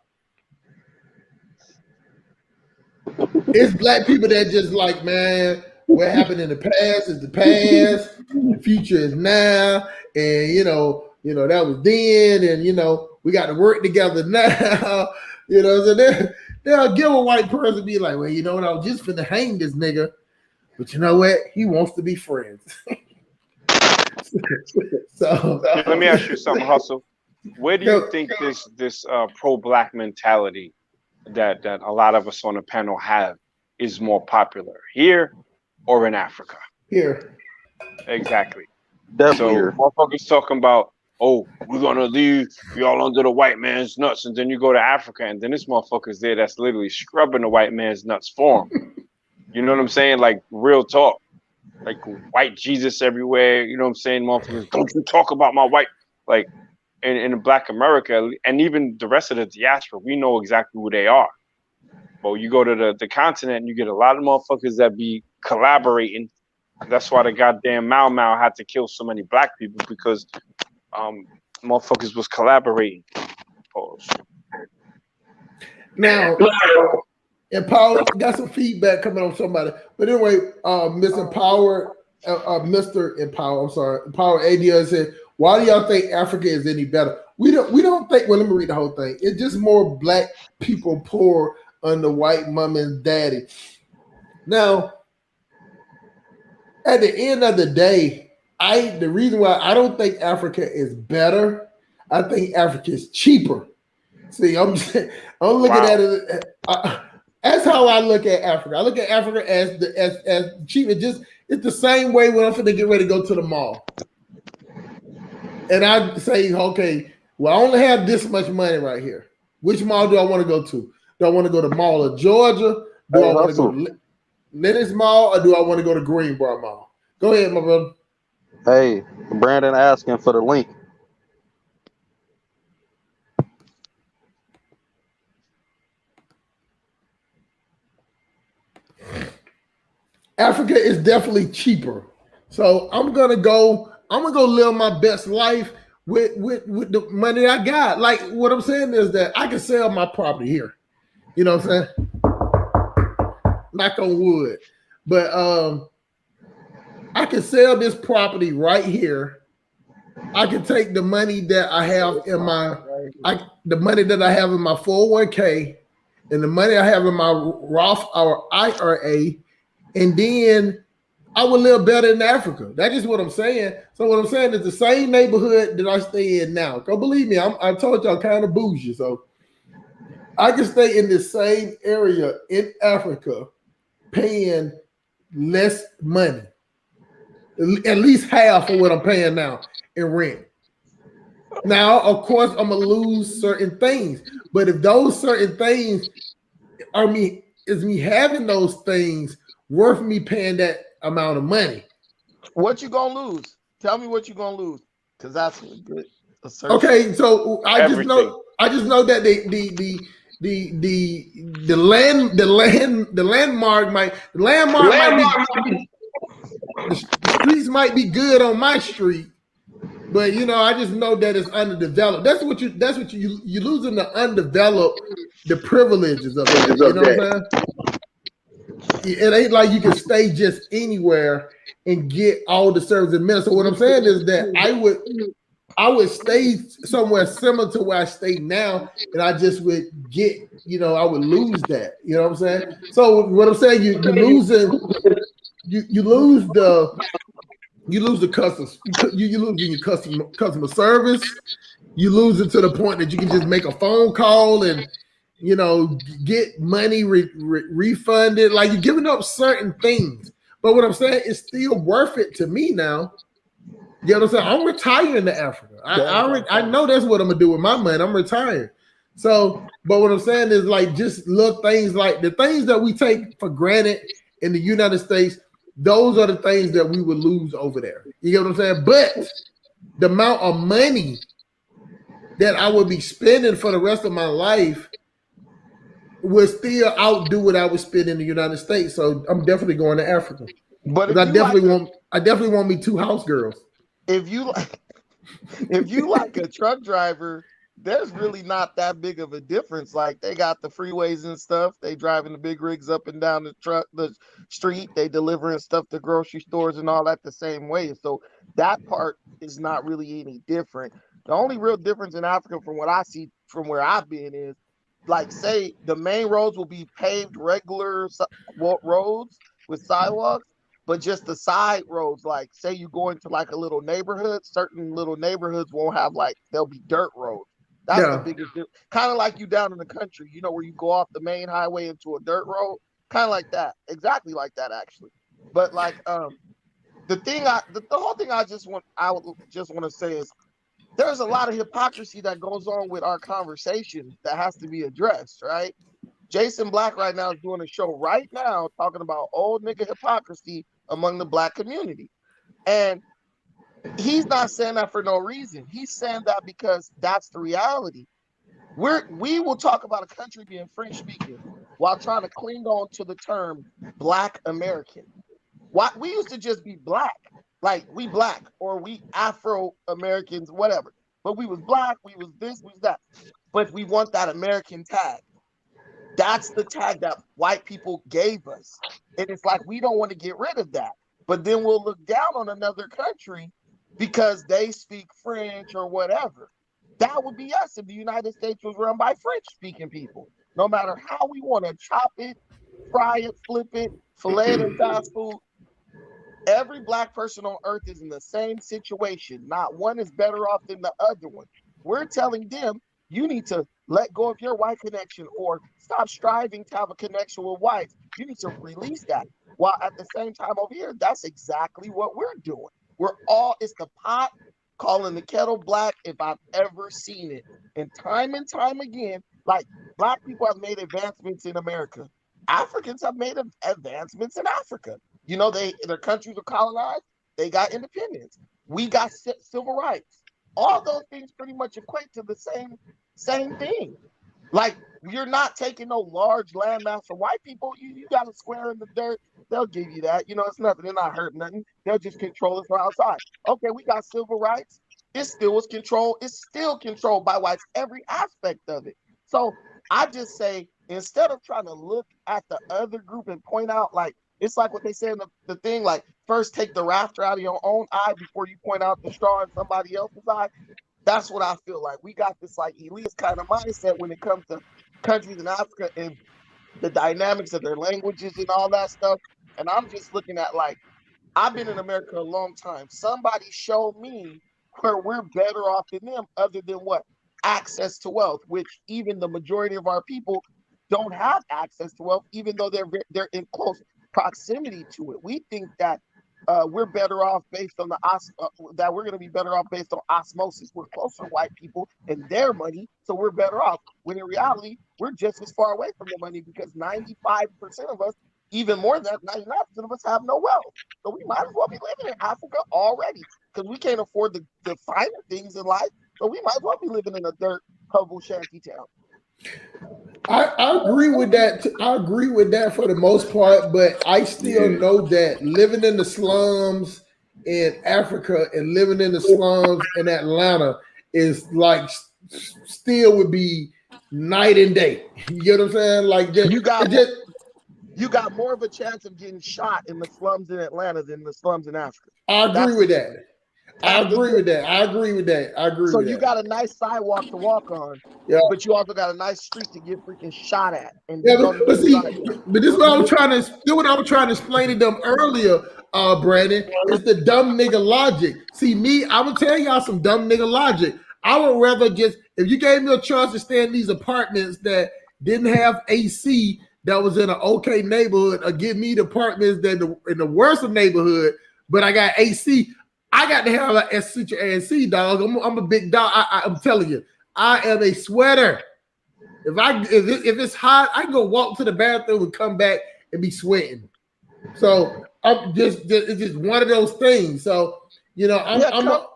It's black people that just like, man, what happened in the past is the past, the future is now, and you know that was then, and we got to work together now. So they'll give a white person be like, well, I was just finna hang this nigga, but you know what? He wants to be friends. So let me ask you something, Hustle. Where do you think this pro-black mentality that a lot of us on the panel have is more popular, here or in Africa? Here. Exactly. Definitely. So motherfuckers talking about, oh, we're gonna leave y'all under the white man's nuts, and then you go to Africa, and then this motherfucker's there that's literally scrubbing the white man's nuts for him. You know what I'm saying? Like real talk. Like white Jesus everywhere. You know what I'm saying? Motherfuckers, don't you talk about my white like in Black America and even the rest of the diaspora, we know exactly who they are. But you go to the continent and you get a lot of motherfuckers that be collaborating. That's why the goddamn Mau Mau had to kill so many black people because motherfuckers was collaborating. Oh, Now, and Paul got some feedback coming on somebody. But anyway, Miss Empower, Mr. Empower, I'm sorry, Empower ADL said, why do y'all think Africa is any better? We don't think, well, let me read the whole thing. It's just more black people poor under white mom and daddy. Now, at the end of the day, the reason why I don't think Africa is better, I think Africa is cheaper. See, I'm looking at it. That's how I look at Africa. I look at Africa as cheap. It's the same way when I'm finna get ready to go to the mall, and I say, okay, well, I only have this much money right here. Which mall do I want to go to? Do I want to go to Mall of Georgia? Do I want to go to Lennox Mall, or do I want to go to Greenbrier Mall? Go ahead, my brother. Hey, Brandon asking for the link. Africa is definitely cheaper. So I'm gonna go live my best life with the money I got. Like what I'm saying is that I can sell my property here. You know what I'm saying? Knock on wood. But I can sell this property right here. I can take the money that I have in the money that I have in my 401k and the money I have in my Roth or IRA, and then I would live better in Africa. That's just what I'm saying. So what I'm saying is the same neighborhood that I stay in now. Go believe me, I told y'all kind of bougie. So I can stay in the same area in Africa paying less money. At least half of what I'm paying now in rent. Now, of course, I'm gonna lose certain things, but if those certain things is me having those things worth me paying that amount of money? What you gonna lose? Tell me what you gonna lose, because that's a good assertion. Okay, so I just know that the landmark might be, the streets might be good on my street, but I just know that it's underdeveloped. That's what you're losing the undeveloped, the privileges of that. You know what I'm saying? It ain't like you can stay just anywhere and get all the services in minutes. So what I'm saying is that I would stay somewhere similar to where I stay now, and I just would get, I would lose that. You know what I'm saying? So what I'm saying, you lose the customers. You losing your customer service. You lose it to the point that you can just make a phone call and get money refunded. Like you're giving up certain things. But what I'm saying is still worth it to me now. You know what I'm saying? I'm retiring to Africa. I know that's what I'm gonna do with my money. I'm retiring. So, but what I'm saying is like just little things like the things that we take for granted in the United States, those are the things that we would lose over there. You get what I'm saying? But the amount of money that I would be spending for the rest of my life would still outdo what I would spend in the United States. So I'm definitely going to Africa. But I definitely want me 2 house girls. If you like a truck driver, there's really not that big of a difference. Like they got the freeways and stuff. They driving the big rigs up and down the street. They delivering stuff to grocery stores and all that the same way. So that part is not really any different. The only real difference in Africa from what I see from where I've been is, like, say the main roads will be paved regular roads with sidewalks, but just the side roads, like say you go into like a little neighborhood, certain little neighborhoods won't have, like, they'll be dirt roads. That's the biggest difference. Kind of like you down in the country, where you go off the main highway into a dirt road, kind of like that, exactly like that actually. But like the whole thing I would just want to say is, there's a lot of hypocrisy that goes on with our conversation that has to be addressed, right? Jason Black right now is doing a show right now talking about old nigga hypocrisy among the black community. And he's not saying that for no reason. He's saying that because that's the reality. We will talk about a country being French speaking while trying to cling on to the term Black American. Why we used to just be black, like we black or we Afro Americans, whatever. But we was black, we was this, we was that. But we want that American tag. That's the tag that white people gave us. And it's like we don't want to get rid of that. But then we'll look down on another country because they speak French or whatever. That would be us if the United States was run by French speaking people. No matter how we want to chop it, fry it, flip it, fillet it in fast food, every black person on earth is in the same situation. Not one is better off than the other one. We're telling them you need to let go of your white connection or stop striving to have a connection with whites. You need to release that. While at the same time over here, that's exactly what we're doing. It's the pot calling the kettle black if I've ever seen it. And time again, like black people have made advancements in America. Africans have made advancements in Africa. You know, their countries were colonized. They got independence. We got civil rights. All those things pretty much equate to the same thing. Like you're not taking no large landmass from white people. You got a square in the dirt. They'll give you that. You know, it's nothing. They're not hurting nothing. They'll just control us from outside. Okay, we got civil rights. It still was controlled. It's still controlled by whites. Every aspect of it. So I just say instead of trying to look at the other group and point out like. It's like what they say in the thing, like first take the rafter out of your own eye before you point out the straw in somebody else's eye. That's what I feel like. We got this like elitist kind of mindset when it comes to countries in Africa and the dynamics of their languages and all that stuff. And I'm just looking at like, I've been in America a long time. Somebody show me where we're better off than them other than what? Access to wealth, which even the majority of our people don't have access to wealth, even though they're in close proximity to it. We think that we're better off based on that we're going to be better off based on osmosis. We're closer to white people and their money, so we're better off. When in reality, we're just as far away from the money because 95% of us, even more than that, 99% of us have no wealth. So we might as well be living in Africa already because we can't afford the finer things in life. So we might as well be living in a dirt hovel shanty town. I agree with that. I agree with that for the most part, but I still know that living in the slums in Africa and living in the slums in Atlanta is like still would be night and day. You get what I'm saying? Like you got more of a chance of getting shot in the slums in Atlanta than the slums in Africa. I agree with that. I agree with that. So you got a nice sidewalk to walk on, but you also got a nice street to get freaking shot at. And but this is what I was trying to explain to them earlier, Brandon. It's the dumb nigga logic. See, I would tell y'all some dumb nigga logic. I would rather just, if you gave me a choice to stay in these apartments that didn't have AC, that was in an okay neighborhood, or give me the apartments that in the worst neighborhood, but I got AC. I got to have an AC, dog. I'm a big dog. I'm telling you, I am a sweater. If it's hot, I can go walk to the bathroom and come back and be sweating. So I'm it's just one of those things. So you know,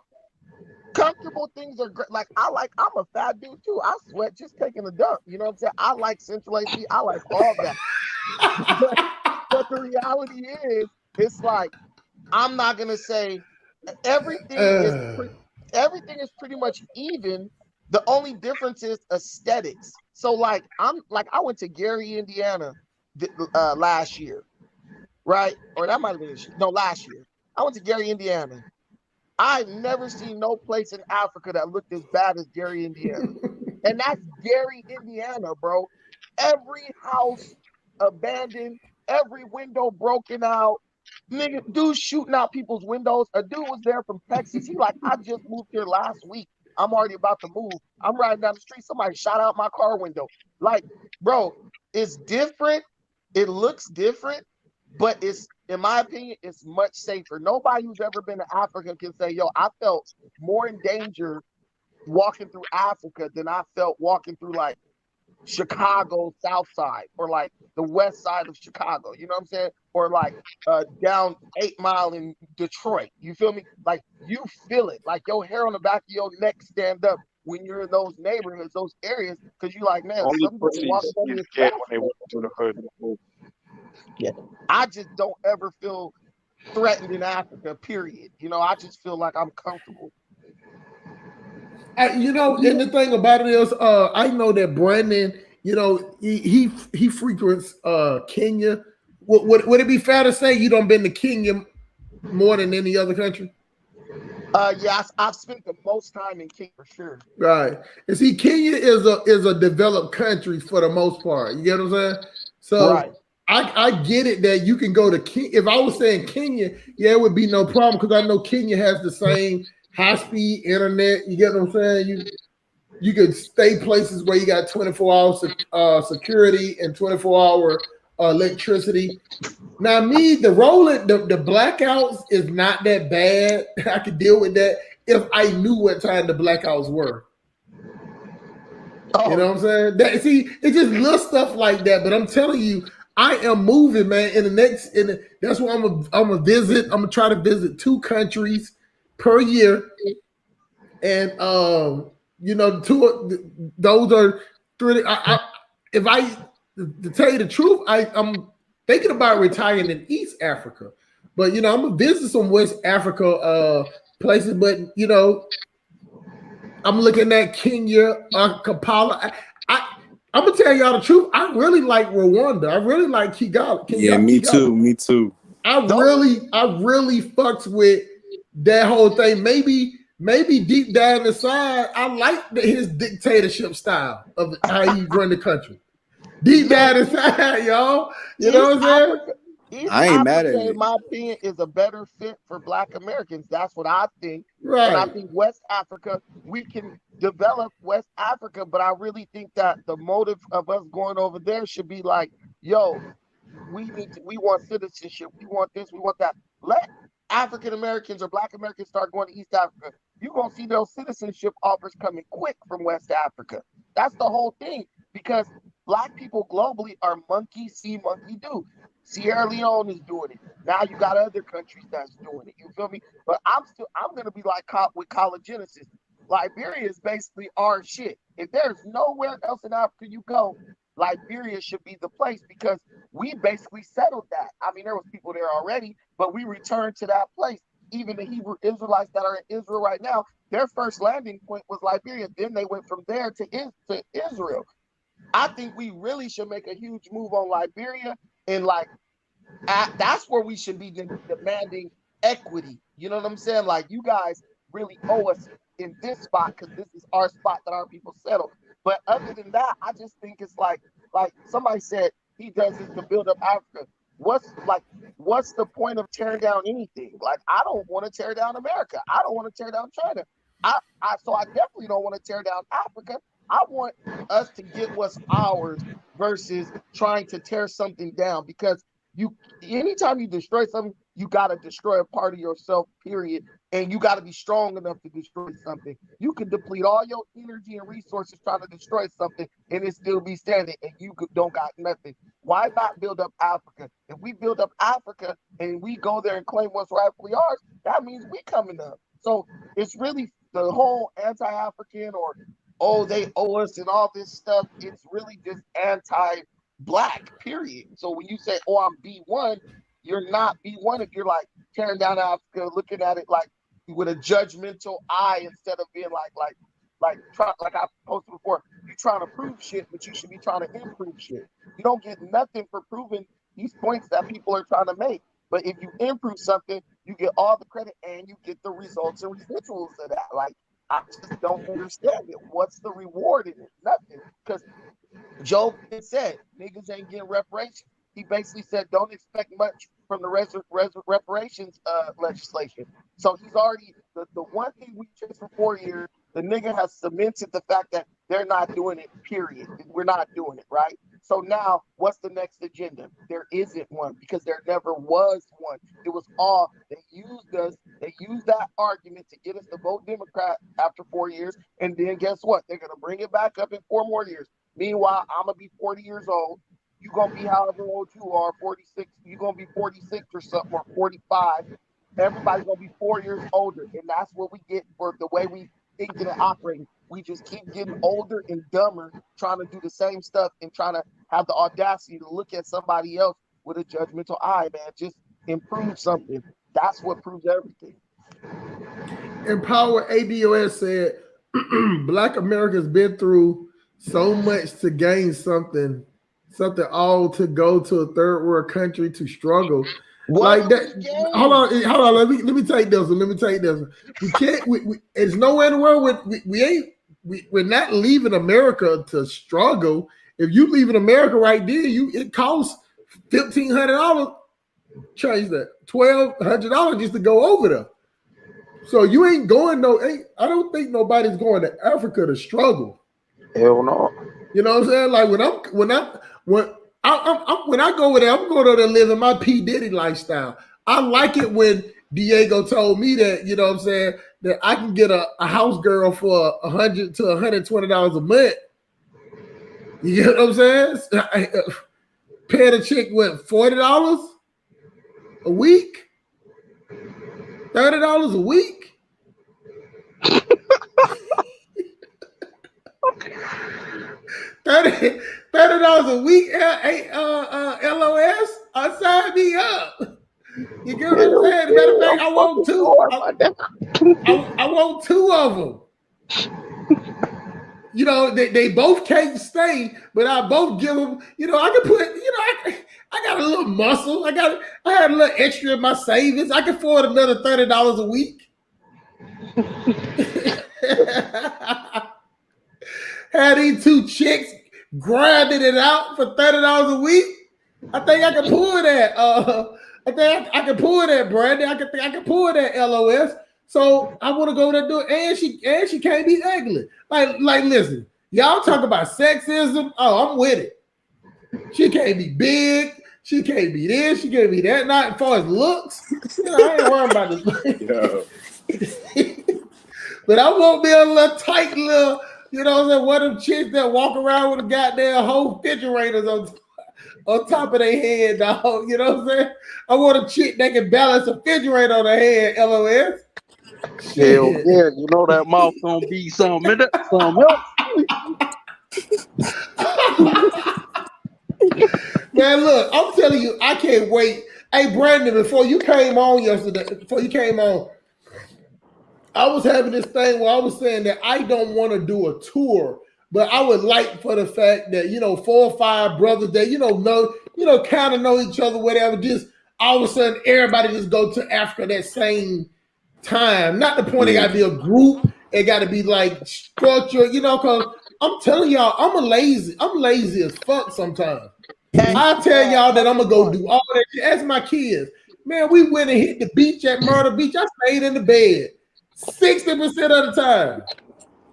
comfortable things are great. Like I'm a fat dude too. I sweat just taking a dump. You know what I'm saying? I like Central AC. I like all that. but the reality is, it's like I'm not gonna say everything is pretty much even. The only difference is aesthetics. So like I went to Gary, Indiana last year, right? Or that might have been last year. I went to Gary, Indiana. I've never seen no place in Africa that looked as bad as Gary, Indiana. And that's Gary, Indiana, bro. Every house abandoned, every window broken out. Nigga, dude shooting out people's windows. A dude was there from Texas. He like, I just moved here last week. I'm already about to move. I'm riding down the street. Somebody shot out my car window. Like, bro, it's different. It looks different, but it's, in my opinion, it's much safer. Nobody who's ever been to Africa can say, yo, I felt more in danger walking through Africa than I felt walking through like Chicago South Side or like the west side of Chicago. You know what I'm saying? Or like down 8 Mile in Detroit. You feel me? Like you feel it. Like your hair on the back of your neck stand up when you're in those neighborhoods, those areas, because you're like, man, Only some dude pussies walking on get this scared path. when they walk through the hood. Yeah. I just don't ever feel threatened in Africa, period. You know, I just feel like I'm comfortable. You know, and the thing about it is, I know that Brandon, you know, he frequents Kenya. Would it be fair to say you don't been to Kenya more than any other country? Yeah, I've spent the most time in Kenya for sure. Right. And see, Kenya is a developed country for the most part. You get what I'm saying? So Right. I get it that you can go to Kenya. If I was saying Kenya, yeah, it would be no problem because I know Kenya has the same high-speed internet. You get what I'm saying? You could stay places where you got 24 hours security and 24-hour electricity. Now, me, the blackouts is not that bad. I could deal with that if I knew what time the blackouts were. You know what I'm saying? It's just little stuff like that. But I'm telling you, I am moving, man. That's why I'm gonna visit. I'm gonna try to visit 2 countries per year, and you know, those are 3. To tell you the truth, I'm thinking about retiring in East Africa, but you know, I'm gonna visit some West Africa places. But you know, I'm looking at Kenya, Kampala. I'm gonna tell y'all the truth. I really like Rwanda. I really like Kigali. Yeah, me too. Me too. I really fucks with that whole thing. Maybe deep down inside, I like his dictatorship style of how he run the country. Deep down inside, y'all. You know what I'm saying? East I ain't mad Africa, at it. in my opinion, is a better fit for Black Americans. That's what I think. Right. And I think West Africa, we can develop West Africa, but I really think that the motive of us going over there should be like, yo, we want citizenship. We want this, we want that. Let African Americans or Black Americans start going to East Africa. You're going to see those citizenship offers coming quick from West Africa. That's the whole thing, because Black people globally are monkey see, monkey do. Sierra Leone is doing it. Now you got other countries that's doing it. You feel me? But I'm gonna be like with College Genesis. Liberia is basically our shit. If there's nowhere else in Africa you go, Liberia should be the place, because we basically settled that. I mean, there was people there already, but we returned to that place. Even the Hebrew Israelites that are in Israel right now, their first landing point was Liberia. Then they went from there to Israel. I think we really should make a huge move on Liberia, and that's where we should be demanding equity. You know what I'm saying? Like, you guys really owe us in this spot, because this is our spot that our people settled. But other than that, I just think it's like somebody said, he does this to build up Africa. What's the point of tearing down anything? Like, I don't want to tear down America. I don't want to tear down China. So I definitely don't want to tear down Africa. I want us to get what's ours versus trying to tear something down, because anytime you destroy something, you got to destroy a part of yourself, period. And you got to be strong enough to destroy something. You can deplete all your energy and resources trying to destroy something and it still be standing, and you don't got nothing. Why not build up Africa? If we build up Africa and we go there and claim what's rightfully ours, that means we coming up. So it's really the whole anti-African or, oh, they owe us and all this stuff. It's really just anti-Black, period. So when you say, oh, I'm B1, you're not B1 if you're like tearing down Africa, looking at it like with a judgmental eye, instead of being like I posted before, you're trying to prove shit, but you should be trying to improve shit. You don't get nothing for proving these points that people are trying to make. But if you improve something, you get all the credit and you get the results and residuals of that. Like, I just don't understand it. What's the reward in it? Nothing. Because Joe said niggas ain't getting reparations. He basically said don't expect much from the reparations legislation. So he's already the one thing we chased for 4 years. The nigga has cemented the fact that they're not doing it. Period. We're not doing it, right? So now, what's the next agenda? There isn't one because there never was one. It was all they used us. They used that argument to get us to vote Democrat after 4 years, and then guess what? They're gonna bring it back up in 4 more years. Meanwhile, I'm gonna be 40 years old. You're gonna be however old you are, 46. You're gonna be 46 or something, or 45. Everybody's gonna be 4 years older, and that's what we get for the way we thinking and operating. We just keep getting older and dumber, trying to do the same stuff and trying to have the audacity to look at somebody else with a judgmental eye, man. Just improve something. That's what proves everything. Empower ADOS said, Black America's been through so much to gain something all to go to a third world country to struggle. What Like that. Hold on. Let me take this one. We can't. It's nowhere in the world. We're not leaving America to struggle. If you leave in America right there, it costs $1,500. Change that $1,200 just to go over there. So you ain't going I don't think nobody's going to Africa to struggle. Hell no. You know what I'm saying? Like when I go over there, I'm going over there living my P. Diddy lifestyle. I like it when Diego told me that, you know what I'm saying, that I can get a house girl for $100 to $120 a month. You get what I'm saying? Paying a chick with $40 a week, $30 a week. $30 a week, LOS. Sign me up. You get what I'm saying? Matter of fact, I want two. I want two of them. You know, they both can't stay, but I both give them. You know, I can put. You know, I got a little muscle. I had a little extra in my savings. I can afford another $30 a week. Had these two chicks grinding it out for $30 a week. I think I can pull that. I think I can pull that, Brandon. I can pull that, LOS. So I want to go there and do it. And she can't be ugly. Like, listen, y'all talk about sexism. Oh, I'm with it. She can't be big. She can't be this. She can't be that. Not as far as looks. You know, I ain't worried about this. But I won't be a little tight little, you know what I'm saying, one of them chicks that walk around with a goddamn whole refrigerators on top of their head, dog. You know what I'm saying? I want a chick that can balance a refrigerator on her head, LOS. Hell yeah, you know that mouth gonna be something else. Man, look, I'm telling you, I can't wait. Hey, Brandon, before you came on, I was having this thing where I was saying that I don't want to do a tour, but I would like for the fact that, 4 or 5 brothers that, kind of know each other, whatever, just all of a sudden everybody just go to Africa that same time. Not the point it got to be a group. It got to be like structured, because I'm telling y'all, I'm lazy as fuck sometimes. I tell y'all that I'm going to go do all that shit. Ask my kids. Man, we went and hit the beach at Myrtle Beach. I stayed in the bed 60% of the time.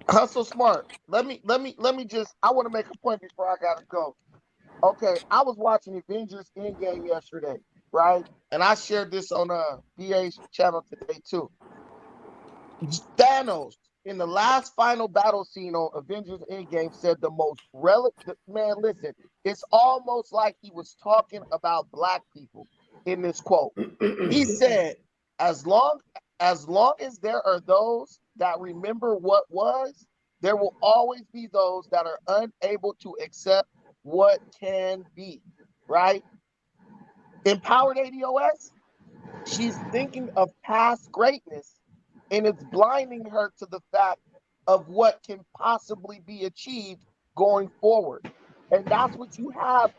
Hustle smart. Let me just, I want to make a point before I gotta go. Okay, I was watching Avengers Endgame yesterday, right? And I shared this on BA's channel today too. Thanos in the last final battle scene on Avengers Endgame said the most relative, man, listen, it's almost like he was talking about black people in this quote. He said, as long as there are those that remember what was, there will always be those that are unable to accept what can be, right? Empowered ADOS, she's thinking of past greatness, and it's blinding her to the fact of what can possibly be achieved going forward. And that's what you have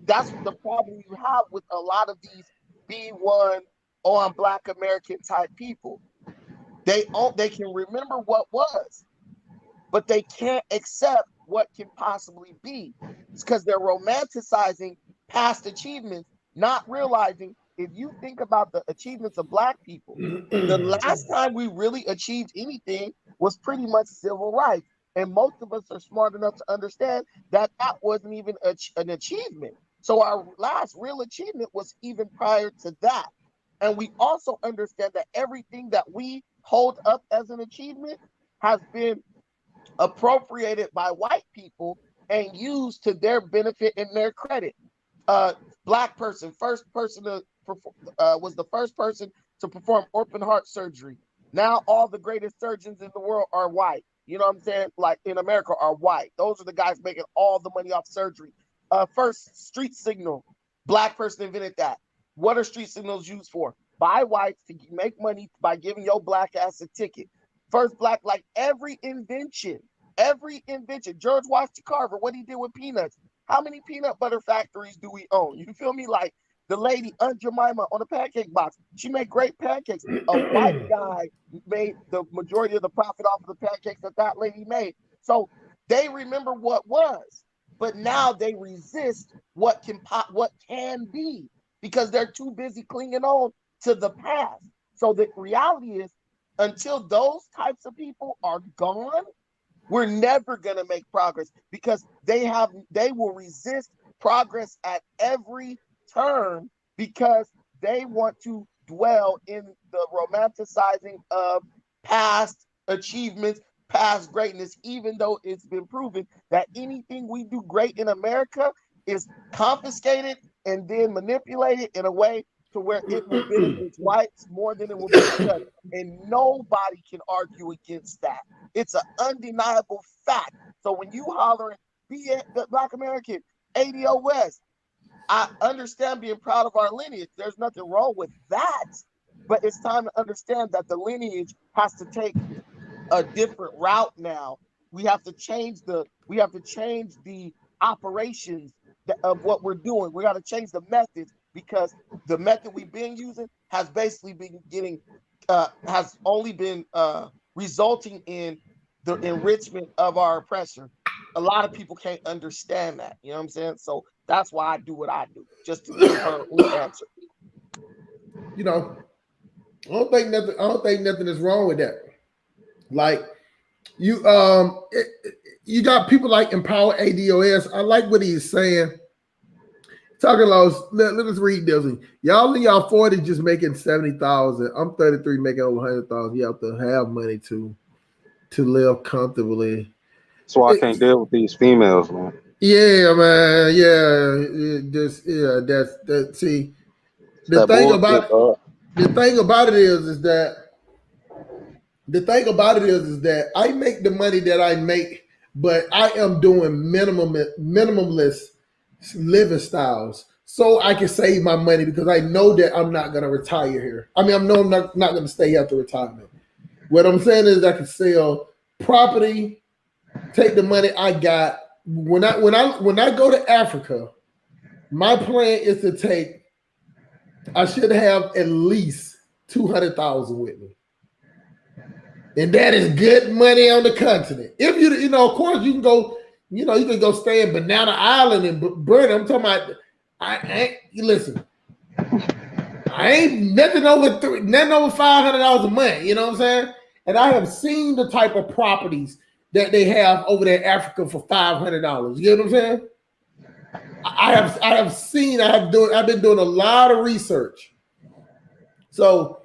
that's the problem you have with a lot of these B1 on Black American type people. They can remember what was, but they can't accept what can possibly be. It's because they're romanticizing past achievements, not realizing if you think about the achievements of Black people, the last time we really achieved anything was pretty much civil rights. And most of us are smart enough to understand that that wasn't even an achievement. So our last real achievement was even prior to that. And we also understand that everything that we hold up as an achievement has been appropriated by white people and used to their benefit and their credit. Uh, Black person, first person to was the first person to perform open heart surgery. Now all the greatest surgeons in the world are white. You know what I'm saying? Like in America are white. Those are the guys making all the money off surgery. First street signal, Black person invented that. What are street signals used for? By whites to make money by giving your Black ass a ticket. First Black, like every invention. George Washington Carver, what he did with peanuts. How many peanut butter factories do we own? You feel me? Like the lady Aunt Jemima on the pancake box. She made great pancakes. A white guy made the majority of the profit off of the pancakes that lady made. So they remember what was, but now they resist what can be because they're too busy clinging on to the past. So the reality is, until those types of people are gone, we're never going to make progress because they will resist progress at every turn because they want to dwell in the romanticizing of past achievements, past greatness, even though it's been proven that anything we do great in America is confiscated and then manipulated in a way to where it will benefit whites more than it will benefit us. And nobody can argue against that. It's an undeniable fact. So when you holler, be the Black American, ADOS, I understand being proud of our lineage. There's nothing wrong with that. But it's time to understand that the lineage has to take a different route now. We have to change the operations of what we're doing. We got to change the methods because the method we've been using has basically been getting has only been resulting in the enrichment of our oppressor. A lot of people can't understand that. You know what I'm saying? So that's why I do what I do, just to give her an answer. You know, I don't think nothing is wrong with that. Like you you got people like Empower ADOS. I like what he's saying. Talking about, let us read this. Y'all in y'all 40s just making 70,000. I'm 33 making over 100,000. You have to have money to live comfortably. That's why I can't deal with these females, man. Yeah, man. Yeah. That's that. See, the thing about it is that I make the money that I make, but I am doing minimalist living styles so I can save my money because I know that I'm not going to retire here. I mean, I'm not going to stay after retirement. What I'm saying is I can sell property, take the money I got. When I go to Africa, my plan is to take, I should have at least 200,000 with me. And that is good money on the continent. If you of course you can go, you can go stay in Banana Island and burn. I'm talking about, listen, I ain't nothing over $500 a month. You know what I'm saying? And I have seen the type of properties that they have over there in Africa for $500. You know what I'm saying? I've been doing a lot of research. So,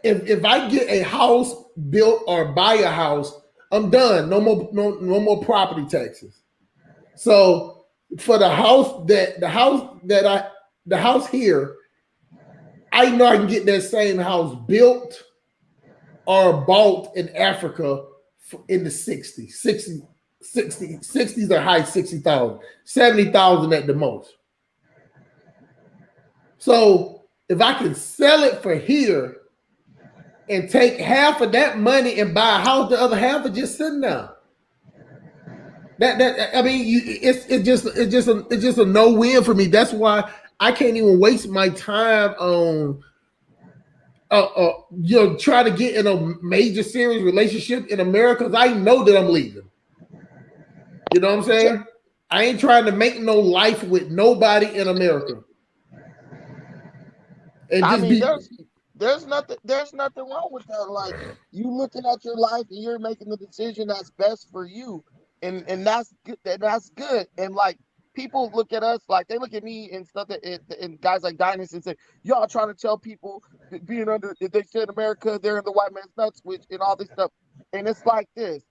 if I get a house built or buy a house, I'm done. No more property taxes. So for the house here, I know I can get that same house built or bought in Africa in the 60s or high 60,000, 70,000 at the most. So if I can sell it for here and take half of that money and buy a house, the other half is just sitting there. It's just a no-win for me. That's why I can't even waste my time on try to get in a major serious relationship in America because I know that I'm leaving. You know what I'm saying? I ain't trying to make no life with nobody in America. And There's nothing wrong with that. Like, you looking at your life and you're making the decision that's best for you, and that's good. That's good. And like, people look at us like they look at me and stuff and guys like Dynasty and say, y'all trying to tell people that being under, if they said America, they're in the white man's nuts, which and all this stuff. And it's like this.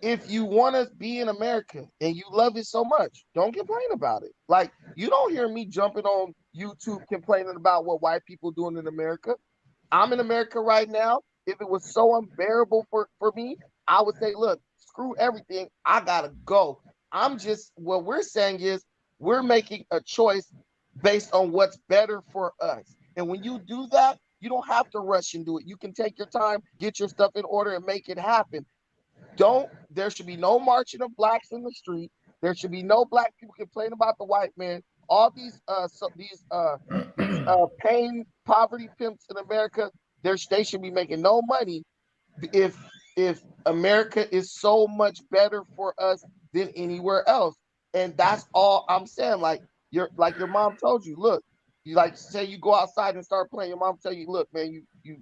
If you want to be in America and you love it so much, don't complain about it. Like, you don't hear me jumping on YouTube complaining about what white people doing in America. I'm in America right now. If it was so unbearable for me, I would say, look, screw everything. I gotta go. What we're saying is we're making a choice based on what's better for us. And when you do that, you don't have to rush and do it. You can take your time, get your stuff in order, and make it happen. There should be no marching of blacks in the street. There should be no black people complaining about the white man. All these pain poverty pimps in America, they should be making no money if America is so much better for us than anywhere else. And that's all I'm saying. Like your mom told you, look, you like say you go outside and start playing. Your mom tell you, look, man, you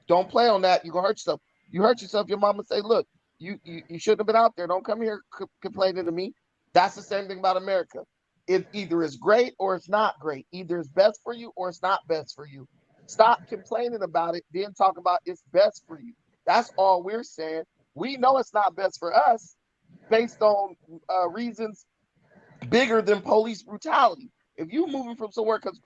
don't play on that. You're gonna hurt yourself. You hurt yourself, your mama say, look, you shouldn't have been out there. Don't come here complaining to me. That's the same thing about America. It either is great or it's not great. Either it's best for you or it's not best for you. Stop complaining about it, then talk about it's best for you. That's all we're saying. We know it's not best for us based on reasons bigger than police brutality. If you moving from somewhere because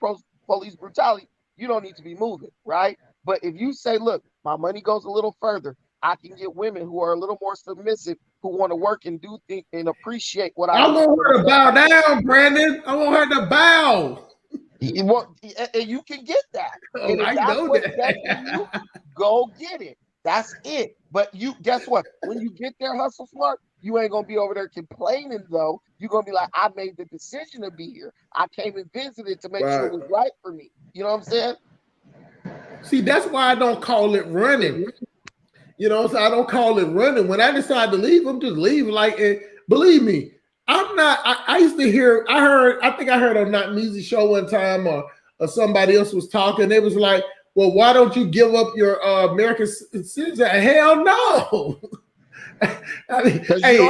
police brutality, you don't need to be moving, right? But if you say, look, my money goes a little further, I can get women who are a little more submissive, who want to work and do things and appreciate what I do. I want her to bow down, Brandon. I want her to bow. And you can get that. Oh, and if I that's know what's that. best for you, go get it. That's it. But you guess what? When you get there, hustle smart, you ain't gonna be over there complaining though. You're gonna be like, I made the decision to be here. I came and visited to make sure it was right for me. You know what I'm saying? See, that's why I don't call it running. You know, so I don't call it running. When I decide to leave, I'm just leaving. Like, and believe me, I'm not. I used to hear. I think I heard on Not Music Show one time, or somebody else was talking. They was like, "Well, why don't you give up your American citizen?" Hell no. I mean, hey,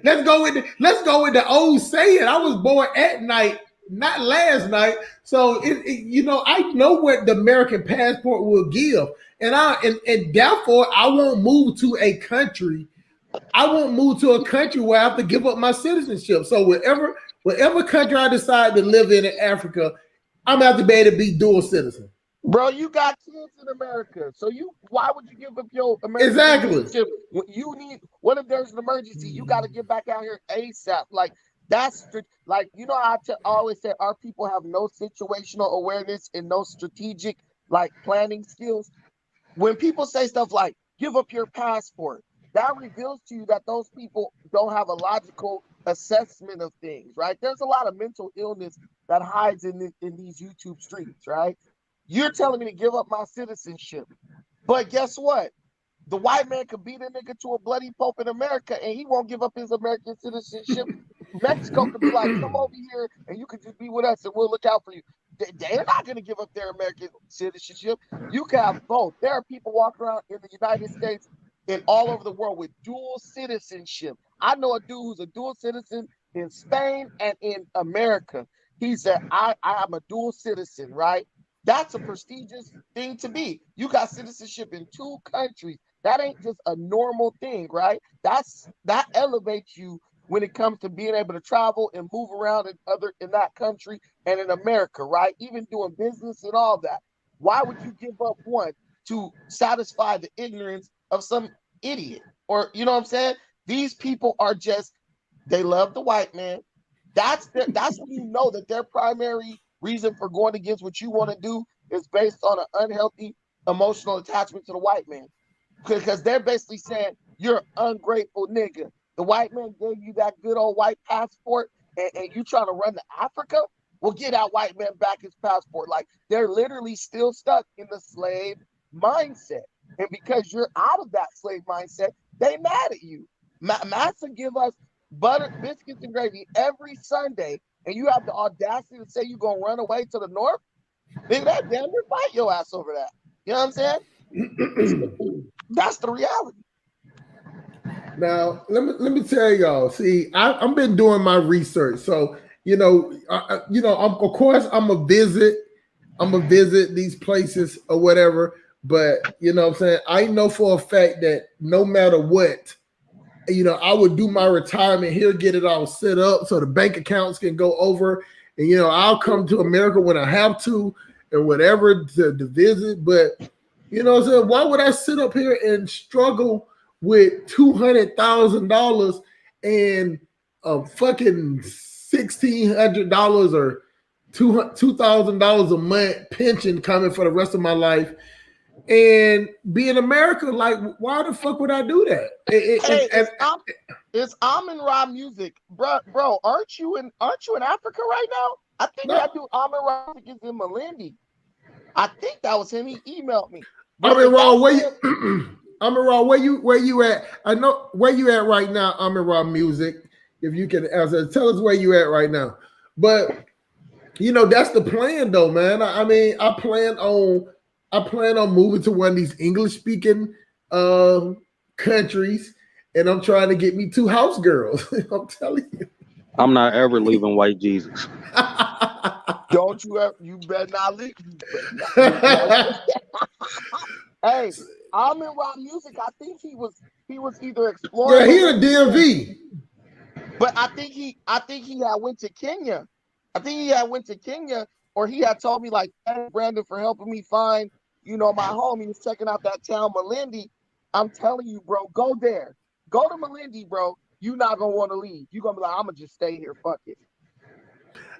let's go with the old saying. I was born at night, not last night. So you know, I know what the American passport will give. And therefore I won't move to a country. I won't move to a country where I have to give up my citizenship. So whatever country I decide to live in Africa, I'm gonna have to be able to be dual citizen. Bro, you got kids in America, so why would you give up your American citizenship? You need, what if there's an emergency? You got to get back out here ASAP. Like that's like, you know, I always say our people have no situational awareness and no strategic like planning skills. When people say stuff like give up your passport, that reveals to you that those people don't have a logical assessment of things, right? There's a lot of mental illness that hides in these YouTube streets, right? You're telling me to give up my citizenship. But guess what? The white man could beat a nigga to a bloody pulp in America and he won't give up his American citizenship. Mexico could be like, come over here and you could just be with us and we'll look out for you. They're not going to give up their American citizenship. You can have both. There are people walking around in the United States and all over the world with dual citizenship. I know a dude who's a dual citizen in Spain and in America. He said, I am a dual citizen, right? That's a prestigious thing to be. You got citizenship in 2 countries. That ain't just a normal thing, right? That elevates you when it comes to being able to travel and move around in that country and in America, right? Even doing business and all that. Why would you give up one to satisfy the ignorance of some idiot? Or, you know what I'm saying? These people are just, they love the white man. That's when you know that their primary reason for going against what you want to do is based on an unhealthy emotional attachment to the white man. Because they're basically saying, you're an ungrateful nigga. The white man gave you that good old white passport and you trying to run to Africa? Well, get that white man back his passport. Like, they're literally still stuck in the slave mindset. And because you're out of that slave mindset, they mad at you. Massa give us butter, biscuits, and gravy every Sunday, and you have the audacity to say you're going to run away to the north? Nigga, that damn near fight your ass over that. You know what I'm saying? That's the reality. Now, let me tell y'all. See, I've been doing my research, so of course, I'm gonna visit these places or whatever. But you know, what I'm saying, I know for a fact that no matter what, I would do my retirement here, get it all set up so the bank accounts can go over, and I'll come to America when I have to and whatever to visit. But so why would I sit up here and struggle with $200,000 and a fucking $1,600 or $2,000 a month pension coming for the rest of my life and be in America? Like, why the fuck would I do that? It's Amin Ra music, bro. Aren't you in Africa right now? I think that dude Amin Ra is in Malindi. I think that was him. He emailed me. Amin Ra, where you at? I know where you at right now, Amin Ra music. If you can answer, tell us where you at right now. But that's the plan though, man. I mean, I plan on moving to one of these English speaking countries, and I'm trying to get me 2 house girls. I'm telling you. I'm not ever leaving white Jesus. Don't you ever? You better not leave. Hey, Amin Ra music. I think he was either exploring. Yeah, he in the DMV. But I think he had went to Kenya. I think he had went to Kenya, or he had told me like, "Thank Brandon for helping me find, my home." He was checking out that town, Malindi. I'm telling you, bro, go there. Go to Malindi, bro. You're not gonna want to leave. You're gonna be like, I'm gonna just stay here. Fuck it.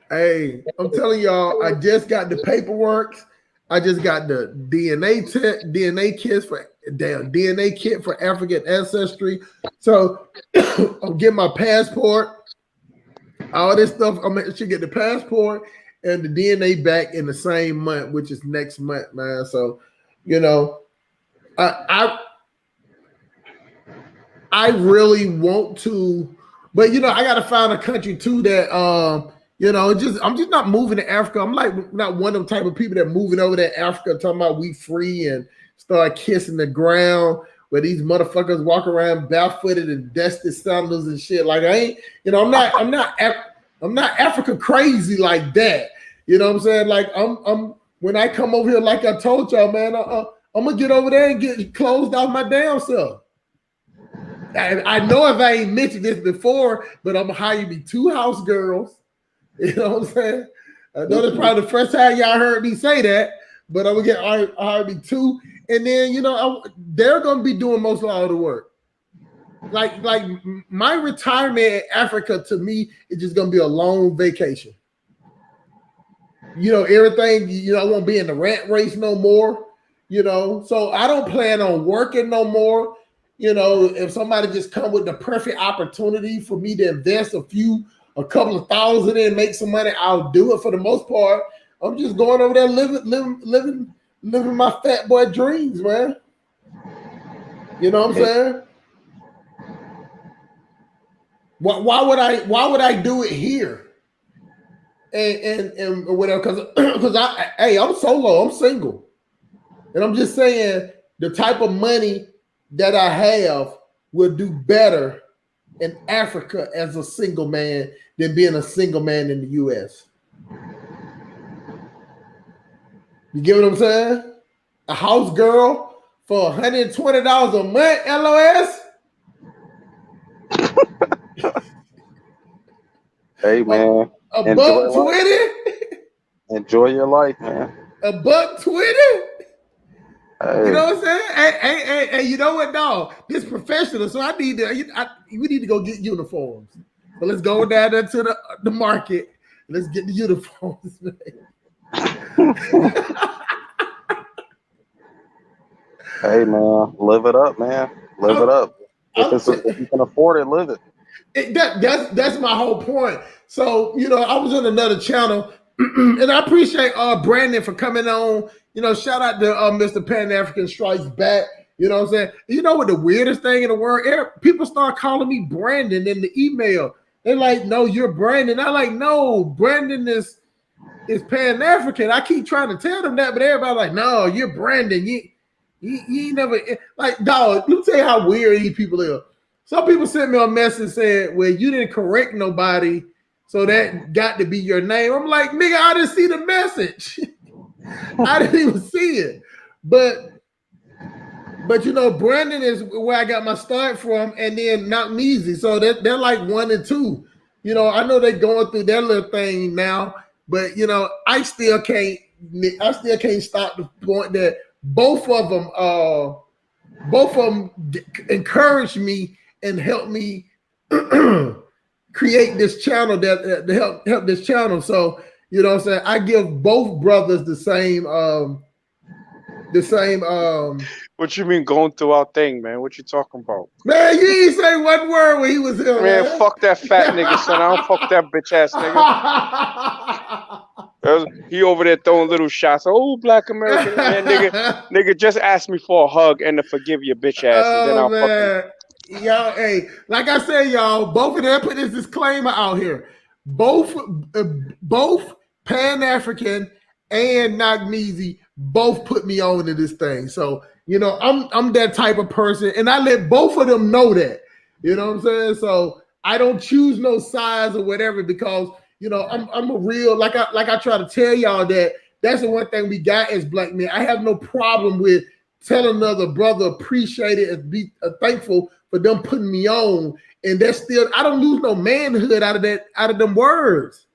Hey, I'm telling y'all, I just got the paperwork. I just got the DNA kit for African ancestry. So I'm getting my passport, all this stuff. I should get the passport and the DNA back in the same month, which is next month, man. So, I really want to, but I got to find a country too that I'm just not moving to Africa. I'm like not one of them type of people that moving over to Africa talking about we free and start kissing the ground where these motherfuckers walk around barefooted and dusty sandals and shit. Like I ain't, I'm not Africa crazy like that. You know what I'm saying? Like I'm when I come over here, like I told y'all, man, I'm gonna get over there and get closed off my damn self. I know if I ain't mentioned this before, but I'm gonna hire me 2 house girls. You know what I'm saying? I know that's probably the first time y'all heard me say that, but I'm gonna hire me 2, and then they're gonna be doing most of all the work. Like my retirement in Africa to me is just gonna be a long vacation. Everything. I won't be in the rat race no more. So I don't plan on working no more. If somebody just come with the perfect opportunity for me to invest a couple of thousand and make some money, I'll do it. For the most part, I'm just going over there living my fat boy dreams, man. You know what I'm saying? Why would I do it here? And whatever, because I'm solo, I'm single, and I'm just saying the type of money that I have will do better in Africa as a single man than being a single man in the US. You get what I'm saying? A house girl for $120 a month, LOS. Hey man, $1.20. Enjoy your life, man. $1.20. Hey. You know what I'm saying? Hey, you know what, dog? This professional, so we need to go get uniforms. So let's go down there to the market. Let's get the uniforms, man. Hey man, live it up, man. Live it up. If you can afford it, live it. That's my whole point. So I was on another channel, and I appreciate Brandon for coming on. Shout out to Mr. Pan African Strikes Back. You know what I'm saying? You know what the weirdest thing in the world? People start calling me Brandon in the email. They're like, "No, you're Brandon." I'm like, "No, Brandon is is Pan African. I keep trying to tell them that, but everybody like, no, you're Brandon. You ain't never like dog. Let me tell you how weird these people are. Some people sent me a message saying, well, you didn't correct nobody, so that got to be your name. I'm like, nigga, I didn't see the message. I didn't even see it. But you know, Brandon is where I got my start from, and then Not Measy. So they're like 1 and 2. You know, I know they're going through their little thing now, but you know, I still can't stop the point that both of them encouraged me and helped me create this channel that help this channel. So you know what I'm saying, I give both brothers the same What you mean going through our thing, man? What you talking about? Man, you ain't say one word when he was here, man. Man, Fuck that fat nigga, son. I don't fuck that bitch ass nigga. He over there throwing little shots. Oh, Black American, man, nigga, just ask me for a hug and to forgive your bitch ass, and then I'll fucking. Y'all, hey, like I said, y'all, both of them put this disclaimer out here. Both Pan African and Nagmeezy both put me on to this thing. So you know, I'm that type of person, and I let both of them know that. You know what I'm saying? So I don't choose no sides or whatever because you know I'm a real like I try to tell y'all that that's the one thing we got as black men. I have no problem with telling another brother appreciate it and be thankful for them putting me on, and that's still I don't lose no manhood out of them words.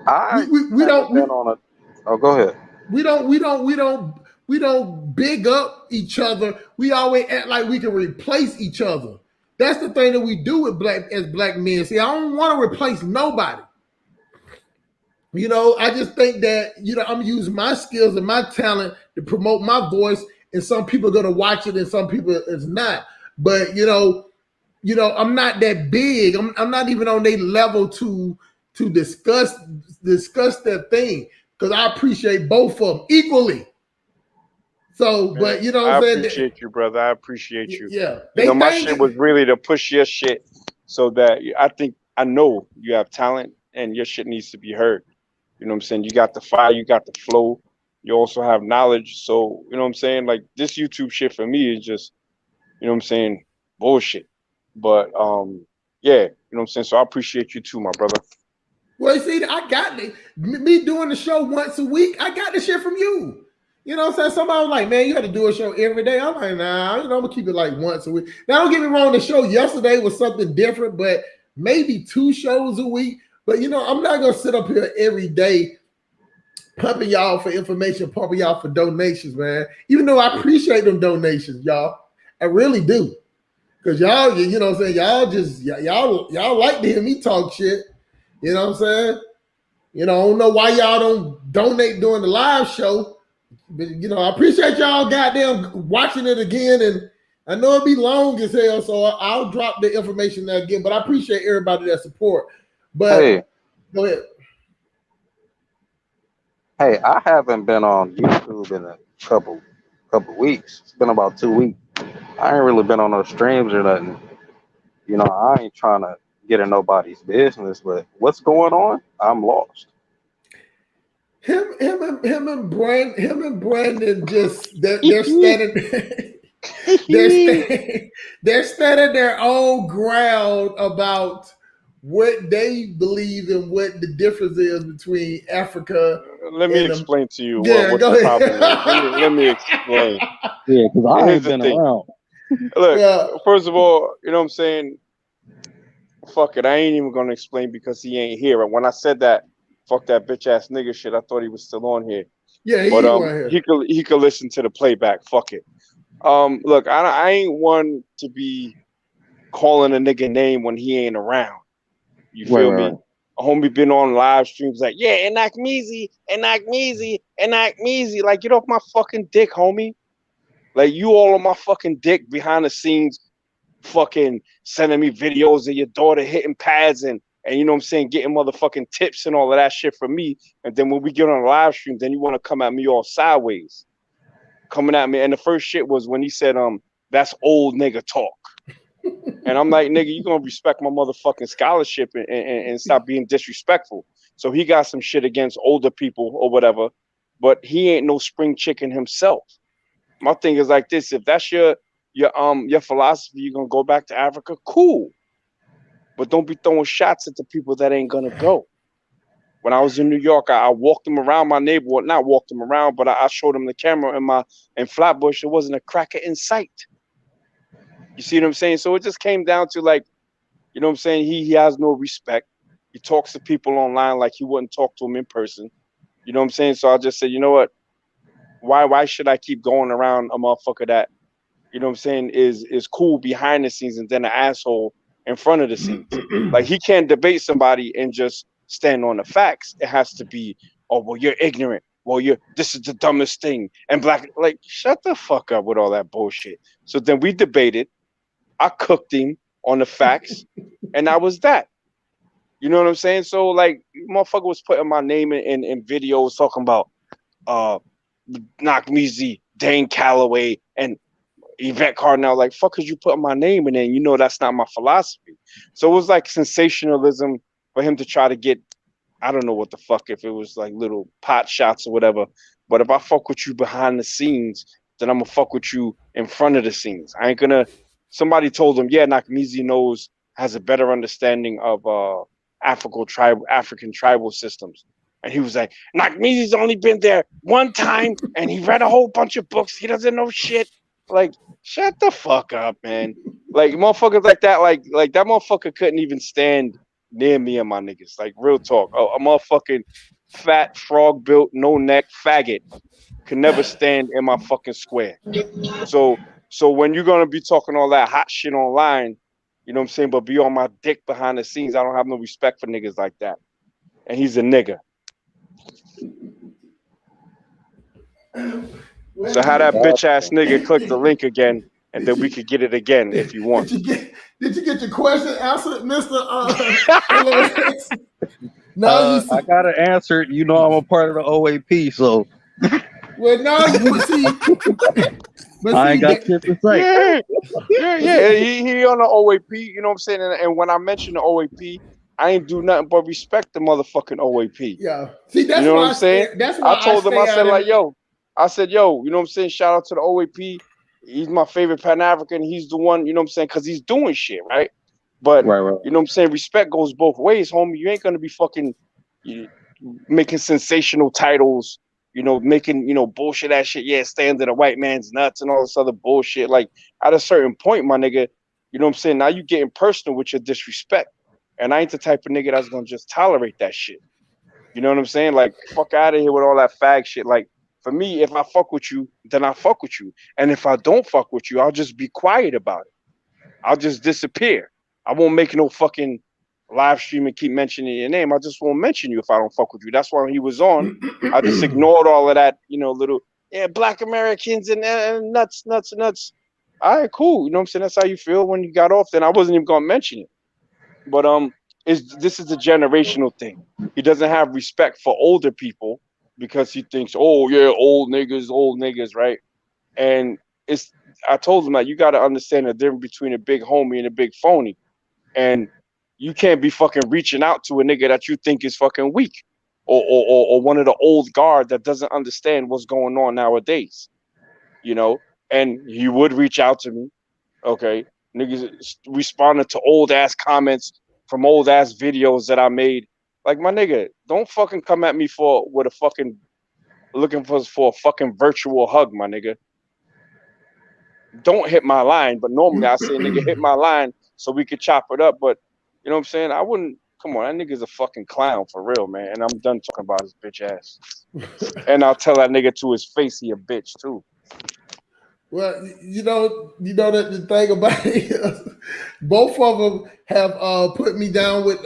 We don't. Oh, go ahead. We don't big up each other. We always act like we can replace each other. That's the thing that we do with black men. See, I don't want to replace nobody. You know, I just think that, you know, I'm using my skills and my talent to promote my voice, and some people are going to watch it and some people is not. But, you know, I'm not that big. I'm not even on their level to discuss that thing because I appreciate both of them equally. So, man, but you know what I'm saying? I appreciate you, brother. I appreciate you. Yeah. You know, my shit was really to push your shit so that I know you have talent and your shit needs to be heard. You know what I'm saying? You got the fire, you got the flow, you also have knowledge. So, you know what I'm saying? Like this YouTube shit for me is just, you know what I'm saying, bullshit. But yeah, you know what I'm saying? So I appreciate you too, my brother. Well, see, I got me doing the show once a week. I got the shit from you. You know what I'm saying? Somebody was like, man, you got to do a show every day. I'm like, nah, you know, I'm going to keep it like once a week. Now, don't get me wrong, the show yesterday was something different, but maybe 2 shows a week. But, you know, I'm not going to sit up here every day pumping y'all for information, pumping y'all for donations, man. Even though I appreciate them donations, y'all. I really do. Because y'all, you know what I'm saying? Y'all like to hear me talk shit. You know what I'm saying? You know, I don't know why y'all don't donate during the live show. But, you know, I appreciate y'all goddamn watching it again. And I know it'll be long as hell, so I'll drop the information there again. But I appreciate everybody that support. But hey, go ahead. Hey, I haven't been on YouTube in a couple weeks. It's been about 2 weeks. I ain't really been on no streams or nothing. You know, I ain't trying to get in nobody's business, but what's going on? I'm lost. Him and Brandon just they're standing they're standing their own ground about what they believe and what the difference is between Africa. Let me explain to you what the problem is. Let me explain. Yeah, because I ain't been around. Look, first of all, you know what I'm saying? Fuck it, I ain't even gonna explain because he ain't here. And when I said that, fuck that bitch ass nigga shit, I thought he was still on here. Yeah, but he could listen to the playback. Fuck it. Look, I ain't one to be calling a nigga name when he ain't around. You feel me? A homie been on live streams like, yeah, and Measy. Like, get off my fucking dick, homie. Like, you all on my fucking dick behind the scenes, fucking sending me videos of your daughter hitting pads and you know what I'm saying, getting motherfucking tips and all of that shit from me. And then when we get on a live stream, then you want to come at me all sideways. Coming at me. And the first shit was when he said, that's old nigga talk. And I'm like, nigga, you gonna respect my motherfucking scholarship and stop being disrespectful. So he got some shit against older people or whatever, but he ain't no spring chicken himself. My thing is like this: if that's your philosophy, you're gonna go back to Africa, cool. But don't be throwing shots at the people that ain't gonna go. When I was in New York, I walked them around my neighborhood. Not walked them around, but I showed them the camera in Flatbush. There wasn't a cracker in sight. You see what I'm saying? So it just came down to like, you know what I'm saying? He has no respect. He talks to people online like he wouldn't talk to them in person. You know what I'm saying? So I just said, you know what? Why should I keep going around a motherfucker that, you know what I'm saying, is cool behind the scenes and then an asshole in front of the scenes? Like he can't debate somebody and just stand on the facts. It has to be, oh well, you're ignorant. Well, this is the dumbest thing. And black, like, shut the fuck up with all that bullshit. So then we debated. I cooked him on the facts, and that was that. You know what I'm saying? So like, motherfucker was putting my name in videos talking about Knock Measy, Dane Calloway, and Yvette Cardinal. Like, fuck, cause you put my name in there? You know that's not my philosophy. So it was like sensationalism for him to try to get. I don't know what the fuck, if it was like little pot shots or whatever. But if I fuck with you behind the scenes, then I'm gonna fuck with you in front of the scenes. I ain't gonna. Somebody told him, yeah, Nakamizi has a better understanding of African tribal systems. And he was like, Nakamizi's only been there one time and he read a whole bunch of books. He doesn't know shit. Like, shut the fuck up, man. Like motherfuckers like that, like that motherfucker couldn't even stand near me and my niggas. Like, real talk. A motherfucking fat, frog built, no neck faggot could never stand in my fucking square. So when you're gonna be talking all that hot shit online, you know what I'm saying, but be on my dick behind the scenes, I don't have no respect for niggas like that. And he's a nigga. So how that bitch ass nigga click the link again, and then we could get it again if you want. Did you get your question answered, Mr. I got it answered. You know I'm a part of the OAP, so. Well, now you see. I ain't got shit to say. Yeah. He on the OAP, you know what I'm saying? And when I mentioned the OAP, I ain't do nothing but respect the motherfucking OAP. Yeah. See, that's you know why what I'm saying? That's why I told him, I said, like, yo, you know what I'm saying? Shout out to the OAP. He's my favorite Pan-African. He's the one, you know what I'm saying? Because he's doing shit, right? But, right. You know what I'm saying? Respect goes both ways, homie. You ain't going to be fucking making sensational titles, you know, making, you know, bullshit ass shit. Yeah, stay under the white man's nuts and all this other bullshit. Like, at a certain point, my nigga, you know what I'm saying? Now you getting personal with your disrespect. And I ain't the type of nigga that's going to just tolerate that shit. You know what I'm saying? Like, fuck out of here with all that fag shit. Like, for me, if I fuck with you, then I fuck with you. And if I don't fuck with you, I'll just be quiet about it. I'll just disappear. I won't make no fucking live stream and keep mentioning your name. I just won't mention you if I don't fuck with you. That's why when he was on, I just ignored all of that, you know, little, black Americans and nuts. All right, cool. You know what I'm saying? That's how you feel when you got off. Then I wasn't even going to mention it. But this is a generational thing. He doesn't have respect for older people because he thinks, oh yeah, old niggas, right? And I told him that you got to understand the difference between a big homie and a big phony. And you can't be fucking reaching out to a nigga that you think is fucking weak or one of the old guard that doesn't understand what's going on nowadays, you know? And he would reach out to me, okay? Niggas responding to old ass comments from old ass videos that I made. Like, my nigga, don't fucking come at me looking for a fucking virtual hug, my nigga. Don't hit my line, but normally I say, nigga, hit my line so we could chop it up. But you know what I'm saying? I wouldn't. Come on, that nigga's a fucking clown for real, man. And I'm done talking about his bitch ass. And I'll tell that nigga to his face he a bitch too. Well, you know that the thing about it is, both of them have put me down with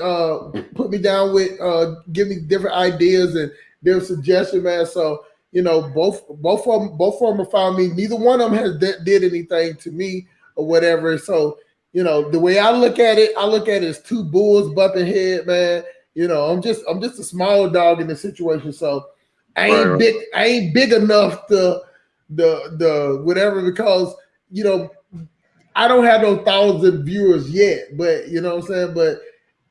give me different ideas and their suggestion, man. So you know, both of them have found me. Neither one of them has did anything to me or whatever. So you know, the way I look at it as two bulls bumping head, man. You know, I'm just a small dog in the situation. So I ain't big enough to the whatever, because you know I don't have no 1,000 viewers yet, but you know what I'm saying. But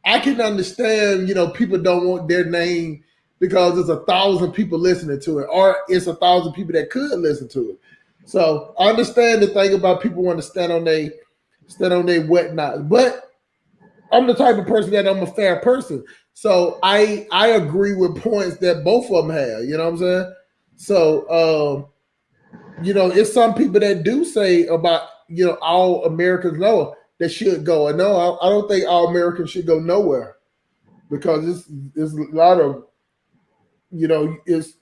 I can understand, people don't want their name because there's 1,000 people listening to it, or it's 1,000 people that could listen to it. So I understand the thing about people want to stand on their whatnot, but I'm the type of person that I'm a fair person. So I agree with points that both of them have. You know what I'm saying? So it's some people that do say about all Americans know that should go. And no, I don't think all Americans should go nowhere because it's a lot of it's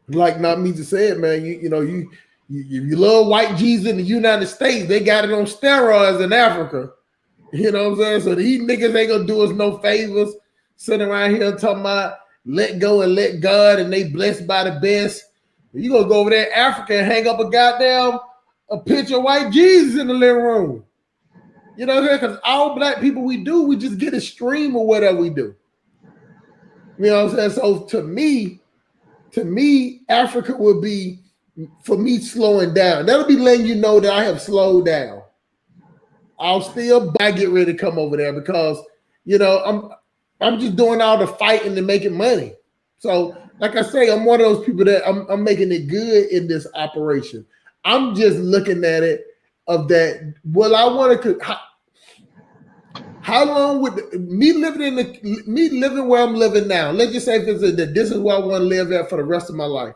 like not me to say it, man. You love white Jesus in the United States. They got it on steroids in Africa. You know what I'm saying? So these niggas ain't gonna do us no favors sitting around here talking about let go and let God and they blessed by the best. You gonna go over there in Africa and hang up a picture of white Jesus in the living room. You know what I'm saying? Because all black people we just get a stream of whatever we do. You know what I'm saying? So to me, Africa would be for me slowing down. That'll be letting you know that I have slowed down. I'll still get ready to come over there because I'm just doing all the fighting and making money. So, like I say, I'm one of those people that I'm making it good in this operation. I'm just looking at it of that. Well, I want to. How long would me living where I'm living now? Let's just say if it's that this is where I want to live at for the rest of my life,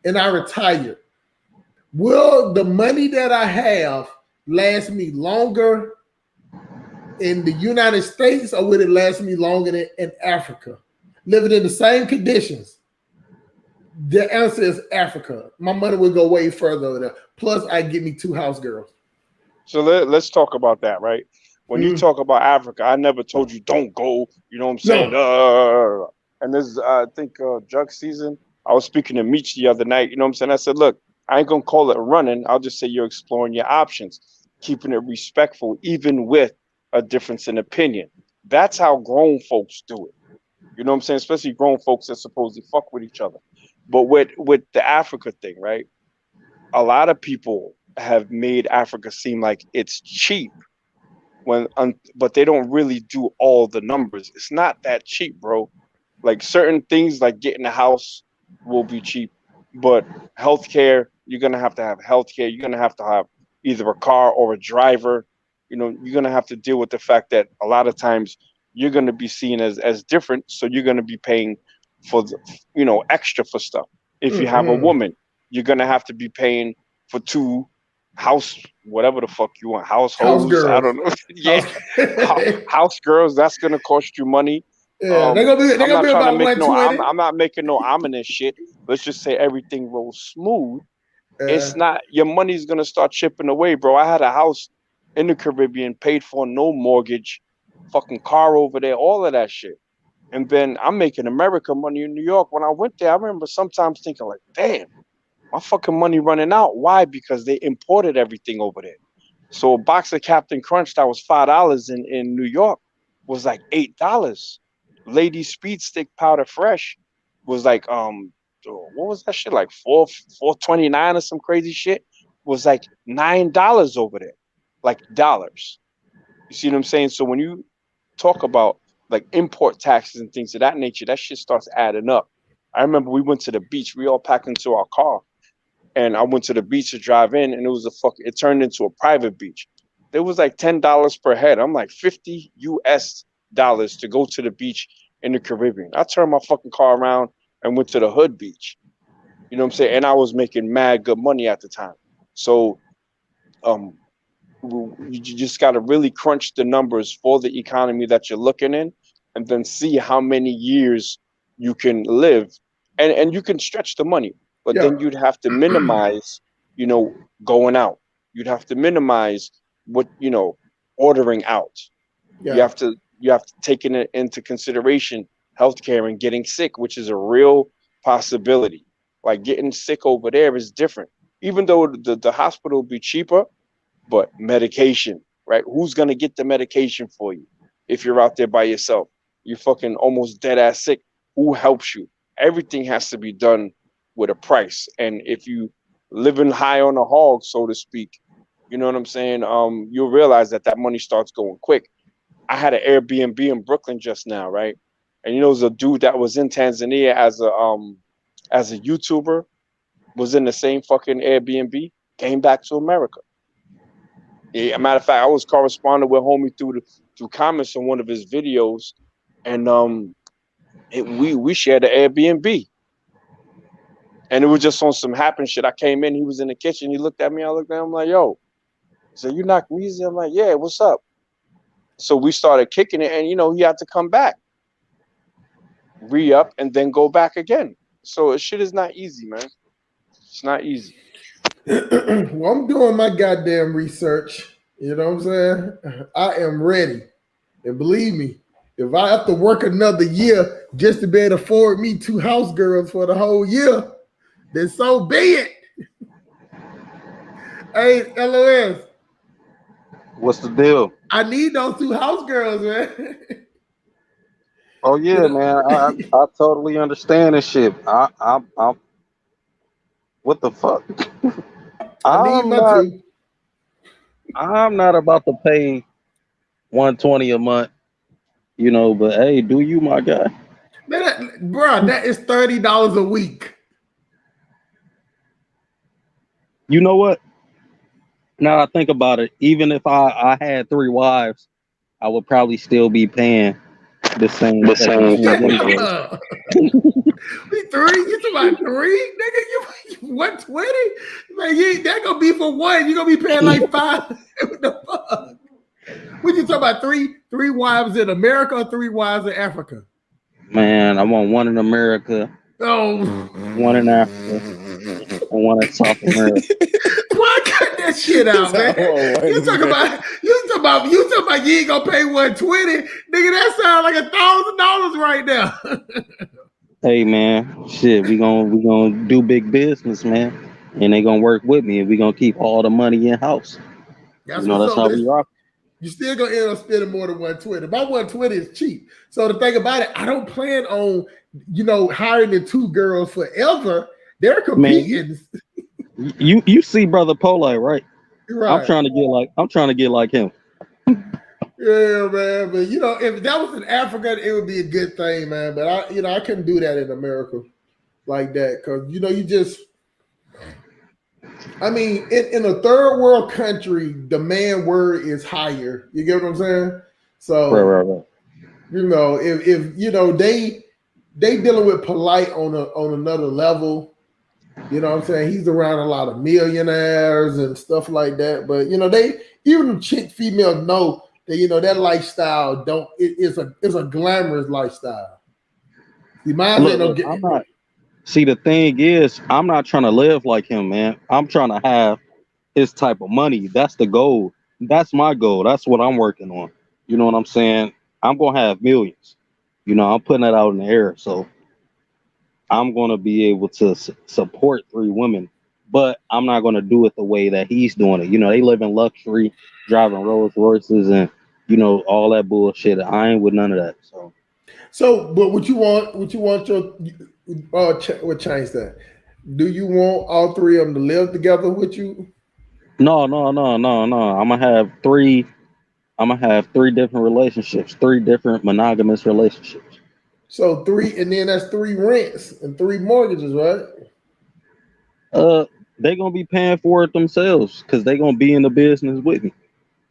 and I retire. Will the money that I have last me longer in the United States, or would it last me longer in Africa? Living in the same conditions. The answer is Africa. My money would go way further over there. Plus, I get me 2 house girls. So let's talk about that, right? When you talk about Africa, I never told you don't go. You know what I'm saying? No. And this is, I think, drug season. I was speaking to Meech the other night. You know what I'm saying? I said, look, I ain't gonna call it running. I'll just say you're exploring your options, keeping it respectful, even with a difference in opinion. That's how grown folks do it. You know what I'm saying? Especially grown folks that supposedly fuck with each other. But with the Africa thing, right? A lot of people have made Africa seem like it's cheap but they don't really do all the numbers. It's not that cheap, bro. Like certain things like getting a house will be cheap, but healthcare, you're gonna have to have healthcare. You're gonna have to have either a car or a driver. You're gonna have to deal with the fact that a lot of times you're gonna be seen as different, so you're gonna be paying for extra for stuff. If you have a woman, you're gonna have to be paying for 2 whatever the fuck you want, households. I don't know. Yeah, house girls. That's gonna cost you money. Yeah, they're gonna be about 120. I'm not making no ominous shit. Let's just say everything rolls smooth. It's not your money's gonna start chipping away, bro. I had a house in the Caribbean, paid for, no mortgage, fucking car over there, all of that shit. And then I'm making America money in New York. When I went there, I remember sometimes thinking like, damn, my fucking money running out. Why? Because they imported everything over there. So a box of Captain Crunch that was $5 in New York was like $8. Lady Speed Stick Powder Fresh was like what was that shit, like $4.29 or some crazy shit? Was like $9 over there, like dollars. You see what I'm saying? So when you talk about like import taxes and things of that nature, that shit starts adding up. I remember we went to the beach. We all packed into our car. And I went to the beach to drive in, and it turned into a private beach. It was like $10 per head. I'm like $50 US to go to the beach in the Caribbean. I turned my fucking car around and went to the hood beach. You know what I'm saying? And I was making mad good money at the time. So you just got to really crunch the numbers for the economy that you're looking in, and then see how many years you can live, and you can stretch the money. But then you'd have to minimize, going out. You'd have to minimize what, ordering out. Yeah. You have to take into consideration healthcare and getting sick, which is a real possibility. Like getting sick over there is different. Even though the hospital will be cheaper, but medication, right? Who's gonna get the medication for you if you're out there by yourself? You're fucking almost dead ass sick. Who helps you? Everything has to be done with a price. And if you living high on the hog, so to speak, you know what I'm saying? You'll realize that money starts going quick. I had an Airbnb in Brooklyn just now, right? And you know, there's a dude that was in Tanzania as a YouTuber, was in the same fucking Airbnb, came back to America. Yeah, matter of fact, I was corresponding with homie through comments on one of his videos, and we shared the Airbnb, and it was just on some happen shit. I came in, he was in the kitchen, he looked at me, I looked at him, I'm like, yo, so you knocked me easy? I'm like, yeah, what's up? So we started kicking it, and you know, he had to come back, re-up, and then go back again. So shit is not easy, man. It's not easy. Well, I'm doing my goddamn research. You know what I'm saying? I am ready. And believe me, if I have to work another year just to be able to afford me 2 house girls for the whole year, then so be it. Hey, LOS. What's the deal? I need those 2 house girls, man. Oh yeah, man. I totally understand this shit. I'm what the fuck? I need my 2. I'm not about to pay $120 a month, you know, but hey, do you, my guy? Man, bro, that is $30 a week. You know what? Now I think about it, even if I had 3 wives, I would probably still be paying the same. Yeah, 3? You talking about 3? Nigga, you 120? Man, that gonna be for one. You gonna be paying like 5. What the fuck? What you talking about? 3 wives in America or 3 wives in Africa? Man, I want one in America. Oh, one in Africa. And one in South America. Why cut that shit out, man? You talking about you ain't gonna pay 120, nigga? That sounds like $1,000 right now. Hey man, shit, we gonna do big business, man, and they gonna work with me, and we gonna keep all the money in house. That's that's how we rock. You still gonna end up spending more than 120. My 120 is cheap. So the thing about it, I don't plan on hiring the 2 girls forever. They're competing. Man, you see Brother Pole, right? Right. I'm trying to get like him. Yeah, man. But if that was in Africa, it would be a good thing, man. But I couldn't do that in America like that because you just. I mean, in a third world country, the man word is higher. You get what I'm saying? So, right. if they dealing with polite on another level. You know what I'm saying? He's around a lot of millionaires and stuff like that. But even females know that that lifestyle is a glamorous lifestyle. See, mine ain't no. I'm not. See, the thing is, I'm not trying to live like him, man. I'm trying to have his type of money. That's the goal. That's my goal. That's what I'm working on. You know what I'm saying? I'm gonna have millions. I'm putting that out in the air. So I'm gonna be able to support 3 women, but I'm not gonna do it the way that he's doing it. They live in luxury, driving Rolls Royces, and all that bullshit. I ain't with none of that. But what you want your what change that? Do you want all 3 of them to live together with you? No. I'm gonna have 3. I'm gonna have 3 different relationships, 3 different monogamous relationships. So 3, and then that's 3 rents and 3 mortgages, right? They're gonna be paying for it themselves because they're gonna be in the business with me.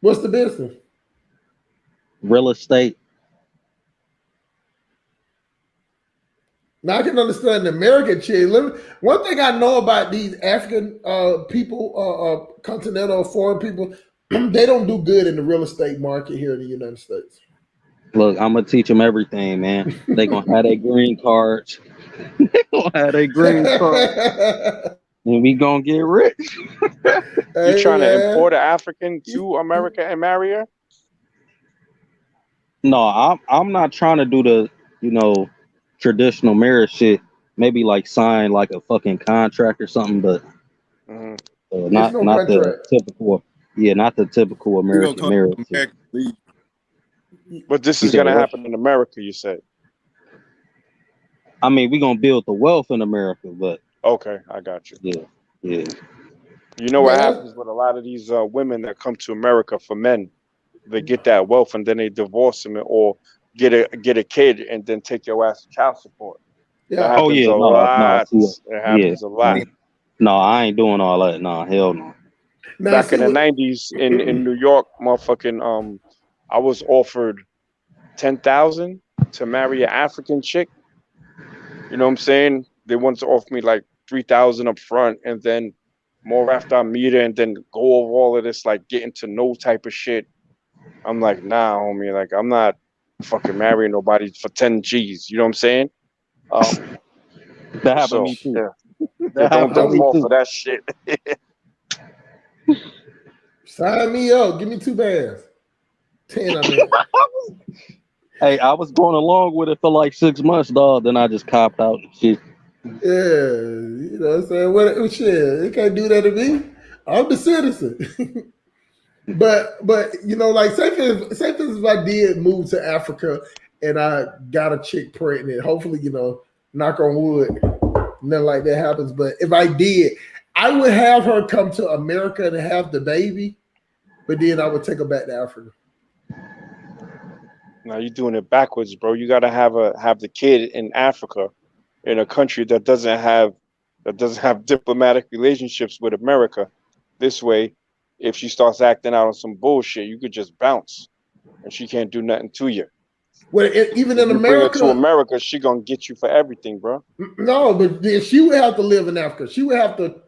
What's the business? Real estate. Now I can understand the American chick. One thing I know about these African people, continental foreign people, they don't do good in the real estate market here in the United States. Look, I'm gonna teach them everything, man. They gonna have their green cards. They gonna have their green cards, and we gonna get rich. You trying to import an African to America and marry her? No, I'm not trying to do the traditional marriage shit. Maybe like sign like a fucking contract or something, but not the typical. Yeah, not the typical American marriage. But this is gonna happen in America, you said. I mean, we're gonna build the wealth in America, but okay, I got you. Yeah. You know what happens with a lot of these women that come to America for men? they get that wealth and then they divorce them or get a kid and then take your ass to child support. That Yeah. Oh happens yeah, a no, lot. see, It yeah, happens a lot. no, I ain't doing all that. No, hell no. Now Back see in the what 90s in New York, motherfucking I was offered 10,000 to marry an African chick. You know what I'm saying? They wanted to offer me like 3,000 up front and then more after I meet her and then go over all of this like getting to know type of shit. I'm like, nah, homie, like I'm not fucking marrying nobody for 10 G's. You know what I'm saying? That happened to So me too. yeah, That don't happened to me fall too. for that shit. sign me up. Give me 2 bands. 10, I mean. Hey, I was going along with it for like 6 months, dog. Then I just copped out and shit. Yeah, you know what I'm saying? What shit? They can't do that to me. I'm the citizen. but you know, like say for instance, if I did move to Africa and I got a chick pregnant, hopefully, you know, knock on wood, nothing like that happens. But if I did, I would have her come to America and have the baby, but then I would take her back to Africa. Now you're doing it backwards, bro. You gotta have the kid in Africa, in a country that doesn't have diplomatic relationships with America. This way, if she starts acting out on some bullshit, you could just bounce, and she can't do nothing to you. Well, even If in you bring her to America, America, she gonna get you for everything, bro. no, but then she would have to live in Africa. She would have to.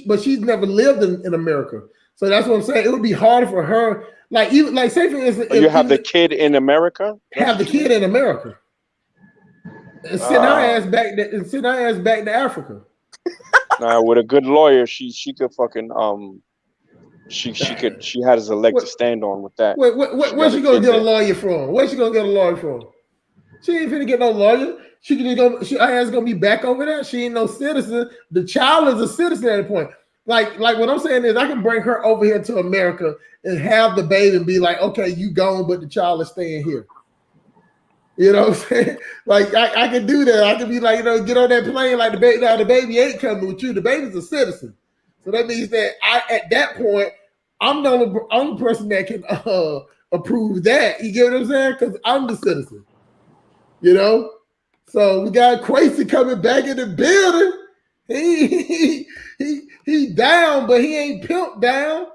But she's never lived in America, so that's what I'm saying. It would be harder for her. Like even like say for instance, You have the kid in America. That's have the what you kid mean? in America and send her ass back to Africa. Nah, with a good lawyer, she could fucking she has a leg to What stand on with that. where's Got a she gonna kid get a there. lawyer from? Where's she gonna get a lawyer from? She ain't finna get no lawyer. She can just go. Her ass gonna be back over there. She ain't no citizen. The child is a citizen at that point. Like what I'm saying is, I can bring her over here to America and have the baby and be like, okay, you gone, but the child is staying here. You know what I'm saying? Like I can do that. I can be like, you know, get on that plane like the baby. Now the baby ain't coming with you. The baby's a citizen, so that means that at that point I'm the only person that can approve that. You get what I'm saying? Because I'm the citizen. You know, so we got Quasi coming back in the building. He down, but he ain't pimped down.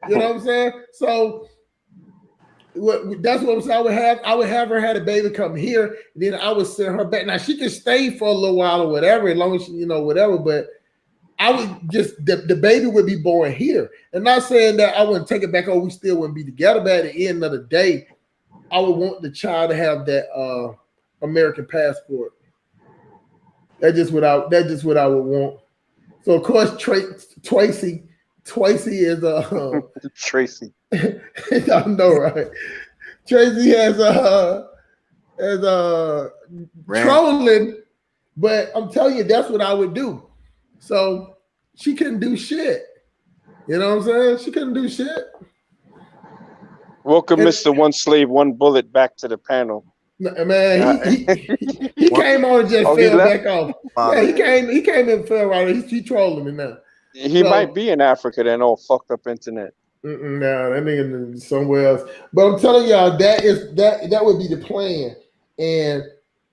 You know what I'm saying? So that's what I'm saying. I would have her had a baby come here, then I would send her back. Now she can stay for a little while or whatever, as long as she, you know, whatever. But I would just the baby would be born here. And not saying that I wouldn't take it back, we still wouldn't be together. But at the end of the day, I would want the child to have that American passport. That's just what I would want. So of course Tracy is Tracy. I know, right? Tracy has trolling, but I'm telling you, that's what I would do. So she couldn't do shit. You know what I'm saying? She couldn't do shit. Welcome, Mr. One Slave, One Bullet, back to the panel. Man, he came on and just fell back off. Yeah, he came and fell right. He trolling me now. He might be in Africa then, all fucked up internet. Nah, that nigga somewhere else. But I'm telling y'all, that would be the plan. And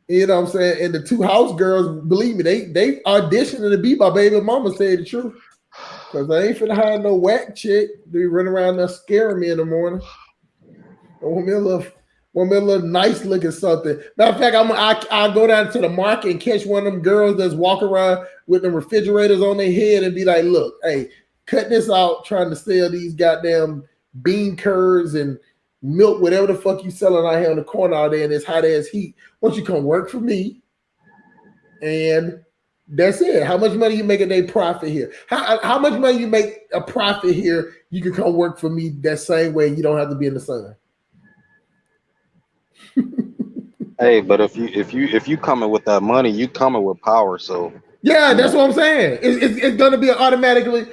you know what I'm saying? And the 2 house girls, believe me, they auditioning to be my baby mama, say the truth. Because I ain't finna hire no whack chick to be running around there scaring me in the morning. I want me a little nice looking something. Matter of fact, I'll go down to the market and catch one of them girls that's walking around with them refrigerators on their head and be like, look, hey, cut this out trying to sell these goddamn bean curds and milk, whatever the fuck you selling out here on the corner out there in this hot ass heat. Why don't you come work for me? And that's it. How much money you make a day profit here? How much money you make a profit here? You can come work for me that same way. You don't have to be in the sun. Hey, but if you coming with that money, you coming with power. So yeah, that's what I'm saying. It's going to be automatically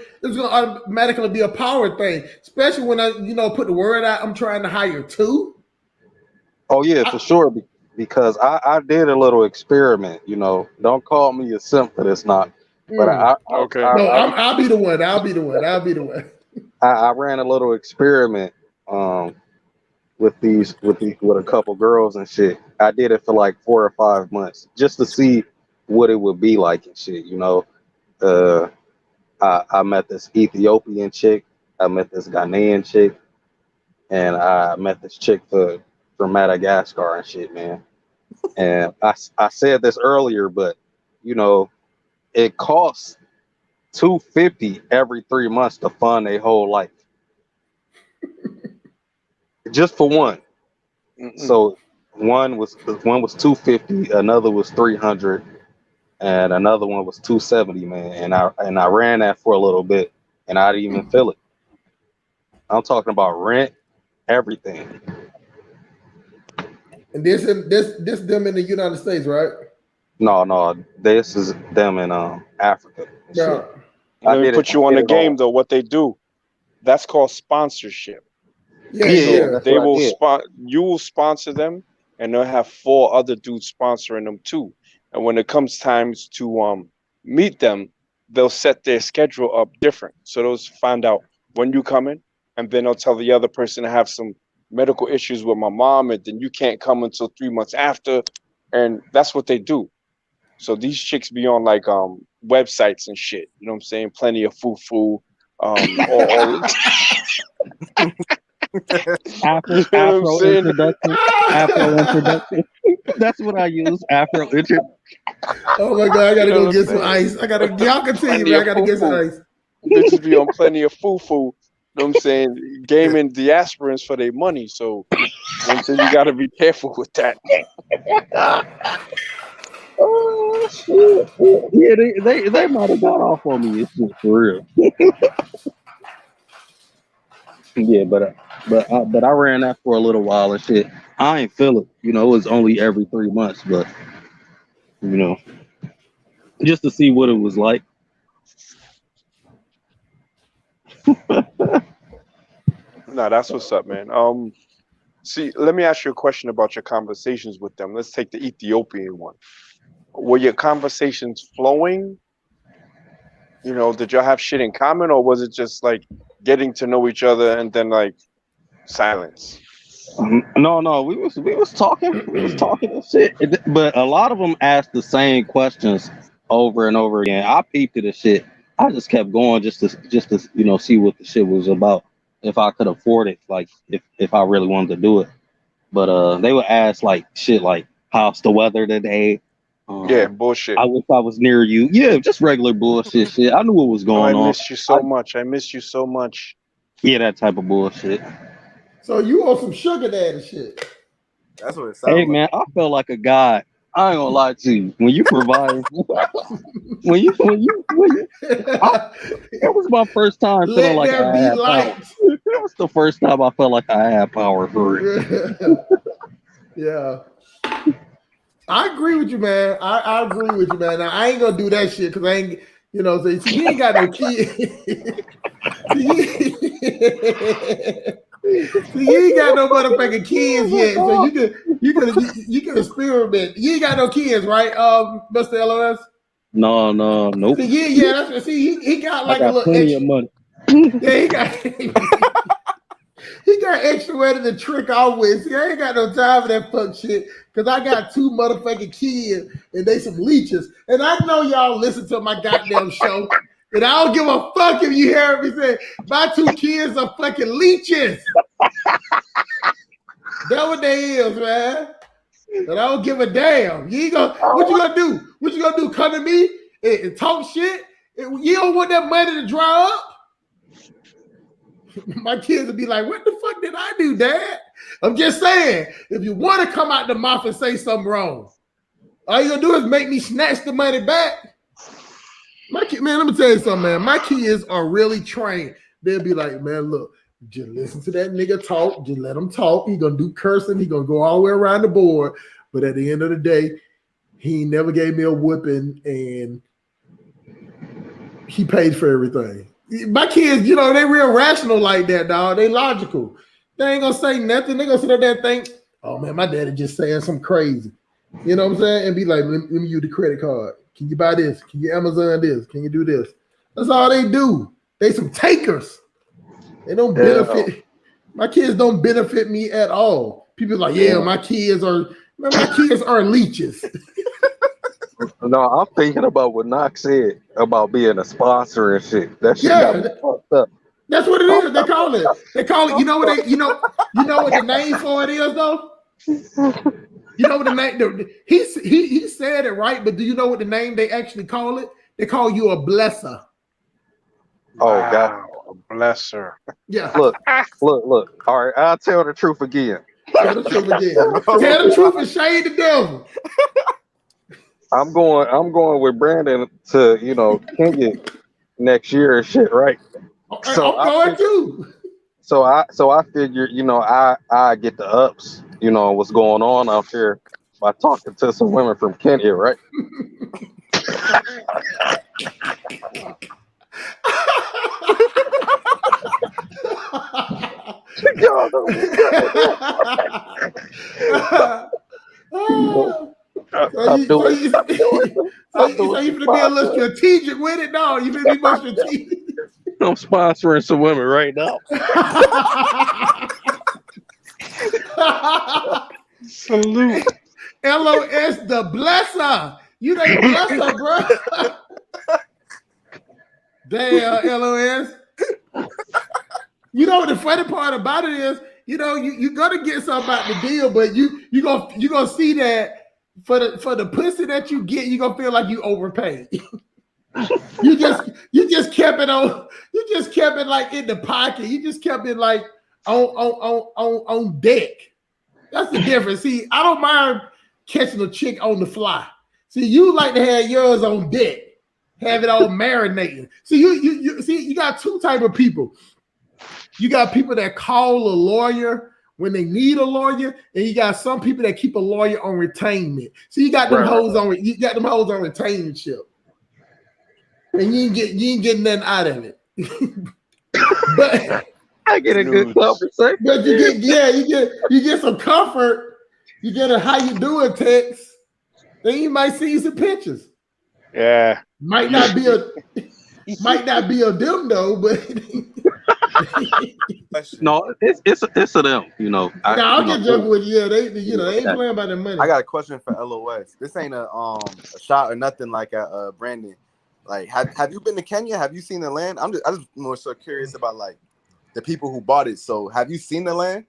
be a power thing, especially when I put the word out. I'm trying to hire 2. Oh yeah, for sure. Because I did a little experiment. You know, don't call me a simp for this, not. But I'll be the one. I ran a little experiment with a couple girls and shit. I did it for like 4 or 5 months just to see what it would be like and shit. You know, I met this Ethiopian chick, I met this Ghanaian chick, and I met this chick from Madagascar and shit, man. And I said this earlier, but you know, it costs $250 every 3 months to fund a whole life, just for one. So one was $250, another was $300, and another one was $270, man. And I ran that for a little bit, and I didn't even feel it. I'm talking about rent, everything. And this them in the United States, right? No, this is them in Africa. Yeah. Let me put you on the game though. What they do, that's called sponsorship. Yeah. They will you will sponsor them, and they'll have 4 other dudes sponsoring them too. And when it comes times to meet them, they'll set their schedule up different. So they'll find out when you coming, and then they'll tell the other person to have some medical issues with my mom, and then you can't come until 3 months after. And that's what they do. So these chicks be on like websites and shit. You know what I'm saying? Plenty of foo-foo. Afro introduction. Afro introduction. That's what I use. Afro introduction. Oh my god, I gotta go get some ice. Y'all continue, man. I gotta get some ice. Bitches be on plenty of foo-foo. You know what I'm saying? Gaming diasporans for their money. So you gotta be careful with that. Oh shit! Yeah, they might have got off on me. It's just for real. Yeah, but I ran that for a little while and shit. I ain't feel it. You know, it was only every 3 months, but you know, just to see what it was like. No, that's what's up, man. See, let me ask you a question about your conversations with them. Let's take the Ethiopian one. Were your conversations flowing? You know, did y'all have shit in common, or was it just like getting to know each other and then like silence? No, we was talking and shit, but a lot of them asked the same questions over and over again. I peeped at the shit. I just kept going just to you know, see what the shit was about, if I could afford it, like if I really wanted to do it. But they would ask like shit like, how's the weather today? Yeah, bullshit. I wish I was near you. Yeah, just regular bullshit shit. I knew what was going on. I miss you so much. I miss you so much. Yeah, that type of bullshit. So you on some sugar daddy shit? That's what it sounds Hey man, I felt like a god. I ain't gonna lie to you. When you provide, when you, that was my first time feeling like I had power. That was the first time I felt like I had power for it. Yeah. I agree with you, man. I agree with you, man. Now, I ain't gonna do that shit because I ain't, you know, so you ain't got no kids. So you ain't got no motherfucking kids yet, so you can experiment. You ain't got no kids, right, Mr. LOS? No, nope. See, he got like I got a little plenty extra of money. Yeah, he got extra ready to trick off with. See, I ain't got no time for that fuck shit because I got 2 motherfucking kids and they some leeches. And I know y'all listen to my goddamn show. And I don't give a fuck if you hear me say my 2 kids are fucking leeches. That's what they is, man. And I don't give a damn. You ain't gonna, what you gonna do? What you gonna do? Come to me and talk shit? You don't want that money to dry up? My kids would be like, what the fuck did I do, Dad? I'm just saying, if you want to come out the mouth and say something wrong, all you gonna do is make me snatch the money back. Man, let me tell you something, man. My kids are really trained. They'll be like, man, look, just listen to that nigga talk. Just let him talk. He gonna do cursing. He gonna go all the way around the board. But at the end of the day, he never gave me a whooping, and he paid for everything. My kids, you know, they real rational like that, dog. They logical. They ain't gonna say nothing. They gonna sit there and think, oh man, my daddy just saying something crazy. You know what I'm saying? And be like, let me use the credit card. Can you buy this? Can you Amazon this? Can you do this? That's all they do. They some takers. They don't benefit. My kids don't benefit me at all. People like, yeah, my kids are leeches. No, I'm thinking about what Knox said about being a sponsor and shit. That shit got me fucked up. That's what it is. They call it. You know what you know what the name for it is though? You know what the name? He said it right, but do you know what the name they actually call it? They call you a blesser. Oh God, a blesser. Yeah. Look. All right, I'll tell the truth again. Tell the truth again. Tell the truth and shade the devil. I'm going with Brandon to Kenya next year and shit, right? So I'm going too. So I figured, I get the ups, what's going on out there by talking to some women from Kenya, right? So you finna be a little strategic with it, no? You finna be more strategic. I'm sponsoring some women right now. Salute. LOS the blesser. You ain't blesser, bro. Damn, LOS. You know what the funny part about it is, you're gonna get something out the deal, but you gonna see that for the pussy that you get, you're gonna feel like you overpaid. You just kept it like in the pocket. You just kept it like on deck. That's the difference. See, I don't mind catching a chick on the fly. See, you like to have yours on deck, have it all marinating. See, you got two type of people. You got people that call a lawyer when they need a lawyer, and you got some people that keep a lawyer on retainment. So you got them hoes on retainment, and you ain't getting nothing out of it. But I get a good conversation. But you get some comfort. You get a how you doing text. Then you might see some pictures. Yeah. Might not be a dildo, but no, it's a them. I'm just joking with you. They ain't playing about the money. I got a question for LOS. This ain't a shot or nothing like Brandon. Like, have you been to Kenya? Have you seen the land? I just more so curious about like the people who bought it. So have you seen the land?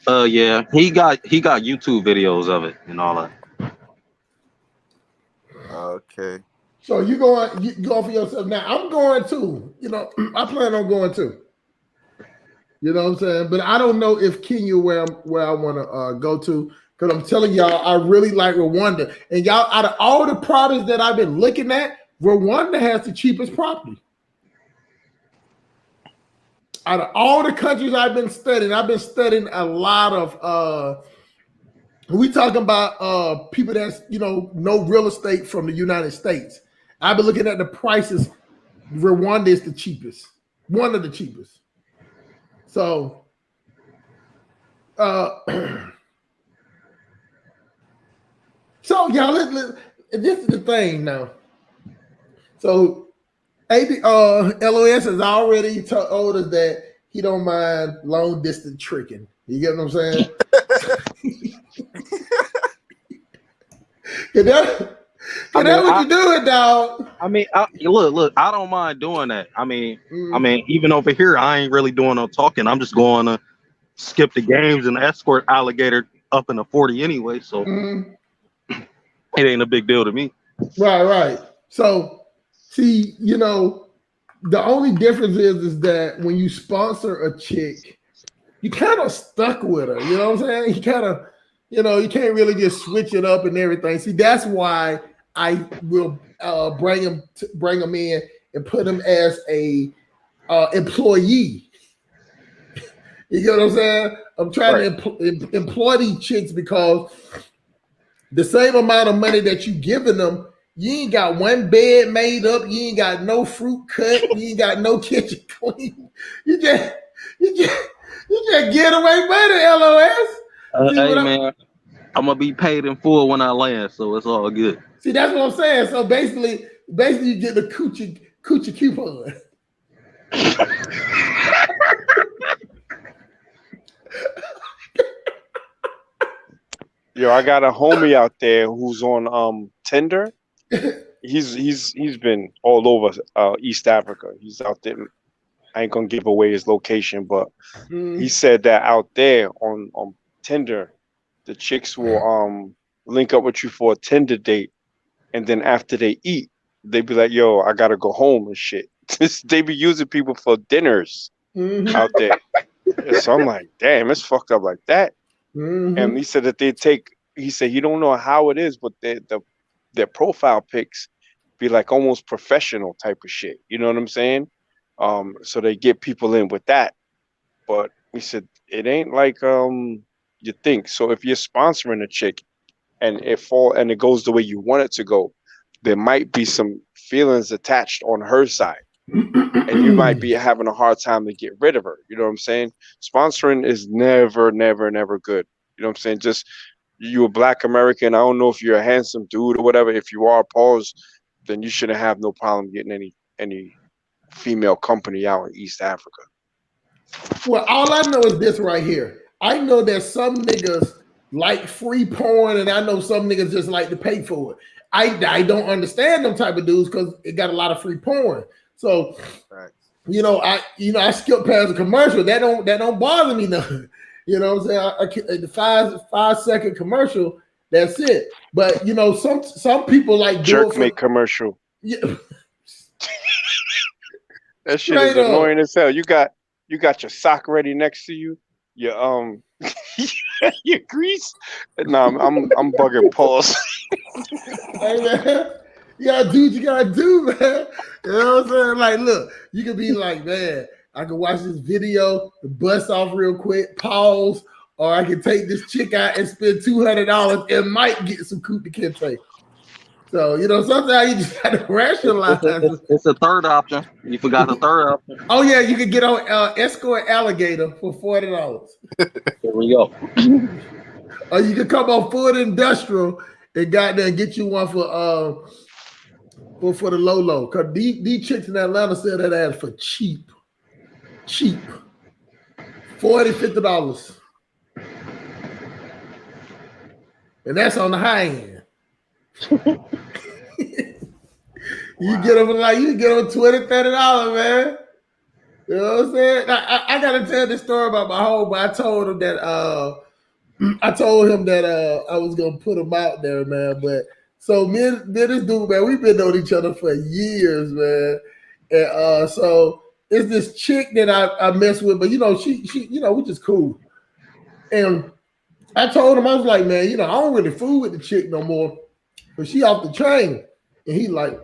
Yeah, he got YouTube videos of it and all that. Okay. So you going for yourself now? I'm going too. I plan on going too. You know what I'm saying? But I don't know if Kenya where I want to go to, because I'm telling y'all, I really like Rwanda. And y'all, out of all the properties that I've been looking at, Rwanda has the cheapest property. Out of all the countries I've been studying a lot of we talking about people that's know real estate from the United States. I've been looking at the prices. Rwanda is the cheapest, one of the cheapest. So y'all, this is the thing now. So LOS has already told us that he don't mind long distance tricking. You get what I'm saying? That's what you doing, dog. I mean, look, I don't mind doing that. I mean, even over here, I ain't really doing no talking. I'm just going to skip the games and escort alligator up in the 40 anyway. So it ain't a big deal to me. Right. So, see, the only difference is that when you sponsor a chick, you kind of stuck with her. You know what I'm saying? You kind of, you can't really just switch it up and everything. See, that's why I will bring them in and put them as a employee. You get what I'm saying? I'm trying to employ these chicks because the same amount of money that you giving them, you ain't got one bed made up, you ain't got no fruit cut, you ain't got no kitchen clean. You just get away money, LOS. Hey man, I'm gonna be paid in full when I land, so it's all good. See, that's what I'm saying. So basically you get the coochie coupon. Yo, I got a homie out there who's on Tinder. He's been all over East Africa. He's out there. I ain't gonna give away his location, but he said that out there on Tinder, the chicks will link up with you for a Tinder date, and then after they eat, they be like, "Yo, I gotta go home and shit." They be using people for dinners out there. So I'm like, damn, it's fucked up like that. And he said that they take. He said he don't know how it is, but their profile pics be like almost professional type of shit. You know what I'm saying? So they get people in with that. But he said it ain't like you think. So if you're sponsoring a chick and it goes the way you want it to go, there might be some feelings attached on her side. And you might be having a hard time to get rid of her. You know what I'm saying? Sponsoring is never good. You know what I'm saying? Just you a black American. I don't know if you're a handsome dude or whatever. If you are, pause, then you shouldn't have no problem getting any female company out in East Africa. Well, all I know is this right here. I know that some niggas like free porn, and I know some niggas just like to pay for it. I don't understand them type of dudes because it got a lot of free porn. So, I skip past the commercial. That don't bother me nothing. You know what I'm saying? The 5-second commercial, that's it. But some people like jerk make commercial. Yeah. That shit is annoying as hell. You got your sock ready next to you. Your your grease. No, I'm bugging pause. Hey man, you gotta do what you gotta do, man. You know what I'm saying? Like, look, you can be like, man, I can watch this video, bust off real quick, pause, or I can take this chick out and spend $200 and might get some Kuta Kente. So, sometimes you just gotta rationalize. It's a third option. You forgot the third option. Oh yeah, you can get on Escort Alligator for $40. There we go. Or you can come on Food Industrial and got there and get you one for the low. Cause these chicks in Atlanta sell that ass for cheap. $40-$50. And that's on the high end. You get them $20-$30, man. You know what I'm saying? I gotta tell this story about my homeboy. I told him that I was gonna put him out there, man. But so me and this dude, man, we've been knowing each other for years, man. And so it's this chick that I mess with, but she we just cool. And I told him, I was like, man, I don't really fool with the chick no more, but she off the train. And he like,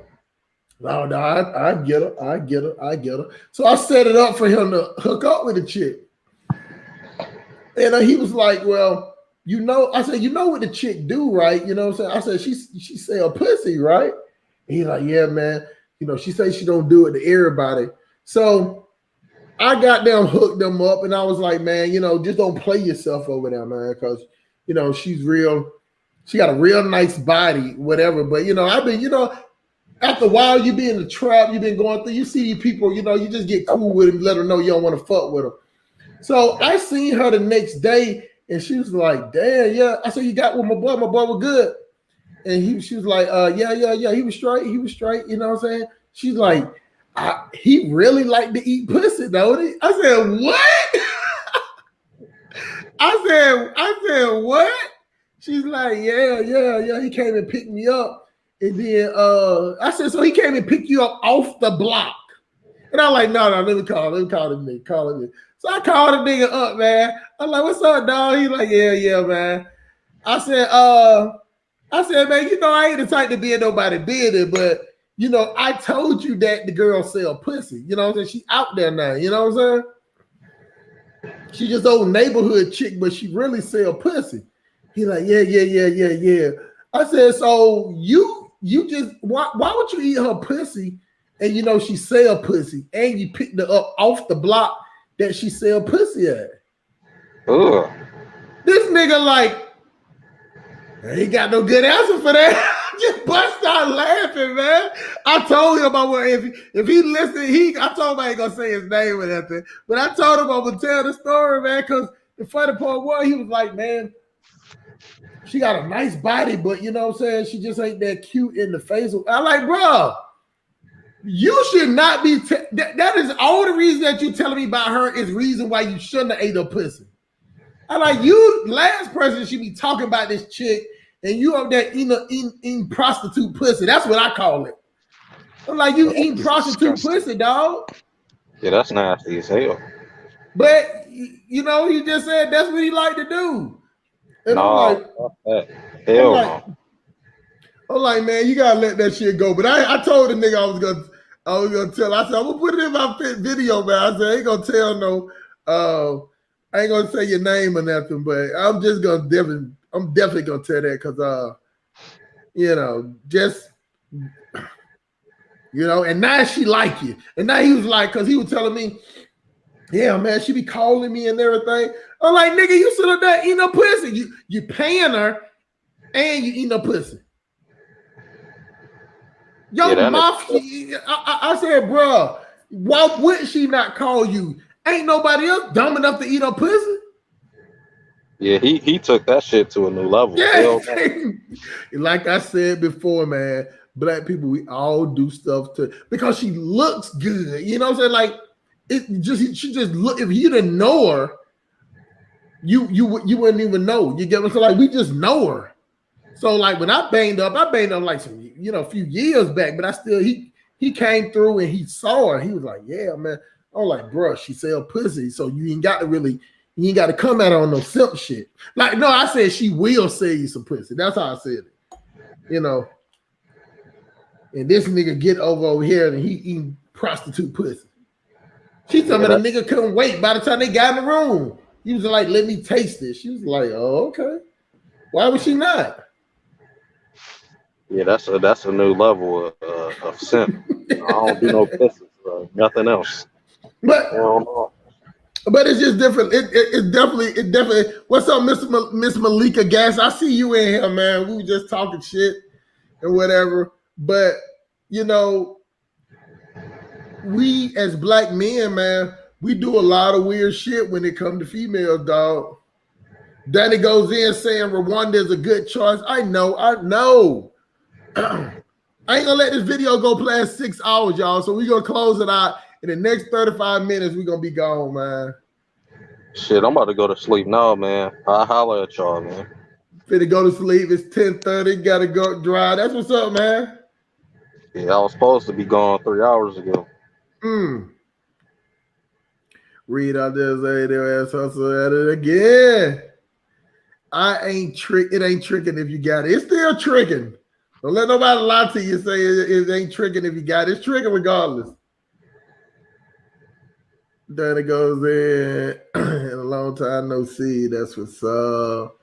no, I get her. So I set it up for him to hook up with the chick. And he was like, well, I said, what the chick do, right? You know what I'm saying? I said, she sell pussy, right? And he's like, yeah, man. She says she don't do it to everybody. So I got them, hooked them up, and I was like, man, just don't play yourself over there, man, because, she's real. She got a real nice body, whatever. But, I've been, after a while, you be in the trap, you've been going through, you see people, you just get cool with them, let her know you don't want to fuck with them. So I seen her the next day, and she was like, damn, yeah. I said, you got with my boy was good. And she was like, yeah, he was straight, you know what I'm saying? She's like, he really like to eat pussy, don't he? I said, what? I said, what? She's like, yeah, he came and picked me up. And then I said, so he came and picked you up off the block. And I'm like, no, let me call him. So I called the nigga up, man. I'm like, what's up, dog? He's like, yeah, man. I said, man, I ain't the type to be in nobody's business, but I told you that the girl sell pussy. You know what I'm saying? She out there now, you know what I'm saying? She just old neighborhood chick, but she really sell pussy. He like, yeah. I said, so you just why would you eat her pussy and she sell pussy and you picked her up off the block that she sell pussy at? Ugh. This nigga like, I ain't got no good answer for that. Just bust out laughing, man. I told him about what if he listened, I told him I ain't gonna say his name or nothing, but I told him I would tell the story, man, because the funny part was he was like, man, she got a nice body, but you know what I'm saying? She just ain't that cute in the face. I'm like, bro, you should not be. That is all the reason that you telling me about her is reason why you shouldn't have ate her pussy. I'm like, you last person should be talking about this chick, and you up there eating prostitute pussy. That's what I call it. I'm like, you eating prostitute disgusting. pussy, dog. Yeah, that's nasty as hell. But you know, he just said that's what he like to do. And No, hell no. I'm like, man, you gotta let that shit go. But I told the nigga I was gonna tell. I said, I'm gonna put it in my video, man. I said, I ain't gonna tell no I ain't gonna say your name or nothing, but I'm definitely gonna tell that because you know, just you know, and now she like you. And now he was like, because he was telling me, yeah, man, she be calling me and everything. I'm like, nigga, you sit up there eating a pussy. You paying her and you eating a pussy. Yo, mouth. I said, bro, why would she not call you? Ain't nobody else dumb enough to eat a pussy. Yeah, he took that shit to a new level. Yeah, like I said before, man, black people, we all do stuff to because she looks good. You know what I'm saying? Like she just look. If you didn't know her, you wouldn't even know. You get what I'm saying? Like we just know her. So like when I banged up like some a few years back, but I still he came through and he saw her. He was like, yeah, man. I was like, bro, she sell pussy, so you ain't got to come at her on no simp shit. Like, no, I said she will sell you some pussy. That's how I said it. You know. And this nigga get over here and he eating prostitute pussy. She told me the nigga couldn't wait. By the time they got in the room, he was like, let me taste this. She was like, oh, okay. Why would she not? Yeah, that's a new level of simp. I don't do no pussy, bro. Nothing else. But it's just different. It definitely. What's up, Miss Malika Gas? I see you in here, man. We were just talking shit and whatever. But you know, we as black men, man, we do a lot of weird shit when it comes to females, dog. Danny goes in saying Rwanda is a good choice. I know. I ain't gonna let this video go past 6 hours, y'all. So we're gonna close it out. In the next 35 minutes, we're gonna be gone, man. Shit, I'm about to go to sleep now, man. I'll holler at y'all, man. Finna go to sleep. It's 10:30. Gotta go drive. That's what's up, man. Yeah, I was supposed to be gone 3 hours ago. Read out there, say their ass hustle at it again. It ain't tricking if you got it. It's still tricking. Don't let nobody lie to you. Say it ain't tricking if you got it. It's tricking regardless. Then it goes in. In a long time no see. That's what's up.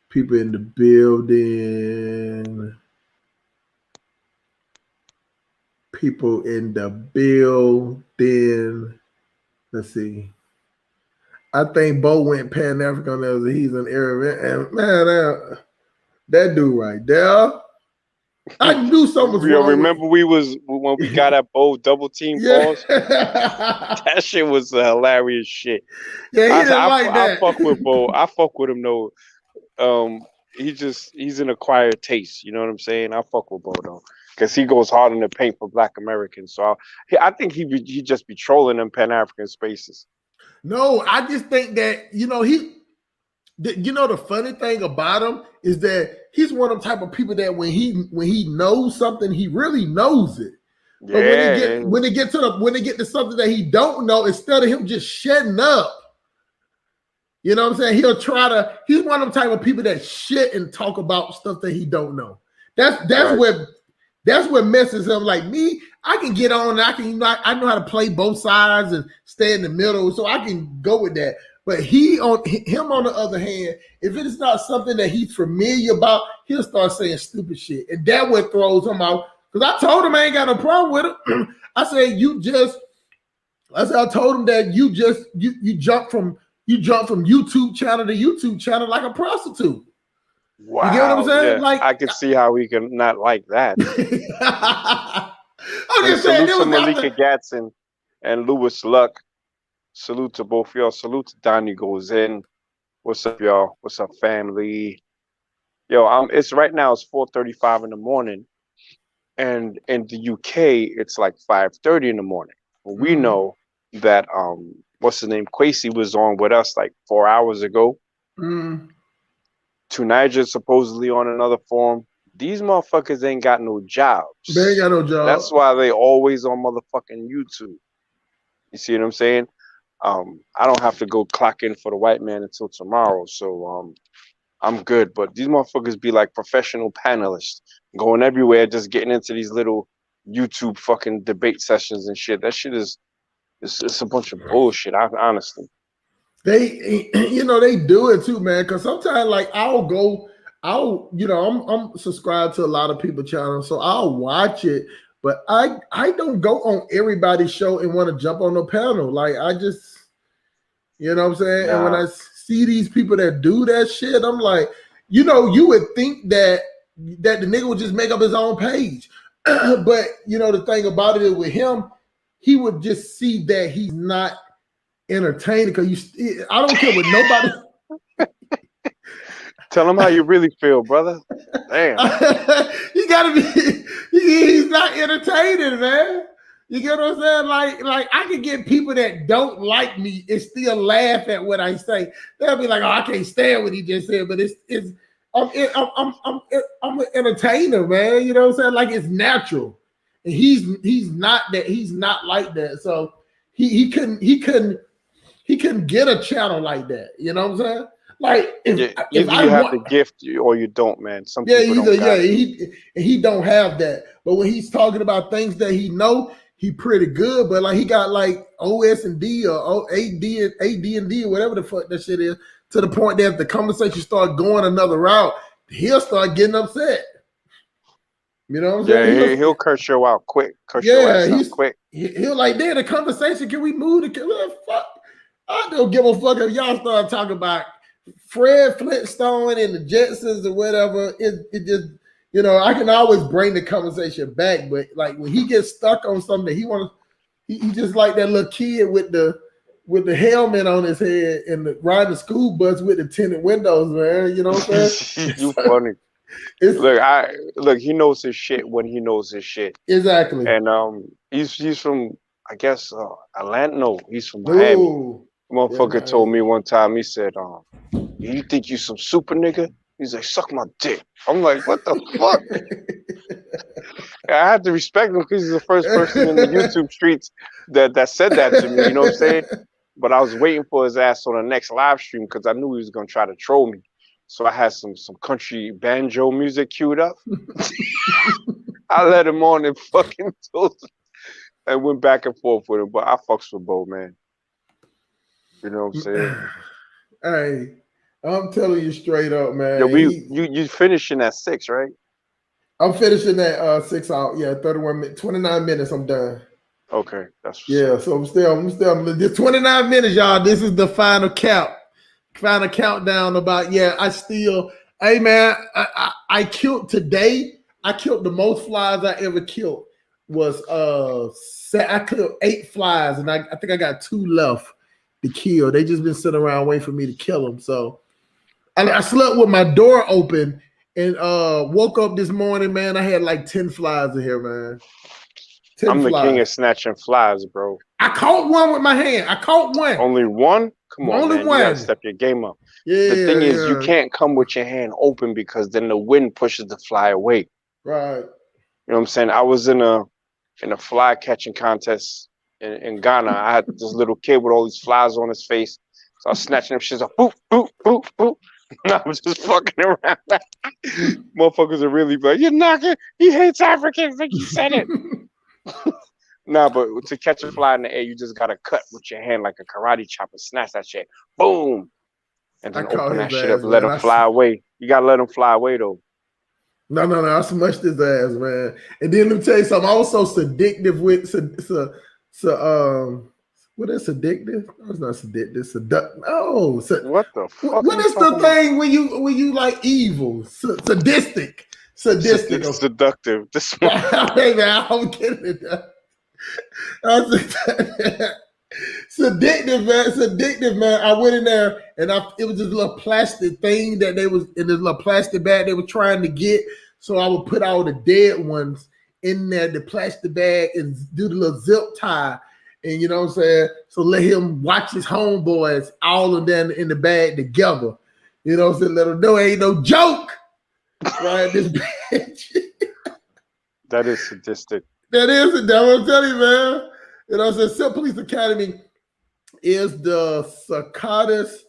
People in the building. People in the building. Let's see. I think Bo went Pan African as he's an Arab. And man, that dude right there. I knew something was wrong. Remember when we got that Bo double team balls? That shit was hilarious shit. Yeah, he didn't like that. I fuck with Bo. I fuck with him though. He's an acquired taste. You know what I'm saying? I fuck with Bo though, because he goes hard in the paint for Black Americans. So I think he just be trolling them Pan African spaces. No, I just think that the funny thing about him is that he's one of the type of people that when he knows something, he really knows it. But when it get to something that he don't know, instead of him just shutting up, you know what I'm saying? He's one of the type of people that shit and talk about stuff that he don't know. That's what messes him. Like me, I can get on and I know how to play both sides and stay in the middle, so I can go with that. But him on the other hand, if it is not something that he's familiar about, he'll start saying stupid shit. And that what throws him out. Because I told him I ain't got no problem with him. I told him that you jump from YouTube channel to YouTube channel like a prostitute. Wow. You get what I'm saying? Yeah, like I can see how we can not like that. I'm just saying, salute to Malika Gatson and Lewis Luck. Salute to both y'all. Salute to Donnie Goes In. What's up, y'all? What's up, family? Yo, it's right now. It's 4:35 in the morning, and in the UK, it's like 5:30 in the morning. We know that what's his name? Quasi was on with us like 4 hours ago. Tunisia supposedly on another forum. These motherfuckers ain't got no jobs. They ain't got no job. That's why they always on motherfucking YouTube. You see what I'm saying? I don't have to go clock in for the white man until tomorrow, so I'm good. But these motherfuckers be like professional panelists, going everywhere, just getting into these little YouTube fucking debate sessions and shit. That shit is it's a bunch of bullshit. Honestly. They, you know, they do it too, man. Because sometimes, like, you know, I'm subscribed to a lot of people channels, so I'll watch it. But I don't go on everybody's show and want to jump on the panel. Like, I just, you know what I'm saying? And when I see these people that do that shit, I'm like, you know, you would think that the nigga would just make up his own page. But, you know, the thing about it is with him, he would just see that he's not entertaining, because I don't care what nobody. Tell him how you really feel, brother. Damn. You gotta be. He's not entertaining, man. You get what I'm saying? Like I can get people that don't like me and still laugh at what I say. They'll be like, "Oh, I can't stand what he just said," but I'm an entertainer, man. You know what I'm saying? Like, it's natural, and he's not that. He's not like that. So he couldn't get a channel like that. You know what I'm saying? Like, if either I you have want, the gift or you don't, man. Some people don't got it. he don't have that. But when he's talking about things that he know, he pretty good. But like, he got like OS and D or AD and D or whatever the fuck that shit is, to the point that if the conversation start going another route, he'll start getting upset. You know what I'm saying? He'll curse you out quick. Curse your ass out quick. He'll like, damn, the conversation, can we move the fuck? I don't give a fuck if y'all start talking about Fred Flintstone and the Jetsons or whatever. It just, you know, I can always bring the conversation back, but like when he gets stuck on something, he just like that little kid with the helmet on his head and riding the school bus with the tinted windows, man. You know what I'm saying? You funny. Look, he knows his shit when he knows his shit. Exactly. And he's from, I guess, Atlanta. No, he's from Miami. Ooh. Motherfucker told me one time, he said, you think you some super nigga? He's like, suck my dick. I'm like, what the fuck? I had to respect him because he's the first person in the YouTube streets that said that to me, you know what I'm saying? But I was waiting for his ass on the next live stream because I knew he was gonna try to troll me. So I had some country banjo music queued up. I let him on and fucking told him, and went back and forth with him. But I fucks with Bo, man. You know what I'm saying? Hey, I'm telling you straight up, man. Yeah, you finishing at 6, right? I'm finishing at 6 out. Yeah, 29 minutes. I'm done. Okay, that's so I'm still this 29 minutes, y'all. This is the final countdown. About hey man, I killed today. I killed the most flies I ever killed. Was I killed 8 flies, and I think I got 2 left to kill. They just been sitting around waiting for me to kill them. So I slept with my door open and woke up this morning, man. I had like 10 flies in here, man. 10 I'm flies. The king of snatching flies, bro. I caught one with my hand. I caught one. Only one? Come on, man. One. You gotta step your game up. The thing is, you can't come with your hand open because then the wind pushes the fly away. Right. You know what I'm saying? I was in a fly catching contest in Ghana. I had this little kid with all these flies on his face. So I was snatching them shits up. Boop, boop, boop, boop. And I was just fucking around. Motherfuckers are really like, you're knocking. He hates Africans. Like you said it. Nah, but to catch a fly in the air, you just gotta cut with your hand like a karate chop and snatch that shit. Boom. And then open that shit up and let him fly away. You gotta let him fly away though. No. I smushed his ass, man. And then let me tell you something. I'm also seductive with what is seductive? No, it's not seductive. What the fuck? What is the thing when you like evil? Sadistic. Seductive. Hey man, I'm kidding. It's addictive, man. It's addictive, man. I went in there and it was this little plastic thing that they was in this little plastic bag they were trying to get. So I would put all the dead ones in there, the plastic bag, and do the little zip tie. And you know what I'm saying? So let him watch his homeboys, all of them in the bag together. You know what I'm saying? Let him know it ain't no joke. Right? This bitch. That is sadistic. That is it. That's what I'm telling you, man. You know what I'm saying? Silk Police Academy is the cicadas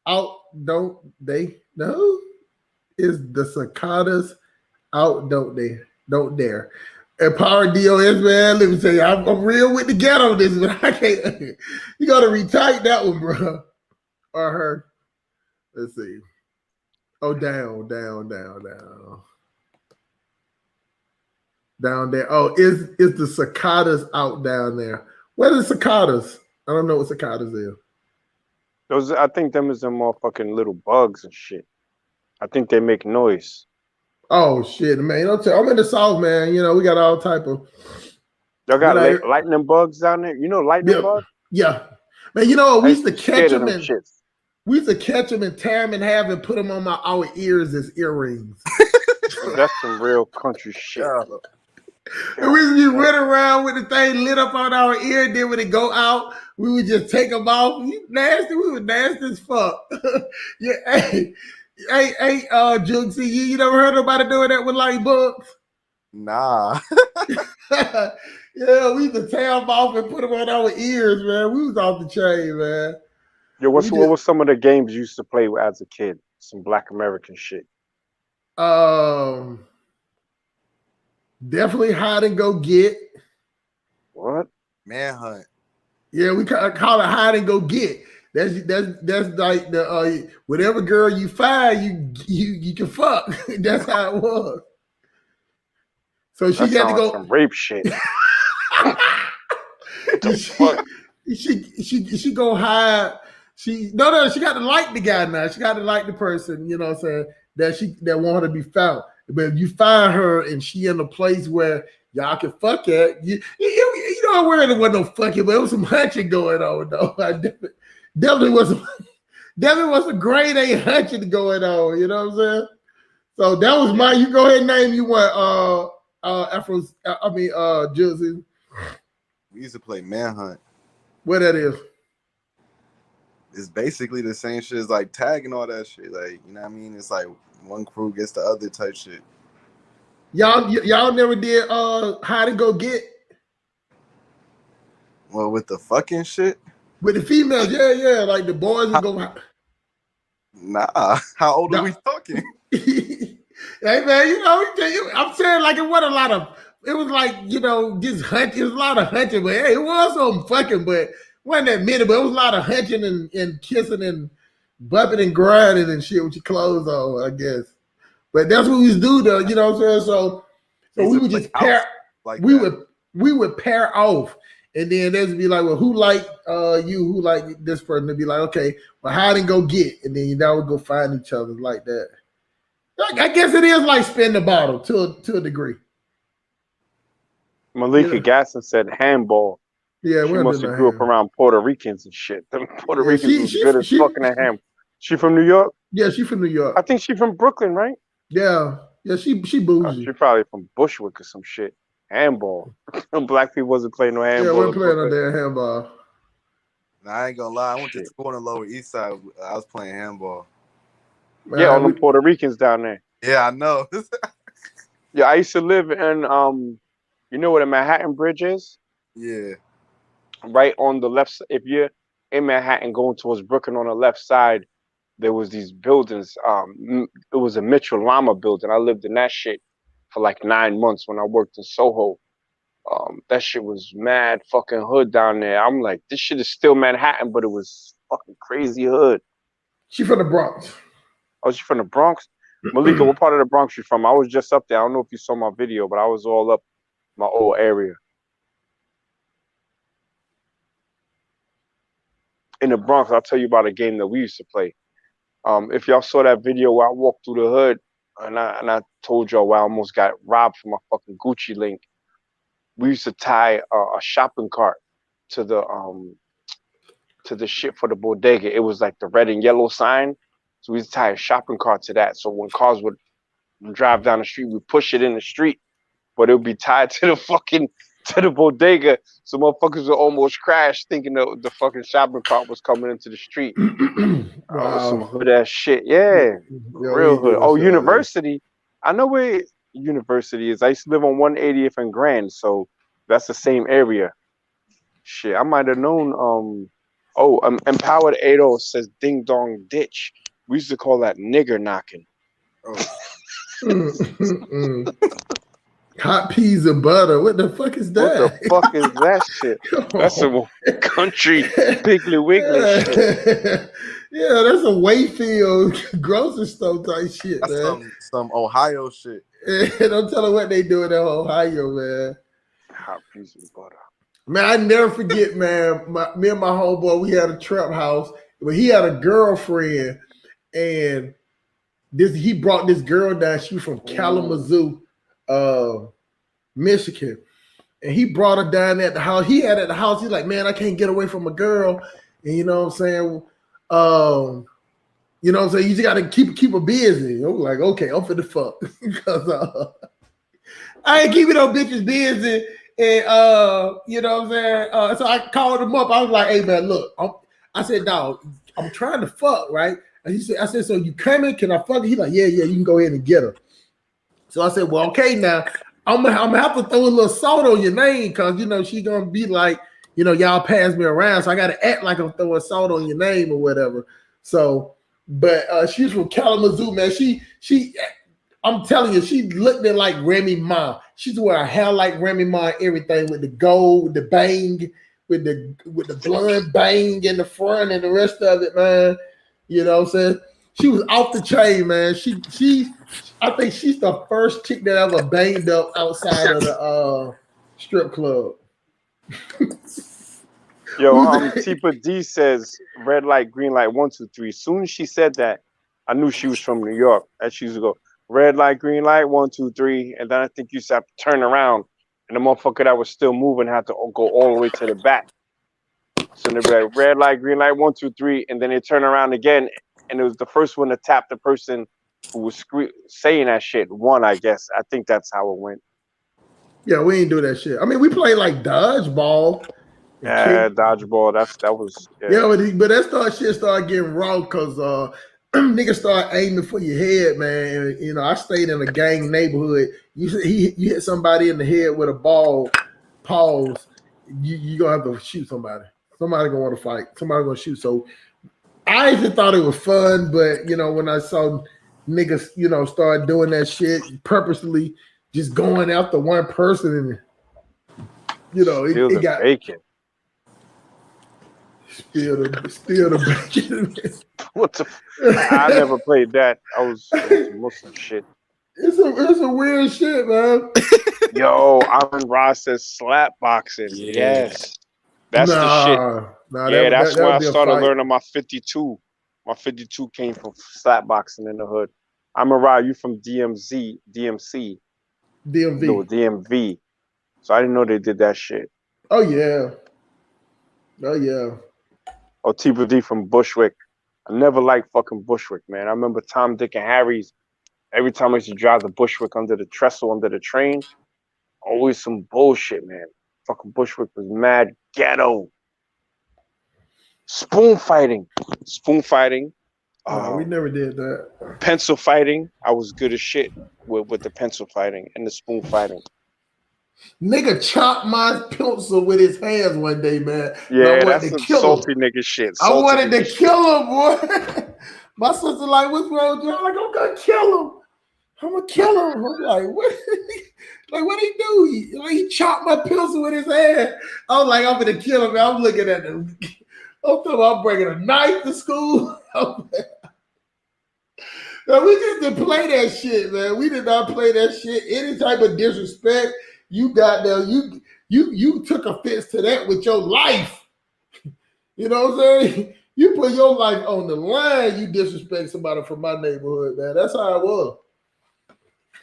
out, don't they? No? Is the cicadas out, don't they? Don't dare. And Power DOS, man, let me tell you, I'm real with the ghetto on this, but I can't. You got to retype that one, bro. Or her. Let's see. Oh, down. Down there. Oh, is the cicadas out down there? What are the cicadas? I don't know what cicadas is. Those, I think them is them motherfucking little bugs and shit. I think they make noise. Oh shit, man! You know, I'm in the South, man. You know, we got all type of. Y'all got lightning bugs down there. You know, lightning bugs. Yeah, man. You know, we used to catch them and we used to catch them and tear them in half and put them on our ears as earrings. That's some real country shit. And we used to be running around with the thing lit up on our ear. Then when it go out, we would just take them off. We were nasty as fuck. Yeah, hey, Junksy, you never heard nobody doing that with light bugs? Nah. Yeah, we used to tear them off and put them on our ears, man. We was off the chain, man. Yo, what was some of the games you used to play as a kid? Some Black American shit. Definitely hide and go get. What? Manhunt. Yeah, we call it hide and go get. That's like the whatever girl you find, you can fuck. That's how it was. So she got to go some rape shit. She go hide. She got to like the guy now. She got to like the person, you know what I'm saying, that want her to be found. But if you find her and she in a place where y'all can fuck at, you know where there wasn't no fucking, but it was some hunching going on though. Definitely was some grade A hunching going on, you know what I'm saying? So that was my, you go ahead and name you one Jilzy. We used to play Manhunt. What that is? It's basically the same shit as like tag and all that shit. Like, you know what I mean? It's like one crew gets the other type shit. Y'all never did hide and go get? Well, with the fucking shit? With the females, yeah. Like the boys would go. Nah. How old are we talking? Hey man, you know, I'm saying like it wasn't a lot of. It was like, you know, just hunting. It was a lot of hunting, but hey, it was some fucking, but wasn't that many. But it was a lot of hunching and kissing and bumping and grinding and shit with your clothes on, I guess. But that's what we used to do, though. You know what I'm saying? So we would just pair. Like we would pair off, and then there'd be like, well, who like you? Who like this person? To be like, okay, well, hide and go get, and then y'all would go find each other like that. I guess it is like spin the bottle to a degree. Malika Gasson said handball. Yeah, she must have grew up around Puerto Ricans and shit. Them Puerto Ricans was good as fucking at ham. She from New York? Yeah, she from New York. I think she from Brooklyn, right? Yeah, she bougie. She probably from Bushwick or some shit. Handball. Black people wasn't playing no handball. Yeah, we're playing no damn handball. Nah, I ain't gonna lie. I went to school on the Lower East Side. I was playing handball. Man, yeah, all them Puerto Ricans down there. Yeah, I know. Yeah, I used to live in you know what a Manhattan Bridge is? Yeah. Right on the left side. If you're in Manhattan going towards Brooklyn on the left side, there was these buildings. It was a Mitchell Lama building. I lived in that shit for like 9 months when I worked in Soho. That shit was mad fucking hood down there. I'm like, this shit is still Manhattan, but it was fucking crazy hood. She from the Bronx. Oh, she from the Bronx? Malika, what part of the Bronx you from? I was just up there. I don't know if you saw my video, but I was all up my old area. In the Bronx, I'll tell you about a game that we used to play. If y'all saw that video where I walked through the hood and I told y'all where I almost got robbed from my fucking Gucci link, we used to tie a shopping cart to the to the shit for the bodega. It was like the red and yellow sign. So we used to tie a shopping cart to that. So when cars would drive down the street, we push it in the street, but it would be tied to the fucking to the bodega. So motherfuckers would almost crash thinking the fucking shopping cart was coming into the street. Wow. Some hood ass shit. Yeah. Real hood. Oh, University. I know where University is. I used to live on 180th and Grand, so that's the same area. Shit, I might have known. Empowered 80 says ding dong ditch. We used to call that nigger knocking. Hot peas and butter. What the fuck is that? What the fuck is that shit? That's some country Piggly Wiggly shit. Yeah, that's a Wayfield grocery store type shit, That's man. some Ohio shit. Don't tell them what they do in Ohio, man. Hot peas and butter. Man, I never forget, man. Me and my homeboy, we had a trap house, but he had a girlfriend, and he brought this girl down. She was from Kalamazoo, Michigan, and he brought her down at the house. He had at the house. He's like, man, I can't get away from a girl, and you know what I'm saying. You know what I'm saying. You just got to keep her busy. I'm like, okay, I'm finna fuck because I ain't keeping no bitches busy. And you know what I'm saying? So I called him up. I was like, hey man, look, I said, dog, I'm trying to fuck, right? And I said, so you coming? Can I fuck her? He's like, yeah, you can go ahead and get her. So I said, well, okay, now I'm gonna have to throw a little salt on your name because you know she's gonna be like, you know, y'all pass me around, so I gotta act like I'm throwing salt on your name or whatever. So, but she's from Kalamazoo, man. She I'm telling you, she looked at like Remy Ma. She's wearing her hair like Remy Ma, everything with the gold, with the bang, with the blonde bang in the front and the rest of it, man. You know what I'm saying? She was off the chain, man. I think she's the first chick that ever banged up outside of the strip club. Yo, Tipa D says red light, green light, 1, 2, 3. Soon as she said that, I knew she was from New York. And she used to go red light, green light, 1, 2, 3, and then I think you used to have to turn around, and the motherfucker that was still moving had to go all the way to the back. So they'd be like red light, green light, 1, 2, 3, and then they turn around again, and it was the first one to tap the person who was saying that shit. One, I guess. I think that's how it went. Yeah, we ain't do that shit. I mean, we played like dodgeball. Yeah, dodgeball. That was. Yeah, but that shit started getting raw because niggas start aiming for your head, man. And, you know, I stayed in a gang neighborhood. You hit somebody in the head with a ball, pause. You gonna have to shoot somebody. Somebody gonna want to fight. Somebody gonna shoot. So I actually thought it was fun, but you know, when I saw niggas, you know, start doing that shit purposely, just going after one person, and you know, it got bacon. Steal the bacon. What the? I never played that. I was Muslim shit. It's a weird shit, man. Yo, Amin Ross says slap boxing. Yeah. Yes, that's the shit. That's when I started learning my 52. My 52 came from slap boxing in the hood. Amin Ross, you from DMC. No, DMV. So I didn't know they did that shit. Oh yeah. Oh, Tipa D from Bushwick. I never liked fucking Bushwick, man. I remember Tom, Dick, and Harry's. Every time I used to drive the Bushwick under the trestle, under the train, always some bullshit, man. Fucking Bushwick was mad ghetto. Spoon fighting. No, we never did that. Pencil fighting. I was good as shit with the pencil fighting and the spoon fighting. Nigga chopped my pencil with his hands one day, man. Yeah, that's some salty nigga shit. I wanted to kill him, boy. My sister like, what's wrong with you? I'm like, I'm gonna kill him. I'm gonna kill him. I'm like, what? Like, what he do? He chopped my pencil with his hand. I was like, I'm gonna kill him. I'm looking at him. I'm talking about bringing a knife to school. Now, we just didn't play that shit, man. We did not play that shit. Any type of disrespect, you got there. You took offense to that with your life. You know what I'm saying? You put your life on the line. You disrespect somebody from my neighborhood, man. That's how it was.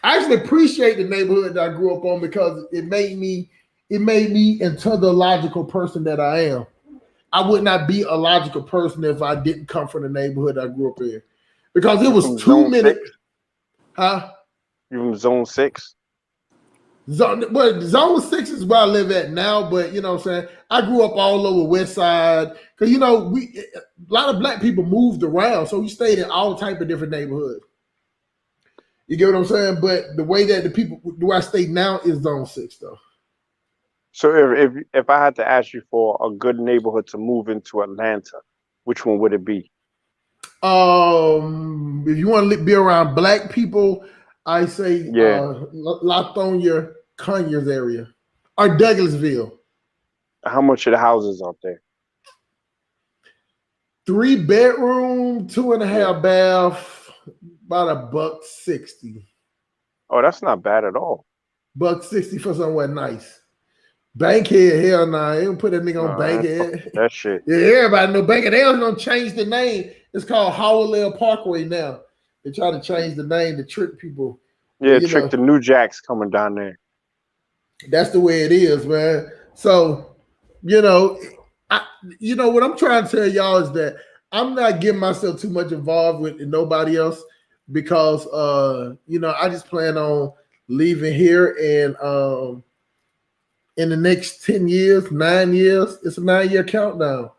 I actually appreciate the neighborhood that I grew up on because it made me into the logical person that I am. I would not be a logical person if I didn't come from the neighborhood I grew up in, because it was too many. Huh? You from Zone 6? Zone 6 is where I live at now, but you know what I'm saying? I grew up all over West Side, because a lot of black people moved around, so we stayed in all type of different neighborhoods. You get what I'm saying? But the way that where I stay now is Zone 6 though. So if I had to ask you for a good neighborhood to move into Atlanta, which one would it be? If you want to be around black people, I say Latonia, Conyers area, or Douglasville. How much are the houses out there? 3-bedroom, 2.5 bath, about $160. Oh, that's not bad at all. $160 for somewhere nice. Bankhead, hell nah. They don't put that nigga on Bankhead. That shit. Yeah, everybody know Bankhead. They was gonna change the name. It's called Howell Parkway now. They try to change the name to trick people. Yeah, trick the New Jacks coming down there. That's the way it is, man. So, what I'm trying to tell y'all is that I'm not getting myself too much involved with nobody else, because I just plan on leaving here, and in the next 10 years, 9 years, it's a 9-year countdown.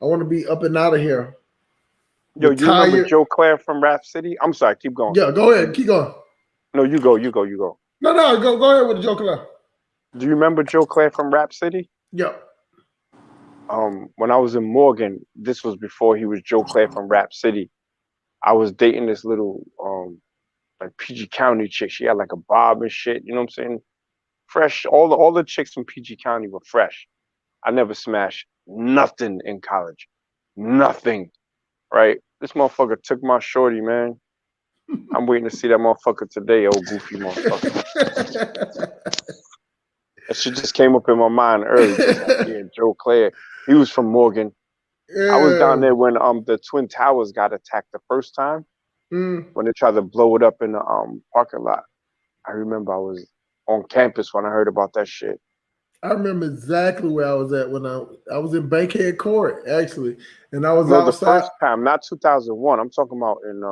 I want to be up and out of here. Yo, you remember Joe Claire from Rap City? I'm sorry, keep going. Yeah, go ahead, keep going. No, you go. No, go ahead with the Joe Claire. Do you remember Joe Claire from Rap City? Yeah. When I was in Morgan, this was before he was Joe Claire from Rap City. I was dating this little like PG County chick. She had like a bob and shit. You know what I'm saying? Fresh. All the chicks from PG County were fresh. I never smashed nothing in college. Nothing. Right? This motherfucker took my shorty, man. I'm waiting to see that motherfucker today, old goofy motherfucker. That shit just came up in my mind early. Yeah, Joe Claire. He was from Morgan. Yeah. I was down there when the Twin Towers got attacked the first time. When they tried to blow it up in the parking lot. I remember I was on campus when I heard about that shit. I remember exactly where I was at when I was in Bankhead Court, actually. And I was outside. The first time, not 2001. I'm talking about in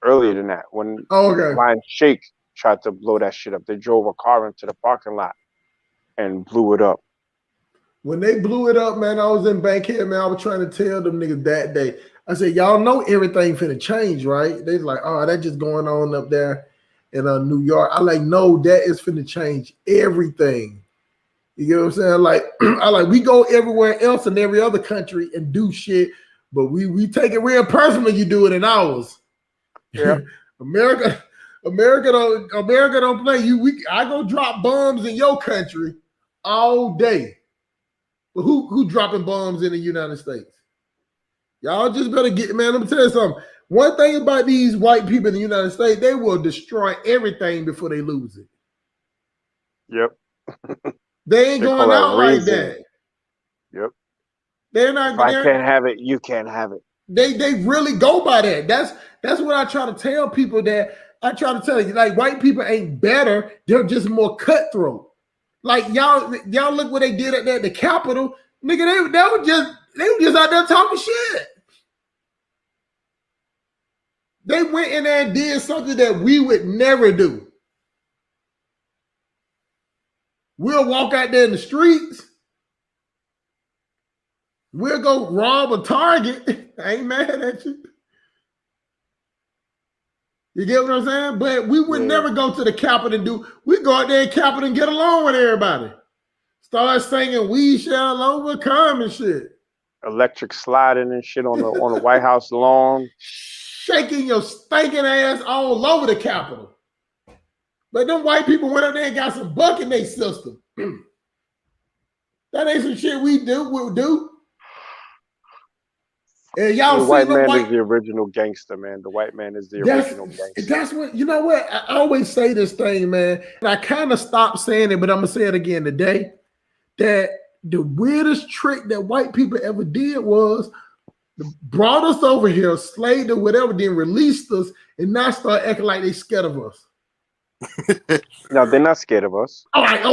earlier than that. When Lion Shake tried to blow that shit up. They drove a car into the parking lot and blew it up. When they blew it up, man, I was in Bankhead, man. I was trying to tell them niggas that day. I said, y'all know everything finna change, right? They like, oh, that's just going on up there in New York. I like, no, that is finna change everything. You get what I'm saying? Like, we go everywhere else in every other country and do shit, but we take it real personal. You do it in ours. Yeah. America don't play. I go drop bombs in your country all day. But who dropping bombs in the United States? Y'all just better get, man, let me tell you something. One thing about these white people in the United States, they will destroy everything before they lose it. Yep. They ain't going out like that. Yep. They're not. If I can't have it, you can't have it. They really go by that. That's what I try to tell people. That I try to tell you, like, white people ain't better. They're just more cutthroat. Like y'all look what they did at the Capitol. Nigga, they were just out there talking shit. They went in there and did something that we would never do. We'll walk out there in the streets. We'll go rob a Target. I ain't mad at you. You get what I'm saying? But we would never go to the Capitol and do. We go out there in Capitol and get along with everybody. Start singing "We Shall Overcome" and shit. Electric sliding and shit on the White House lawn. Shaking your stinking ass all over the Capitol. But them white people went up there and got some buck in their system. That ain't some shit we'll do. And y'all the white man is the original gangster, man. The white man is the original gangster. That's what, you know what? I always say this thing, man. And I kind of stopped saying it, but I'm going to say it again today. That the weirdest trick that white people ever did was brought us over here, slaved or whatever, then released us, and now start acting like they scared of us. No, they're not scared of us. All right,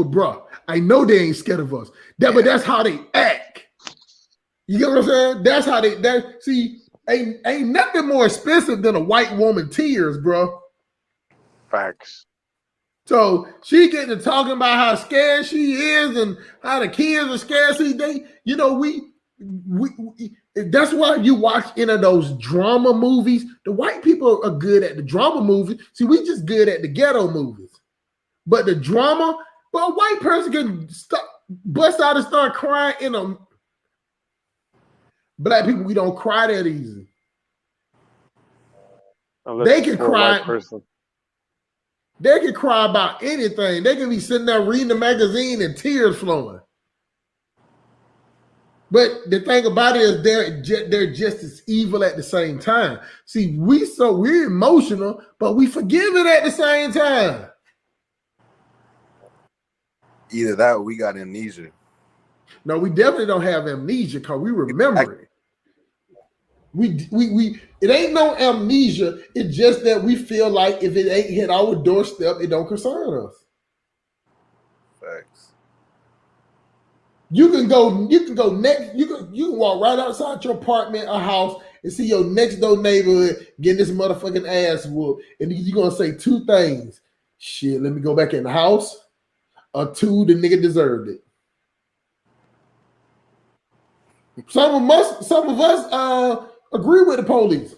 bro. I know they ain't scared of us. But that's how they act. You get what I'm saying? That's how they see. Ain't nothing more expensive than a white woman tears, bro. Facts. So she getting to talking about how scared she is and how the kids are scared. See, we that's why you watch any of those drama movies. The white people are good at the drama movies. See, we just good at the ghetto movies. But the drama, but a white person can bust out and start crying in them. Black people, we don't cry that easy. Unless they can cry. Person. They can cry about anything. They can be sitting there reading the magazine and tears flowing. But the thing about it is they're just as evil at the same time. See, we're emotional, but we forgive it at the same time. Either that or we got amnesia. No, we definitely don't have amnesia because we remember it. It ain't no amnesia. It's just that we feel like if it ain't hit our doorstep, it don't concern us. Facts. You can go next. You can walk right outside your apartment or house and see your next door neighborhood getting this motherfucking ass whooped, and you're gonna say two things. Shit, let me go back in the house. Or two, the nigga deserved it. Some of us agree with the police.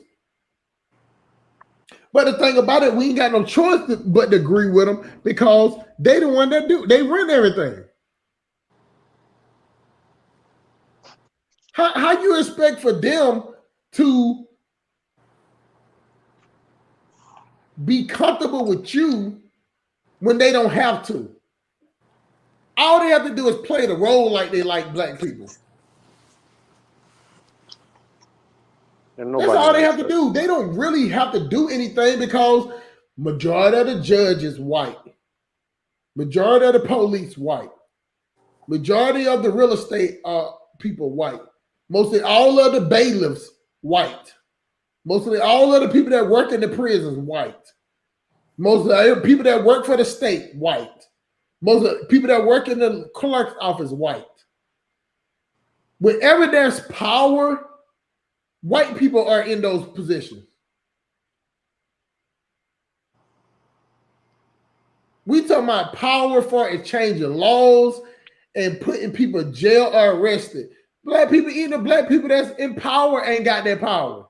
But the thing about it, we ain't got no choice but to agree with them because they the one that they run everything. How you expect for them to be comfortable with you when they don't have to? All they have to do is play the role like they like black people. That's all they have to do. They don't really have to do anything because majority of the judges white. Majority of the police white. Majority of the real estate people white. Mostly all of the bailiffs white. Mostly all of the people that work in the prisons white. Most of the people that work for the state white. Most of the people that work in the clerk's office white. Whenever there's power, white people are in those positions. We talking about power for it changing laws and putting people in jail or arrested. Black people, even the black people that's in power ain't got that power.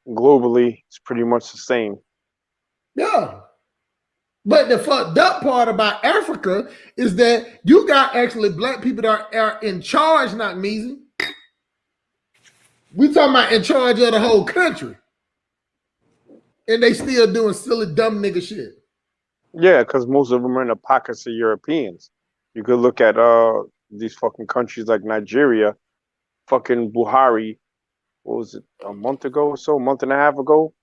Globally, it's pretty much the same. Yeah. But the fucked up part about Africa is that you got actually black people that are in charge, not me. We talking about in charge of the whole country. And they still doing silly, dumb nigga shit. Yeah, because most of them are in the pockets of Europeans. You could look at these fucking countries like Nigeria. Fucking Buhari, what was it, a month ago or so, a month and a half ago,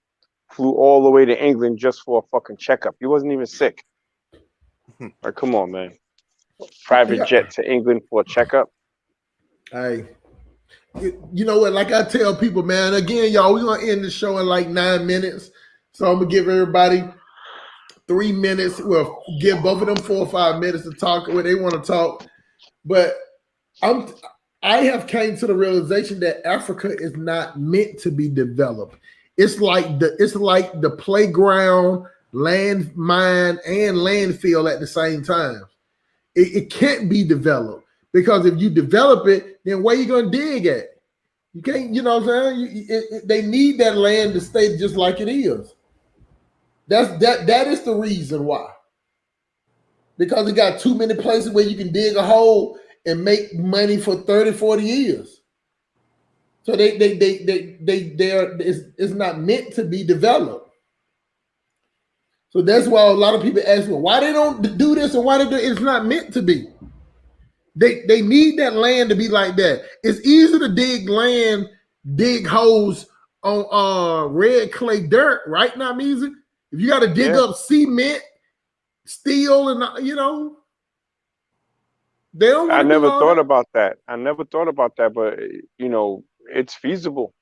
flew all the way to England just for a fucking checkup. He wasn't even sick. Like, come on, man. Private jet to England for a checkup. Hey, you know what? Like I tell people, man, again, y'all, we're going to end the show in like 9 minutes. So I'm going to give everybody 3 minutes. Well, give both of them 4 or 5 minutes to talk where they want to talk. But I have came to the realization that Africa is not meant to be developed. It's like the playground, land mine, and landfill at the same time. It can't be developed because if you develop it, then where you gonna dig at? You can't. You know what I'm saying? They need that land to stay just like it is. That is the reason why. Because it got too many places where you can dig a hole and make money for 30, 40 years. So it's not meant to be developed. So that's why a lot of people ask, well, why they don't do this and why they do it? It's not meant to be. They need that land to be like that. It's easy to dig holes on red clay dirt, right now, Meezy? If you got to dig up cement, steel, and they don't. I never thought about that. But it's feasible.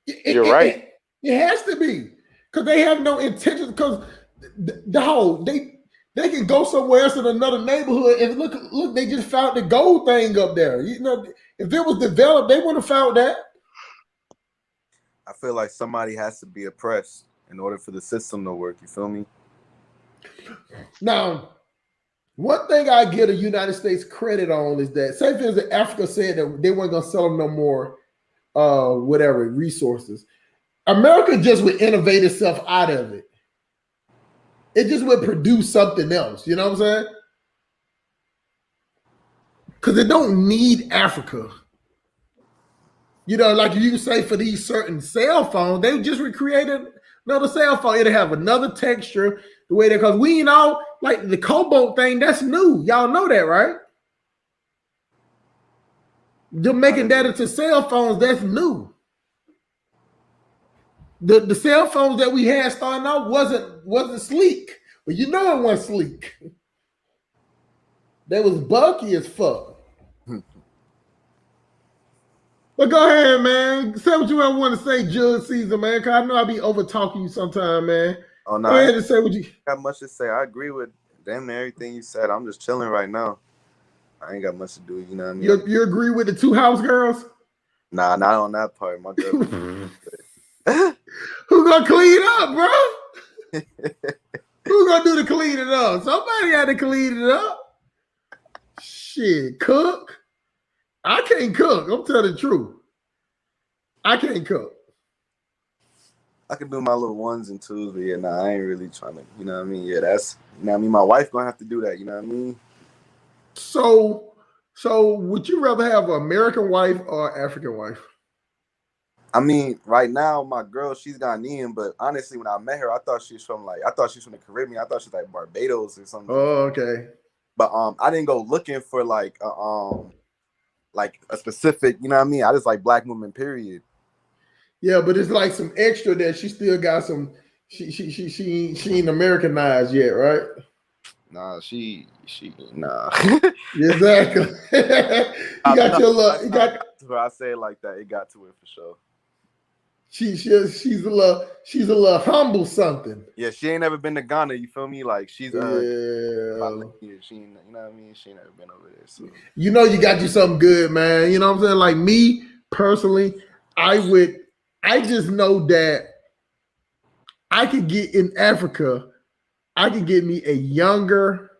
You're right. It has to be. Because they have no intention. Because the whole they can go somewhere else in another neighborhood and look, they just found the gold thing up there. You know, if it was developed, they would have found that. I feel like somebody has to be oppressed in order for the system to work. You feel me? Now, one thing I give the United States credit on is that, say for instance, Africa said that they weren't going to sell them no more, whatever resources. America just would innovate itself out of it. It just would produce something else. You know what I'm saying? Because it don't need Africa. You know, like you say for these certain cell phones, they just recreated another cell phone. It'll have another texture, the way they, because we know, like the cobalt thing, that's new. Y'all know that, right? They're making that into cell phones, that's new. The cell phones that we had starting out wasn't sleek. But you know it wasn't sleek. They was bulky as fuck. But go ahead, man. Say what you want to say, Judge Caesar, man. Because I know I be over talking you sometime, man. Oh no, go ahead and say what you got much to say. I agree with damn near everything you said. I'm just chilling right now. I ain't got much to do. You know what I mean? You agree with the two house girls? Nah, not on that part. My girl. Who gonna clean up, bro? Who gonna do the cleaning up? Somebody had to clean it up. Shit, cook. I can't cook. I'm telling the truth. I can't cook. I can do my little ones and twos, but yeah, nah, I ain't really trying to, you know what I mean? Yeah, that's, you know what I mean? My wife gonna have to do that, you know what I mean? So would you rather have an American wife or African wife? I mean, right now, my girl, she's Ghanaian, but honestly, when I met her, I thought she was from the Caribbean. I thought she was like Barbados or something. Oh, okay. But I didn't go looking for like a specific, you know what I mean? I just like black women, period. Yeah, but it's like some extra that she still got some. She ain't Americanized yet, right? Nah, she nah. Exactly. You got your little. You got to her. I say it like that. It got to her for sure. She's a little humble something. Yeah, she ain't never been to Ghana. You feel me? Like she's yeah. She, you know what I mean? She ain't never been over there. So you know, you got you something good, man. You know what I'm saying? Like me personally, I just know that I could get in Africa, I could get me a younger,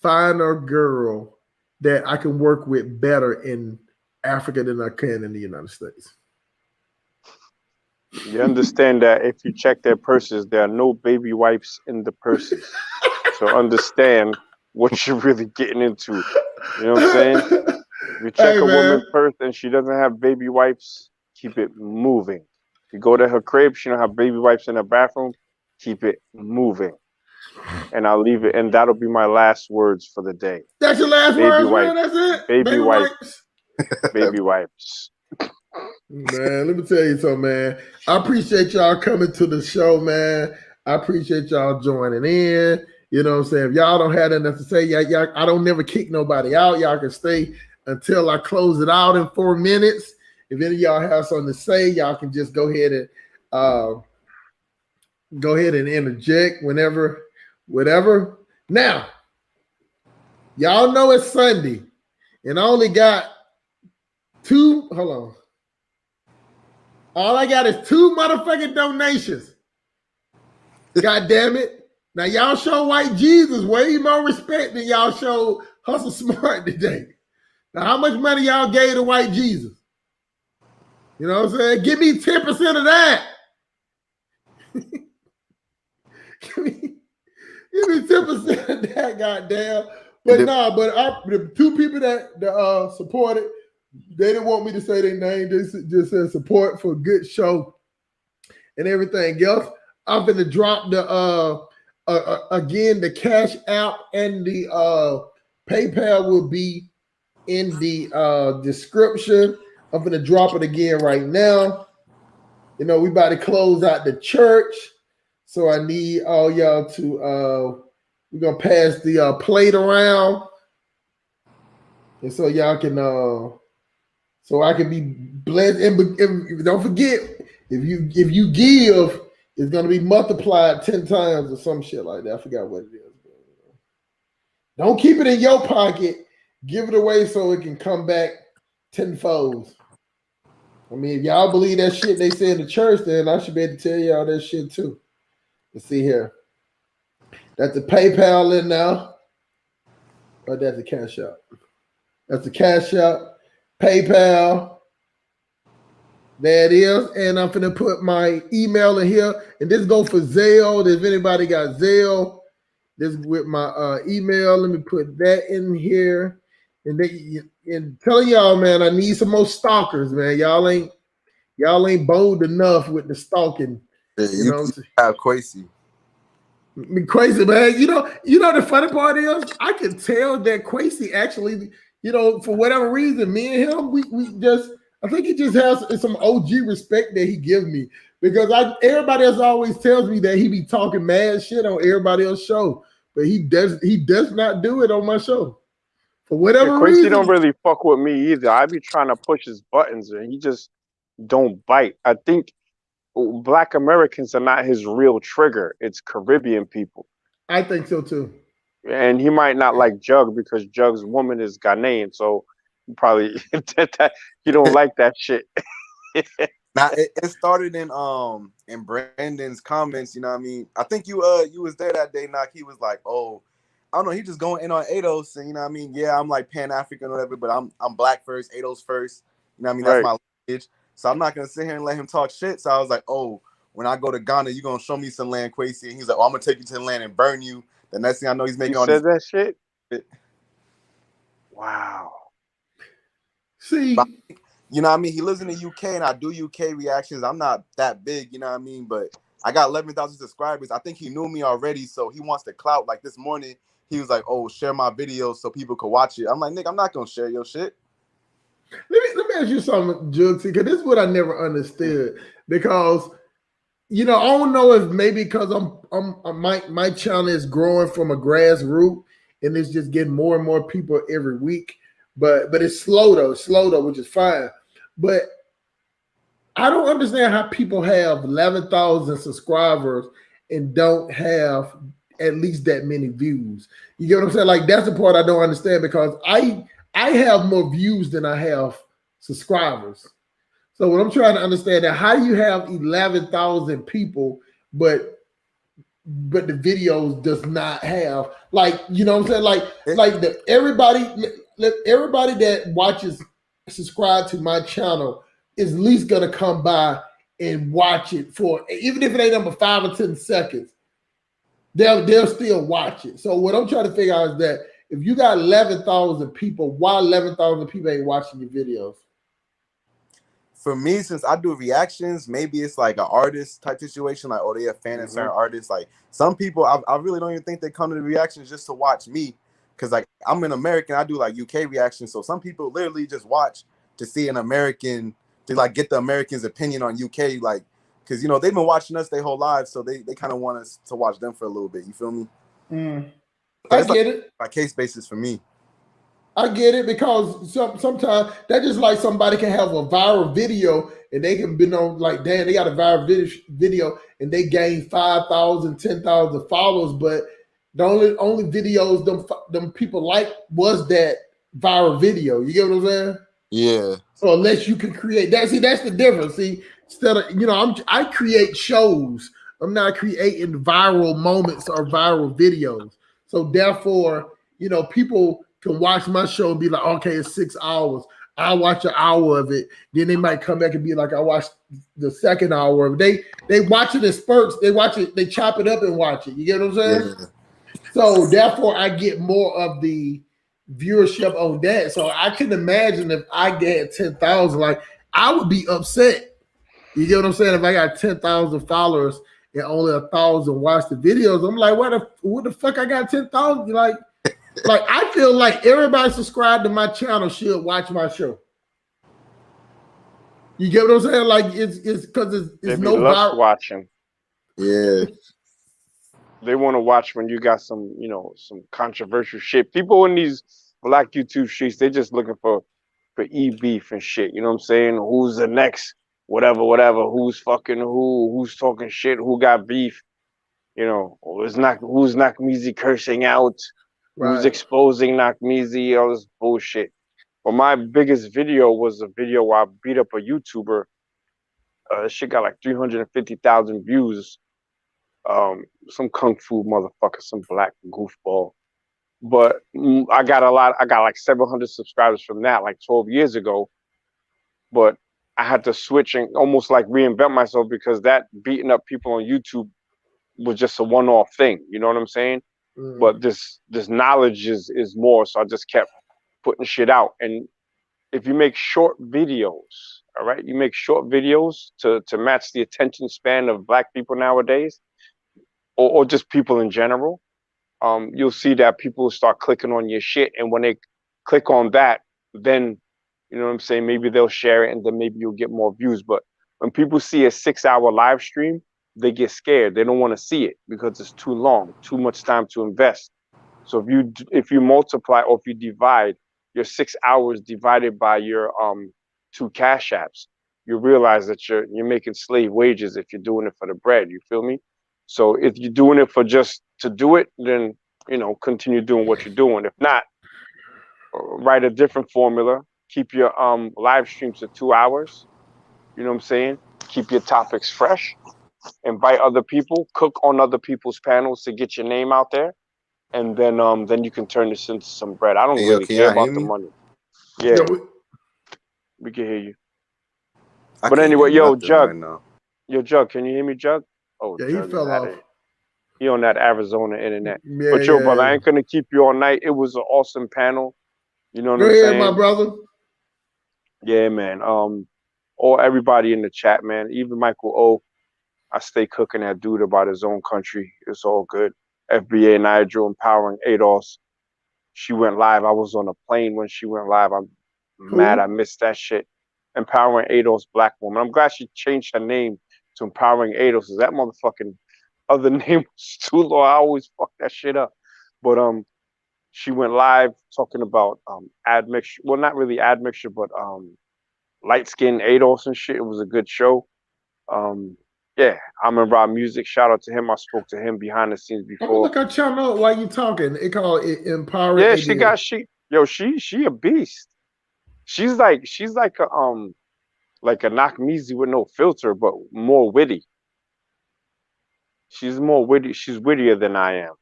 finer girl that I can work with better in Africa than I can in the United States. You understand that if you check their purses, there are no baby wipes in the purses. So understand what you're really getting into. You know what I'm saying? If you check a woman's purse and she doesn't have baby wipes, keep it moving. You go to her crib, she don't have baby wipes in her bathroom, keep it moving. And I'll leave it, and that'll be my last words for the day. That's your last words, man? That's it? Baby wipes. Baby wipes. Man, let me tell you something, man. I appreciate y'all coming to the show, man. I appreciate y'all joining in. You know what I'm saying? If y'all don't have nothing to say, y'all, I don't never kick nobody out. Y'all can stay until I close it out in 4 minutes. If any of y'all have something to say, y'all can just go ahead and interject whenever, whatever. Now, y'all know it's Sunday, and I only got two. Hold on. All I got is 2 motherfucking donations. God damn it. Now y'all show White Jesus way more respect than y'all show Hustle Smart today. Now how much money y'all gave to White Jesus? You know what I'm saying? Give me 10% of that. give me 10% of that, goddamn. But the 2 people that supported, they didn't want me to say their name. They just said support for a good show and everything else. I'm going to drop the again, the Cash App and the PayPal will be in the description. I'm going to drop it again right now. You know, we about to close out the church. So I need all y'all to, we're going to pass the plate around. And so y'all can, so I can be blessed. And don't forget, if you give, is going to be multiplied 10 times or some shit like that. I forgot what it is. Don't keep it in your pocket. Give it away so it can come back tenfold. I mean, if y'all believe that shit they say in the church, then I should be able to tell y'all that shit too. Let's see here. That's the PayPal in now. Oh, that's the Cash App. That's the Cash App. PayPal. There it is. And I'm going to put my email in here. And this go for Zelle. If anybody got Zelle, this with my email. Let me put that in here. And telling y'all, man, I need some more stalkers, man. Y'all ain't bold enough with the stalking. Yeah, You know, have Quasi. Crazy, man. You know the funny part is I can tell that Quasi actually, for whatever reason, me and him, we just I think he just has some OG respect that he gives me because everybody else always tells me that he be talking mad shit on everybody else's show, but he does not do it on my show for whatever Quincy reason. don't really fuck with me either. I be trying to push his buttons and he just don't bite. I think Black Americans are not his real trigger. It's Caribbean people. I think so too. And he might not like Jug because Jug's woman is Ghanaian, so probably you don't like that shit. Now it started in Brandon's comments, you know what I mean? I think you was there that day, Knock. He was like, oh, I don't know, he just going in on Ados, and you know what I mean? Yeah, I'm like Pan-African or whatever, but I'm black first, Ados first. You know what I mean? That's my language. So I'm not gonna sit here and let him talk shit. So I was like, oh, when I go to Ghana, you're gonna show me some land, Quasi. And he's like, oh, I'm gonna take you to the land and burn you. The next thing I know, he's making all said this that shit. Wow. See, but, you know what I mean? He lives in the UK and I do UK reactions. I'm not that big, you know what I mean? But I got 11,000 subscribers. I think he knew me already, so he wants the clout. Like this morning, he was like, oh, share my videos so people could watch it. I'm like, Nick, I'm not going to share your shit. Let me ask you something, Jugsy, because this is what I never understood. Because, I don't know if maybe because my channel is growing from a grassroots and it's just getting more and more people every week. But it's slow though, which is fine. But I don't understand how people have 11,000 subscribers and don't have at least that many views. You get what I'm saying? Like that's the part I don't understand because I have more views than I have subscribers. So what I'm trying to understand that how do you have 11,000 people, but the videos does not have like you know what I'm saying like everybody that watches subscribe to my channel is at least gonna come by and watch it for even if it ain't number 5 or 10 seconds. They'll still watch it. So what I'm trying to figure out is that if you got 11,000 people, why 11,000 people ain't watching your videos? For me, since I do reactions, maybe it's like an artist type situation. Like, oh, they a fan of certain artists. Like some people, I really don't even think they come to the reactions just to watch me. Cause like I'm an American, I do like UK reactions. So some people literally just watch to see an American, to like get the Americans' opinion on UK. Like, cause they've been watching us their whole lives, so they kind of want us to watch them for a little bit. You feel me? So I get it. By case basis for me. I get it because sometimes that just like somebody can have a viral video and they can be on like, damn, they got a viral video and they gain 5,000, 10,000 followers, but the only videos them people like was that viral video. You get what I'm saying? Yeah. So unless you can create that, that's the difference. See, instead of I create shows. I'm not creating viral moments or viral videos. So therefore, people can watch my show and be like, okay, it's 6 hours. I watch an hour of it. Then they might come back and be like, I watched the second hour of it. They watch it in spurts. They watch it, they chop it up and watch it. You get what I'm saying? Yeah. So therefore, I get more of the viewership on that. So I can imagine if I get 10,000, like I would be upset. You get what I'm saying? If I got 10,000 followers and only 1,000 watch the videos, I'm like, what the fuck? I got 10,000? Like I feel like everybody subscribed to my channel should watch my show. You get what I'm saying? Like it's because it's no lust watching. Yeah. They want to watch when you got some, some controversial shit. People in these black YouTube streets, they just looking for e-beef and shit. You know what I'm saying? Who's the next, whatever, who's fucking who's talking shit, who got beef, who's Nakmizi cursing out, who's Right. exposing Nakmizi, all this bullshit. But my biggest video was a video where I beat up a YouTuber. Shit got like 350,000 views. Some kung fu motherfucker, some black goofball. But I got like 700 subscribers from that like 12 years ago. But I had to switch and almost like reinvent myself because that beating up people on YouTube was just a one-off thing. You know what I'm saying? But this knowledge is more. So I just kept putting shit out. And if you make short videos, all right, you make short videos to match the attention span of black people nowadays, or just people in general, you'll see that people start clicking on your shit. And when they click on that, then, you know what I'm saying, maybe they'll share it and then maybe you'll get more views. But when people see a 6-hour live stream, they get scared. They don't want to see it because it's too long, too much time to invest. So if you multiply or if you divide your 6 hours divided by your 2 cash apps, you realize that you're making slave wages if you're doing it for the bread. You feel me? So if you're doing it for just to do it, then continue doing what you're doing. If not, write a different formula. Keep your live streams to 2 hours. You know what I'm saying? Keep your topics fresh. Invite other people. Cook on other people's panels to get your name out there. And then you can turn this into some bread. I don't Hey, yo, really can care y'all hear about the me? money. Yeah, Yo, we can hear you. I But can't anyway, hear yo, nothing Jug. right now. Yo, Jug, can you hear me, Jug? Oh, yeah, he Jug is fell at off. it. He on that Arizona internet. Yeah, But yo, brother, I yeah. ain't gonna keep you all night. It was an awesome panel. You know what Go I'm ahead, my saying? brother. Yeah, man. Or everybody in the chat, man. Even Michael O. I stay cooking that dude about his own country. It's all good. FBA Nigel empowering ADOS. She went live. I was on a plane when she went live. I'm mad I Who? missed that shit. Empowering ADOS Black Woman. I'm glad she changed her name to Empowering ADOS. That motherfucking other name was too long. I always fuck that shit up. But she went live talking about admixture. Well, not really admixture, but light skin ADOS and shit. It was a good show. Yeah, I'm in Rob Music. Shout out to him. I spoke to him behind the scenes I'm gonna before. look at y'all know while you talking. It called it Empowering Yeah, AD. she a beast. She's like a Nakmizi with no filter, but more witty. She's more witty. She's wittier than I am.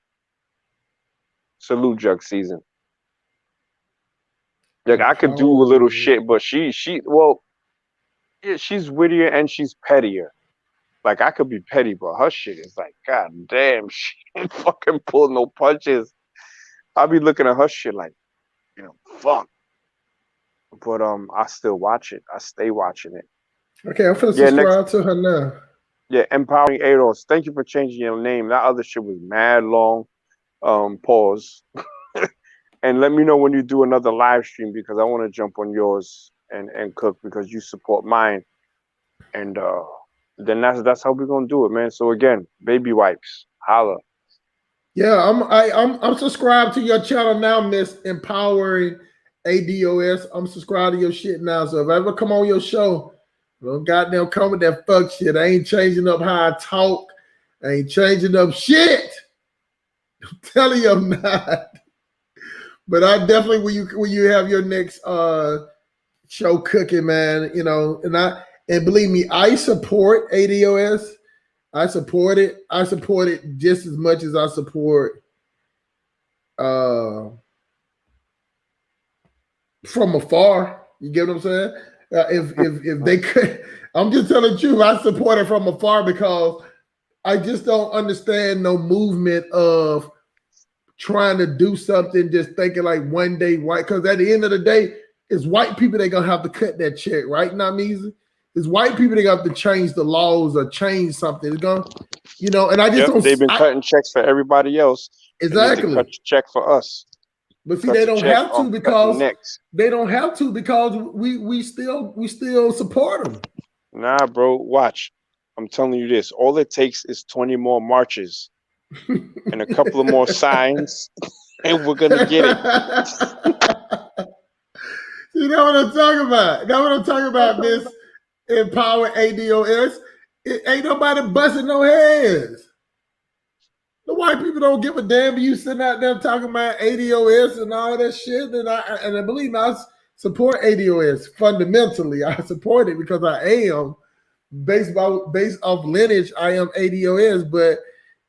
Salute Jug Season. Like I could do a little Empowering. shit, but well, yeah, she's wittier and she's pettier. Like I could be petty, but her shit is like, god damn, she ain't fucking pull no punches. I'll be looking at her shit like, fuck. But I still watch it. I stay watching it. Okay, I'm finna Yeah, next. subscribe to her now. Yeah, Empowering ADOS. Thank you for changing your name. That other shit was mad long. Pause. And let me know when you do another live stream because I want to jump on yours and cook because you support mine. And then that's how we're gonna do it, man. So again, baby wipes. Holla. Yeah, I'm subscribed to your channel now, Miss Empowering ADOS. I'm subscribed to your shit now. So if I ever come on your show, don't goddamn come with that fuck shit. I ain't changing up how I talk. I ain't changing up shit. I'm telling you I'm not. But I definitely when you have your next show cooking, man, and believe me, I support ADOS. I support it. I support it just as much as I support from afar. You get what I'm saying? If they could, I'm just telling the truth. I support it from afar because I just don't understand no movement of trying to do something, just thinking like one day white. Because at the end of the day, it's white people that gonna have to cut that check, right? Not easy. It's white people that have to change the laws or change something. It's gonna, and I just don't. They've been cutting checks for everybody else. Exactly. They need to cut the check for us. But see, they don't have to because we still support them. Nah, bro, watch. I'm telling you this. All it takes is 20 more marches and a couple of more signs, and we're gonna get it. You know what I'm talking about? You know what I'm talking about, Miss empower ADOS. It ain't nobody busting no heads. The white people don't give a damn. You sitting out there talking about ADOS and all that shit. And I believe me, I support ADOS fundamentally. I support it because I am based off lineage. I am ADOS, but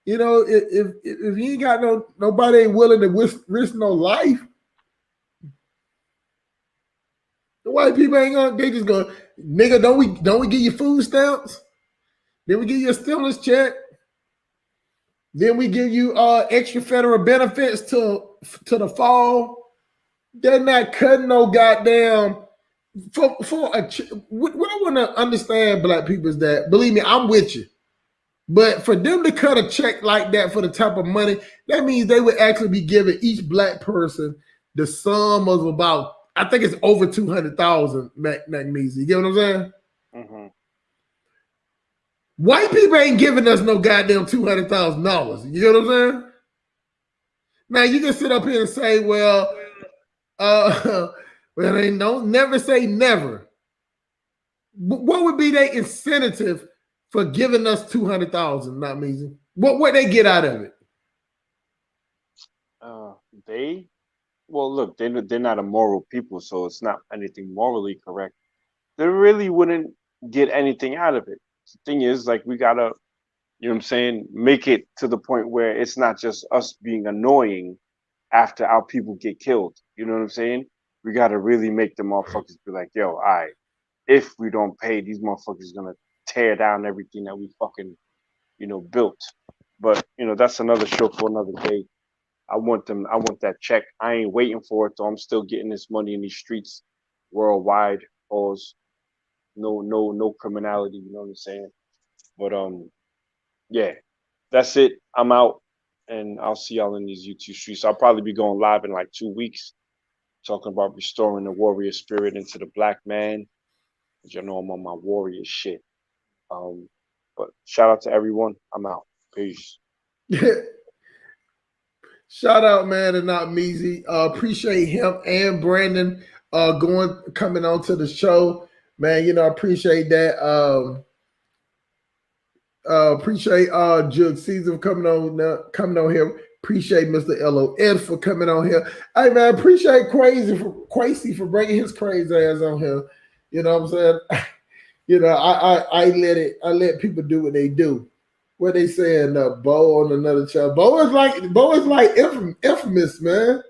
you know, if you ain't got nobody ain't willing to risk no life, the white people ain't gonna. They just go, nigga. Don't we give you food stamps? Then we give you a stimulus check. Then we give you extra federal benefits to the fall. They're not cutting no goddamn for what I want to understand, black people, is that, believe me, I'm with you. But for them to cut a check like that for the type of money, that means they would actually be giving each black person the sum of about, I think it's over 200,000 McMeasy. You get what I'm saying? Mm-hmm. White people ain't giving us no goddamn $200,000. You get what I'm saying? Now you can sit up here and say, well, they don't never say never. What would be their incentive for giving us 200,000? Not me. What they get out of it? Well, look, they're not a moral people, so it's not anything morally correct. They really wouldn't get anything out of it. The thing is, like, we gotta, you know what I'm saying, make it to the point where it's not just us being annoying after our people get killed. You know what I'm saying? We gotta really make the motherfuckers be like, yo, all right, if we don't pay, these motherfuckers gonna tear down everything that we fucking, built. But, that's another show for another day. I want that check. I ain't waiting for it though. I'm still getting this money in these streets worldwide. Pause. No criminality, you know what I'm saying? But yeah, that's it. I'm out, and I'll see y'all in these YouTube streets. I'll probably be going live in like 2 weeks, talking about restoring the warrior spirit into the black man. Cause you know I'm on my warrior shit. But shout out to everyone. I'm out. Peace. Shout out, man, and not Measy. Appreciate him and Brandon coming on to the show, man. I appreciate that. Appreciate Jug Caesar coming on here. Appreciate Mr. LON for coming on here. Hey, man, appreciate Quasi for bringing his crazy ass on here. You know what I'm saying? I let people do what they do. What they saying? Bo on another channel. Bo is like infamous, man.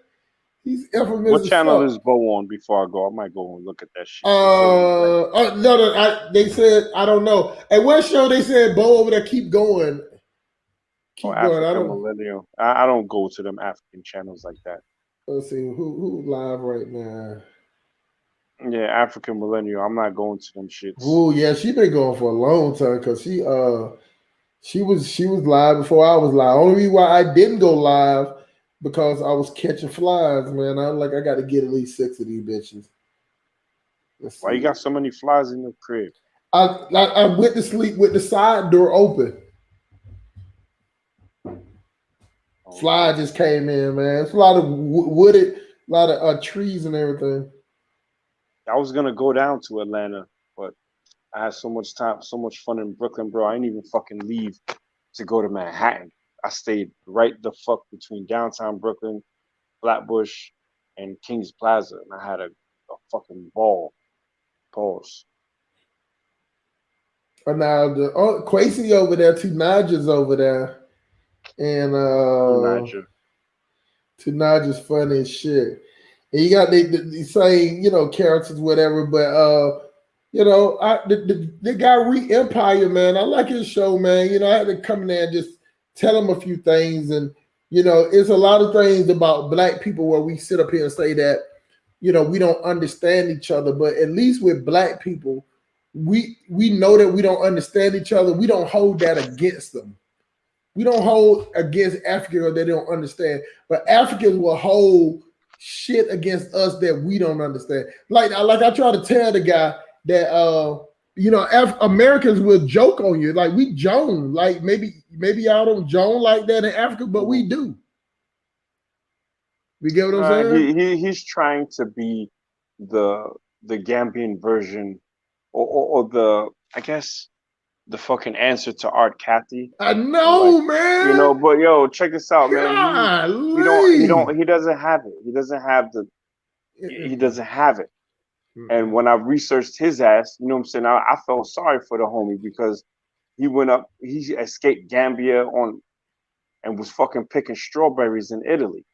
He's infamous. What as channel fuck. is Bo on before I go? I might go and look at that shit. No, they said I don't know. At what show they said Bo over there keep going. Keep going. African Millennial. I don't go to them African channels like that. Let's see who live right now. Yeah, African Millennial. I'm not going to them shits. Oh yeah, she been going for a long time because she was live before I was live. Only reason why I didn't go live because I was catching flies, man. I'm like, I got to get at least 6 of these bitches. Why you got so many flies in your crib? I went to sleep with the side door open. Fly just came in, man. It's a lot of wooded, a lot of trees and everything. I was gonna go down to Atlanta, but I had so much time, so much fun in Brooklyn, bro. I didn't even fucking leave to go to Manhattan. I stayed right the fuck between downtown Brooklyn, Flatbush, and Kings Plaza, and I had a fucking ball. Pause. And now Quasi over there, Tunaja's over there. And Tunaja's funny as shit. And you got the same, characters, whatever, but the guy Re-Empire, man, I like his show, man. I had to come in there and just tell him a few things. And, it's a lot of things about black people where we sit up here and say that, we don't understand each other. But at least with black people, we know that we don't understand each other. We don't hold that against them. We don't hold against Africans or they don't understand. But Africans will hold shit against us that we don't understand. Like I try to tell the guy that Americans will joke on you. Like we joan. Like maybe y'all don't joan like that in Africa, but we do. We get what I'm saying? He's trying to be the Gambian version or the I guess the fucking answer to Art Cathy. I And like, know, you man. know, but yo, check this out, man. Golly. He doesn't have it. He doesn't have it. And when I researched his ass, you know what I'm saying, I felt sorry for the homie because he escaped Gambia on and was fucking picking strawberries in Italy.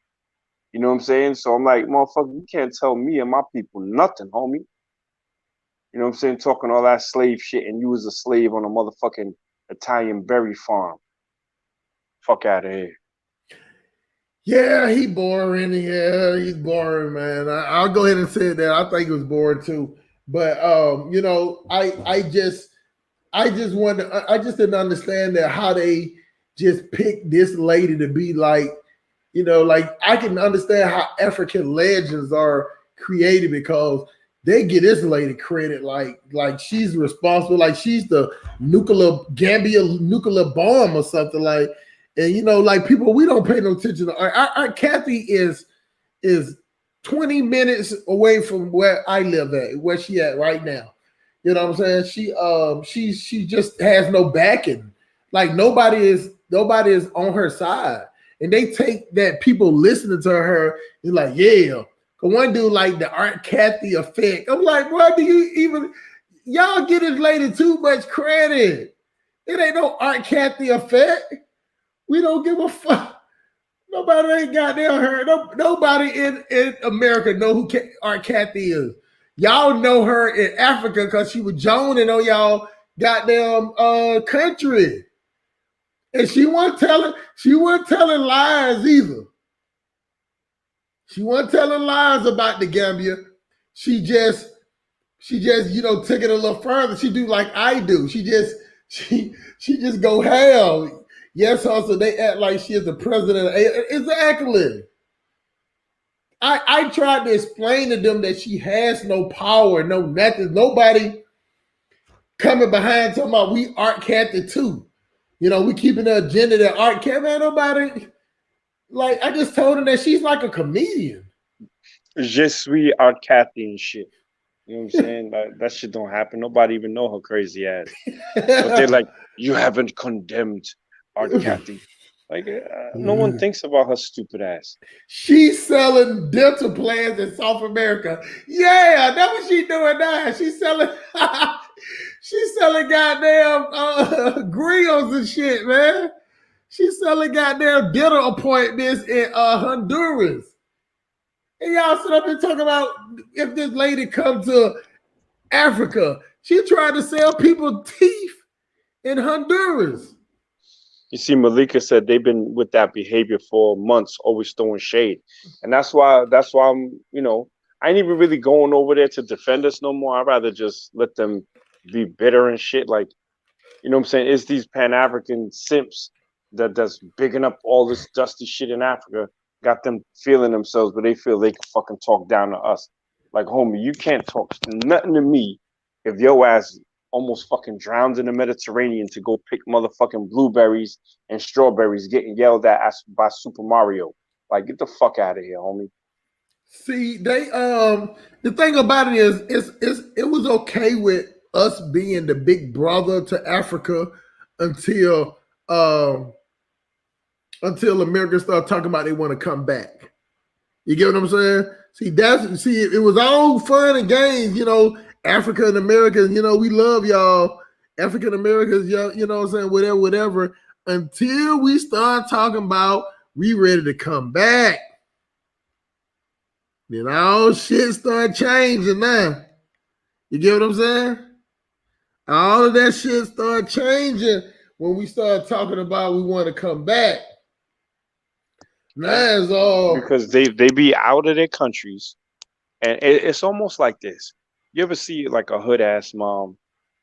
You know what I'm saying? So I'm like, motherfucker, you can't tell me and my people nothing, homie. You know what I'm saying? Talking all that slave shit and you was a slave on a motherfucking Italian berry farm. Fuck out of here. Yeah, he boring. Yeah, he's boring, man. I'll go ahead and say that. I think he was boring too. But you know, I just wonder. I just didn't understand that how they just picked this lady to be like, you know, like I can understand how African legends are created because they get this lady credit like she's responsible, like she's the Gambia nuclear bomb or something like. And you know, like people, we don't pay no attention to our Kathy is 20 minutes away from where I live at, where she at right now. You know what I'm saying? She just has no backing. Like nobody is on her side. And they take that people listening to her is like, yeah. Cause one dude like the Aunt Kathy effect. I'm like, what do you even y'all get this lady too much credit? It ain't no Aunt Kathy effect. We don't give a fuck. Nobody ain't goddamn her. Nobody in America know who Aunt Kathy is. Y'all know her in Africa because she was joning on y'all goddamn country. And she wasn't telling lies either. She wasn't telling lies about the Gambia. She just, you know, took it a little further. She do like I do. She just go hell. Yes, also they act like she is the president. Exactly. I tried to explain to them that she has no power, no nothing. Nobody coming behind talking about we Art Cathy too. You know, we keeping the agenda that Art Cathy, man, nobody. Like, I just told her that she's like a comedian. Je suis Art Cathy and shit. You know what I'm saying? That shit don't happen. Nobody even know her crazy ass. But they're like, you haven't condemned Art Cathy. Like, no one thinks about her stupid ass. She's selling dental plans in South America. Yeah, that's what she's doing now. She's selling, she's selling goddamn grills and shit, man. She's selling goddamn dinner appointments in Honduras. And y'all sit up and talk about if this lady come to Africa, she tried to sell people teeth in Honduras. You see, Malika said they've been with that behavior for months, always throwing shade, and that's why I'm, you know, I ain't even really going over there to defend us no more. I'd rather just let them be bitter and shit. Like, you know what I'm saying? It's these Pan African simps that's bigging up all this dusty shit in Africa, got them feeling themselves, but they feel they can fucking talk down to us. Like, homie, you can't talk nothing to me if your ass almost fucking drowned in the Mediterranean to go pick motherfucking blueberries and strawberries, getting yelled at by Super Mario. Like, get the fuck out of here, homie. See, they the thing about it is it was okay with us being the big brother to Africa until America started talking about they want to come back. You get what I'm saying? See, it was all fun and games, you know, African Americans, you know, we love y'all, African Americans, y'all, you know what I'm saying, whatever, until we start talking about we ready to come back. Then all shit start changing now. You get what I'm saying? All of that shit start changing when we start talking about we want to come back. Now it's all Because they be out of their countries, and it's almost like this. You ever see like a hood ass mom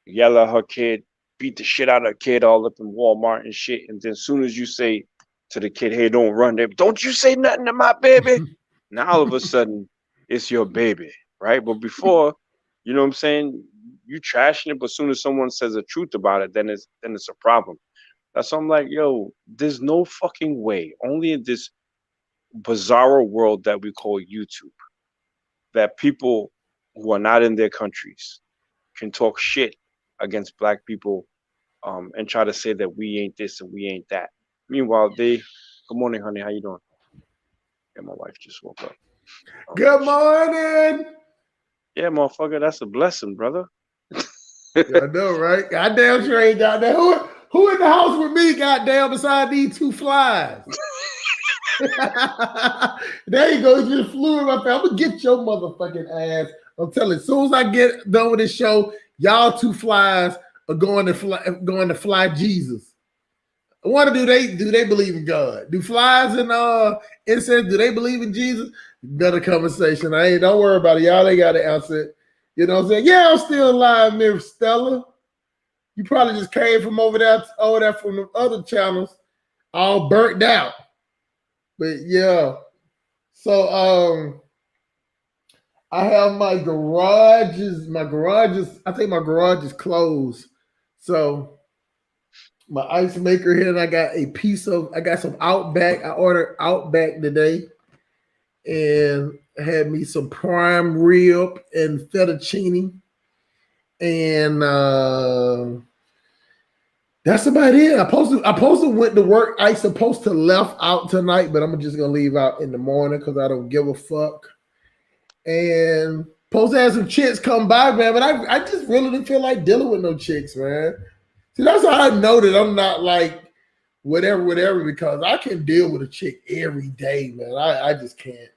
yell at her kid, beat the shit out of her kid all up in Walmart and shit, and then as soon as you say to the kid, "Hey, don't run there," don't you say nothing to my baby. Now all of a sudden it's your baby, right? But before, you know what I'm saying, you trashing it, but as soon as someone says the truth about it, then it's a problem. That's why I'm like, yo, there's no fucking way, only in this bizarre world that we call YouTube, that people who are not in their countries can talk shit against black people, and try to say that we ain't this and we ain't that. Meanwhile, good morning, honey. How you doing? Yeah, my wife just woke up. Good morning. Yeah, motherfucker, that's a blessing, brother. Yeah, I know, right? Goddamn sure ain't got that. Who in the house with me, goddamn, beside these two flies? There you go. You just flew in my face. I'm gonna get your motherfucking ass. I'm telling you, as soon as I get done with this show, y'all two flies are going to fly Jesus. I wonder, do they believe in God? Do flies and insects, do they believe in Jesus? Another conversation. Don't worry about it. Y'all ain't gotta answer it. You know what I'm saying? Yeah, I'm still alive, Miss Stella. You probably just came from over there from the other channels, all burnt out. But yeah. So I have my garage is I think my garage is closed. So my ice maker here, and I got some Outback. I ordered Outback today and had me some prime rib and fettuccine. And that's about it. I supposed to went to work. I supposed to left out tonight, but I'm just gonna leave out in the morning because I don't give a fuck. And supposed to have some chicks come by, man, but I just really didn't feel like dealing with no chicks, man. See, that's how I know that I'm not like whatever, because I can deal with a chick every day, man. I just can't.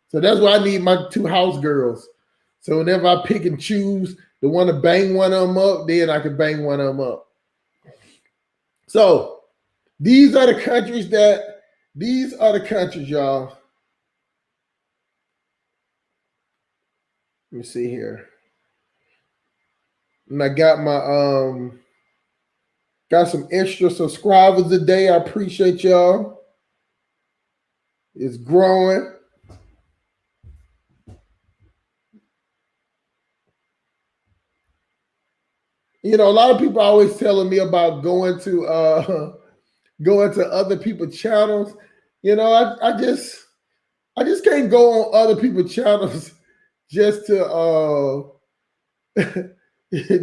So that's why I need my two house girls. So whenever I pick and choose the one to bang one of them up, then I can bang one of them up. So these are the countries, y'all. Let me see here. And I got got some extra subscribers today. I appreciate y'all. It's growing. You know, a lot of people are always telling me about going to other people's channels. You know, I just can't go on other people's channels just to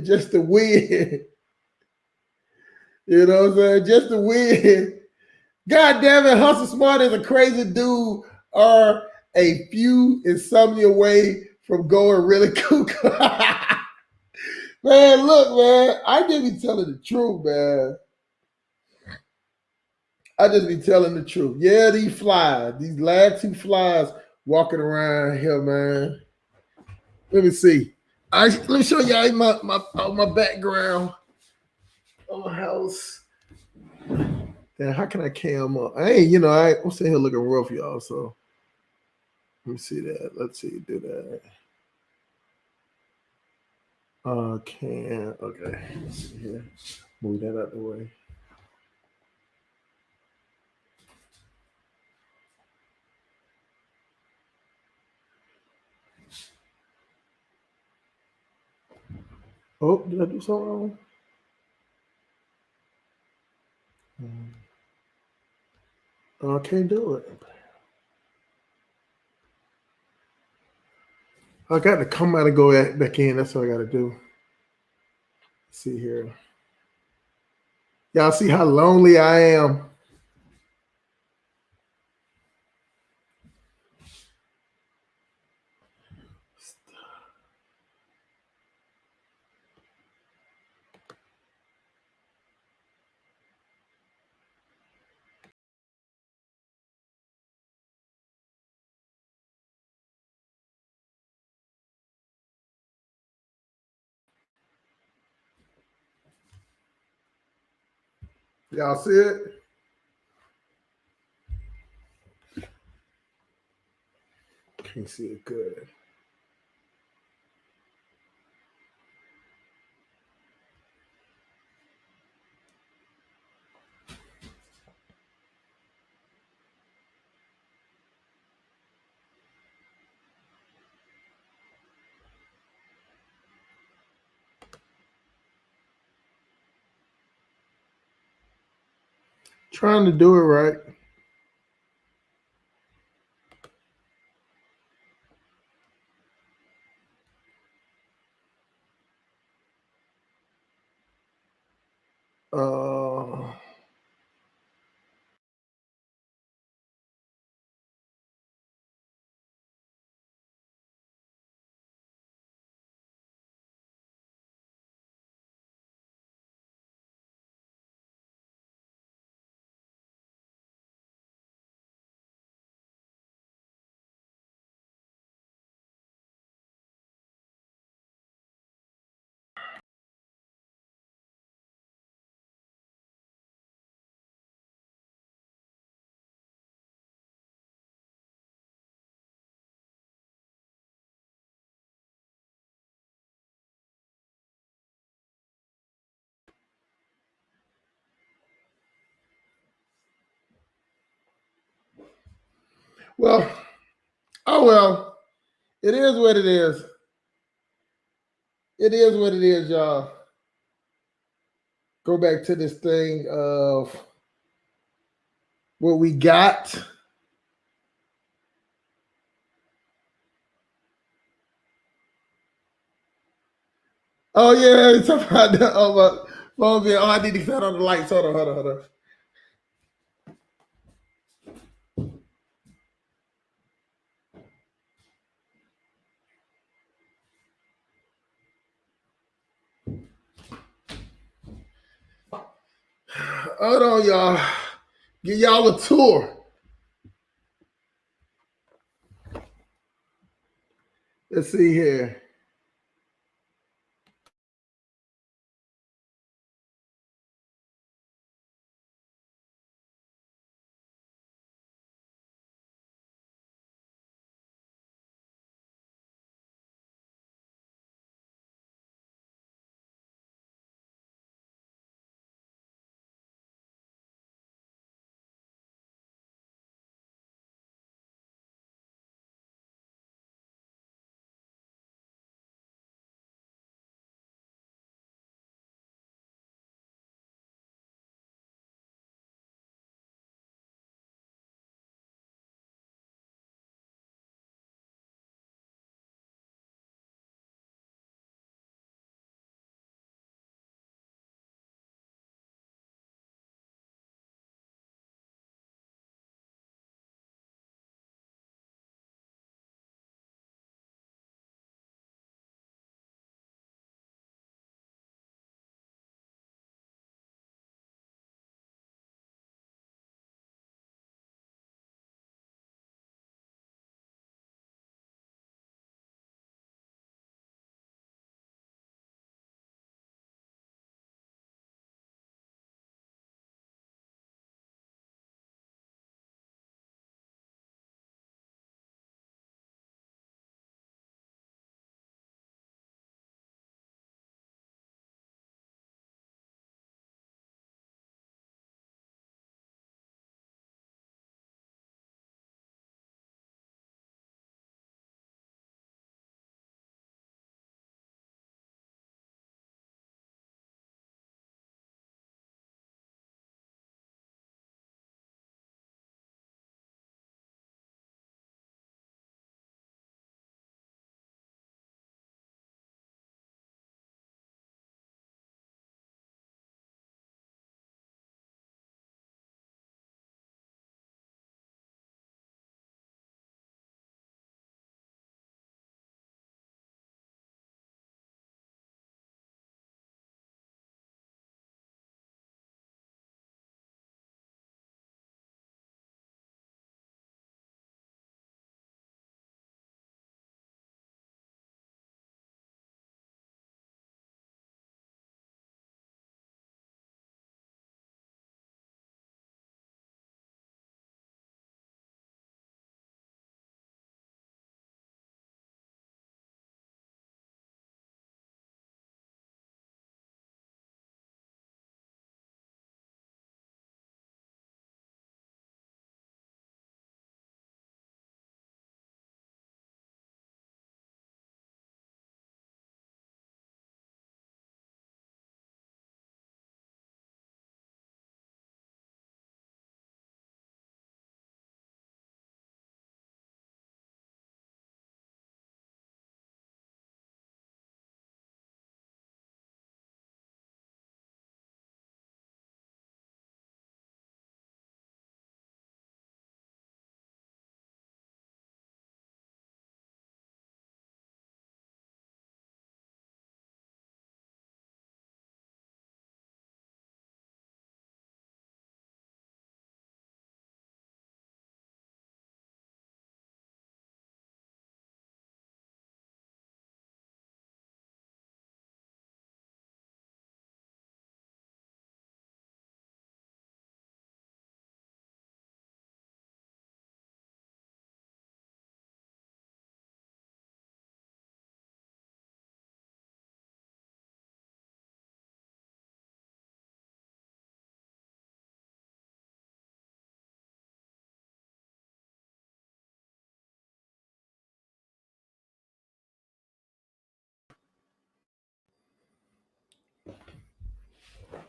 just to win. You know what I'm saying? Just to win. God damn it, Hustle Smart is a crazy dude or a few insomnia away from going really cuckoo. Man, look, man, I just be telling the truth, man. I just be telling the truth. Yeah, these last two flies walking around here, man. Let me see. Let me show y'all my background on my house. Then how can I cam up? I'm sitting here looking rough, y'all. So let me see that. Let's see, do that. Okay. Let's see here. Move that out the way. Oh, did I do something wrong? I can't do it. I got to come out and go back in. That's what I got to do. Let's see here. Y'all see how lonely I am? Y'all see it? Can't see it good. Trying to do it right. Uh, well, oh well. It is what it is. It is what it is, y'all. Go back to this thing of what we got. Oh yeah, it's about the phone bill. Oh, I need to turn on the lights. Hold on. Hold on, y'all. Give y'all a tour. Let's see here.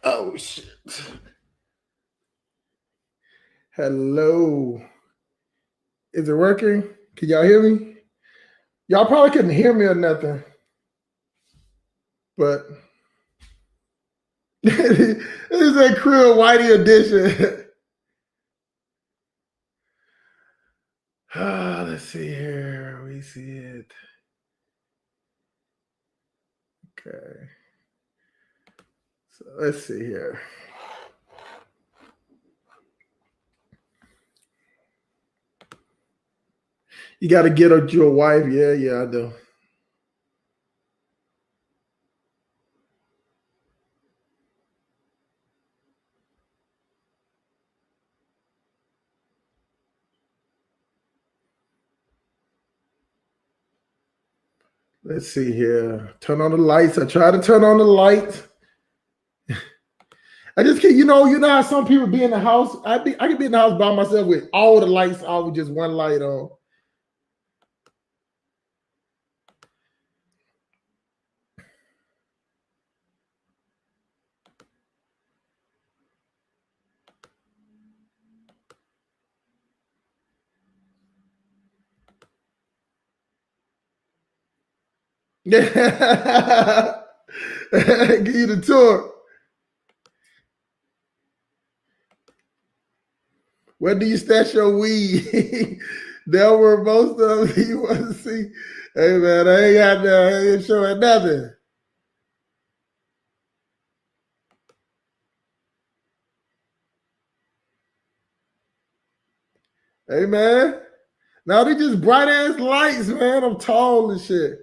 Oh shit. Hello. Is it working? Can y'all hear me? Y'all probably couldn't hear me or nothing. But this is a Krill Whitey edition. Let's see here. We see it. Okay. So let's see here. You got to get your wife. Yeah, I do. Let's see here. Turn on the lights. I try to turn on the lights. I just can't, you know how some people be in the house. I could be in the house by myself with all the lights off with just one light on. Give you the tour. Where do you stash your weed? There were most of them you want to see. Hey man, I ain't got I ain't showing nothing. Hey man. Now they just bright ass lights, man. I'm tall and shit.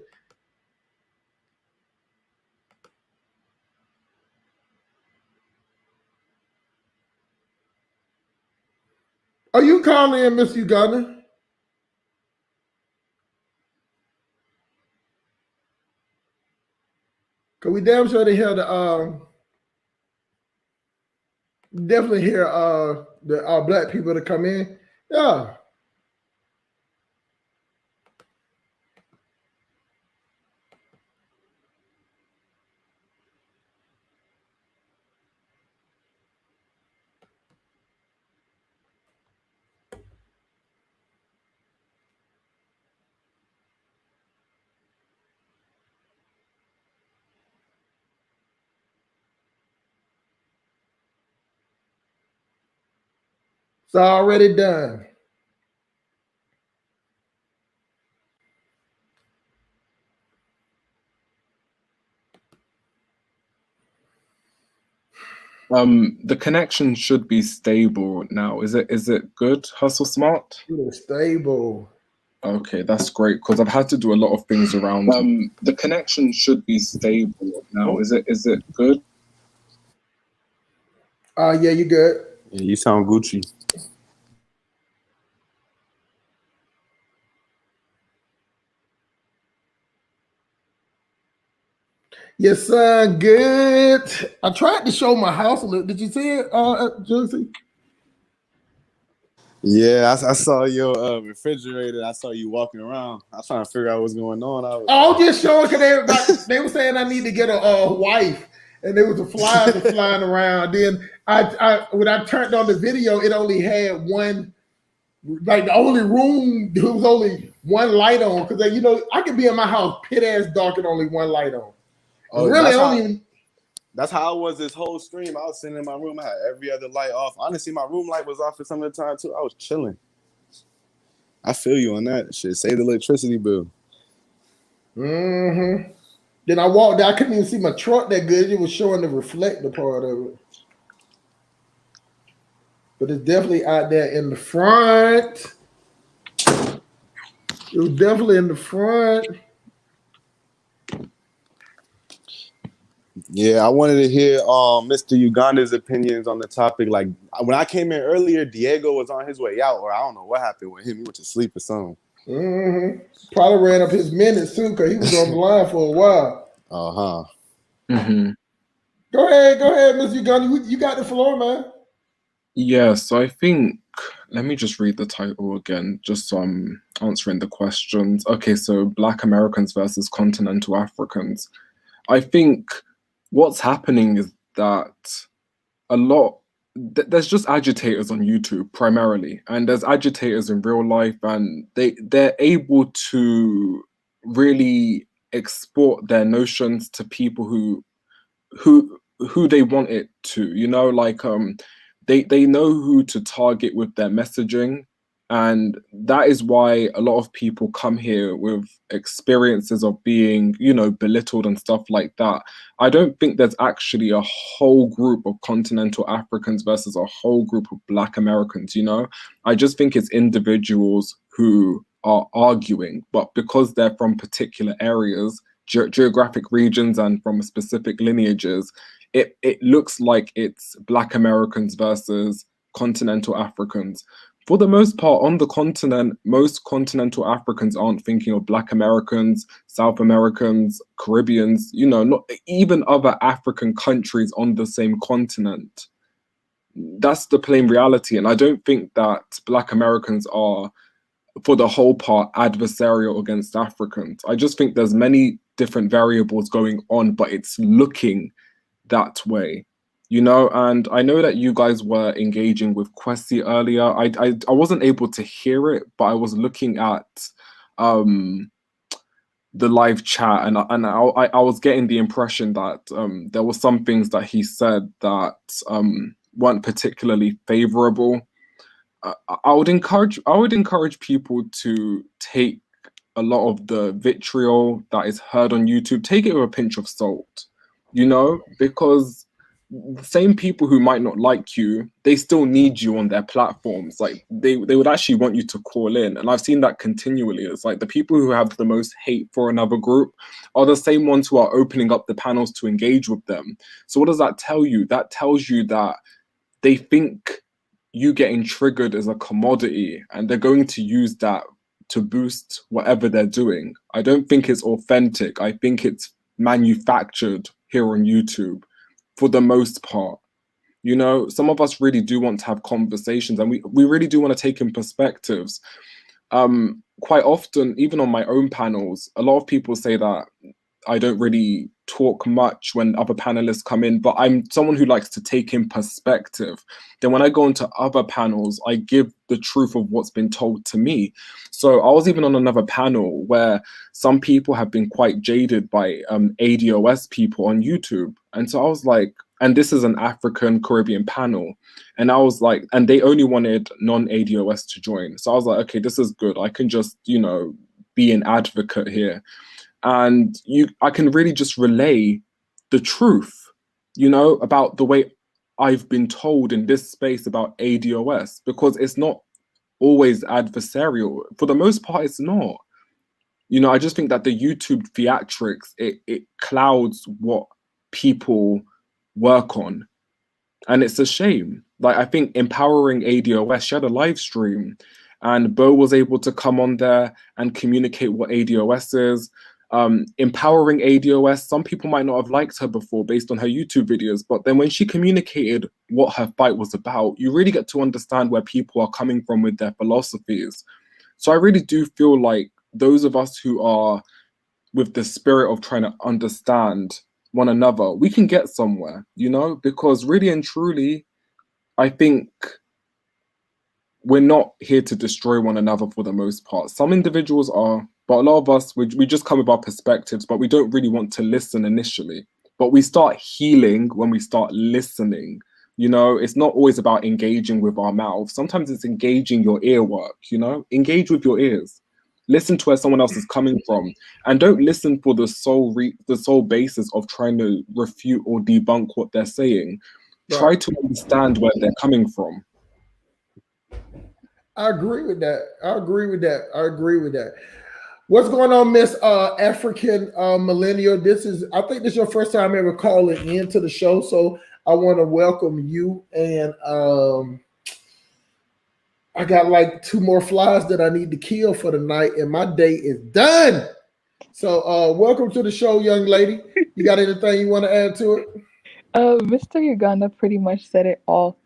Are you calling in, Miss Uganda? Cause we damn sure they hear the definitely hear the black people to come in. Yeah. It's already done. The connection should be stable now. Is it good, Hustle Smart? It's stable. Okay, that's great because I've had to do a lot of things around. The connection should be stable now. Is it good? Yeah, you good. Yeah, you sound Gucci. Yes, sir. Good. I tried to show my house a little. Did you see it, Josie? Yeah, I saw your refrigerator. I saw you walking around. I was trying to figure out what's going on. I was just showing because they were saying I need to get a wife, and there was the flies were flying around. Then I when I turned on the video, it only had one. Like the only room, there was only one light on because I could be in my house pit ass dark and only one light on. Oh, Really, that's how I was this whole stream. I was sitting in my room. I had every other light off. Honestly, my room light was off for some of the time too. I was chilling. I feel you on that shit. Save the electricity bill. Mm-hmm. Then I walked out. I couldn't even see my truck that good. It was showing the reflector part of it. But it's definitely out there in the front. It was definitely in the front. Yeah, I wanted to hear Mr. Uganda's opinions on the topic. Like when I came in earlier, Diego was on his way out, or I don't know what happened with him. He went to sleep or something. Mm-hmm. Probably ran up his minutes too, because he was on the line for a while. Uh-huh. Mm-hmm. Go ahead, Mr. Uganda. You got the floor, man. Yeah, so I think, let me just read the title again, just so I'm answering the questions. Okay, so Black Americans versus Continental Africans. I think what's happening is that a lot there's just agitators on YouTube primarily, and there's agitators in real life, and they're able to really export their notions to people who they want it to, like they know who to target with their messaging. And that is why a lot of people come here with experiences of being, belittled and stuff like that. I don't think there's actually a whole group of continental Africans versus a whole group of Black Americans. I just think it's individuals who are arguing, but because they're from particular areas, geographic regions, and from specific lineages, it looks like it's Black Americans versus continental Africans. For the most part, on the continent, most continental Africans aren't thinking of Black Americans, South Americans, Caribbeans, not even other African countries on the same continent. That's the plain reality. And I don't think that Black Americans are, for the whole part, adversarial against Africans. I just think there's many different variables going on, but it's looking that way. And I know that you guys were engaging with Kwesi earlier. I wasn't able to hear it, but I was looking at the live chat, and I was getting the impression that there were some things that he said that weren't particularly favorable. I would encourage people to take a lot of the vitriol that is heard on YouTube, take it with a pinch of salt, because the same people who might not like you, they still need you on their platforms. Like they would actually want you to call in. And I've seen that continually. It's like the people who have the most hate for another group are the same ones who are opening up the panels to engage with them. So what does that tell you? That tells you that they think you getting triggered as a commodity, and they're going to use that to boost whatever they're doing. I don't think it's authentic. I think it's manufactured here on YouTube for the most part. Some of us really do want to have conversations, and we really do want to take in perspectives. Quite often, even on my own panels, a lot of people say that I don't really talk much when other panelists come in, but I'm someone who likes to take in perspective. Then when I go into other panels, I give the truth of what's been told to me. So I was even on another panel where some people have been quite jaded by ADOS people on YouTube. And so I was like, and this is an African Caribbean panel. And I was like, and they only wanted non-ADOS to join. So I was like, okay, this is good. I can just, be an advocate here. And I can really just relay the truth, about the way I've been told in this space about ADOS, because it's not always adversarial. For the most part, it's not. I just think that the YouTube theatrics, it clouds what people work on. And it's a shame. Like, I think empowering ADOS, she had a live stream, and Bo was able to come on there and communicate what ADOS is. Empowering ADOS, some people might not have liked her before based on her YouTube videos, but then when she communicated what her fight was about, you really get to understand where people are coming from with their philosophies. So I really do feel like those of us who are with the spirit of trying to understand one another, we can get somewhere, because really and truly, I think we're not here to destroy one another for the most part. Some individuals are, but a lot of us, we just come with our perspectives, but we don't really want to listen initially. But we start healing when we start listening. It's not always about engaging with our mouths. Sometimes it's engaging your ear work, engage with your ears. Listen to where someone else is coming from, and don't listen for the sole basis of trying to refute or debunk what they're saying. Right. Try to understand where they're coming from. I agree with that. What's going on, Miss African Millennial? I think this is your first time ever calling into the show, so I want to welcome you. And I got like 2 more flies that I need to kill for the night, and my day is done. So welcome to the show, young lady. You got anything you want to add to it? Mr. Uganda pretty much said it all.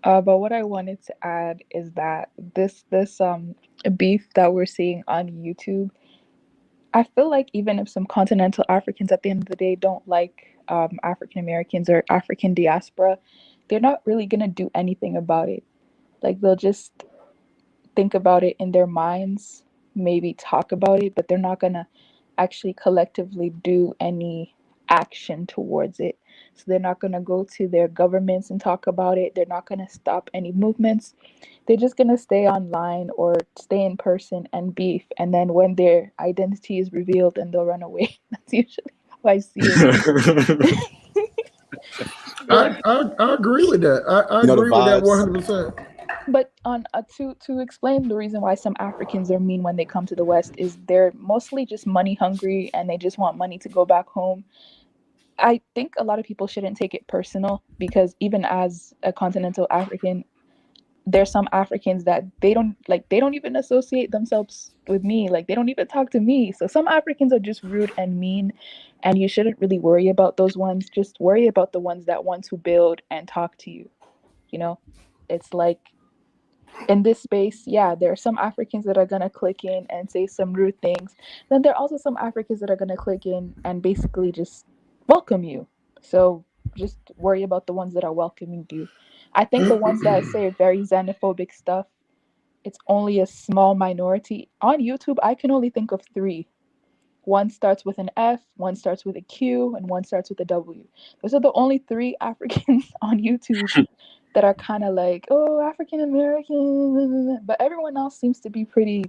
But what I wanted to add is that this beef that we're seeing on YouTube, I feel like even if some continental Africans at the end of the day don't like African Americans or African diaspora, they're not really gonna do anything about it. Like they'll just think about it in their minds, maybe talk about it, but they're not gonna actually collectively do any action towards it. So they're not gonna go to their governments and talk about it. They're not gonna stop any movements. They're just gonna stay online or stay in person and beef. And then when their identity is revealed, then they'll run away. That's usually how I see it. But I agree with that. I You know the agree with that vibes. 100%. but on to explain the reason why some Africans are mean when they come to the West is they're mostly just money hungry and they just want money to go back home. I think a lot of people shouldn't take it personal because even as a continental African, there's some Africans that they don't even associate themselves with me. Like they don't even talk to me. So some Africans are just rude and mean, and you shouldn't really worry about those ones. Just worry about the ones that want to build and talk to you. You know, it's like in this space, yeah, there are some Africans that are gonna click in and say some rude things. Then there are also some Africans that are gonna click in and basically just welcome you. So just worry about the ones that are welcoming you. I think the ones that say very xenophobic stuff, it's only a small minority. On YouTube, I can only think of three. One starts with an F, one starts with a Q, and one starts with a W. Those are the only three Africans on YouTube that are kind of like, oh, African American. But everyone else seems to be pretty,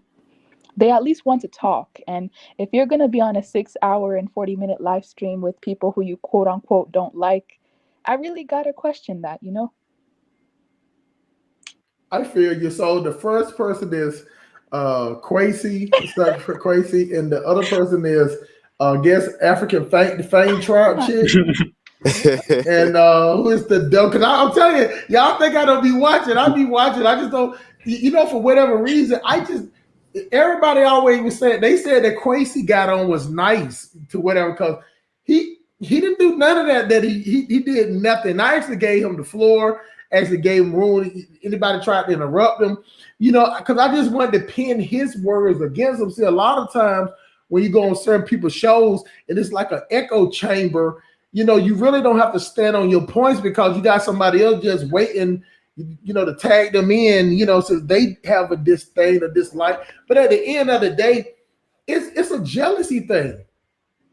they at least want to talk. And if you're going to be on a 6 hour and 40-minute live stream with people who you quote unquote don't like, I really got to question that, you know? I feel you. So the first person is Quasi, stuck for Quasi, and the other person is guess African Fame Tribe chick. And who is the dope? Because I'm telling you, y'all think I don't be watching. I be watching. I just don't, for whatever reason, everybody always was saying, they said that Quasi got on was nice to whatever, because he didn't do none of that he did nothing. I actually gave him the floor, actually gave him room. Anybody tried to interrupt him, because I just wanted to pin his words against him. See, a lot of times when you go on certain people's shows and it's like an echo chamber, you really don't have to stand on your points because you got somebody else just waiting, to tag them in, so they have a disdain or dislike. But at the end of the day, it's a jealousy thing.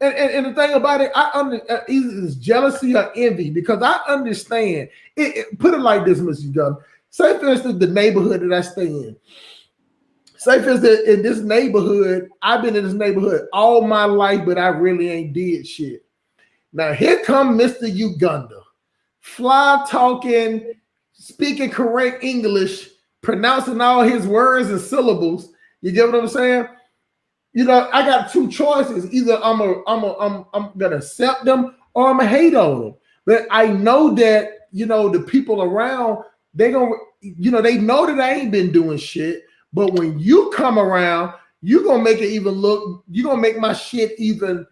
And the thing about it, either it's jealousy or envy, because I understand. Put it like this, Mr. Gunn. Say, for instance, the neighborhood that I stay in. Say, for instance, in this neighborhood, I've been in this neighborhood all my life, but I really ain't did shit. Now, here come Mr. Uganda, fly talking, speaking correct English, pronouncing all his words and syllables. You get what I'm saying? I got two choices. Either I'm gonna accept them or I'm gonna hate on them. But I know that the people around, they gonna they know that I ain't been doing shit. But when you come around, you gonna make it even look. You gonna make my shit even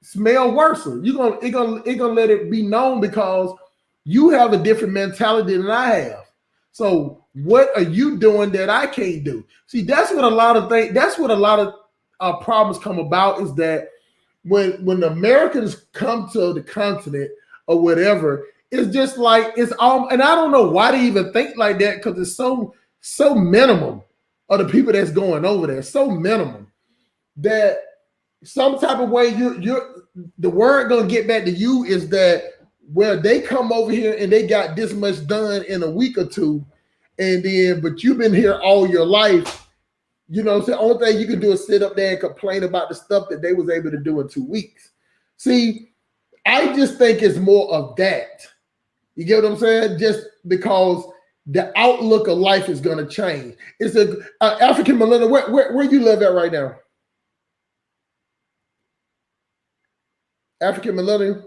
smell worse. It gonna let it be known because you have a different mentality than I have. So what are you doing that I can't do? See, that's what a lot of problems come about, is that when the Americans come to the continent or whatever, it's just like it's all, and I don't know why they even think like that, because it's so minimum of the people that's going over there, so minimum that some type of way you're the word gonna get back to you is that, well, they come over here and they got this much done in a week or two, and then but you've been here all your life. So the only thing you can do is sit up there and complain about the stuff that they was able to do in 2 weeks. See, I just think it's more of that. You get what I'm saying? Just because the outlook of life is going to change. It's a African millennial. Where you live at right now? African millennial.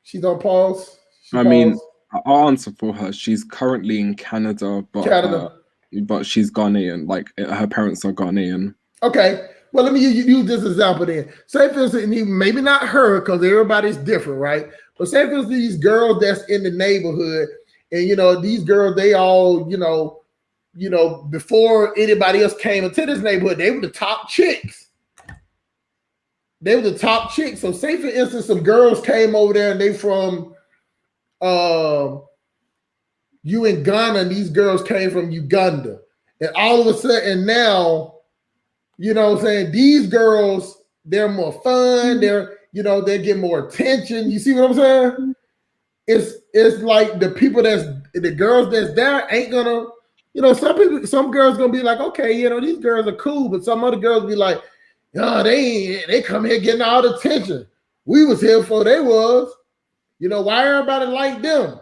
She's on pause. I mean, I'll answer for her. She's currently in Canada, but she's Ghanaian. Like her parents are Ghanaian. Okay. Well, let me use this example then. Say for instance, maybe not her, because everybody's different, right? But say for instance, these girls that's in the neighborhood, and these girls, they all, you know, before anybody else came into this neighborhood, they were the top chicks. They were the top chicks. So say for instance, some girls came over there and they from you in Ghana, and these girls came from Uganda. And all of a sudden now, you know what I'm saying, these girls, they're more fun, they're, you know, they get more attention. You see what I'm saying? It's like the people the girls that's there ain't gonna, you know, some girls gonna be like, okay, you know, these girls are cool, but some other girls be like, oh, they come here getting all the attention. We was here before they was. You know, why everybody like them?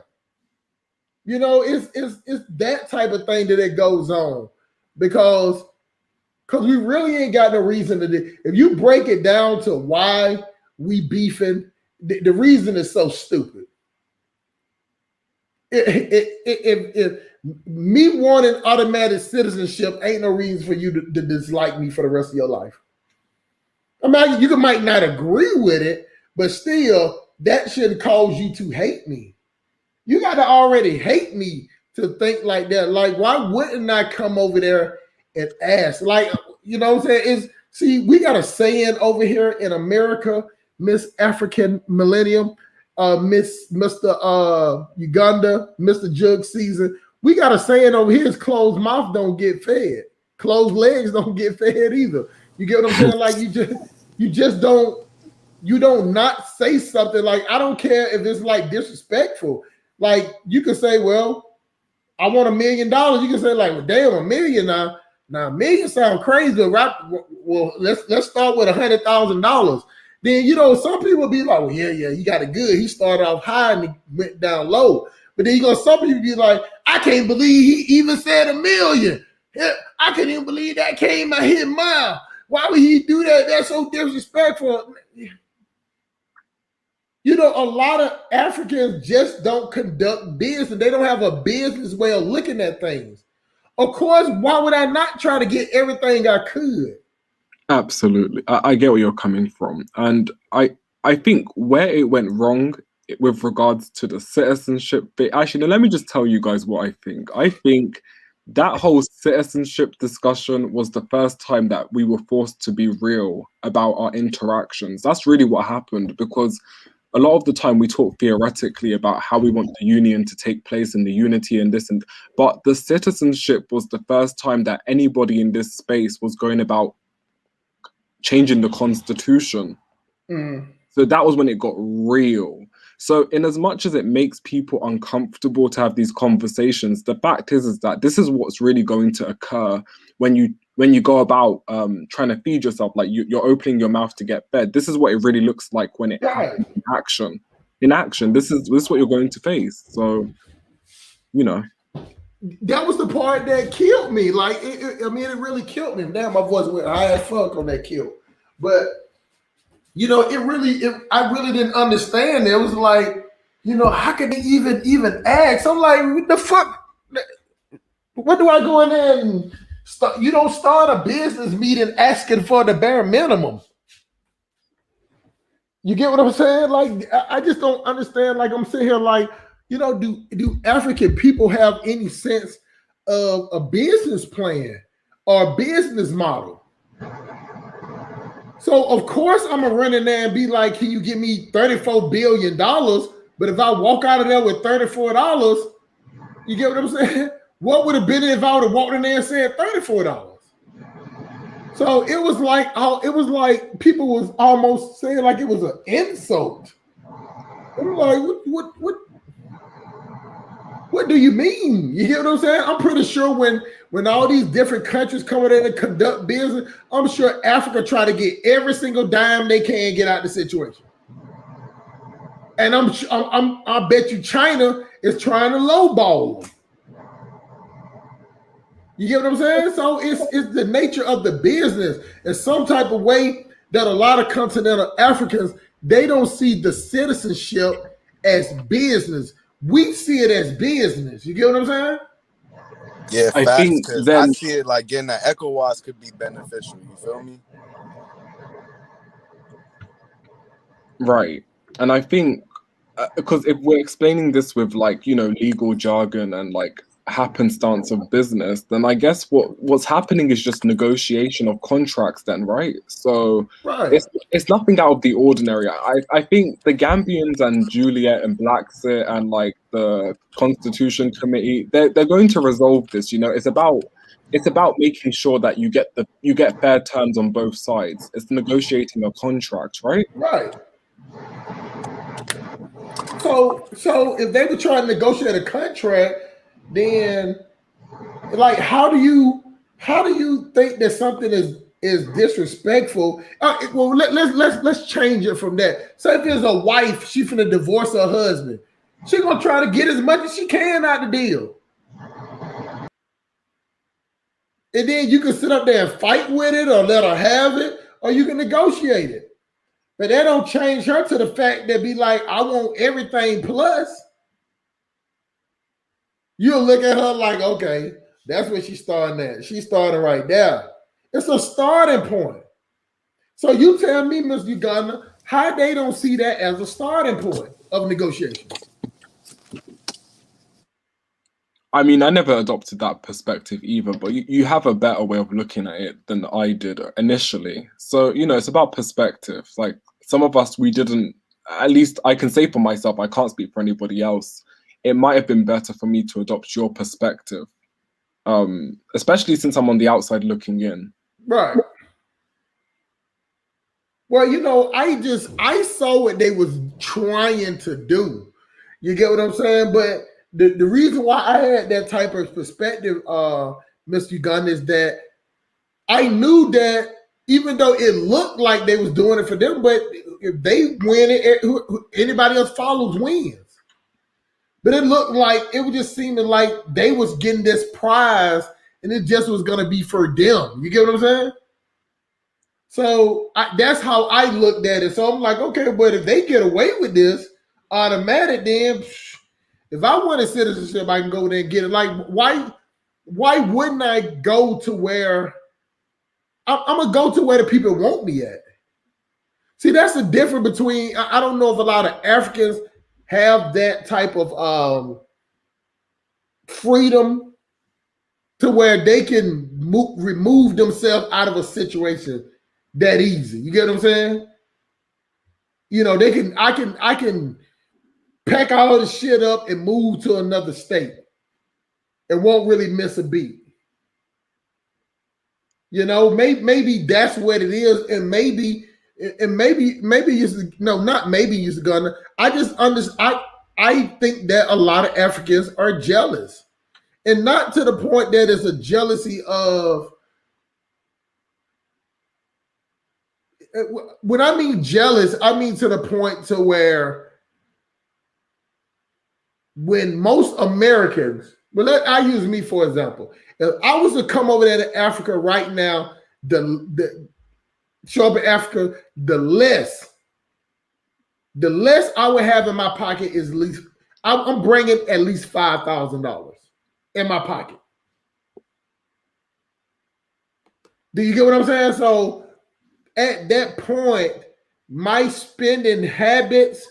You know, it's that type of thing that it goes on because we really ain't got no reason to do. If you break it down to why we beefing, the reason is so stupid. If me wanting automatic citizenship ain't no reason for you to dislike me for the rest of your life. I mean, you might not agree with it, but still, that should cause you to hate me. You got to already hate me to think like that. Like, why wouldn't I come over there and ask? Like, you know what I'm saying? We got a saying over here in America, Miss African Millennium, Mr. Uganda, Mr. Jug Season. We got a saying over here is closed mouth don't get fed. Closed legs don't get fed either. You get what I'm saying? Like, you just don't not say something. Like, I don't care if it's like disrespectful. Like, you could say, well, I want $1 million. You can say, like, well, damn, $1 million now. Now, $1 million sound crazy, right? Well, let's start with $100,000. Then, you know, some people be like, well, yeah, he got it good. He started off high and he went down low. But then some people be like, I can't believe he even said $1 million. I can't even believe that came out his mouth. Why would he do that? That's so disrespectful. You know, a lot of Africans just don't conduct business. They don't have a business way of looking at things. Of course, why would I not try to get everything I could? Absolutely. I get where you're coming from. And I think where it went wrong with regards to the citizenship bit, actually, now let me just tell you guys what I think. I think that whole citizenship discussion was the first time that we were forced to be real about our interactions. That's really what happened, because a lot of the time we talk theoretically about how we want the union to take place and the unity and this, but the citizenship was the first time that anybody in this space was going about changing the constitution. So that was when it got real. So in as much as it makes people uncomfortable to have these conversations, the fact is that this is what's really going to occur when you go about trying to feed yourself. Like you're opening your mouth to get fed. This is what it really looks like when it happens in action. In action, this is what you're going to face. So, you know. That was the part that killed me. Like, it really killed me. Damn, my voice went high as fuck on that kill. But, you know, I really didn't understand. It was like, you know, how could they even ask? I'm like, what the fuck? What do I go in there and start? You don't start a business meeting asking for the bare minimum. You get what I'm saying? Like, I just don't understand. Like, I'm sitting here like, you know, do African people have any sense of a business plan or a business model? So, of course, I'm going to run in there and be like, can you give me $34 billion? But if I walk out of there with $34, you get what I'm saying? What would have been if I would have walked in there and said $34? So it was like people was almost saying like it was an insult. I'm like, what do you mean? You hear what I'm saying? I'm pretty sure when all these different countries come in there and conduct business, I'm sure Africa try to get every single dime they can get out the situation. And I bet you China is trying to lowball them. You get what I'm saying? So it's the nature of the business. It's some type of way that a lot of continental Africans, they don't see the citizenship as business. We see it as business. You get what I'm saying? Yeah, I facts. think Because then I see it like getting that ECOWAS could be beneficial. You feel me? right. And I think because if we're explaining this with like, you know, legal jargon and like happenstance of business, then I guess what's happening is just negotiation of contracts then, right? So Right. it's nothing out of the ordinary. I think the Gambians and Juliet and Blacksit and like the Constitution Committee, they're going to resolve this. You know, it's about making sure that you get fair terms on both sides. It's negotiating a contract, right? Right. So if they were trying to negotiate a contract, then like how do you think that something is disrespectful? Well, let's change it from that. So if there's a wife, she finna divorce her husband, she gonna try to get as much as she can out the deal, and then you can sit up there and fight with it, or let her have it, or you can negotiate it. But that don't change her to the fact that be like, I want everything plus. You'll look at her like, okay, that's where she's starting at. She's starting right there. It's a starting point. So you tell me, Ms. Uganda, how they don't see that as a starting point of negotiations? I mean, I never adopted that perspective either, but you have a better way of looking at it than I did initially. So, you know, it's about perspective. Like some of us, we didn't, at least I can say for myself, I can't speak for anybody else. It might have been better for me to adopt your perspective, especially since I'm on the outside looking in. Right. Well, you know, I saw what they was trying to do. You get what I'm saying? But the reason why I had that type of perspective, Mr. Uganda, is that I knew that even though it looked like they was doing it for them, but if they win it, anybody else follows wins. But it looked like it was just seeming like they was getting this prize and it just was going to be for them. You get what I'm saying? So that's how I looked at it. So I'm like, okay, but if they get away with this automatic, then if I want a citizenship, I can go there and get it. Like, why wouldn't I go to where I'm gonna go to where the people want me at? See, that's the difference between, I don't know if a lot of Africans have that type of freedom to where they can remove themselves out of a situation that easy. You get what I'm saying? You know, I can pack all the shit up and move to another state and won't really miss a beat. You know, maybe that's what it is, and maybe not maybe you're gonna. I think that a lot of Africans are jealous, and not to the point that it's a jealousy of. When I mean jealous, I mean to the point to where when most Americans, I use me for example. If I was to come over there to Africa right now, show up in Africa, the less I would have in my pocket is at least, I'm bringing at least $5,000 in my pocket. Do you get what I'm saying? So at that point, my spending habits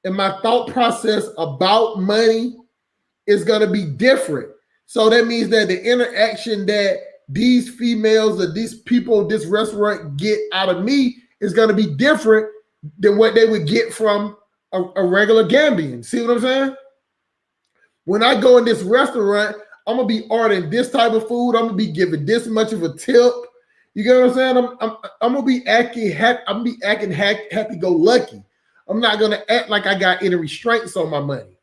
and my thought process about money is going to be different. So that means that the interaction that these females or these people, this restaurant get out of me is going to be different than what they would get from a regular Gambian. See what I'm saying? When I go in this restaurant, I'm going to be ordering this type of food. I'm going to be giving this much of a tip. You get what I'm saying? I'm going to be acting happy-go-lucky. I'm not going to act like I got any restraints on my money.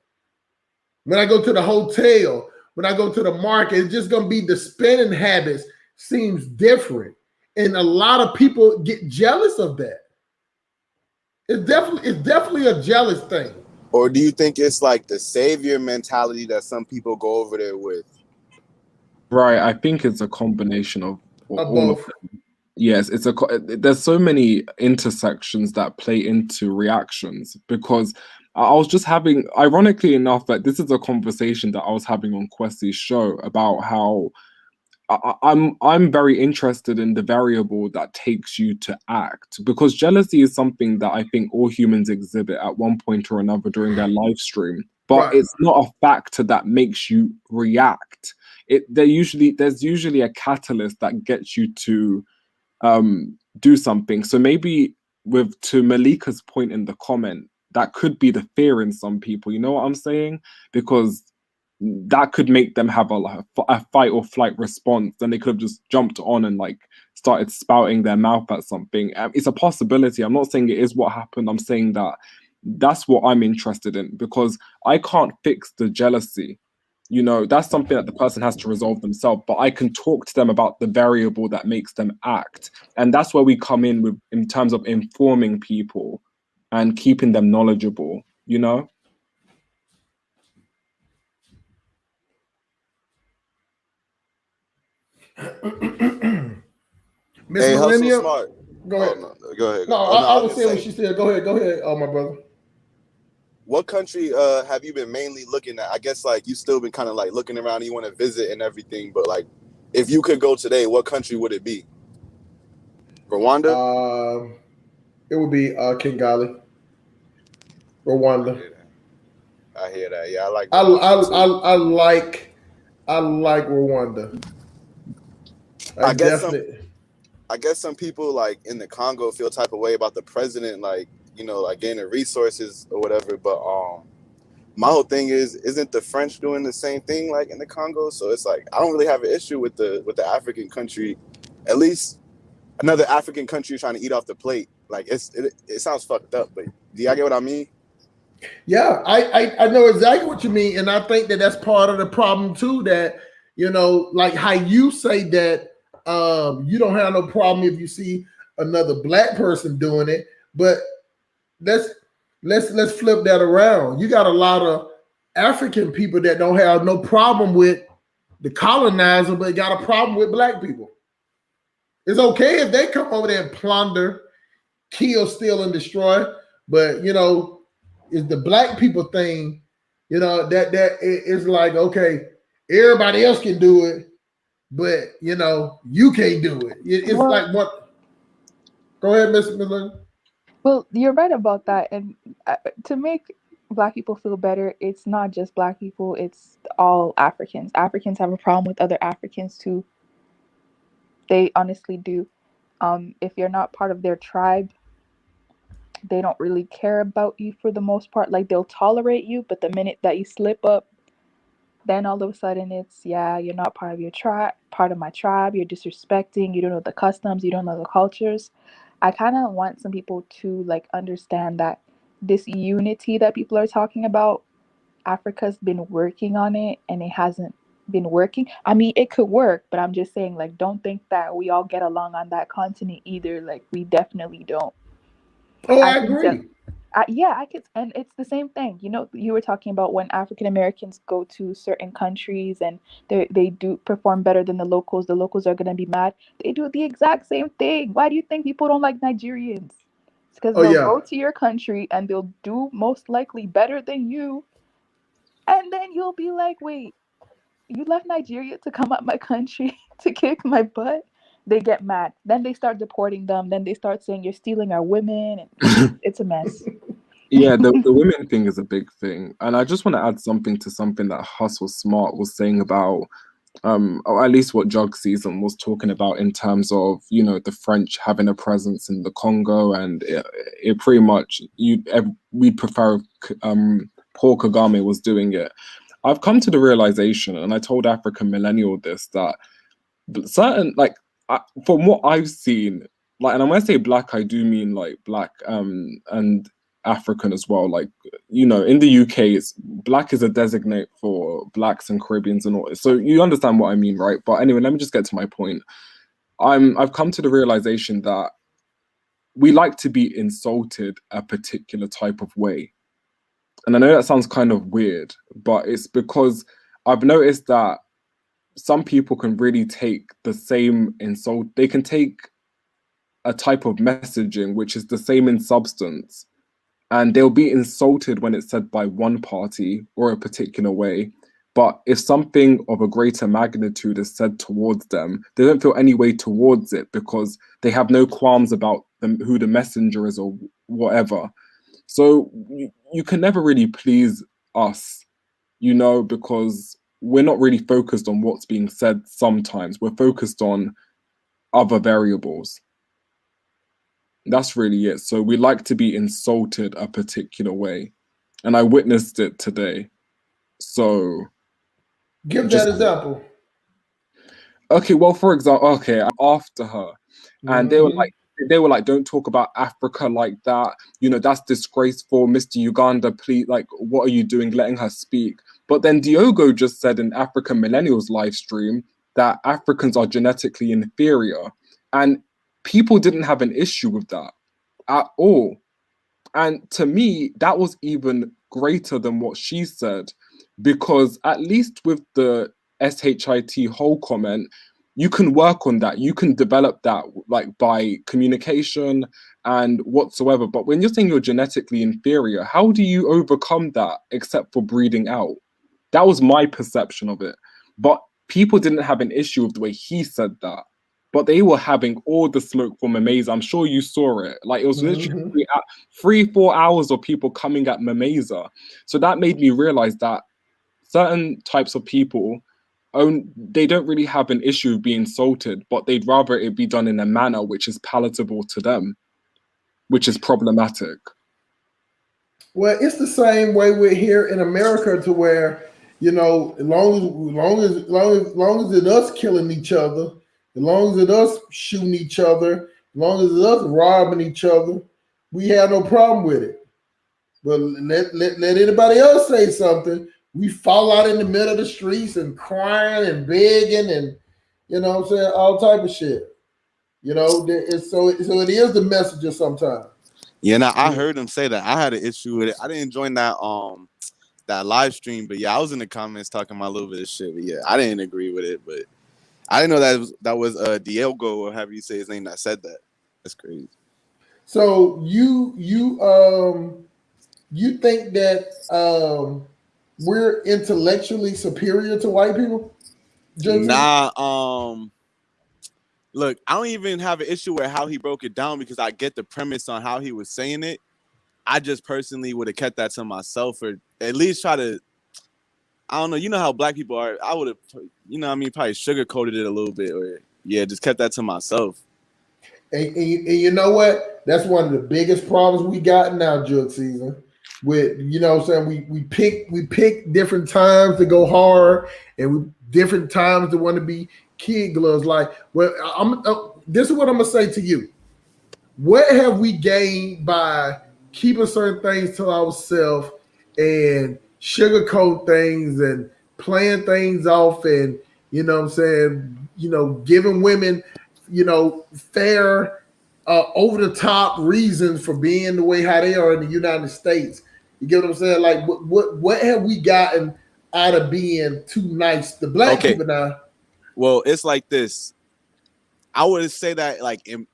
When I go to the hotel, when I go to the market, it's just going to be the spending habits seems different. And a lot of people get jealous of that. It's definitely a jealous thing. Or do you think it's like the savior mentality that some people go over there with? Right, I think it's a combination of all of both. them. Yes, there's so many intersections that play into reactions, because I was just having, ironically enough, that this is a conversation that I was having on Kwesi's show about how I'm very interested in the variable that takes you to act, because jealousy is something that I think all humans exhibit at one point or another during their live stream. but Right. it's not a factor that makes you react. There's usually a catalyst that gets you to do something. So maybe to Malika's point in the comment, that could be the fear in some people. You know what I'm saying? Because that could make them have a fight or flight response. Then they could have just jumped on and like started spouting their mouth at something. It's a possibility. I'm not saying it is what happened. I'm saying that that's what I'm interested in, because I can't fix the jealousy. You know, that's something that the person has to resolve themselves, but I can talk to them about the variable that makes them act. And that's where we come in terms of informing people and keeping them knowledgeable, you know? Miss Hey, Hustle Millennium, Smart. go Oh ahead. no, go ahead. No, Oh no, I I was was gonna saying what say, she said. Go ahead, my brother. what country have you been mainly looking at? I guess like you still been kind of like looking around, you want to visit and everything, but like if you could go today, what country would it be? Rwanda? It would be Kigali, I Rwanda. hear that. I hear that. Yeah, I like I that I country too. I like Rwanda. I I guess some definitely. I guess some people like in the Congo feel type of way about the president, like, you know, like getting the resources or whatever. But my whole thing is, isn't the French doing the same thing like in the Congo? So it's like I don't really have an issue with the African country, at least another African country trying to eat off the plate. Like it sounds fucked up, but do y'all get what I mean? Yeah, I know exactly what you mean, and I think that that's part of the problem too. That like how you say that you don't have no problem if you see another black person doing it, but let's let's flip that around. You got a lot of African people that don't have no problem with the colonizer, but got a problem with black people. It's okay if they come over there and plunder, kill, steal, and destroy, but it's the black people thing. It's like, okay, everybody else can do it, but you can't do it. It's Well, like what? Go ahead, Mr. Miller. well, you're right about that. And to make Black people feel better, it's not just Black people; it's all Africans. Africans have a problem with other Africans too. They honestly do. If you're not part of their tribe, they don't really care about you for the most part. Like they'll tolerate you, but the minute that you slip up, then all of a sudden it's, yeah, you're not part of your tribe, part of my tribe. You're disrespecting. You don't know the customs. You don't know the cultures. I kind of want some people to like understand that this unity that people are talking about, Africa's been working on it and it hasn't been working. I mean, it could work, but I'm just saying, like, don't think that we all get along on that continent either. Like, we definitely don't. Oh, I I can tell. agree. Yeah, I could, and it's the same thing. You were talking about when African Americans go to certain countries and they do perform better than the locals. The locals are gonna be mad. They do the exact same thing. Why do you think people don't like Nigerians? It's because Oh they'll yeah. go to your country and they'll do most likely better than you, and then you'll be like, wait, you left Nigeria to come up my country to kick my butt? They get mad. Then they start deporting them. Then they start saying you're stealing our women, and it's a mess. Yeah, the women thing is a big thing. And I just want to add something to something that Hustle Smart was saying about or at least what Jug Season was talking about in terms of, the French having a presence in the Congo, and it pretty much we'd prefer Paul Kagame was doing it. I've come to the realization, and I told African Millennial this, that certain from what I've seen, like, and when I say black, I do mean like black and African as well. Like, in the UK, it's black is a designate for blacks and Caribbeans and all. So you understand what I mean, right? But anyway, let me just get to my point. I've come to the realization that we like to be insulted a particular type of way. And I know that sounds kind of weird, but it's because I've noticed that some people can really take the same insult. They can take a type of messaging which is the same in substance, and they'll be insulted when it's said by one party or a particular way. But if something of a greater magnitude is said towards them, they don't feel any way towards it because they have no qualms about who the messenger is or whatever. So you can never really please us, you know, because we're not really focused on what's being said sometimes. We're focused on other variables. That's really it. So we like to be insulted a particular way. And I witnessed it today. So Give just that example. okay, well, for example, okay, I'm after her. And they were Mm-hmm. like, don't talk about Africa like that. You know, that's disgraceful. Mr. Uganda, please, like, what are you doing letting her speak? But then Diogo just said in African Millennials live stream that Africans are genetically inferior. And people didn't have an issue with that at all. And to me, that was even greater than what she said, because at least with the SHIT whole comment, you can work on that. You can develop that like by communication and whatsoever. But when you're saying you're genetically inferior, how do you overcome that except for breeding out? That was my perception of it. But people didn't have an issue with the way he said that. But they were having all the smoke from Mamaza. I'm sure you saw it. Like it was literally 3-4 hours of people coming at Mamaza. So that made me realize that certain types of people they don't really have an issue of being insulted, but they'd rather it be done in a manner which is palatable to them, which is problematic. Well, it's the same way we're here in America, to where, you know, as long as it's us killing each other, as long as it's us shooting each other, as long as it's us robbing each other, we have no problem with it. But let anybody else say something, we fall out in the middle of the streets and crying and begging and, you know what I'm saying, all type of shit. You know, so it is the messenger sometimes. Yeah, now I heard him say that. I had an issue with it. I didn't join that live stream, but yeah, I was in the comments talking my little bit of shit. But yeah, I didn't agree with it, but I didn't know that was Diogo, or however you say his name, that said that. That's crazy. So you think that we're intellectually superior to white people? Nah, look, I don't even have an issue with how he broke it down, because I get the premise on how he was saying it. I just personally would have kept that to myself, or at least try to, I don't know, you know how black people are. I would have, you know what I mean, probably sugarcoated it a little bit, or yeah, just kept that to myself. And you know what? That's one of the biggest problems we got now, Jug season. With, you know what I'm saying, we pick different times to go hard, and different times to want to be kid gloves. Like, well, this is what I'm gonna say to you. What have we gained by keeping certain things to ourselves and sugarcoat things and playing things off, and, you know what I'm saying, you know, giving women, you know, fair, over the top reasons for being the way how they are in the United States? You get what I'm saying? Like, what have we gotten out of being too nice to black people now? Well, it's like this. I would say that like in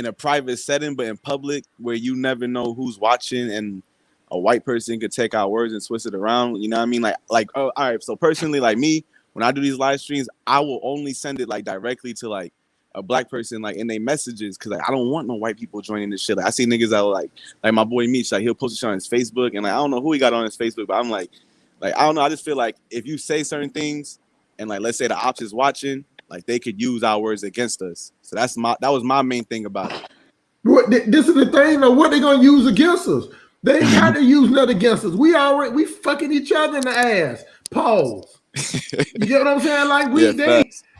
a private setting, but in public, where you never know who's watching, and a white person could take our words and twist it around. You know what I mean? Like oh, all right. So personally, like me, when I do these live streams, I will only send it like directly to like a black person, like in their messages, because like I don't want no white people joining this shit. Like, I see niggas that like my boy Meech, like he'll post it on his Facebook, and like I don't know who he got on his Facebook, but I'm like I don't know. I just feel like if you say certain things, and like let's say the ops is watching, like they could use our words against us. So that was my main thing about it. This is the thing, though. What they gonna use against us? They ain't got to use nothing against us. We fucking each other in the ass. Pause. You get what I'm saying? Like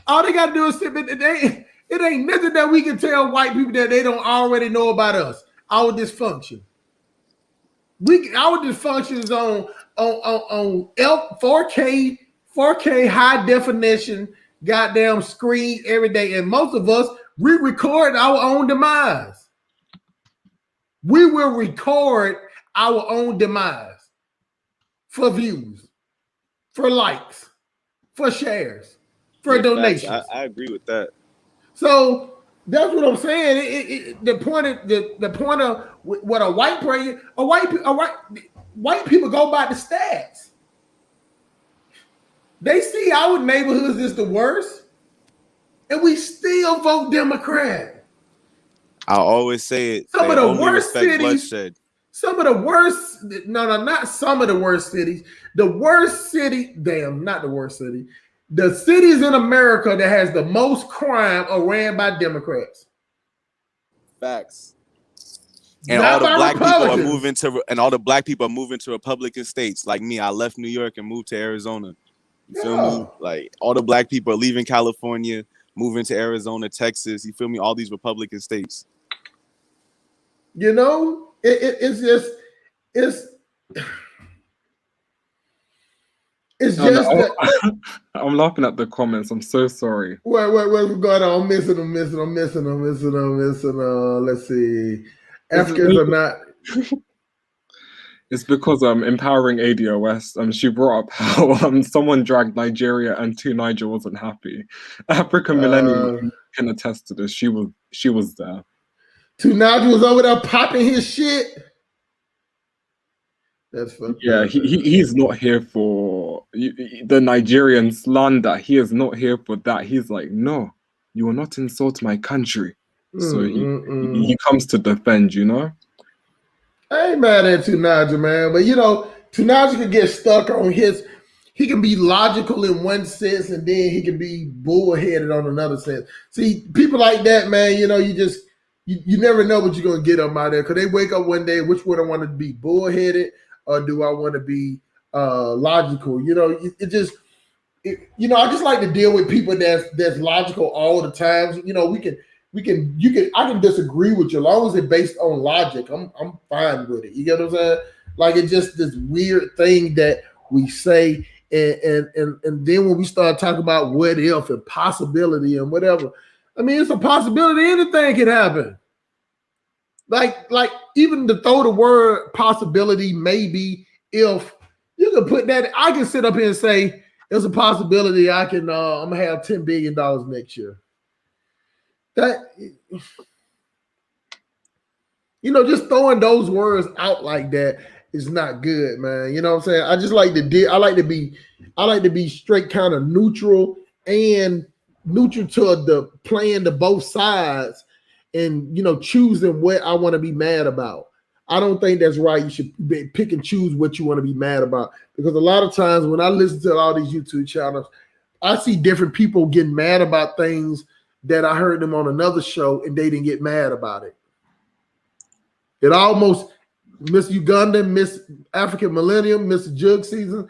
all they gotta do is sit. It ain't nothing that we can tell white people that they don't already know about us. Our dysfunction. Our dysfunction is on 4K high definition goddamn screen every day, and most of us, we record our own demise. We will record our own demise for views, for likes, for shares, for donations. Facts. I agree with that. So that's what I'm saying. The point of what a white person, white people go by the stats. They see our neighborhoods is the worst, and we still vote Democrat. I always say it. Some of the worst cities. Bloodshed. Some of the worst, no, not some of the worst cities. The worst city, damn, not the worst city. The cities in America that has the most crime are ran by Democrats. Facts. And Not all the by black people are Republicans. moving to, and all the black people are moving to Republican states. Like me, I left New York and moved to Arizona. You feel me? Like all the black people are leaving California, moving to Arizona, Texas. You feel me? All these Republican states. You know, it's just it's Oh, no, just that. I'm laughing at the comments. I'm so sorry. What's going on? I'm missing them. Let's see. Africans are not. It's because empowering ADOS. She brought up how someone dragged Nigeria and 2Niger wasn't happy. African Millennium can attest to this. She was there. 2Niger was over there popping his shit. That's fucked up. He's not here for the Nigerian slander. He is not here for that. He's like, no, you will not insult my country. So he comes to defend, you know? I ain't mad at 2Niger, man. But, 2Niger can get stuck on he can be logical in one sense and then he can be bullheaded on another sense. See, people like that, man, you never know what you're going to get them out there. Because they wake up one day, which one I want to be, bullheaded or do I want to be logical? I just like to deal with people that's logical all the time. I can disagree with you as long as it's based on logic. I'm fine with it. You get what I'm saying? Like it's just this weird thing that we say, and then when we start talking about what if and possibility and whatever, I mean it's a possibility anything can happen. Like even to throw the word possibility, maybe, if you can put that, I can sit up here and say there's a possibility I'm gonna have $10 billion next year. That just throwing those words out like that is not good, man. You know what I'm saying? I just like I like to be straight, kind of neutral and neutral to the playing to both sides and choosing what I want to be mad about. I don't think that's right. You should pick and choose what you want to be mad about, because a lot of times when I listen to all these YouTube channels, I see different people getting mad about things that I heard them on another show and they didn't get mad about it. It almost, Miss Uganda, Miss African Millennium, Miss Jug Season,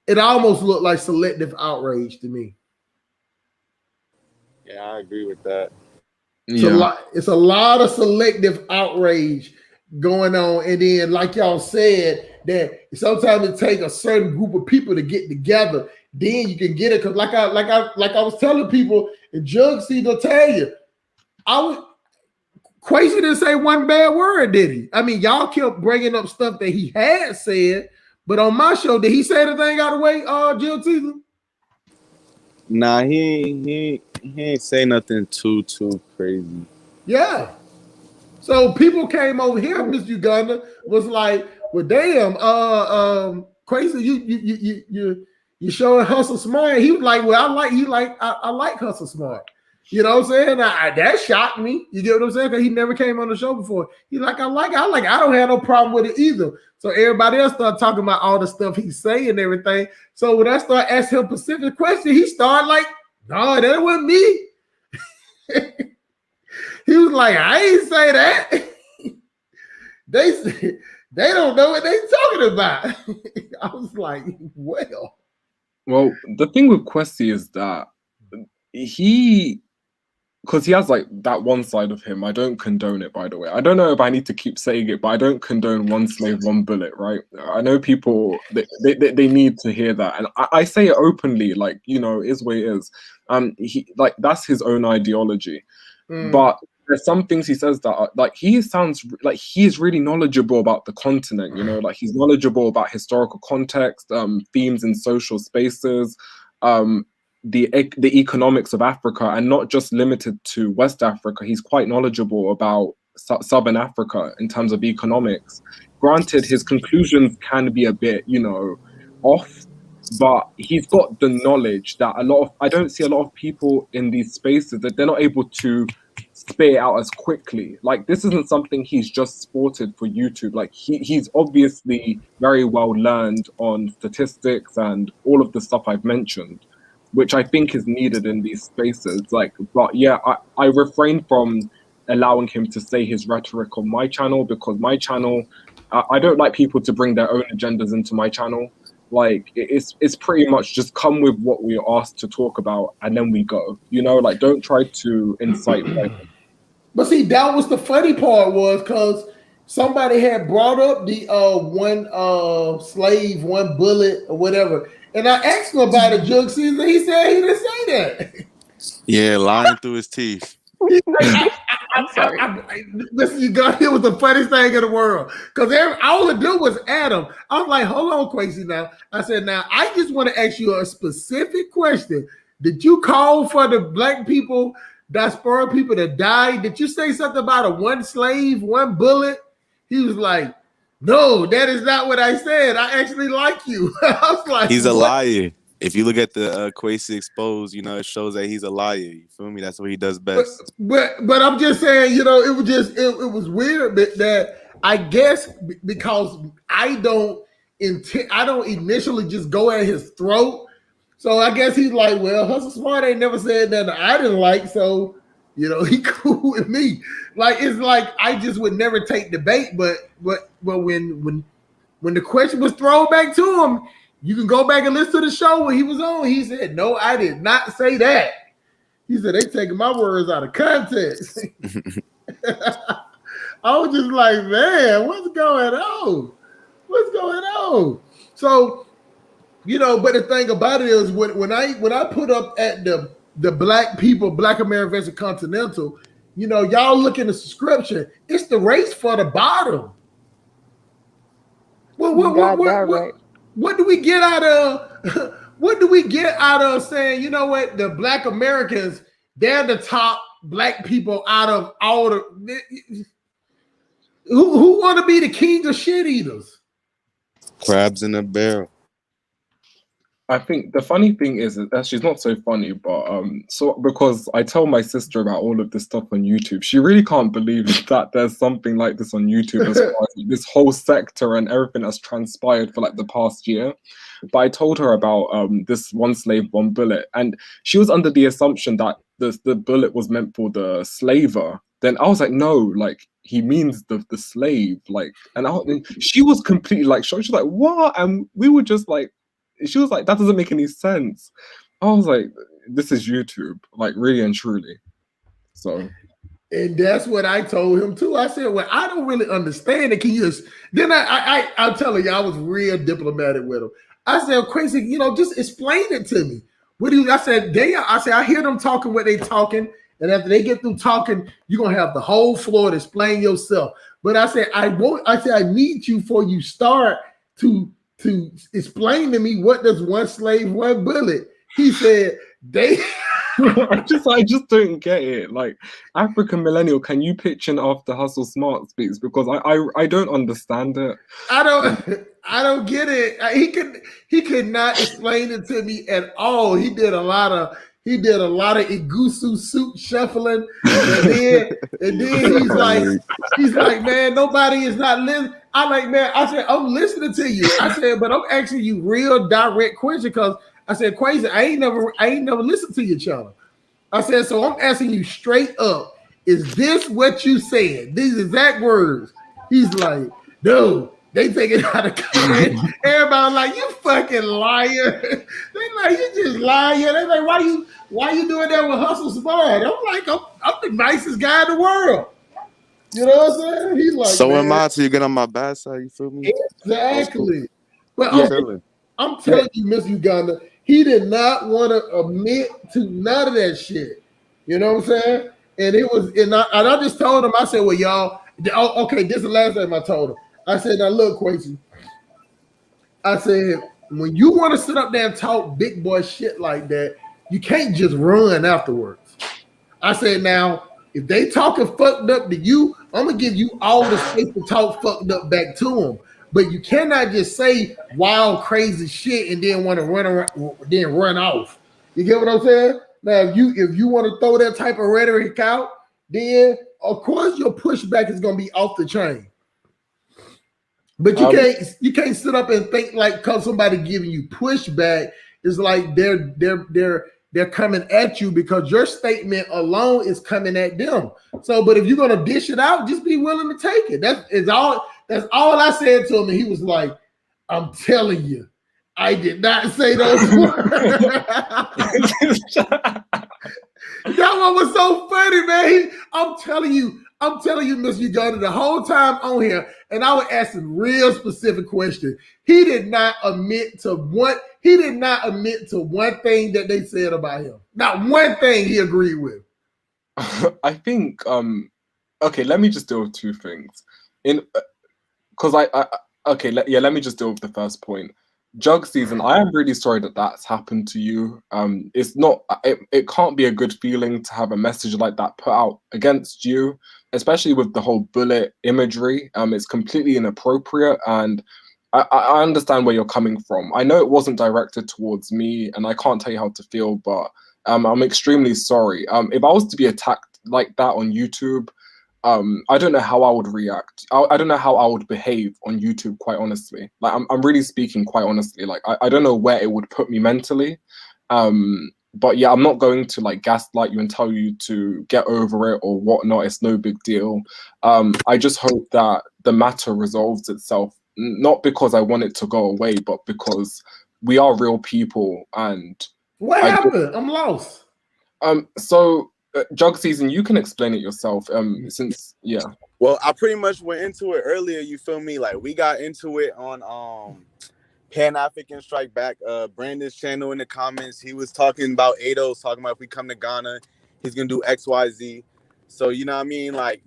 it almost looked like selective outrage to me. Yeah, I agree with that. It's a lot of selective outrage going on. And then, like y'all said, that sometimes it takes a certain group of people to get together. Then you can get it. Because like I was telling people, and Jug Season will tell you, Quasi didn't say one bad word, did he? I mean, y'all kept bringing up stuff that he had said, but on my show, did he say anything out of the way, Jill Season? Nah, he ain't say nothing too crazy. Yeah. So people came over here, Miss Uganda, was like, well, damn, Quasi, you showing Hustle Smart. He was like, well, I like Hustle Smart. You know what I'm saying? That shocked me. You get what I'm saying? Because he never came on the show before. He's like, I don't have no problem with it either. So everybody else started talking about all the stuff he's saying and everything. So when I started asking him specific questions, he started like, no, that wasn't me. He was like, I ain't say that. They don't know what they talking about. I was like, well. Well, the thing with Kwesi is that because he has like that one side of him. I don't condone it, by the way. I don't know if I need to keep saying it, but I don't condone one slave, one bullet, right? I know people, they need to hear that. And I say it openly, like, is what it is. That's his own ideology. But there's some things he says that are, like, he sounds like he's really knowledgeable about the continent, like he's knowledgeable about historical context, themes in social spaces, the economics of Africa, and not just limited to West Africa. He's quite knowledgeable about Southern Africa in terms of economics. Granted, his conclusions can be a bit, off, but he's got the knowledge that I don't see a lot of people in these spaces, that they're not able to spit it out as quickly. Like, this isn't something he's just sported for YouTube. Like, he's obviously very well learned on statistics and all of the stuff I've mentioned, which I think is needed in these spaces. Like, but yeah, I refrain from allowing him to say his rhetoric on my channel, because my channel, I don't like people to bring their own agendas into my channel. Like, it's pretty much just come with what we're asked to talk about and then we go. You know, like, don't try to incite violence. But see, that was the funny part, was because somebody had brought up the one slave, one bullet, or whatever. And I asked him about it, Jug Season. He said he didn't say that. Yeah, lying through his teeth. I'm sorry. Listen, you got here was the funniest thing in the world, because all it do was Adam. I was like, hold on, Quasi. Now I said, now I just want to ask you a specific question. Did you call for the black people, diaspora people that died? Did you say something about a one slave, one bullet? He was like, no, that is not what I said. I actually like you. I was like, He's a what? liar. If you look at the Quasi Exposed, you know, it shows that he's a liar. You feel me? That's what he does best. But I'm just saying, you know, it was just it was weird that I guess because I don't initially just go at his throat. So I guess he's like, well, Hustle Smart ain't never said nothing I didn't like, so you know, he cool with me. Like, it's like I just would never take debate, but when the question was thrown back to him, you can go back and listen to the show when he was on. He said, no, I did not say that. He said, they taking my words out of context. I was just like, man, what's going on? What's going on? So, you know, but the thing about it is when I put up at the black people, Black American Continental, you know, y'all look in the subscription, it's the race for the bottom. What do we get out of what do we get out of saying, you know what, the Black Americans, they're the top black people out of all the who want to be the king of shit eaters? Crabs in a barrel. I think the funny thing is that she's not so funny, but so because I tell my sister about all of this stuff on YouTube, she really can't believe that there's something like this on YouTube as far as this whole sector and everything that's transpired for like the past year. But I told her about this one slave, one bullet, and she was under the assumption that the bullet was meant for the slaver. Then I was like, no, like he means the slave, like, and she was completely like shocked. She was like, what? And we were just like. She was like, that doesn't make any sense. I was like, this is YouTube, like really and truly. So, and that's what I told him too. I said, well, I don't really understand it. Can you just then I'll tell you, I was real diplomatic with him. I said, Quincy, you know, just explain it to me. What do you I said, I hear them talking what they talking, and after they get through talking, you're gonna have the whole floor to explain yourself. But I said, I need you before you start to explain to me what does one slave, one bullet. He said they I just don't get it. Like, African millennial, can you pitch in after Hustle Smart speaks? Because I don't understand it. I don't get it. He could not explain it to me at all. He did a lot of Igusu suit shuffling, and then he's like, man, nobody is not listening. I'm like, man, I said, I'm listening to you. I said, but I'm asking you real direct question, because I said, Quasi, I ain't never listened to your channel. I said, so I'm asking you straight up, is this what you said? These exact words. He's like, no, they take it out of context. Everybody like, you fucking liar. They like, you just lying. They like, why you doing that with Hustle Smart? I'm like, I'm the nicest guy in the world. You know what I'm saying? He's like, so am I till you get on my bad side, you feel me? Exactly. But Yeah. I'm telling you, Miss Uganda, he did not want to admit to none of that shit. You know what I'm saying? And it was, and I just told him, I said, well, y'all, okay, this is the last time I told him. I said, now look, Quasi. I said, when you want to sit up there and talk big boy shit like that, you can't just run afterwards. I said, now, if they talking fucked up to you, I'm gonna give you all the space to talk fucked up back to them. But you cannot just say wild, crazy shit and then want to run around, then run off. You get what I'm saying? Now, if you want to throw that type of rhetoric out, then of course your pushback is gonna be off the chain. But you can't sit up and think like because somebody giving you pushback is like they're coming at you because your statement alone is coming at them. So, but if you're gonna dish it out, just be willing to take it. That's all I said to him, and he was like, "I'm telling you, I did not say those words." That one was so funny, man. I'm telling you, Miss Uganda, the whole time on here, and I was asking real specific questions. He did not admit to one thing that they said about him. Not one thing he agreed with. I think okay, let me just deal with two things. Because let me just deal with the first point. Jug season, I am really sorry that that's happened to you. It's not, it can't be a good feeling to have a message like that put out against you, especially with the whole bullet imagery. It's completely inappropriate, and I understand where you're coming from. I know it wasn't directed towards me, and I can't tell you how to feel, but I'm extremely sorry. If I was to be attacked like that on YouTube, I don't know how I would react. I don't know how I would behave on YouTube, quite honestly. Like, I'm really speaking quite honestly. Like, I don't know where it would put me mentally. But yeah, I'm not going to like gaslight you and tell you to get over it or whatnot. It's no big deal. I just hope that the matter resolves itself, not because I want it to go away, but because we are real people. And what happened? I'm lost. So Jug season, you can explain it yourself. Since Well, I pretty much went into it earlier. You feel me? Like we got into it on Pan African Strike Back. Brandon's channel in the comments. He was talking about Ados, talking about if we come to Ghana, he's gonna do XYZ. So you know what I mean? Like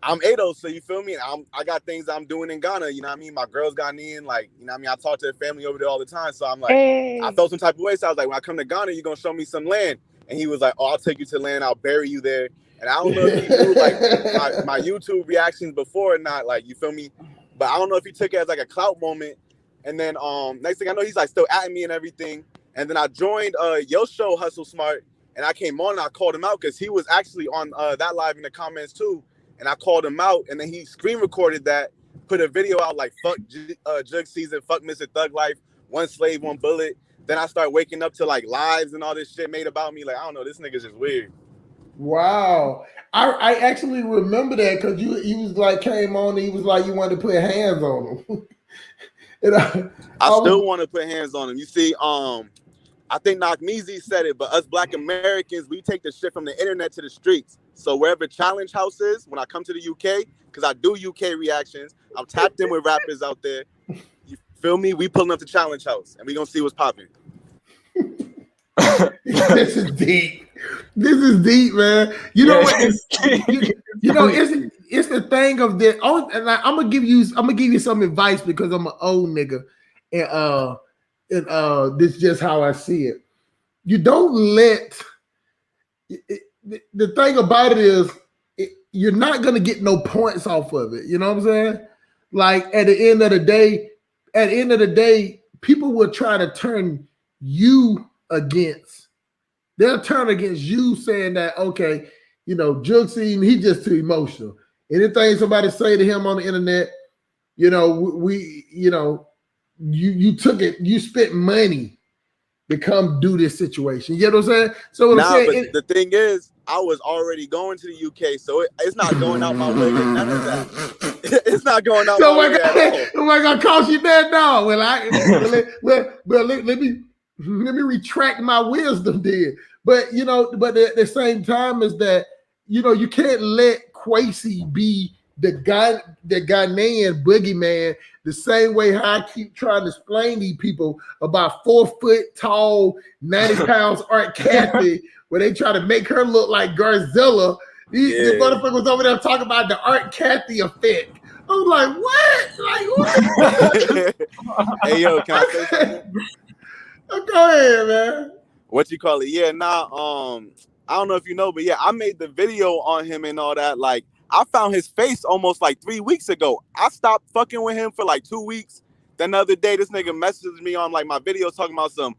I'm Ados, so you feel me? I got things I'm doing in Ghana. You know what I mean? My girl's Ghanaian. Like you know what I mean? I talk to the family over there all the time. So I'm like, I felt some type of way. So I was like, when I come to Ghana, you're gonna show me some land. And he was like, "Oh, I'll take you to land. I'll bury you there." And I don't know if he knew like my YouTube reactions before or not. Like, you feel me? But I don't know if he took it as like a clout moment. And then next thing I know, he's like still at me and everything. And then I joined your show, Hustle Smart, and I came on and I called him out because he was actually on that live in the comments too. And I called him out, and then he screen recorded that, put a video out like fuck Jug season, fuck Mr. Thug Life, one slave, one bullet. Then I start waking up to like lives and all this shit made about me. Like, I don't know, this nigga's just weird. Wow. I actually remember that because you was like came on and he was like you wanted to put hands on him. And I still want to put hands on him. You see, I think Knockmeezy said it, but us Black Americans, we take the shit from the internet to the streets. So wherever Challenge House is, when I come to the UK, because I do UK reactions, I'm tapped in with rappers out there. You feel me? We pulling up to Challenge House, and we gonna see what's popping. This is deep. This is deep, man. You know what? It's the thing of this. Oh, and I'm gonna give you some advice because I'm an old nigga, and this is just how I see it. You don't let the thing about it is you're not gonna get no points off of it. You know what I'm saying? Like at the end of the day, people will try to turn you against. They'll turn against you saying that, okay, you know, Jug scene, he just too emotional. Anything somebody say to him on the internet, you know, you took it, you spent money to come do this situation. You know what I'm saying? So what I'm saying, but the thing is, I was already going to the UK, so it's not going out my way. None of that. It's not going out my way at all. Oh my God, cost you that dog. Well, let me retract my wisdom there. But you know, but at the same time is that you know you can't let Kwesi be the Ghanaian boogeyman the same way how I keep trying to explain these people about 4 foot tall, 90 pounds Art Kathy, where they try to make her look like Garzilla. The motherfuckers over there talking about the Art Kathy effect. I was like, what? Like, what? Hey, yo, can I say something? Go ahead, man. What you call it? Yeah, I don't know if you know, but yeah, I made the video on him and all that. Like, I found his face almost like 3 weeks ago. I stopped fucking with him for like 2 weeks. Then the other day, this nigga messaged me on like my video talking about some,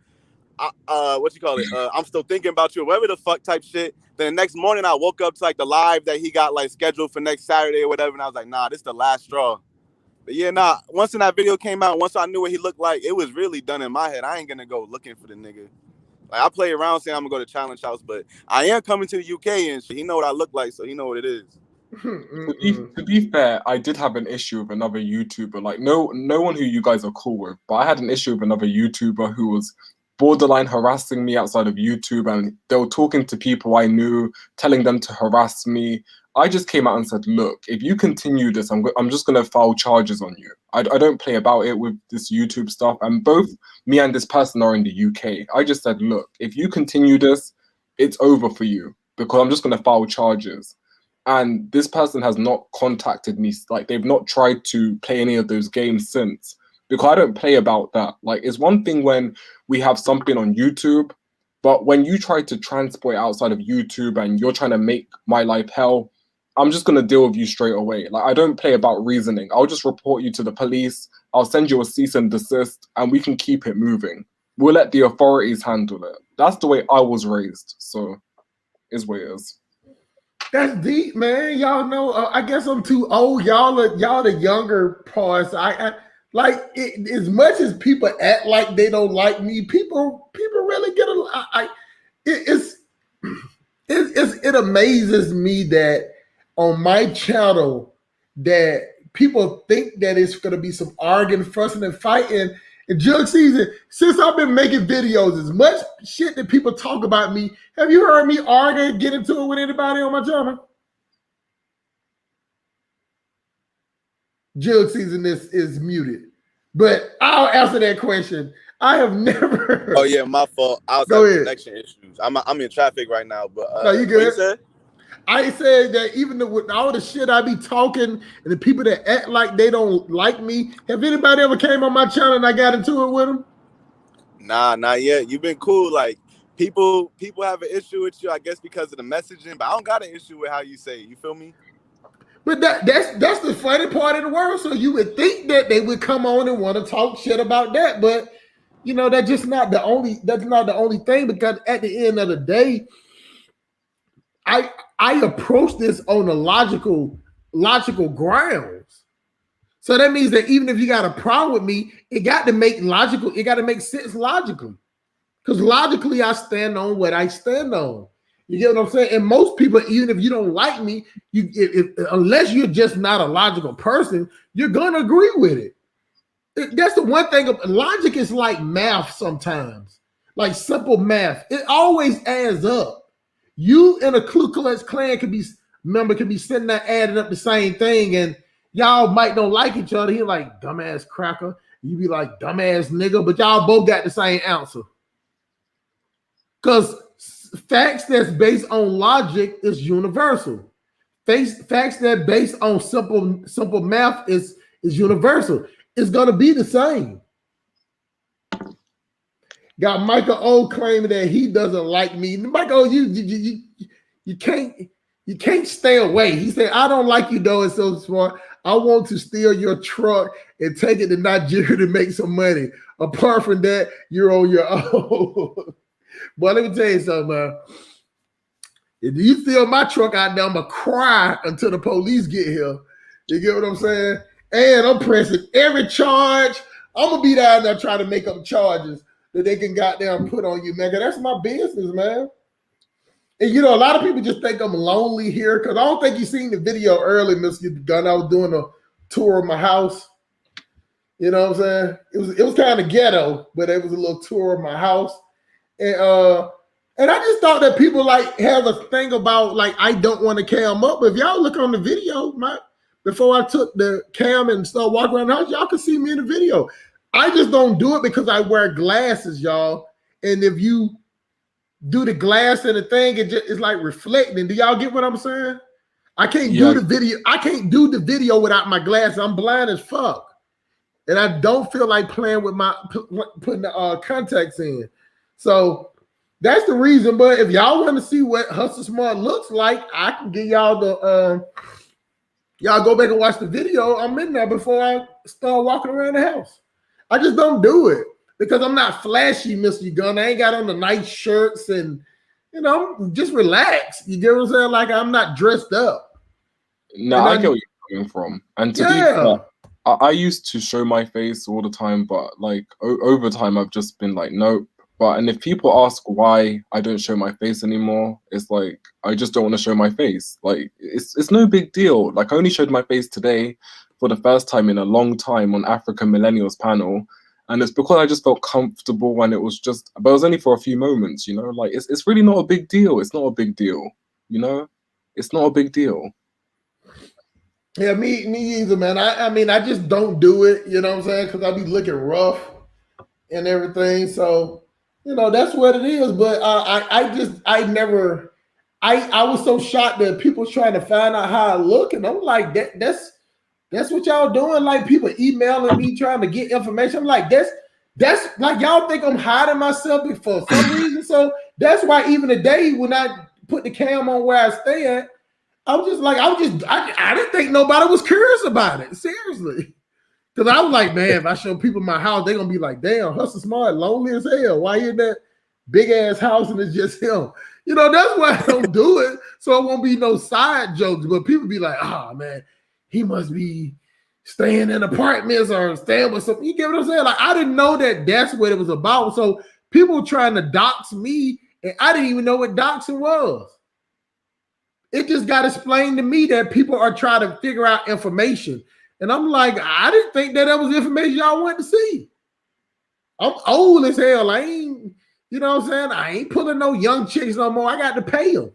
what you call it? I'm still thinking about you, or whatever the fuck type shit. Then the next morning, I woke up to like the live that he got like scheduled for next Saturday or whatever, and I was like, nah, this is the last straw. But yeah, nah. Once that video came out, once I knew what he looked like, it was really done in my head. I ain't gonna go looking for the nigga. Like I play around saying I'm gonna go to Challenge House, but I am coming to the UK and shit. He know what I look like, so he know what it is. To be fair, I did have an issue with another YouTuber. Like no one who you guys are cool with, but I had an issue with another YouTuber who was borderline harassing me outside of YouTube, and they were talking to people I knew, telling them to harass me. I just came out and said, look, if you continue this, I'm just going to file charges on you. I don't play about it with this YouTube stuff. And both me and this person are in the UK. I just said, look, if you continue this, it's over for you because I'm just going to file charges. And this person has not contacted me. Like, they've not tried to play any of those games since, because I don't play about that. Like, it's one thing when we have something on YouTube, but when you try to transport outside of YouTube and you're trying to make my life hell, I'm just going to deal with you straight away. Like, I don't play about reasoning. I'll just report you to the police. I'll send you a cease and desist, and we can keep it moving. We'll let the authorities handle it. That's the way I was raised. So, is what it is. That's deep, man. Y'all know. I guess I'm too old. Y'all the younger parts. I like it, as much as people act like they don't like me. People really get it amazes me that on my channel that people think that it's going to be some arguing, fussing, and fighting. In jug season, since I've been making videos, as much shit that people talk about me, have you heard me argue and get into it with anybody on my channel? Jug season is muted, but I'll answer that question. I have never. Oh yeah, my fault. I was having connection issues. I'm in traffic right now, but no, you good. What you said? I said that even with all the shit I be talking and the people that act like they don't like me, have anybody ever came on my channel and I got into it with them? Nah, not yet. You've been cool. Like people have an issue with you, I guess, because of the messaging, but I don't got an issue with how you say it. You feel me? But that's the funny part of the world. So you would think that they would come on and want to talk shit about that, but you know that's just not the only. That's not the only thing, because at the end of the day, I approach this on a logical grounds. So that means that even if you got a problem with me, it got to make logical. It got to make sense logically, because logically I stand on what I stand on. You get what I'm saying? And most people, even if you don't like me, unless you're just not a logical person, you're gonna agree with it. That's the one thing. Logic is like math sometimes, like simple math. It always adds up. You and a Ku Klux Klan can be sitting there adding up the same thing, and y'all might don't like each other. He like dumbass cracker, you be like dumbass nigga, but y'all both got the same answer. Because facts that's based on logic is universal. Facts that based on simple math is universal. It's gonna be the same. Got Michael O claiming that he doesn't like me. Michael, you can't stay away. He said, I don't like you though, it's so smart. I want to steal your truck and take it to Nigeria to make some money. Apart from that, you're on your own. But let me tell you something, man. If you steal my truck out there, I'm gonna cry until the police get here. You get what I'm saying? And I'm pressing every charge. I'm gonna be down there trying to make up charges that they can goddamn put on you, man. That's my business, man. And you know, a lot of people just think I'm lonely here, because I don't think you seen the video early, Mr. Gunn. I was doing a tour of my house. You know what I'm saying? It was kind of ghetto, but it was a little tour of my house. And I just thought that people like have a thing about like I don't want to cam up. But if y'all look on the video, before I took the cam and started walking around the house, y'all can see me in the video. I just don't do it because I wear glasses, y'all. And if you do the glass and the thing, it's like reflecting. Do y'all get what I'm saying? I can't do the video. I can't do the video without my glasses. I'm blind as fuck, and I don't feel like playing with putting the contacts in. So that's the reason. But if y'all want to see what Hustle Smart looks like, I can give y'all the. Y'all go back and watch the video. I'm in there before I start walking around the house. I just don't do it because I'm not flashy, Mr. Gunn. I ain't got on the nice shirts and you know, just relax. You get what I'm saying? Like I'm not dressed up. No, And I get what you're coming from. And to be fair, I used to show my face all the time, but like over time, I've just been like, nope. And if people ask why I don't show my face anymore, it's like I just don't want to show my face. Like it's no big deal. Like I only showed my face today for the first time in a long time on African Millennials panel, and it's because I just felt comfortable, and it was just, but it was only for a few moments, you know. Like it's really not a big deal. It's not a big deal, you know. It's not a big deal. Yeah, me either, man. I mean, I just don't do it. You know what I'm saying? Because I be looking rough and everything. So, you know, that's what it is. But I was so shocked that people trying to find out how I look, and I'm like, that's what y'all doing. Like people emailing me trying to get information. I'm like, that's like y'all think I'm hiding myself for some reason. So that's why even today when I put the cam on where I stay at, I didn't think nobody was curious about it. Seriously. Because I was like, man, if I show people my house, they're going to be like, damn, Hustle Smart, lonely as hell. Why in that big ass house and it's just him? You know, that's why I don't do it. So it won't be no side jokes. But people be like, oh, man, he must be staying in apartments or staying with something. You get what I'm saying? Like, I didn't know that that's what it was about. So people trying to dox me, and I didn't even know what doxing was. It just got explained to me that people are trying to figure out information. And I'm like, I didn't think that was information y'all wanted to see. I'm old as hell. I ain't, you know what I'm saying? I ain't pulling no young chicks no more. I got to pay them.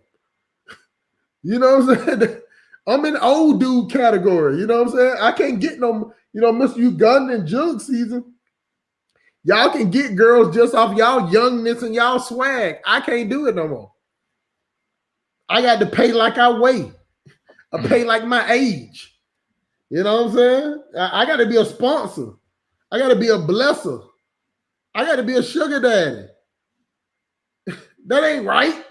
You know what I'm saying? I'm in old dude category. You know what I'm saying? I can't get no, you know, Mr. Uganda and Jug season. Y'all can get girls just off y'all youngness and y'all swag. I can't do it no more. I got to pay like I weigh. I pay like my age. You know what I'm saying? I got to be a sponsor. I got to be a blesser. I got to be a sugar daddy. That ain't right.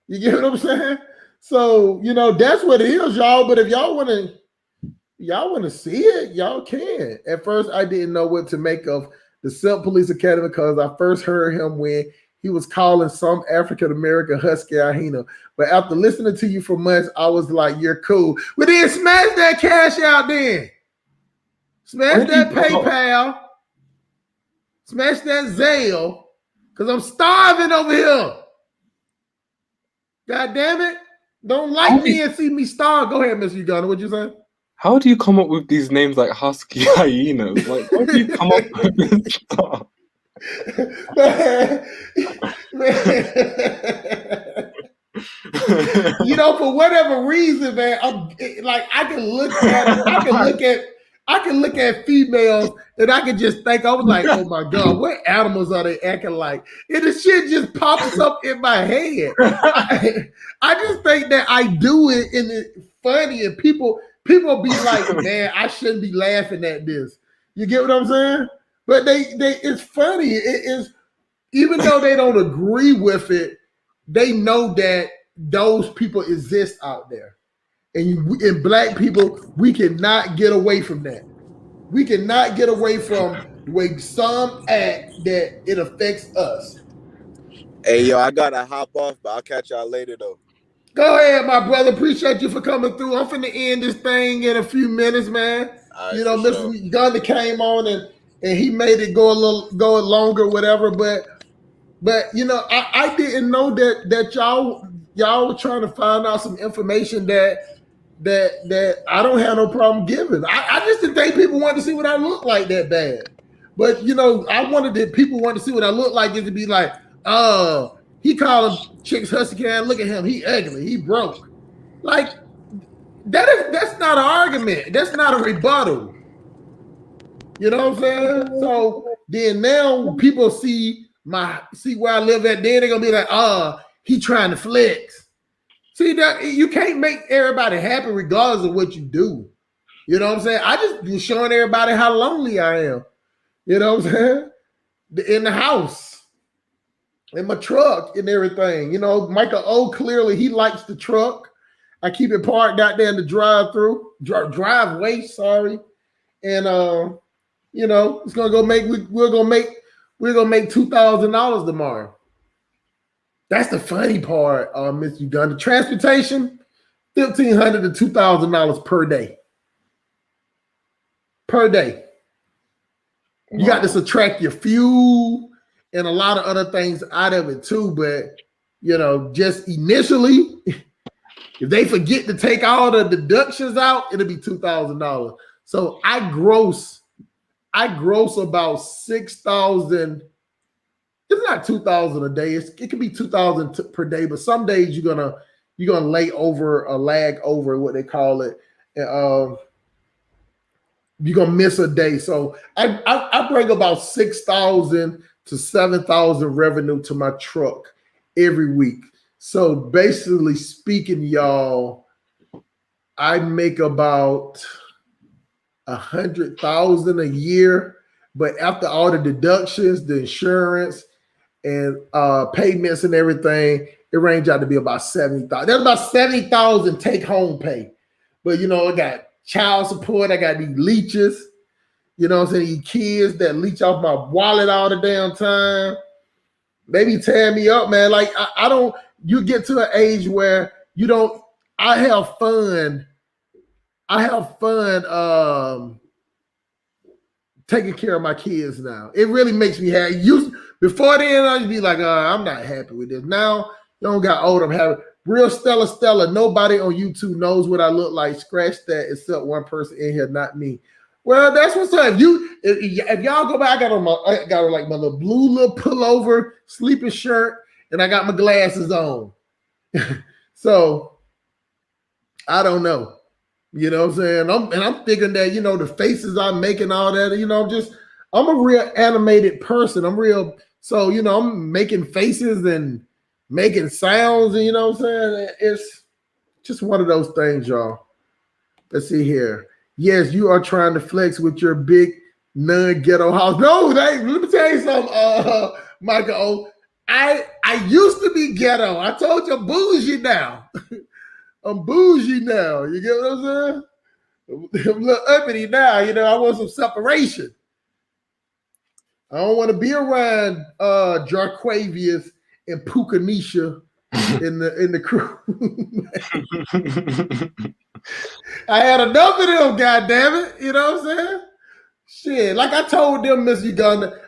You get what I'm saying? So, you know, that's what it is, y'all. But if y'all want to see it, y'all can. At first, I didn't know what to make of the Simp Police Academy because I first heard him when he was calling some African-American husky a hyena. But after listening to you for months, I was like, you're cool. Well, then smash that cash out then. Smash that PayPal. Smash that Zelle. Because I'm starving over here. God damn it. Don't like me and see me starve. Go ahead, Mr. Uganda. What you saying? How do you come up with these names like husky hyenas? Like, how do you come up with this stuff? Man. You know, for whatever reason, man, I can look at females and I can just think, I was like, oh my God, what animals are they acting like? And the shit just pops up in my head. I just think that I do it and it's funny and people be like, man, I shouldn't be laughing at this. You get what I'm saying? But it's funny. It is, even though they don't agree with it, they know that those people exist out there. And black people, we cannot get away from that. We cannot get away from the way some act that it affects us. Hey, yo, I gotta hop off, but I'll catch y'all later, though. Go ahead, my brother. Appreciate you for coming through. I'm finna end this thing in a few minutes, man. All right, you know, Mr. Sure. Gunner came on and he made it go longer, whatever. But you know, I didn't know that y'all were trying to find out some information that I don't have no problem giving. I just didn't think people wanted to see what I look like that bad. But you know, I wanted that people wanted to see what I look like, and to be like, oh, he calling chicks husky can. Look at him, he ugly, he broke. Like that's not an argument. That's not a rebuttal. You know what I'm saying? So then now people see where I live at, then they're gonna be like, oh, he trying to flex. See, that you can't make everybody happy regardless of what you do. You know what I'm saying? I just was showing everybody how lonely I am. You know what I'm saying? In the house, in my truck, and everything. You know, Michael O, clearly he likes the truck. I keep it parked out there in the driveway, sorry. And you know, it's gonna go make we're gonna make $2,000 tomorrow. That's the funny part, Miss Uganda. Transportation, $1,500 to $2,000 per day. Per day. You got to subtract your fuel and a lot of other things out of it too. But just initially, if they forget to take all the deductions out, it'll be $2,000. So I gross about 6,000. It's not 2,000 a day. It could be 2,000 per day, but some days you're gonna lay over a lag over what they call it. You're gonna miss a day. So I bring about 6,000 to 7,000 revenue to my truck every week. So basically speaking, y'all, I make about 100,000 a year, but after all the deductions, the insurance, and payments and everything, it range out to be about 70,000. That's about 70,000 take home pay. But I got child support, I got these leeches, I'm saying, these kids that leech off my wallet all the damn time. They be tearing me up, man. Like I don't, you get to an age where I have fun taking care of my kids now. It really makes me happy. Before then, I'd be like, I'm not happy with this. Now, you don't got old, I'm happy. Real Stella. Nobody on YouTube knows what I look like. Scratch that, except one person in here, not me. Well, that's what's up. If y'all go back, I got like my little blue little pullover, sleeping shirt, and I got my glasses on. So I don't know. You know what I'm saying? I'm thinking that, the faces I'm making, all that, I'm a real animated person. I'm real. So, I'm making faces and making sounds, and what I'm saying? It's just one of those things, y'all. Let's see here. Yes, you are trying to flex with your big non-ghetto house. No, let me tell you something, Michael. I used to be ghetto. I told you I'm bougie now. I'm bougie now. You get what I'm saying? I'm a little uppity now. I want some separation. I don't want to be around Jarquavius and Pukanisha in the crew. I had enough of them, goddammit. You know what I'm saying? Shit. Like I told them, Miss Uganda,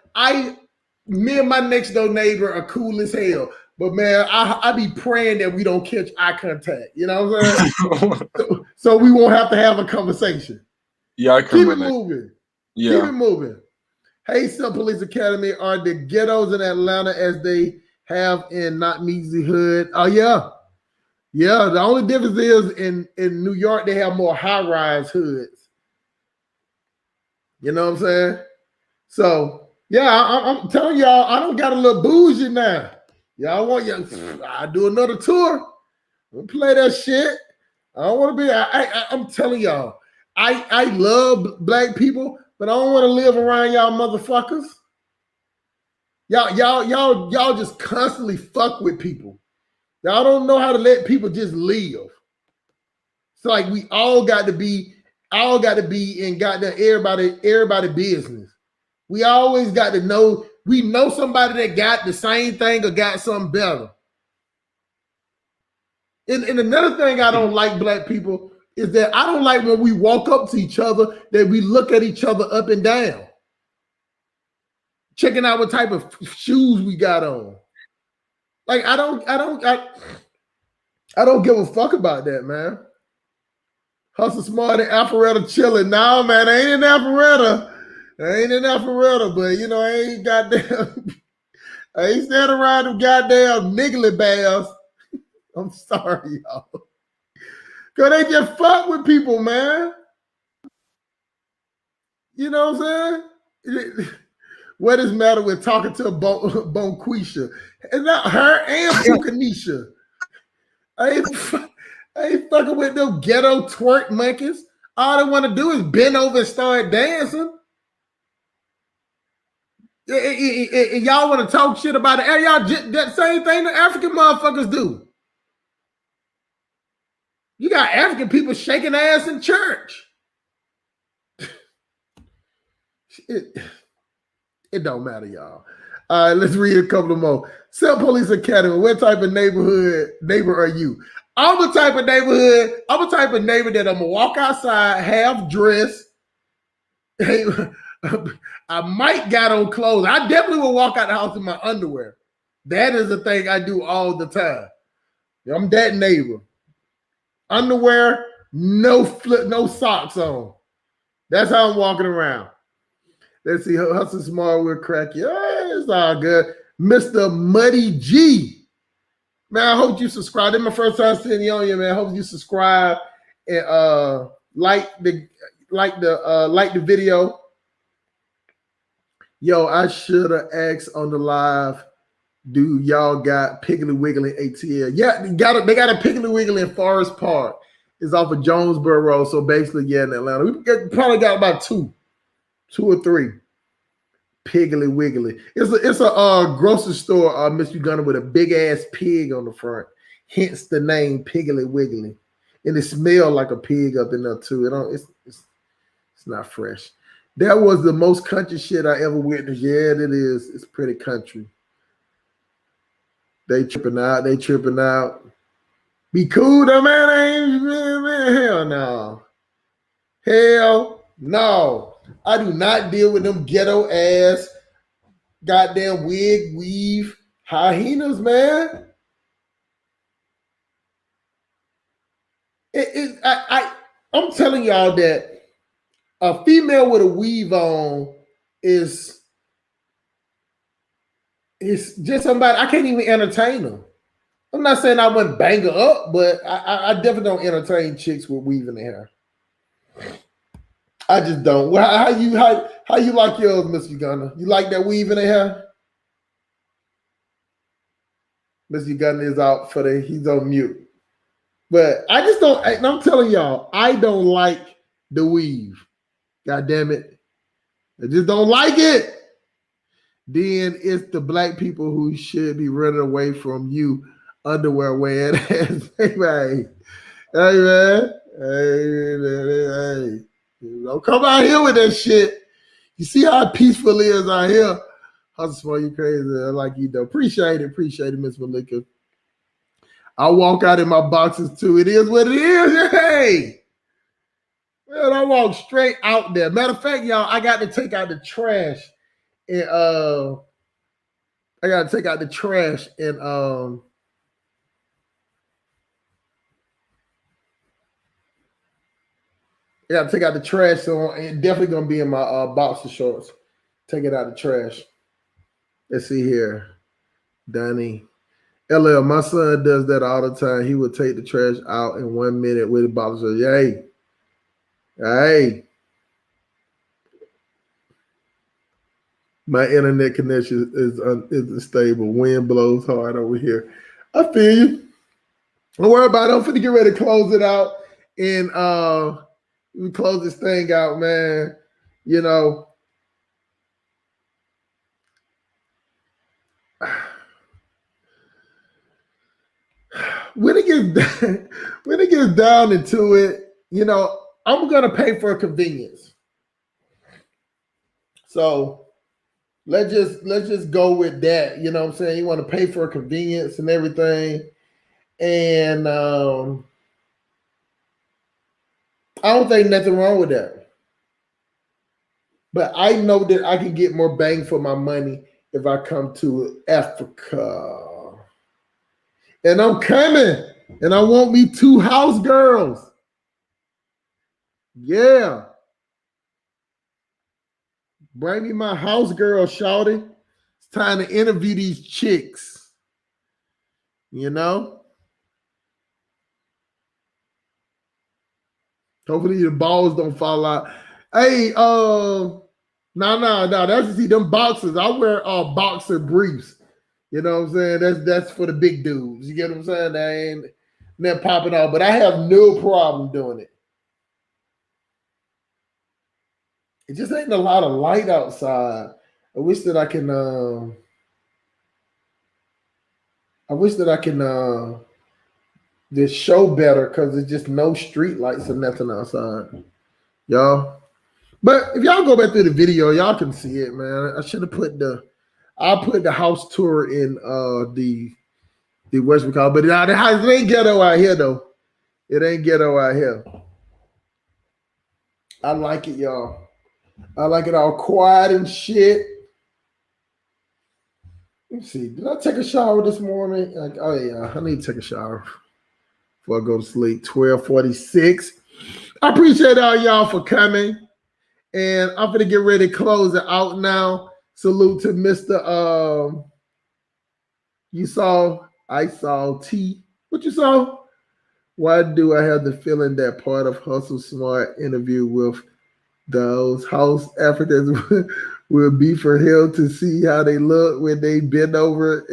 me and my next door neighbor are cool as hell. But man, I be praying that we don't catch eye contact. You know what I'm saying? so we won't have to have a conversation. Yeah, I can Keep relate. it moving. Yeah. Keep it moving. Hey, Sun Police Academy, are the ghettos in Atlanta as they have in Not Measy Hood? Oh, yeah. Yeah, the only difference is in New York, they have more high-rise hoods. You know what I'm saying? So, yeah, I'm telling y'all, I don't got a little bougie now. Y'all want I do another tour. We'll play that shit. I don't want to be. I'm telling y'all, I love black people, but I don't want to live around y'all motherfuckers. Y'all just constantly fuck with people. Y'all don't know how to let people just live. It's like we all got to be in goddamn everybody business. We always got to know. We know somebody that got the same thing or got something better. And another thing I don't like, black people, is that I don't like when we walk up to each other that we look at each other up and down, checking out what type of shoes we got on. Like I don't give a fuck about that, man. Hustle smart and Alpharetta chilling. No, man, I ain't in Alpharetta. But I ain't goddamn. I ain't standing around them goddamn niggly bears. I'm sorry, y'all. Cause they just fuck with people, man. You know what I'm saying? What is the matter with talking to Bonquisha? It's not her and Pukanisha. I ain't fucking with them ghetto twerk monkeys. All they want to do is bend over and start dancing. And y'all want to talk shit about it. And y'all that same thing the African motherfuckers do. You got African people shaking ass in church. It don't matter, y'all. All right, let's read a couple of more. Self Police Academy. What type of neighbor are you? I'm a type of neighborhood. I'm a type of neighbor that I'm gonna walk outside half dressed. I might got on clothes. I definitely will walk out the house in my underwear. That is a thing I do all the time. I'm that neighbor. Underwear, no socks on. That's how I'm walking around. Let's see, Hustle Smart will crack you. It's all good. Mr. Muddy G. Man, I hope you subscribe. This is my first time seeing you on here, man. I hope you subscribe and like the video. Yo, I should have asked on the live. Do y'all got Piggly Wiggly ATL? Yeah, they got a Piggly Wiggly in Forest Park. It's off of Jonesboro Road. So basically, yeah, in Atlanta. We probably got about two or three. Piggly Wiggly. It's a grocery store, Miss Uganda, with a big ass pig on the front. Hence the name Piggly Wiggly. And it smells like a pig up in there too. It's not fresh. That was the most country shit I ever witnessed. Yeah, it is. It's pretty country. They tripping out. Be cool though, man. Hell no. Hell no. I do not deal with them ghetto ass, goddamn wig, weave, hyenas, man. I'm telling y'all that a female with a weave on is just somebody, I can't even entertain them. I'm not saying I wouldn't bang her up, but I definitely don't entertain chicks with weave in their hair. I just don't. Well, how you like yours, Miss Uganda? You like that weave in their hair? Miss Uganda is out he's on mute. But I just don't, and I'm telling y'all, I don't like the weave. God damn it. I just don't like it. Then it's the black people who should be running away from you underwear wearing ass. Hey, man. Hey. Don't come out here with that shit. You see how peaceful it is out here. Hustle Smart, you crazy. I like you though. Appreciate it, Miss Malika. I walk out in my boxes too. It is what it is. Hey. Man, I walk straight out there. Matter of fact, y'all, I got to take out the trash. And I got to take out the trash and I got to take out the trash, so it's definitely gonna be in my boxer shorts. Take it out the trash. Let's see here, Donnie. LL, my son does that all the time. He would take the trash out in 1 minute with a boxer. Hey. My internet connection is unstable. Wind blows hard over here. I feel you. Don't worry about it. I'm finna get ready to close it out and we close this thing out, man. You know, when it gets down into it, you know, I'm gonna pay for convenience. So let's just go with that. You know what I'm saying? You want to pay for convenience and everything, and I don't think nothing wrong with that. But I know that I can get more bang for my money if I come to Africa. And I'm coming. And I want me 2 house girls. Yeah. Bring me my house girl, shawty. It's time to interview these chicks. You know? Hopefully the balls don't fall out. Hey, no. That's to see them boxers. I wear boxer briefs. You know what I'm saying? That's for the big dudes. You get what I'm saying? They ain't they're popping off, but I have no problem doing it. It just ain't a lot of light outside. I wish that I can just show better because there's just no street lights or nothing outside. Y'all. But if y'all go back through the video, y'all can see it, man. I should have put I'll put the house tour in the West Coast, but now the house, it ain't ghetto out here though. It ain't ghetto out here. I like it, y'all. I like it all quiet and shit. Let's see. Did I take a shower this morning? Like, oh yeah, I need to take a shower before I go to sleep. 12:46. I appreciate all y'all for coming. And I'm gonna get ready to close it out now. Salute to Mr. I saw T. What you saw? Why do I have the feeling that part of Hustle Smart interview with those house Africans will be for him to see how they look when they bend over,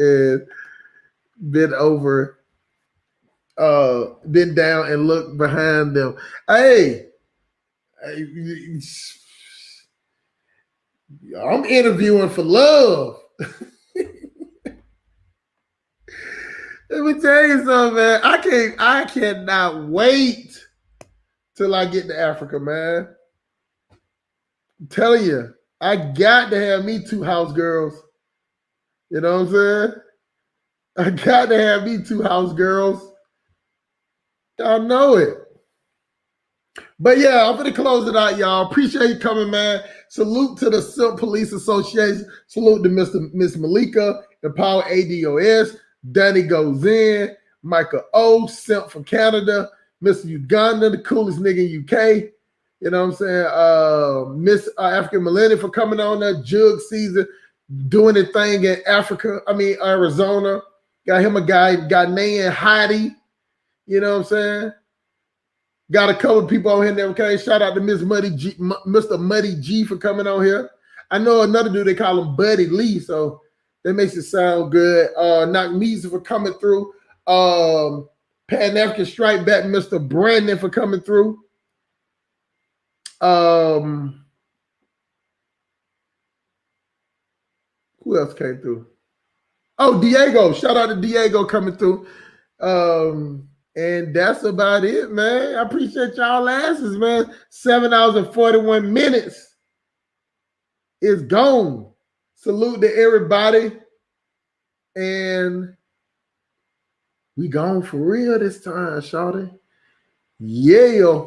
bend down and look behind them. Hey, I'm interviewing for love. Let me tell you something, man. I cannot wait till I get to Africa, man. I'm telling you, I got to have me 2 house girls. You know what I'm saying? I got to have me 2 house girls. Y'all know it. But yeah, I'm going to close it out, y'all. Appreciate you coming, man. Salute to the Silk Police Association. Salute to Miss Malika, Empower ADOS. Danny Goes In. Michael O, Simp from Canada. Mr. Uganda, the coolest nigga in UK. You know what I'm saying? Miss African Millennium for coming on that Jug season, doing the thing in Arizona. Got him a guy named Heidi. You know what I'm saying? Got a couple of people on here that okay. Shout out to Mr. Muddy G for coming on here. I know another dude, they call him Buddy Lee, so that makes it sound good. Knock Meezy for coming through. Pan African Strike Back, Mr. Brandon for coming through. Who else came through? Oh, Diego. Shout out to Diego coming through. And that's about it, man. I appreciate y'all asses, man. 7 hours and 41 minutes is gone. Salute to everybody. And we gone for real this time, shawty. Yeah.